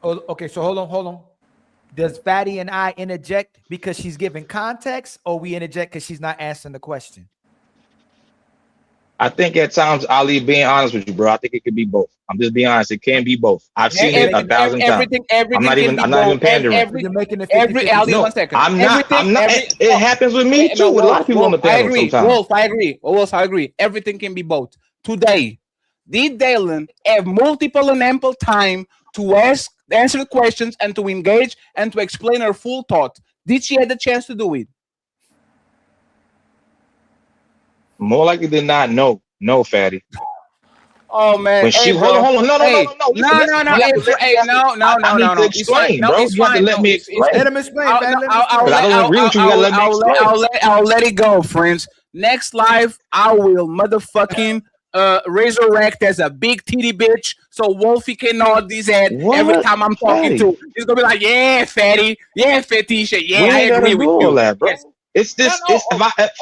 Oh, okay, so hold on. Does Fatty and I interject because she's giving context, or we interject because she's not answering the question? I think at times, Ali, being honest with you, bro, I think it could be both. I'm just being honest. It can be both. I've seen it 1,000 times. I'm not even pandering. One second. I'm not. It happens with me too. With a lot of people on the panel sometimes. Wolf, I agree. Everything can be both. Today, did Dylan have multiple and ample time to answer questions and to engage and to explain her full thought? Did she have the chance to do it? More likely than not, no, Fatty. Oh man! When she hold on, no. It's fine. No, it's fine. Let me explain. Let him explain. I don't agree with you. You gotta let me explain. I'll let it go, friends. Next live, I will motherfucking resurrect as a big titty bitch, so Wolfie can nod his head every time I'm talking to. He's gonna be like, "Yeah, Fatty, yeah, Fetisha, yeah, I agree with you." That, bro. Yes. It's this.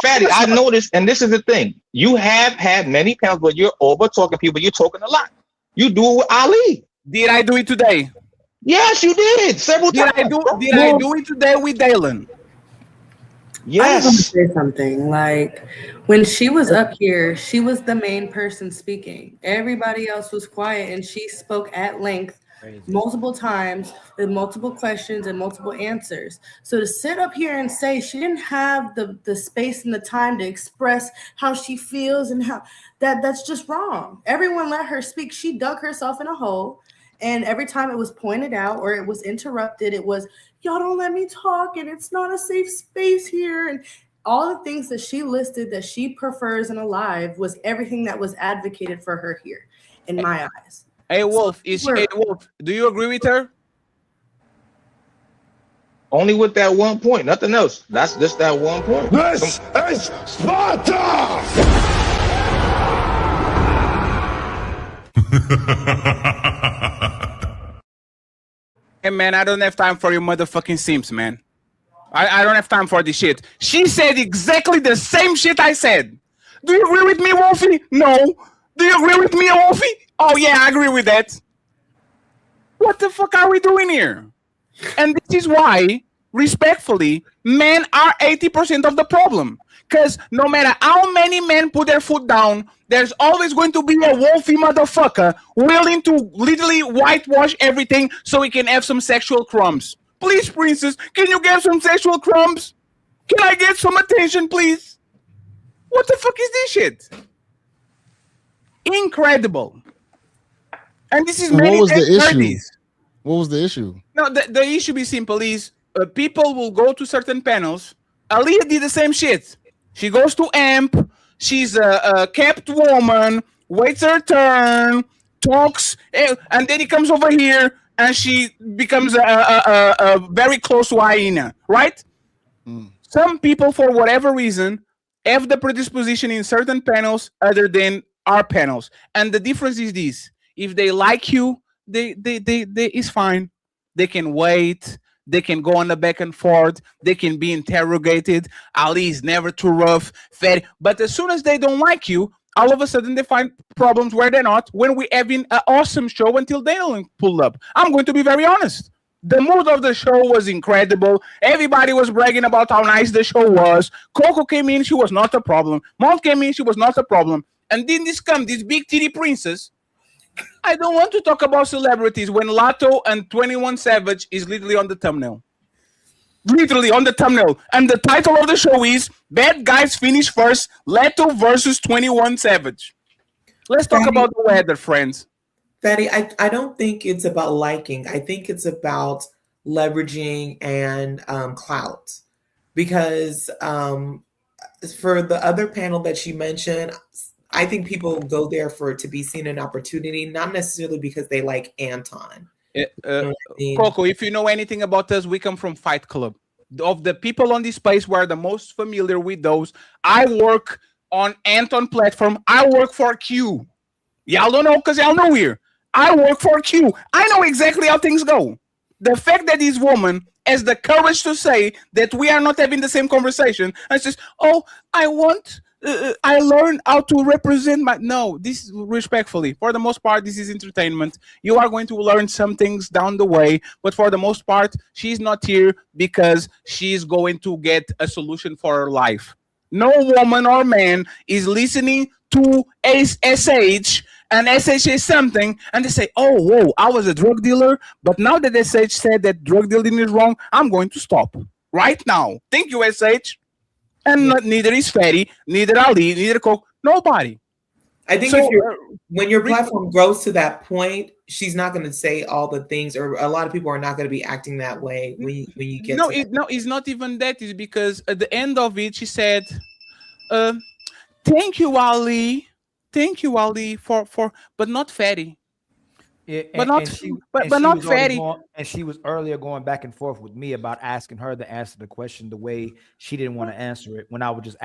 Fatty, I noticed, and this is the thing. You have had many panels where you're over talking people. You're talking a lot. You do it with Ali. Did I do it today? Yes, you did several times. Did I do it today with Dylan? Yes. I just want to say something. Like, when she was up here, she was the main person speaking. Everybody else was quiet, and she spoke at length multiple times with multiple questions and multiple answers. So to sit up here and say she didn't have the space and the time to express how she feels and how that's just wrong. Everyone let her speak. She dug herself in a hole, and every time it was pointed out or it was interrupted, it was, "Y'all don't let me talk, and it's not a safe space here." And all the things that she listed that she prefers in a live was everything that was advocated for her here, in my eyes. Hey Wolf, Wolf, do you agree with her? Only with that one point, nothing else. That's just that one point. This is Sparta! Hey man, I don't have time for your motherfucking simps, man. I don't have time for this shit. She said exactly the same shit I said. Do you agree with me, Wolfie? No. Do you agree with me, Wolfie? Oh yeah, I agree with that. What the fuck are we doing here? And this is why, respectfully, men are 80% of the problem. Because no matter how many men put their foot down, there's always going to be a wolfy motherfucker willing to literally whitewash everything so he can have some sexual crumbs. Please, princess, can you get some sexual crumbs? Can I get some attention, please? What the fuck is this shit? Incredible. And this is So many what was the issue? 30s. What was the issue? No, the issue is simple is people will go to certain panels. Aaliyah did the same shit. She goes to AMP. She's a kept woman, waits her turn, talks, and then he comes over here and she becomes a very close to hyena, right? Some people, for whatever reason, have the predisposition in certain panels other than our panels. And the difference is this. If they like you, they it's fine. They can wait. They can go on the back and forth. They can be interrogated. Ali is never too rough, fed. But as soon as they don't like you, all of a sudden they find problems where they're not. When we're having an awesome show until they don't pull up. I'm going to be very honest. The mood of the show was incredible. Everybody was bragging about how nice the show was. Coco came in, she was not a problem. Mont came in, she was not a problem. And then this big titty princess. I don't want to talk about celebrities when Lotto and 21 Savage is literally on the thumbnail. Literally on the thumbnail. And the title of the show is Bad Guys Finish First, Latto versus 21 Savage. Let's talk about the weather, friends. Fatty, I don't think it's about liking. I think it's about leveraging and clout. Because for the other panel that you mentioned, I think people go there to be seen an opportunity, not necessarily because they like Anton. You know what I mean? Coco, if you know anything about us, we come from Fight Club. Of the people on this space, we're the most familiar with those. I work on Anton platform. I work for Q. Y'all don't know because y'all know here. I work for Q. I know exactly how things go. The fact that this woman has the courage to say that we are not having the same conversation and says, oh, I learned how to represent my... No, this is respectfully. For the most part, this is entertainment. You are going to learn some things down the way, but for the most part, she's not here because she's going to get a solution for her life. No woman or man is listening to SH, and SH says something, and they say, oh, whoa, I was a drug dealer, but now that SH said that drug dealing is wrong, I'm going to stop right now. Thank you, SH. And neither is Fatty, neither Ali, neither Coke, nobody. I think when your platform grows to that point, she's not going to say all the things, or a lot of people are not going to be acting that way when you get to that. No, it's not even that. It's because at the end of it, she said, thank you, Ali. Thank you, Ali, for but not Fatty. Yeah, but not Fatty. And she was earlier going back and forth with me about asking her to answer the question the way she didn't want to answer it. When I would just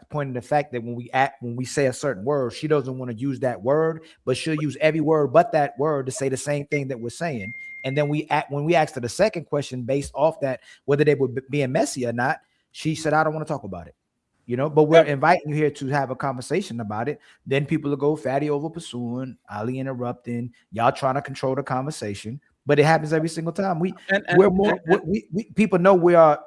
pointing the fact that when we say a certain word, she doesn't want to use that word, but she'll use every word but that word to say the same thing that we're saying. And then when we asked her the second question based off that, whether they were being messy or not, she said, I don't want to talk about it. But we're inviting you here to have a conversation about it. Then people will go Fatty over pursuing, Ali interrupting, y'all trying to control the conversation. But it happens every single time. People know we are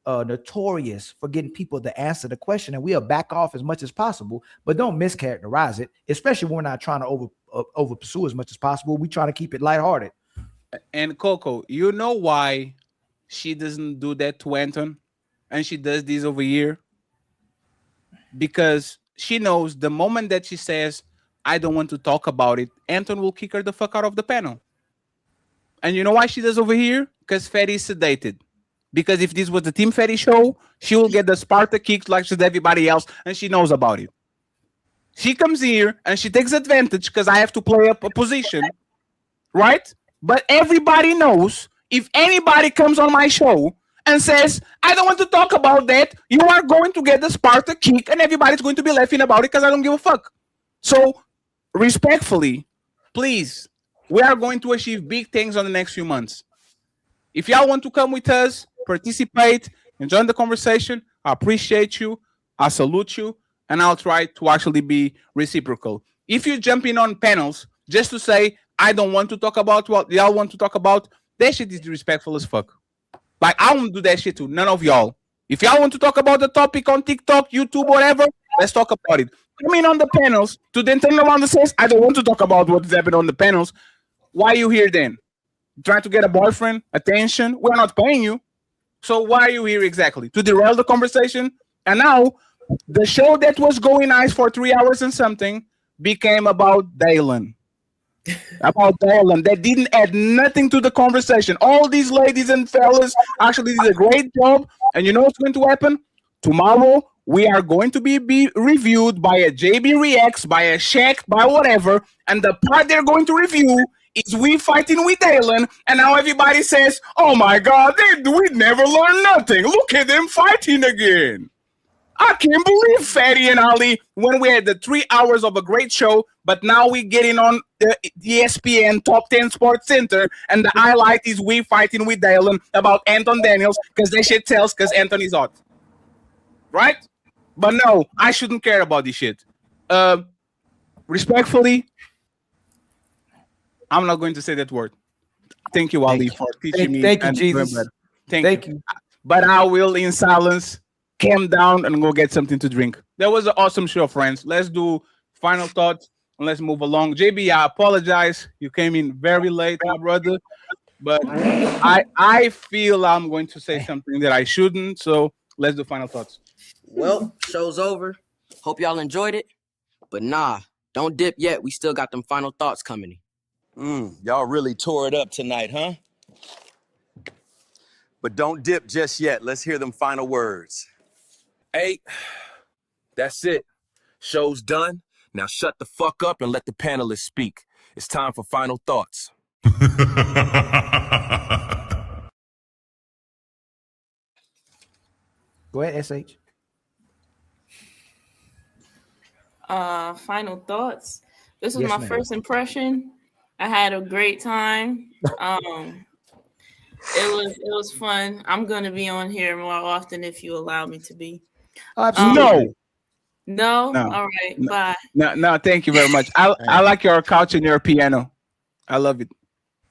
notorious for getting people to answer the question, and we'll back off as much as possible, but don't mischaracterize it, especially when we're not trying to over pursue as much as possible. We try to keep it lighthearted. And Coco, you know why she doesn't do that to Anton, and she does this over here? Because she knows the moment that she says, I don't want to talk about it, Anton will kick her the fuck out of the panel. And you know why she does over here? Because Fatty is sedated. Because if this was the Team Fatty show, she will get the Sparta kicks like she's everybody else, and she knows about it. She comes here and she takes advantage because I have to play up a position, right? But everybody knows if anybody comes on my show and says, I don't want to talk about that, you are going to get the Sparta kick and everybody's going to be laughing about it because I don't give a fuck. So, respectfully, please, we are going to achieve big things on the next few months. If y'all want to come with us, participate, and join the conversation, I appreciate you. I salute you, and I'll try to actually be reciprocal. If you jump in on panels just to say, I don't want to talk about what y'all want to talk about, that shit is disrespectful as fuck. Like, I won't do that shit to none of y'all. If y'all want to talk about the topic on TikTok, YouTube, whatever, let's talk about it. Come in on the panels to then turn around and says, I don't want to talk about what's happening on the panels. Why are you here then? Trying to get a boyfriend, attention? We're not paying you. So why are you here exactly? To derail the conversation? And now, the show that was going nice for 3 hours and something became about Dylan. About Dylan. That didn't add nothing to the conversation. All these ladies and fellas actually did a great job. And you know what's going to happen? Tomorrow, we are going to be reviewed by a JB Reacts, by a Shaq, by whatever. And the part they're going to review is we fighting with Dylan. And now everybody says, oh my God, we never learned nothing. Look at them fighting again. I can't believe Fatty and Ali when we had the 3 hours of a great show, but now we're getting on the ESPN Top 10 Sports Center, and the highlight is we fighting with Dylan about Anton Daniels because that shit tells because Anthony's hot. Right? But no, I shouldn't care about this shit. Respectfully, I'm not going to say that word. Thank you, Ali, for teaching me. Thank you, Jesus. Thank you. But I will, in silence, calm down and go get something to drink. That was an awesome show, friends. Let's do final thoughts and let's move along. JB, I apologize. You came in very late, my brother. But I feel I'm going to say something that I shouldn't. So let's do final thoughts. Well, show's over. Hope y'all enjoyed it. But nah, don't dip yet. We still got them final thoughts coming. Y'all really tore it up tonight, huh? But don't dip just yet. Let's hear them final words. Hey, that's it. Show's done. Now shut the fuck up and let the panelists speak. It's time for final thoughts. Go ahead, SH. Final thoughts. This was Yes, my ma'am. first impression. I had a great time. It was fun. I'm gonna be on here more often if you allow me to be. No. No? No. All right. Bye. No, thank you very much. I like your couch and your piano. I love it.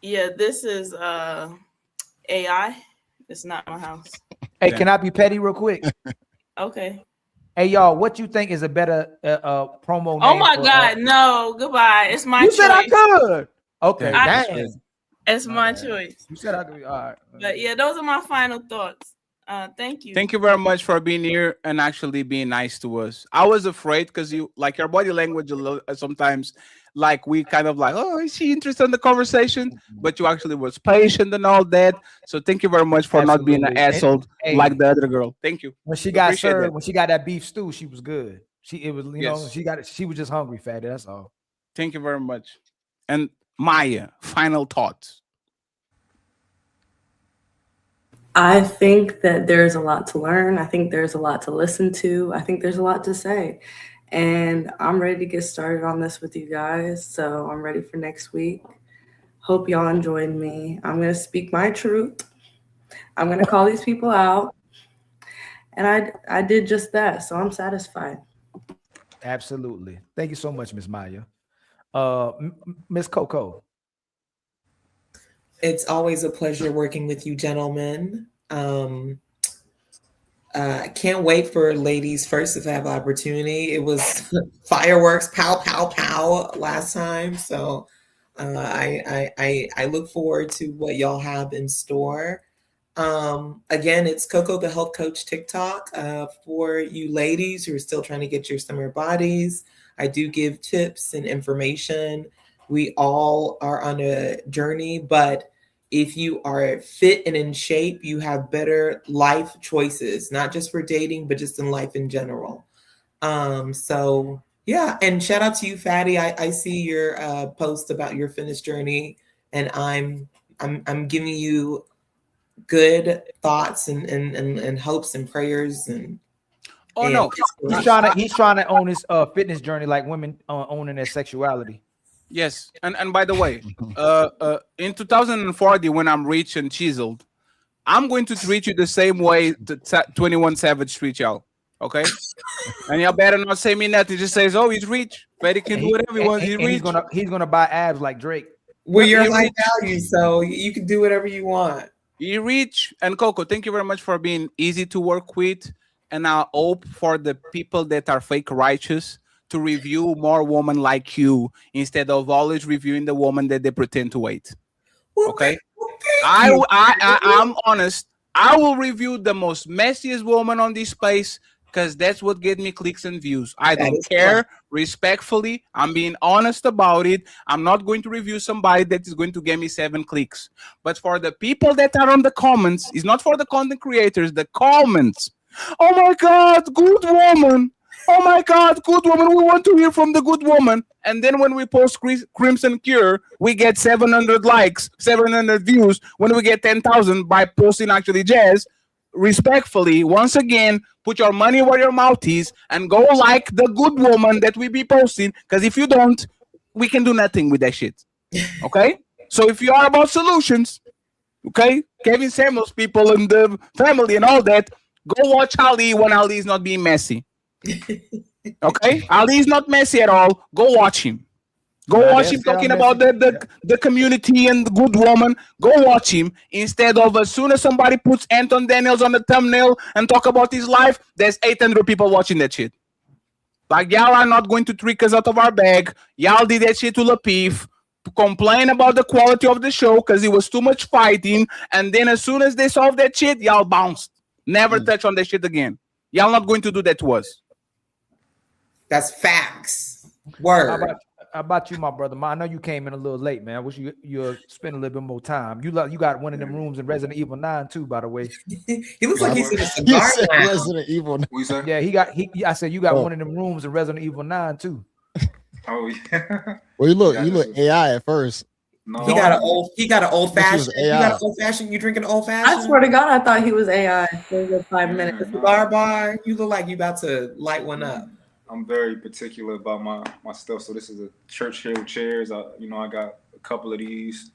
Yeah, this is AI. It's not my house. Hey, can I be petty real quick? Okay. Hey, y'all, what you think is a better promo name? Oh my for, God, no. Goodbye. It's my you choice. said I could. Okay, I- dang. It's my choice. You said I could. All right. But yeah, those are my final thoughts. Thank you. Thank you very much for being here and actually being nice to us. I was afraid because you like your body language a little, sometimes like we kind of like, oh, is she interested in the conversation? But you actually was patient and all that. So thank you very much for not being an Absolutely. asshole Hey, like the other girl. Thank you. When she got Appreciate served, that. when she got that beef stew, she was good. She know, Yes. she was just hungry, fatty. That's all. Thank you very much. And Maya, final thoughts. I think that there's a lot to learn. I think there's a lot to listen to. I think there's a lot to say. And I'm ready to get started on this with you guys. So I'm ready for next week. Hope y'all enjoyed me. I'm going to speak my truth. I'm going to call these people out. And I did just that. So I'm satisfied. Absolutely. Thank you so much, Miss Maya. Miss Coco. It's always a pleasure working with you, gentlemen. Can't wait for ladies first if I have the opportunity. It was fireworks, pow, pow, pow last time. So I look forward to what y'all have in store. Again, it's Coco the Health Coach TikTok for you ladies who are still trying to get your summer bodies. I do give tips and information. We all are on a journey, but if you are fit and in shape, you have better life choices, not just for dating, but just in life in general. So yeah, and shout out to you, Fatty. I see your post about your fitness journey, and I'm giving you good thoughts and hopes and prayers and. Oh and no, He's trying to own his fitness journey like women owning their sexuality. Yes, and by the way, in 2040, when I'm rich and chiseled, I'm going to treat you the same way that 21 Savage treat y'all. Okay, and y'all better not say me nothing. Just says, "Oh, he's rich. Betty can do whatever he wants. He's rich." He's gonna buy abs like Drake. Well, you're He high rich. value, so you can do whatever you want. You reach. And Coco, thank you very much for being easy to work with. And I hope for the people that are fake righteous to review more women like you instead of always reviewing the woman that they pretend to hate. Okay? I'm honest. I will review the most messiest woman on this space because that's what gets me clicks and views. I don't care. Respectfully, I'm being honest about it. I'm not going to review somebody that is going to get me 7 clicks. But for the people that are on the comments, it's not for the content creators, the comments. Oh my God, good woman. Oh my God, good woman. We want to hear from the good woman. And then when we post Crimson Cure, we get 700 likes, 700 views. When we get 10,000 by posting actually jazz, respectfully, once again, put your money where your mouth is and go like the good woman that we be posting. Because if you don't, we can do nothing with that shit. Okay? So if you are about solutions, okay, Kevin Samuels people and the family and all that, go watch Ali when Ali is not being messy. Okay, Ali is not messy at all. Go watch him. Go watch him talking about the community and the good woman. Go watch him instead of as soon as somebody puts Anton Daniels on the thumbnail and talk about his life, there's 800 people watching that shit. Like y'all are not going to trick us out of our bag. Y'all did that shit to Lapeef, complain about the quality of the show because it was too much fighting, and then as soon as they solved that shit, y'all bounced. Never touch on that shit again. Y'all not going to do that to us. That's facts. Word. How about you, my brother? I know you came in a little late, man. I wish you spend a little bit more time. You got one of them rooms in Resident Evil 9 too, by the way. He looks like he's in a cigar lounge. Resident Evil. Yeah, I said you got one of them rooms in Resident Evil 9 too. Oh yeah. Well, you look AI at first. No. He got an old fashioned. You AI. got an old fashioned. You drinking old fashioned? I swear to God, I thought he was AI for a good 5 minutes. Cigar bar. You look like you about to light one up. I'm very particular about my stuff. So this is a Churchill chairs. I got a couple of these.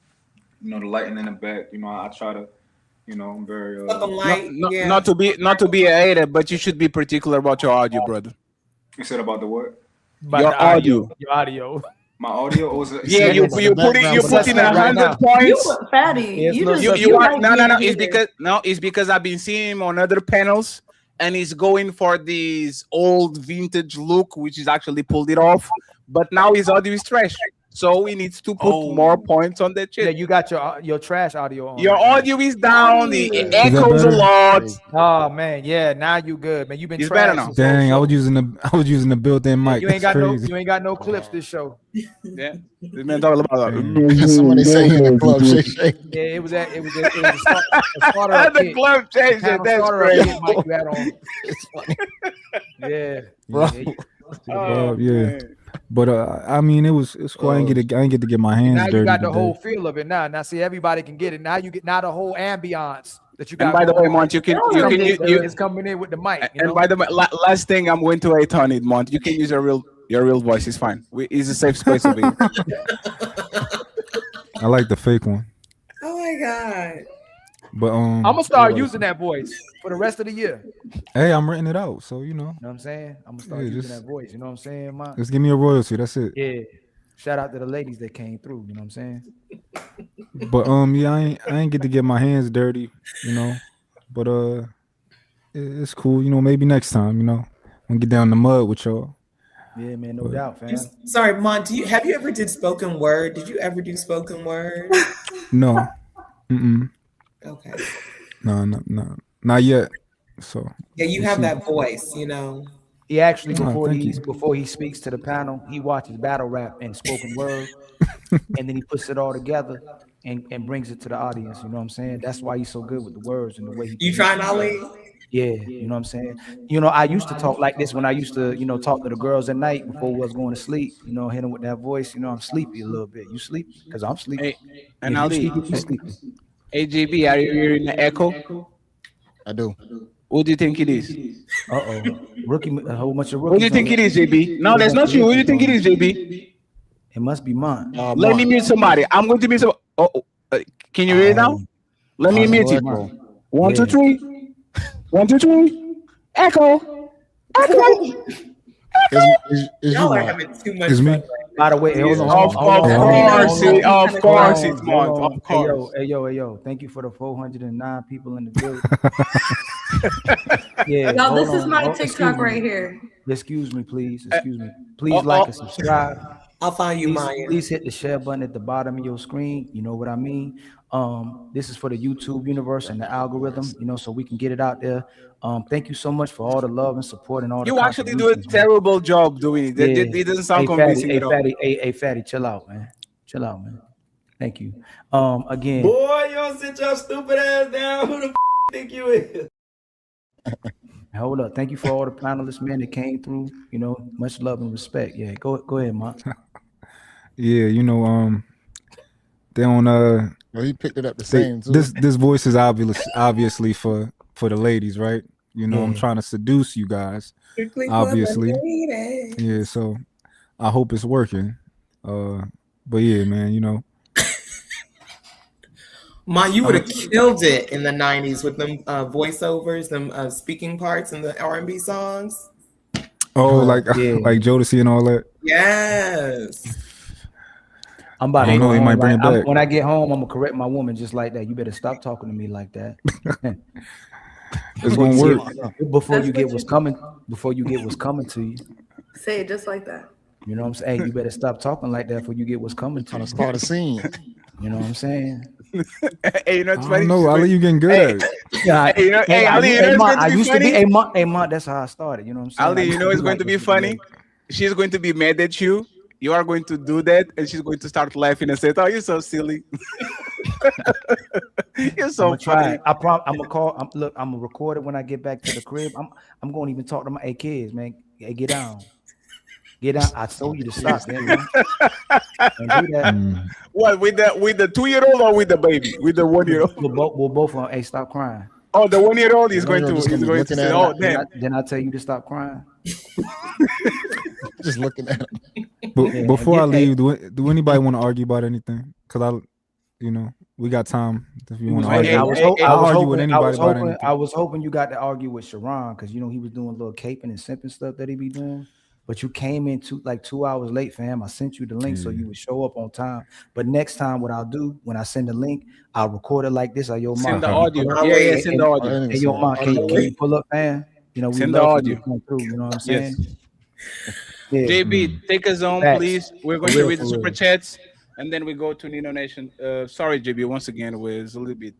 The lighting in the back. I try to. I'm very. Not to be a hater, but you should be particular about your audio, brother. You said about the what? Your audio. Your audio. My audio was you putting 100 points. You look fatty. You are no. It's because I've been seeing him on other panels, and he's going for this old vintage look, which is actually pulled it off. But now his audio is trash, so he needs to put more points on that shit. Yeah, you got your trash audio on. Your audio is down. It echoes a lot. Oh man, yeah. Now you good, man. You've been better now. Dang, I was using the built-in mic. You ain't got That's crazy. you ain't got no clips this show. Yeah, this man talking about somebody say in the club shake. Yeah, it was a starter up the kit. club changed it. That's crazy. Mic you had on. It's funny. Yeah, Bro. Yeah. But I mean, it's cool. I didn't get to get my hands now dirty. you got the today. whole feel of it. Now see, everybody can get it. Now you get the whole ambiance that you got. And by the way, Mont, you it's coming in with the mic. And by the way, last thing I'm going to hate on it, Mont. You can use your real voice. It's fine. It's a safe space over here. I like the fake one. Oh my God. But I'm gonna start using that voice for the rest of the year. Hey, I'm renting it out, so You know what I'm saying? I'm gonna start using that voice. You know what I'm saying, man? Just give me a royalty. That's it. Yeah. Shout out to the ladies that came through. You know what I'm saying? But yeah, I ain't get to get my hands dirty. But it's cool. Maybe next time. I'll get down in the mud with y'all. Yeah, man, no doubt, fam. Sorry, Mon. Have you ever did spoken word? Did you ever do spoken word? No. Okay. No, not yet. So yeah, you we'll have see. that voice, He actually thank before he speaks to the panel, he watches battle rap and spoken word, and then he puts it all together and brings it to the audience. You know what I'm saying? That's why he's so good with the words and the way he. You trying, Ali? Yeah, you know what I'm saying? I used to talk like this when I used to, talk to the girls at night before I was going to sleep, hit them with that voice. I'm sleepy a little bit. You sleepy? Because I'm sleepy. Hey, and Ali, you sleepy. AJB, are you hearing the echo? I do. Who do you think it is? Rookie, a whole bunch of rookies. Who do you think it is, JB? No, that's not you. Who do you think it is, JB? It must be mine. Let me mute somebody. I'm going to mute some. Can you hear it now? Let me mute it. 1, 2, 3. 1, 2, 3. Echo. Echo. Y'all are having too much It's me. fun. By the way, hold on. Of course, it's Mont. Of course. Hey yo. Thank you for the 409 people in the building. Yeah. No, this hold is on. my Oh, TikTok right here. Excuse me, please. Excuse me. Please like and subscribe. I'll find you, Please, Maya. please hit the share button at the bottom of your screen. You know what I mean? This is for the YouTube universe and the algorithm, so we can get it out there. Thank you so much for all the love and support and all the You actually do a contributions, man. terrible job doing it. It doesn't sound convincing at all. Hey, Fatty, chill out, man. Chill out, man. Thank you. Again. Boy, you don't sit your stupid ass down. Who the think you is? Hold up. Thank you for all the panelists, man, that came through. Much love and respect. Yeah, go ahead, Mark. Yeah, they don't Well, he picked it up the same too. This voice is obviously for the ladies, right? I'm trying to seduce you guys. Strictly for Obviously. the ladies. Yeah, so I hope it's working. But yeah, man, Ma, you would have killed it in the 90s with them voiceovers, them speaking parts in the R&B songs. like Jodeci and all that. Yes. I'm about to I don't know, he might bring it back. When I get home, I'm gonna correct my woman just like that. You better stop talking to me like that. It's gonna work. Before That's you get what what's you- coming. Before you get what's coming to you. Say it just like that. You know what I'm saying? Hey, you better stop talking like that before you get what's coming to you. Start a scene. You know what I'm saying? Hey, you know what's I funny? don't know. Ali, you getting good at it. Yeah, Hey, Ali, you know what's going to be funny? Hey, Mark, that's how I started. You know what I'm saying? Ali, you know it's going to be funny? She's going to be mad at you. You are going to do that, and she's going to start laughing and say, "Oh, you're so silly." You're so funny. I'm gonna call. I'm gonna record it when I get back to the crib. I'm gonna even talk to my kids, man. Hey, get down. Get down. I told you to stop, man. Don't do that. What, with the 2-year-old or with the baby? With the 1-year-old? We'll both on. Hey, stop crying. Oh, the 1-year-old is going to say, "Oh, Then damn." I tell you to stop crying. Just looking at him. But before I leave, do anybody want to argue about anything? Because we got time. If you want to argue, I'll argue with anybody about anything. I was hoping you got to argue with Sharon because he was doing a little caping and simping stuff that he be doing. But you came in 2 hours late, fam. I sent you the link so you would show up on time. But next time, what I'll do when I send the link, I'll record it like this. Send the audio. Yeah, send the audio. Hey, yo, Mom, can you pull up, man? We send the love audio. you to come through. You know what I'm saying? Yeah. JB, take us home, Facts. please. We're going to read the super chats, and then we go to Nino Nation. Sorry, JB, once again, it was a little bit.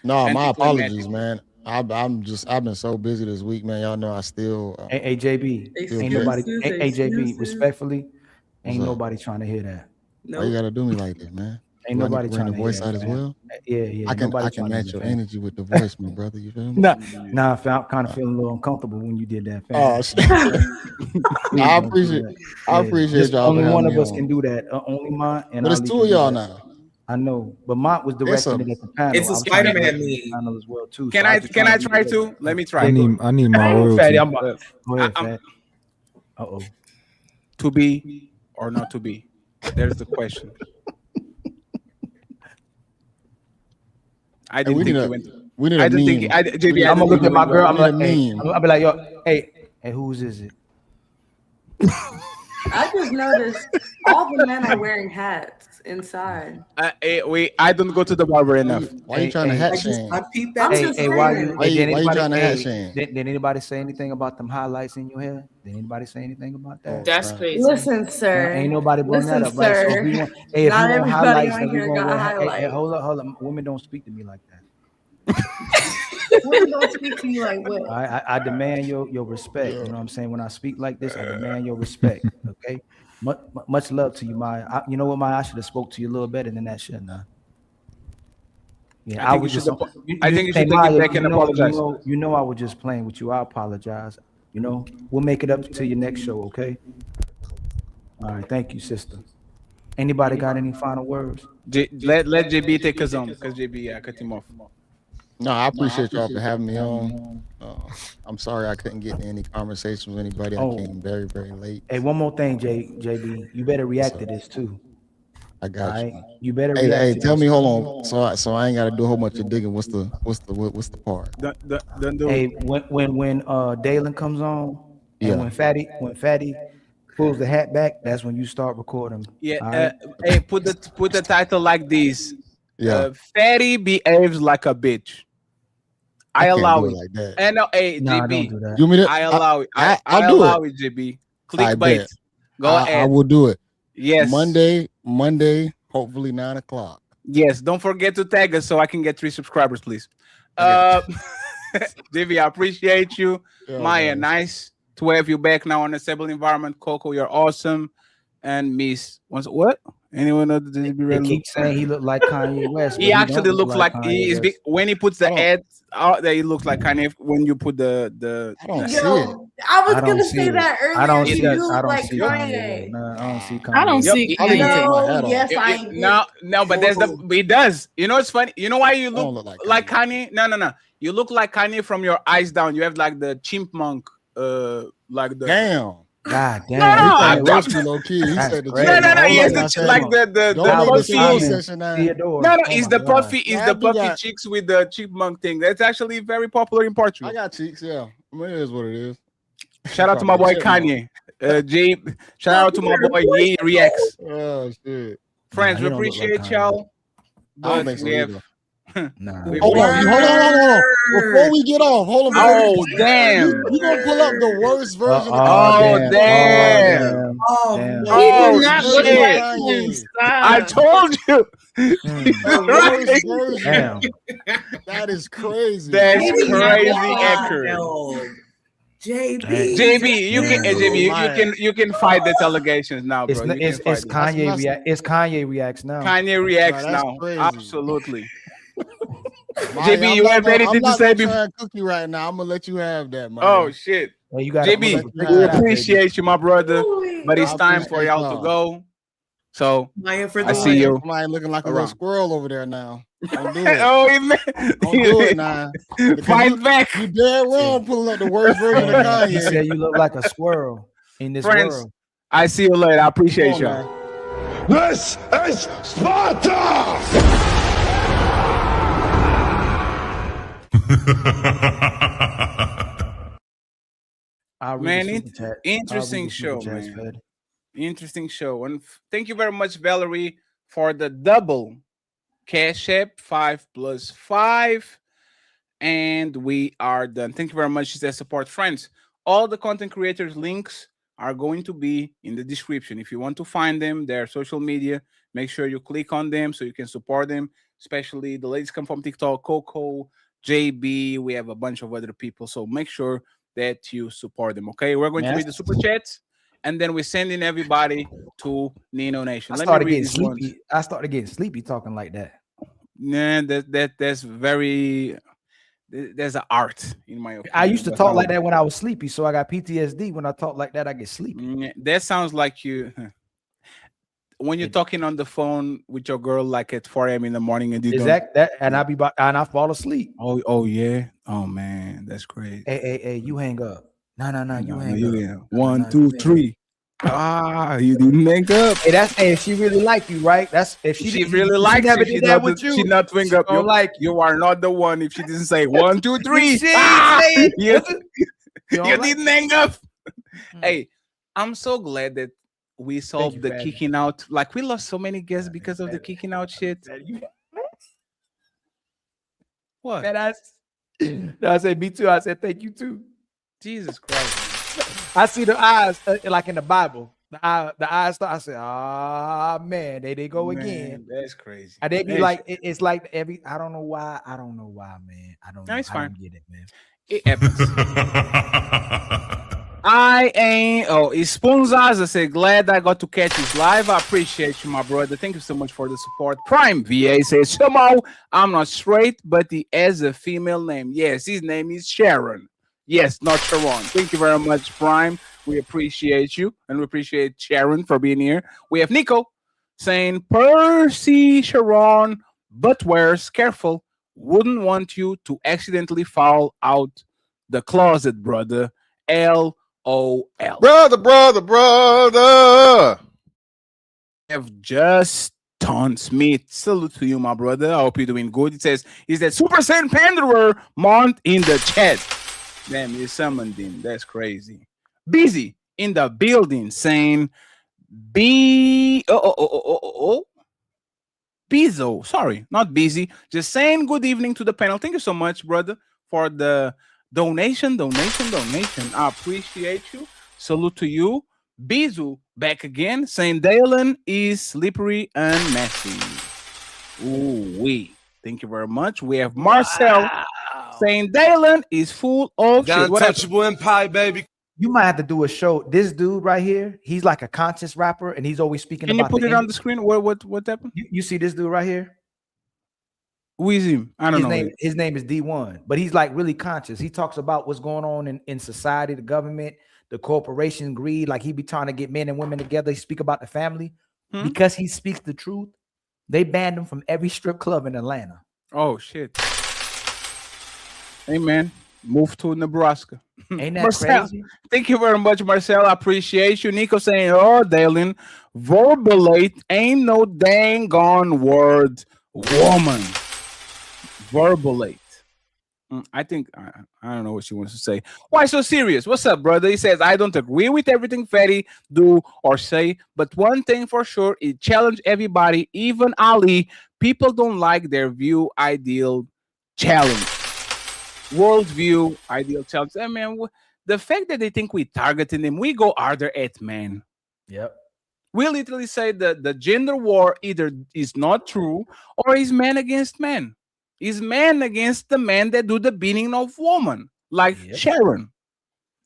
No, my anticlimactic. apologies, man. I've been so busy this week, man. Y'all know I still. Hey, JB, ain't nobody. Hey, JB, respectfully, ain't nobody trying to hear that. Why you gotta do me like that, man? Ain't Do I nobody need to bring trying the to voice hear out that, as man. well. Yeah. I can nobody trying to match hear your that, fam. energy with the voice, my brother. You feel me? Nah, I'm kind of feeling a little uncomfortable when you did that, fam. Oh, shit. I appreciate Just y'all. only for one having of me us on. can do that. Only mine. And But it's Ali 2 can of do y'all that. now. I know, but Mont was directing it at the panel. It's a I was trying to Spider-Man direct the meme. panel as well too. Can so I just can trying I to try do to? Let me try. I need my royalty. Fatty, go ahead, Fat. Uh-oh. To be or not to be? There's the question. I didn't think you went. We need a I didn't meme. think. JB, I'm gonna look at my girl. I'm like, need a hey, meme. I'll be like, yo, hey, whose is it? I just noticed all the men are wearing hats inside. I don't go to the barber enough. Why you trying to hat shame? I peeped that. I'm just saying. Why you trying to hat shame? Did anybody say anything about them highlights in your hair? Did anybody say anything about that? That's crazy. Listen, sir. Ain't nobody bring that up, Listen, right? So sir. if we want, if Not we want everybody highlights, on then we here gonna got wear. highlights. Hold up. Women don't speak to me like that. Women don't speak to you like what? I demand your respect. You know what I'm saying? When I speak like this, I demand your respect. Okay. Much love to you, Maya. You know what, Maya? I should have spoke to you a little better than that shit, nah. Yeah, I think you should take it back and apologize. You know, I was just playing with you. I apologize. You know, we'll make it up to your next show, okay? All right, thank you, sister. Anybody got any final words? Let JB take us home because JB cut him off. No, I appreciate y'all for having me on. I'm sorry I couldn't get in any conversations with anybody. I came very, very late. Hey, one more thing, JB. You better react to this too. I got you. You better Hey, react. hey, to tell this. me, hold on. So I ain't got to do a whole bunch of digging. What's the part? Hey, when Dalen comes on, and when Fatty pulls the hat back, that's when you start recording. Yeah. All right? Hey, put the title like this. Yeah. Fatty behaves like a bitch. I can't allow do it. it like that. And no, hey, Nah, JB. don't do that. You mean I allow it. I I'll do allow it. it, JB. I Clickbait. bet. Go ahead. I will do it. Yes. Monday, hopefully 9 o'clock. Yes. Don't forget to tag us so I can get 3 subscribers, please. JB, I appreciate you. Yeah, Maya, man. nice to have you back now on a stable environment. Coco, you're awesome. And Miss, what? Anyone know the JB They Red keep look? saying he looked like Kanye West. He but actually don't look looks like he Kanye is West. when he puts the ad out there. He looks like Kanye when you put the. I don't the see it. I was I don't gonna see say it. that I don't earlier. see You that. do I look don't like see Kanye. Kanye. No, I don't see Kanye. I don't see I'll even take my No, hat off. yes, I did. No, but there's the he does. You know it's funny. You know why you I don't look look like Kanye? No. You look like Kanye from your eyes down. You have like the chipmunk, like the. Damn. God damn. No, He I'm trying to roast me low key. He That's said the crazy. No, chipmunk. he Hold is on, the say like no. the Don't make this puffy. full session now. Theodore. No, Oh it's my the God. puffy. It's the Glad you puffy got- cheeks with the chipmunk thing. That's actually very popular in Portugal. I got cheeks, yeah. I mean, it is what it is. Shout out to my boy Kanye. Jay, shout out to my boy Ye Reacts. Oh shit. Friends, he we don't look like appreciate Kanye. y'all. I don't But think so we have either. Nah. Hold on. Before we get off, hold on. Oh damn! You gonna pull up the worst version of Oh Kanye? damn! Oh, Damn. no. Oh not look shit! like Kanye. I told you. The worst version. Damn. That is crazy. That's Maybe crazy not accurate. wild. JB. JB, you can Damn. JB, you can fight these allegations now, bro. You can It's fight it. Kanye react. It's Kanye reacts now. Kanye reacts Nah, that's now. crazy. Absolutely. Maya, JB, you have anything to I'm say not before? gonna cook you right now. I'm gonna let you have that, man. Oh shit. Well, you got JB, we appreciate you, my brother. But it's time for y'all to go. So Maya for I see you. Somebody looking like a around. little squirrel over there now. Don't do it. Oh, man. Don't do it now. Fight back. You dead wrong pulling up the worst version of Kanye. He said you look like a squirrel in this Friends, world. I see you later. I appreciate Come on y'all. This is Sparta! Man, interesting show, man. Interesting show. And thank you very much, Valerie, for the double Cash App 5+5. And we are done. Thank you very much. She says support friends. All the content creators' links are going to be in the description. If you want to find them, their social media, make sure you click on them so you can support them, especially the ladies come from TikTok, Coco, JB. We have a bunch of other people. So make sure that you support them. Okay, we're going to read the super chats, and then we're sending everybody to Nino Nation. I Let started me read getting these sleepy. ones. I started getting sleepy talking like that. Nah, that's very. There's an art in my opinion. I used to That's talk how- like that when I was sleepy, so I got PTSD. When I talk like that, I get sleepy. That sounds like you. When you're talking on the phone with your girl, like at 4 a.m. in the morning, and you Is don't. that and I fall asleep. Oh yeah. Oh man, that's great. Hey, you hang up. No, you hang You up. 1, 2, 3. You didn't hang up. Hey, if she really like you, right? That's if She really likes never you. did that with you. She not hang up. don't like you are not the one. If she didn't say 1, 2, 3, She ain't say it. you, don't you like didn't hang up. Hey, I'm so glad that we solved you, the Fatty. kicking out. Like we lost so many guests because of the kicking out shit. What? And I said, me too. I said, thank you too. Jesus Christ. I see the eyes like in the Bible. The eyes start. I said, man, they go again. That's crazy. And they be That's- like, it's like every. I don't know why, man. I don't. No, it's fine. don't get it, man. It happens. I ain't. Oh, it's Spunzaza said, glad I got to catch this live. I appreciate you, my brother. Thank you so much for the support. Prime VA says, somehow I'm not straight, but he has a female name. Yes, his name is Sharon. Yes, not Sharon. Thank you very much, Prime. We appreciate you, and we appreciate Sharon for being here. We have Nico saying, Percy Sharon, but wears careful wouldn't want you to accidentally fall out the closet, brother. LOL. Brother. Have just Ton Smith. Salute to you, my brother. I hope you're doing good. It says, is that Super Saiyan Panderer Mont in the chat? Damn, you summoned him. That's crazy. Busy in the building saying, Bizo. Sorry, not busy. Just saying good evening to the panel. Thank you so much, brother, for the donation. I appreciate you. Salute to you. Bizu back again, saying Dalen is slippery and messy. Ooh, wee. Thank you very much. We have Marcel saying Dalen is full of shit. Untouchable Empire, baby. You might have to do a show. This dude right here, he's like a conscious rapper, and he's always speaking Can about. Can you put it on the screen? What happened? You see this dude right here? Who is him? I don't know. His name is D1, but he's like really conscious. He talks about what's going on in society, the government, the corporation greed. Like he be trying to get men and women together. He speak about the family. Because he speaks the truth, they banned him from every strip club in Atlanta. Oh shit. Hey man, move to Nebraska. Ain't that Marcel, crazy? thank you very much, Marcel. I appreciate you. Nico saying, oh, Dalen, verbalate ain't no dang gone word, woman. Verbalate. I think I don't know what she wants to say. Why so serious? What's up, brother? He says, I don't agree with everything Fatty do or say, but one thing for sure, it challenged everybody, even Ali. People don't like their view, ideal challenge. Worldview, ideal challenge. Hey, man, the fact that they think we targeting them, we go harder at man. Yep. We literally say that the gender war either is not true or is man against man. Is man against the man that do the beating of woman, like Sharon.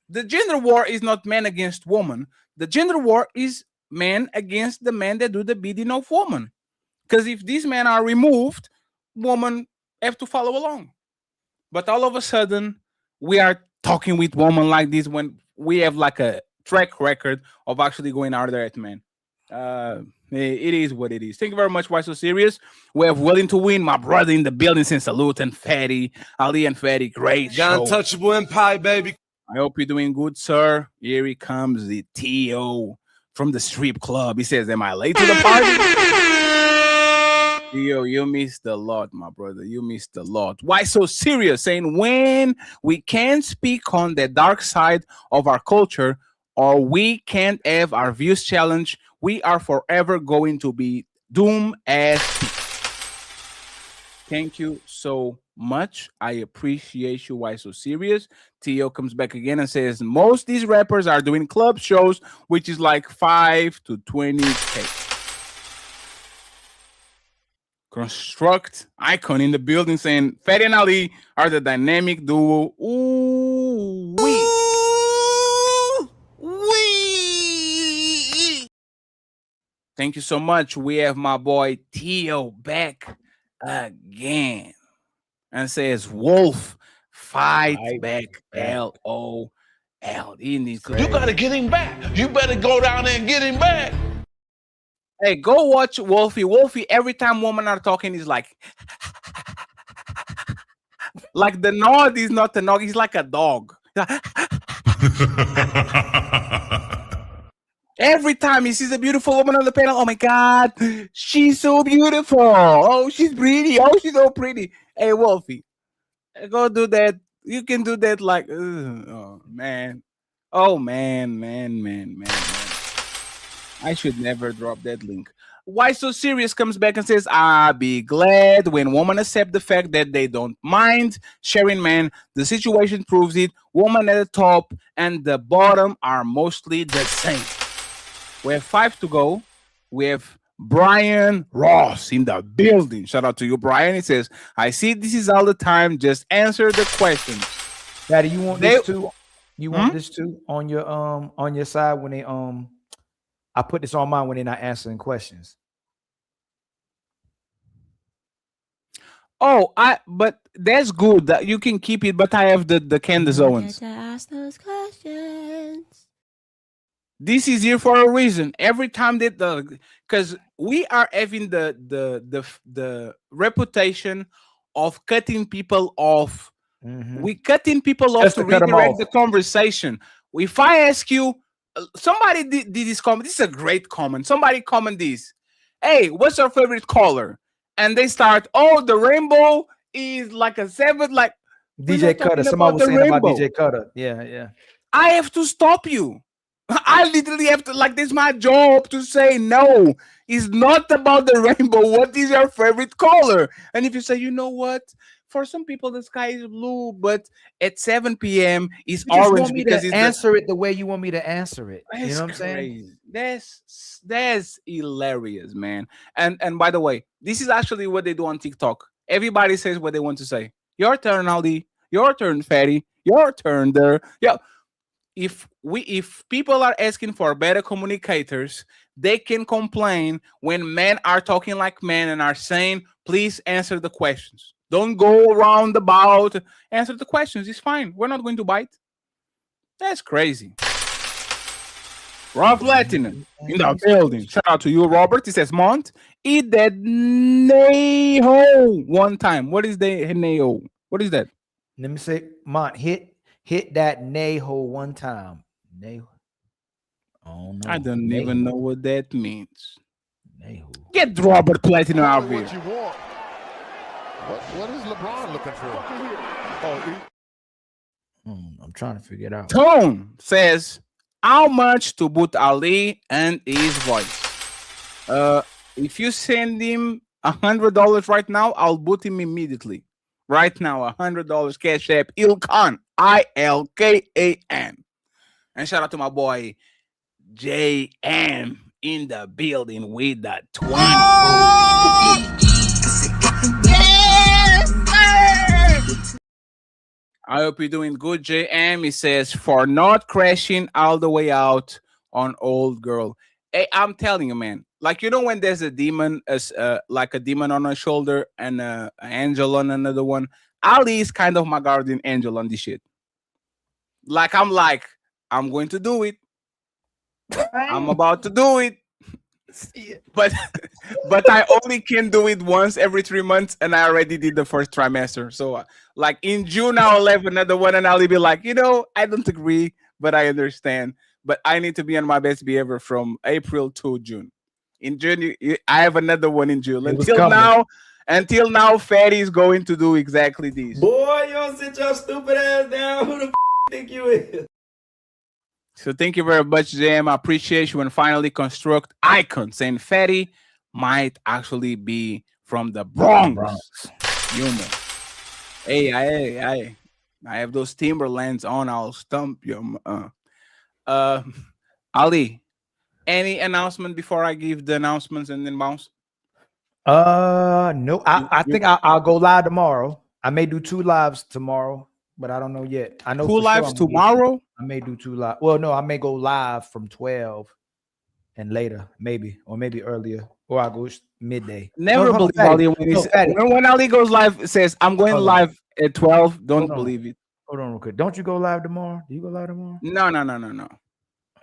The gender war is not man against woman. The gender war is man against the man that do the beating of woman. Because if these men are removed, women have to follow along. But all of a sudden, we are talking with women like this when we have like a track record of actually going out there at men. It is what it is. Thank you very much. Why so serious? We have Willing to Win, my brother in the building, since Salute and Fatty, Ali and Fatty. Great show. Untouchable Empire, baby. I hope you're doing good, sir. Here he comes, the T.O. from the strip club. He says, am I late to the party? Yo, you missed a lot, my brother. You missed a lot. Why so serious? Saying when we can't speak on the dark side of our culture, or we can't have our views challenged, we are forever going to be doomed as people. Thank you so much. I appreciate you. Why so serious? Tio comes back again and says, most these rappers are doing club shows, which is like 5 to 20K. Construct Icon in the building saying Fatty and Ali are the dynamic duo. Ooh, wee. Thank you so much. We have my boy Tio back again and says Wolf fight back. LOL. He needs to. You gotta get him back. You better go down there and get him back. Hey, go watch Wolfie. Wolfie, every time women are talking, he's like the nod is not a nog, he's like a dog. Every time he sees a beautiful woman on the panel, oh my God, she's so beautiful. Oh, she's pretty. Oh, she's so pretty. Hey, Wolfie, go do that. You can do that like, oh, man. Oh, man. I should never drop that link. Why so serious comes back and says, I'll be glad when women accept the fact that they don't mind sharing men. The situation proves it. Women at the top and the bottom are mostly the same. We have 5 to go. We have Brian Ross in the building. Shout out to you, Brian. He says, I see this is all the time. Just answer the questions. Daddy, you want this too? You want this too on your side when they I put this on mine when they're not answering questions. Oh, but that's good. That you can keep it, but I have the Candace Owens. To ask those questions. This is here for a reason. Every time that because we are having the reputation of cutting people off. Mhm. We cutting people off Just to to cut 'em redirect off. the conversation. If I ask you, somebody did this comment. This is a great comment. Somebody comment this. Hey, what's your favorite color? And they start, oh, the rainbow is like a 7. Like, we're DJ not Cutter. talking Somebody about was the saying about rainbow. DJ Cutter. Yeah, yeah. I have to stop you. I literally have to, like, this is my job to say no. It's not about the rainbow. What is your favorite color? And if you say, you know what? For some people, the sky is blue, but at 7 p.m. it's You just orange want me because to it's answer it the way you want me to answer it. You That's know what I'm saying? crazy. That's hilarious, man. And by the way, this is actually what they do on TikTok. Everybody says what they want to say. Your turn, Aldi. Your turn, Fatty. Your turn there. Yeah. If people are asking for better communicators, they can complain when men are talking like men and are saying, please answer the questions. Don't go around about. Answer the questions. It's fine. We're not going to bite. That's crazy. Rob Platinum in the building. Shout out to you, Robert. He says, Mont, eat that neho one time. What is the neho? What is that? Let me say, Mont, hit that nay hole one time. Nay. Oh no. I don't Nay even hole. know what that means. Nay hole. Get Robert Platinum out of here. What you want? What is LeBron looking for? I'm trying to figure it out. Tone says, how much to boot Ali and his voice? If you send him $100 right now, I'll boot him immediately. Right now, $100 Cash App, Ilkan, ILKAN. And shout out to my boy JM in the building with the 20. I hope you're doing good, JM. He says, for not crashing all the way out on old girl. Hey, I'm telling you, man. Like, you know when there's a demon, like a demon on a shoulder and an angel on another one? Ali is kind of my guardian angel on this shit. Like, I'm going to do it. I'm about to do it. But I only can do it once every 3 months, and I already did the first trimester. So like in June, I'll have another one, and I'll be like, I don't agree, but I understand. But I need to be on my best behavior from April to June. In June, I have another one in June. Until now, Fatty is going to do exactly this. Boy, you don't sit your stupid ass down. Who the think you is? So thank you very much, JM. I appreciate you and finally construct icon saying Fatty might actually be from the Bronx. You know. Hey, I have those Timberlands on. I'll stump you. Ali, any announcement before I give the announcements and then bounce? No. I think I'll go live tomorrow. I may do 2 lives tomorrow, but I don't know yet. I know 2 lives tomorrow. I may do 2 live. Well, no, I may go live from 12 and later, maybe, or maybe earlier, or I go midday. Never believe Ali when Ali goes live. It says, "I'm going live at 12." Don't believe it. Hold on, real quick. Don't you go live tomorrow? Do you go live tomorrow? No.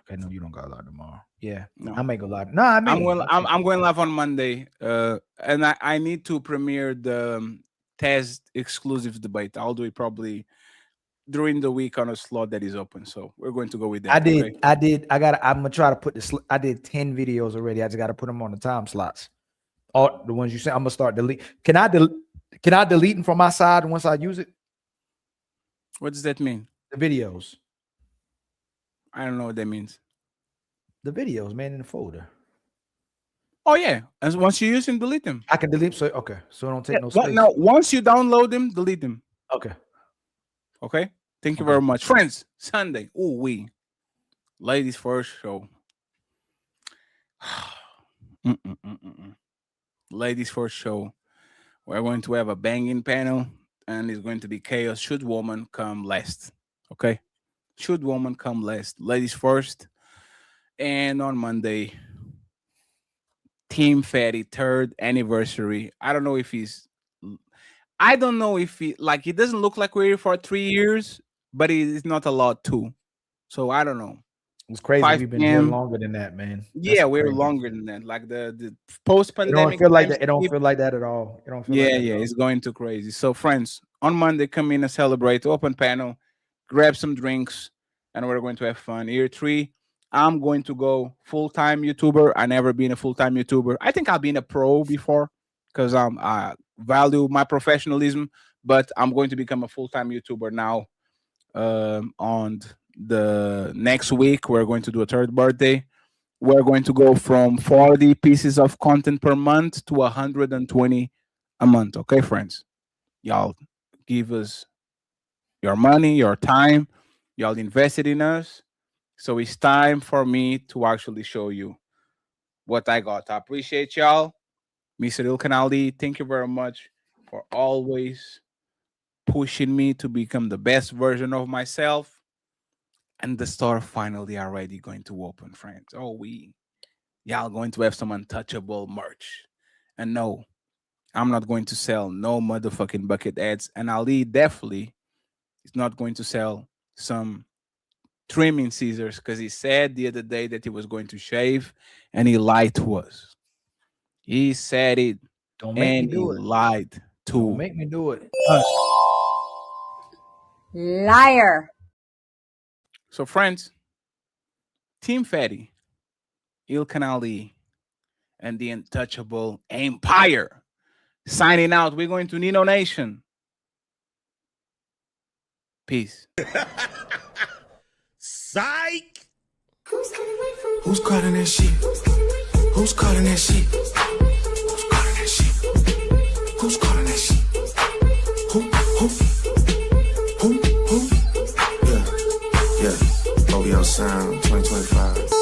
Okay, no, you don't go live tomorrow. Yeah, no. I may go live. No, I may. I'm going live on Monday, and I need to premiere the test exclusive debate. I'll do it probably during the week on a slot that is open. So we're going to go with that. I'm gonna try to put this. I did 10 videos already. I just got to put them on the time slots. All the ones you said. I'm gonna start delete. Can I delete them from my side once I use it? What does that mean? The videos. I don't know what that means. The videos, man, in the folder. Oh yeah, and once you use them, delete them. I can delete. So okay, so don't take no space. No, once you download them, delete them. Okay. Thank you very much, friends. Sunday. Ooh wee. Ladies first show. Ladies first show. We're going to have a banging panel, and it's going to be chaos. Should woman come last? Okay. Should woman come last? Ladies first. And on Monday, Team Fatty 3rd anniversary. I don't know if he like, it doesn't look like we're here for 3 years, but it's not a lot too. So I don't know. It's crazy. 5 We've been here p.m. longer than that, man. Yeah, we're crazy. longer than that. Like the post It don't pandemic. feel like that. It don't feel like that at all. It don't feel Yeah, like that yeah, at all. it's going too crazy. So, friends, on Monday, come in and celebrate. Open panel, grab some drinks, and we're going to have fun. Year 3, I'm going to go full-time YouTuber. I never been a full-time YouTuber. I think I've been a pro before because I value my professionalism, but I'm going to become a full-time YouTuber now. On the next week, we're going to do a 3rd birthday. We're going to go from 40 pieces of content per month to 120 a month. Okay, friends? Y'all give us your money, your time. Y'all invested in us. So it's time for me to actually show you what I got. I appreciate y'all. Mr. Ilkanali, thank you very much for always pushing me to become the best version of myself. And the store finally already going to open, friends. Oh, y'all going to have some untouchable merch. And no, I'm not going to sell no motherfucking bucket ads. And Ali definitely is not going to sell some trimming scissors because he said the other day that he was going to shave and he lied to us. He said it. Don't make me and do he it. lied to Don't make me do it. us. Liar. So, friends, Team Fatty, Ilkanali, and the Untouchable Empire signing out. We're going to Nino Nation. Peace. Psych. Who's calling that shit? Who's calling that shit? Who's calling that shit? Who's calling that shit? Who? Yeah. OVO Sound 2025.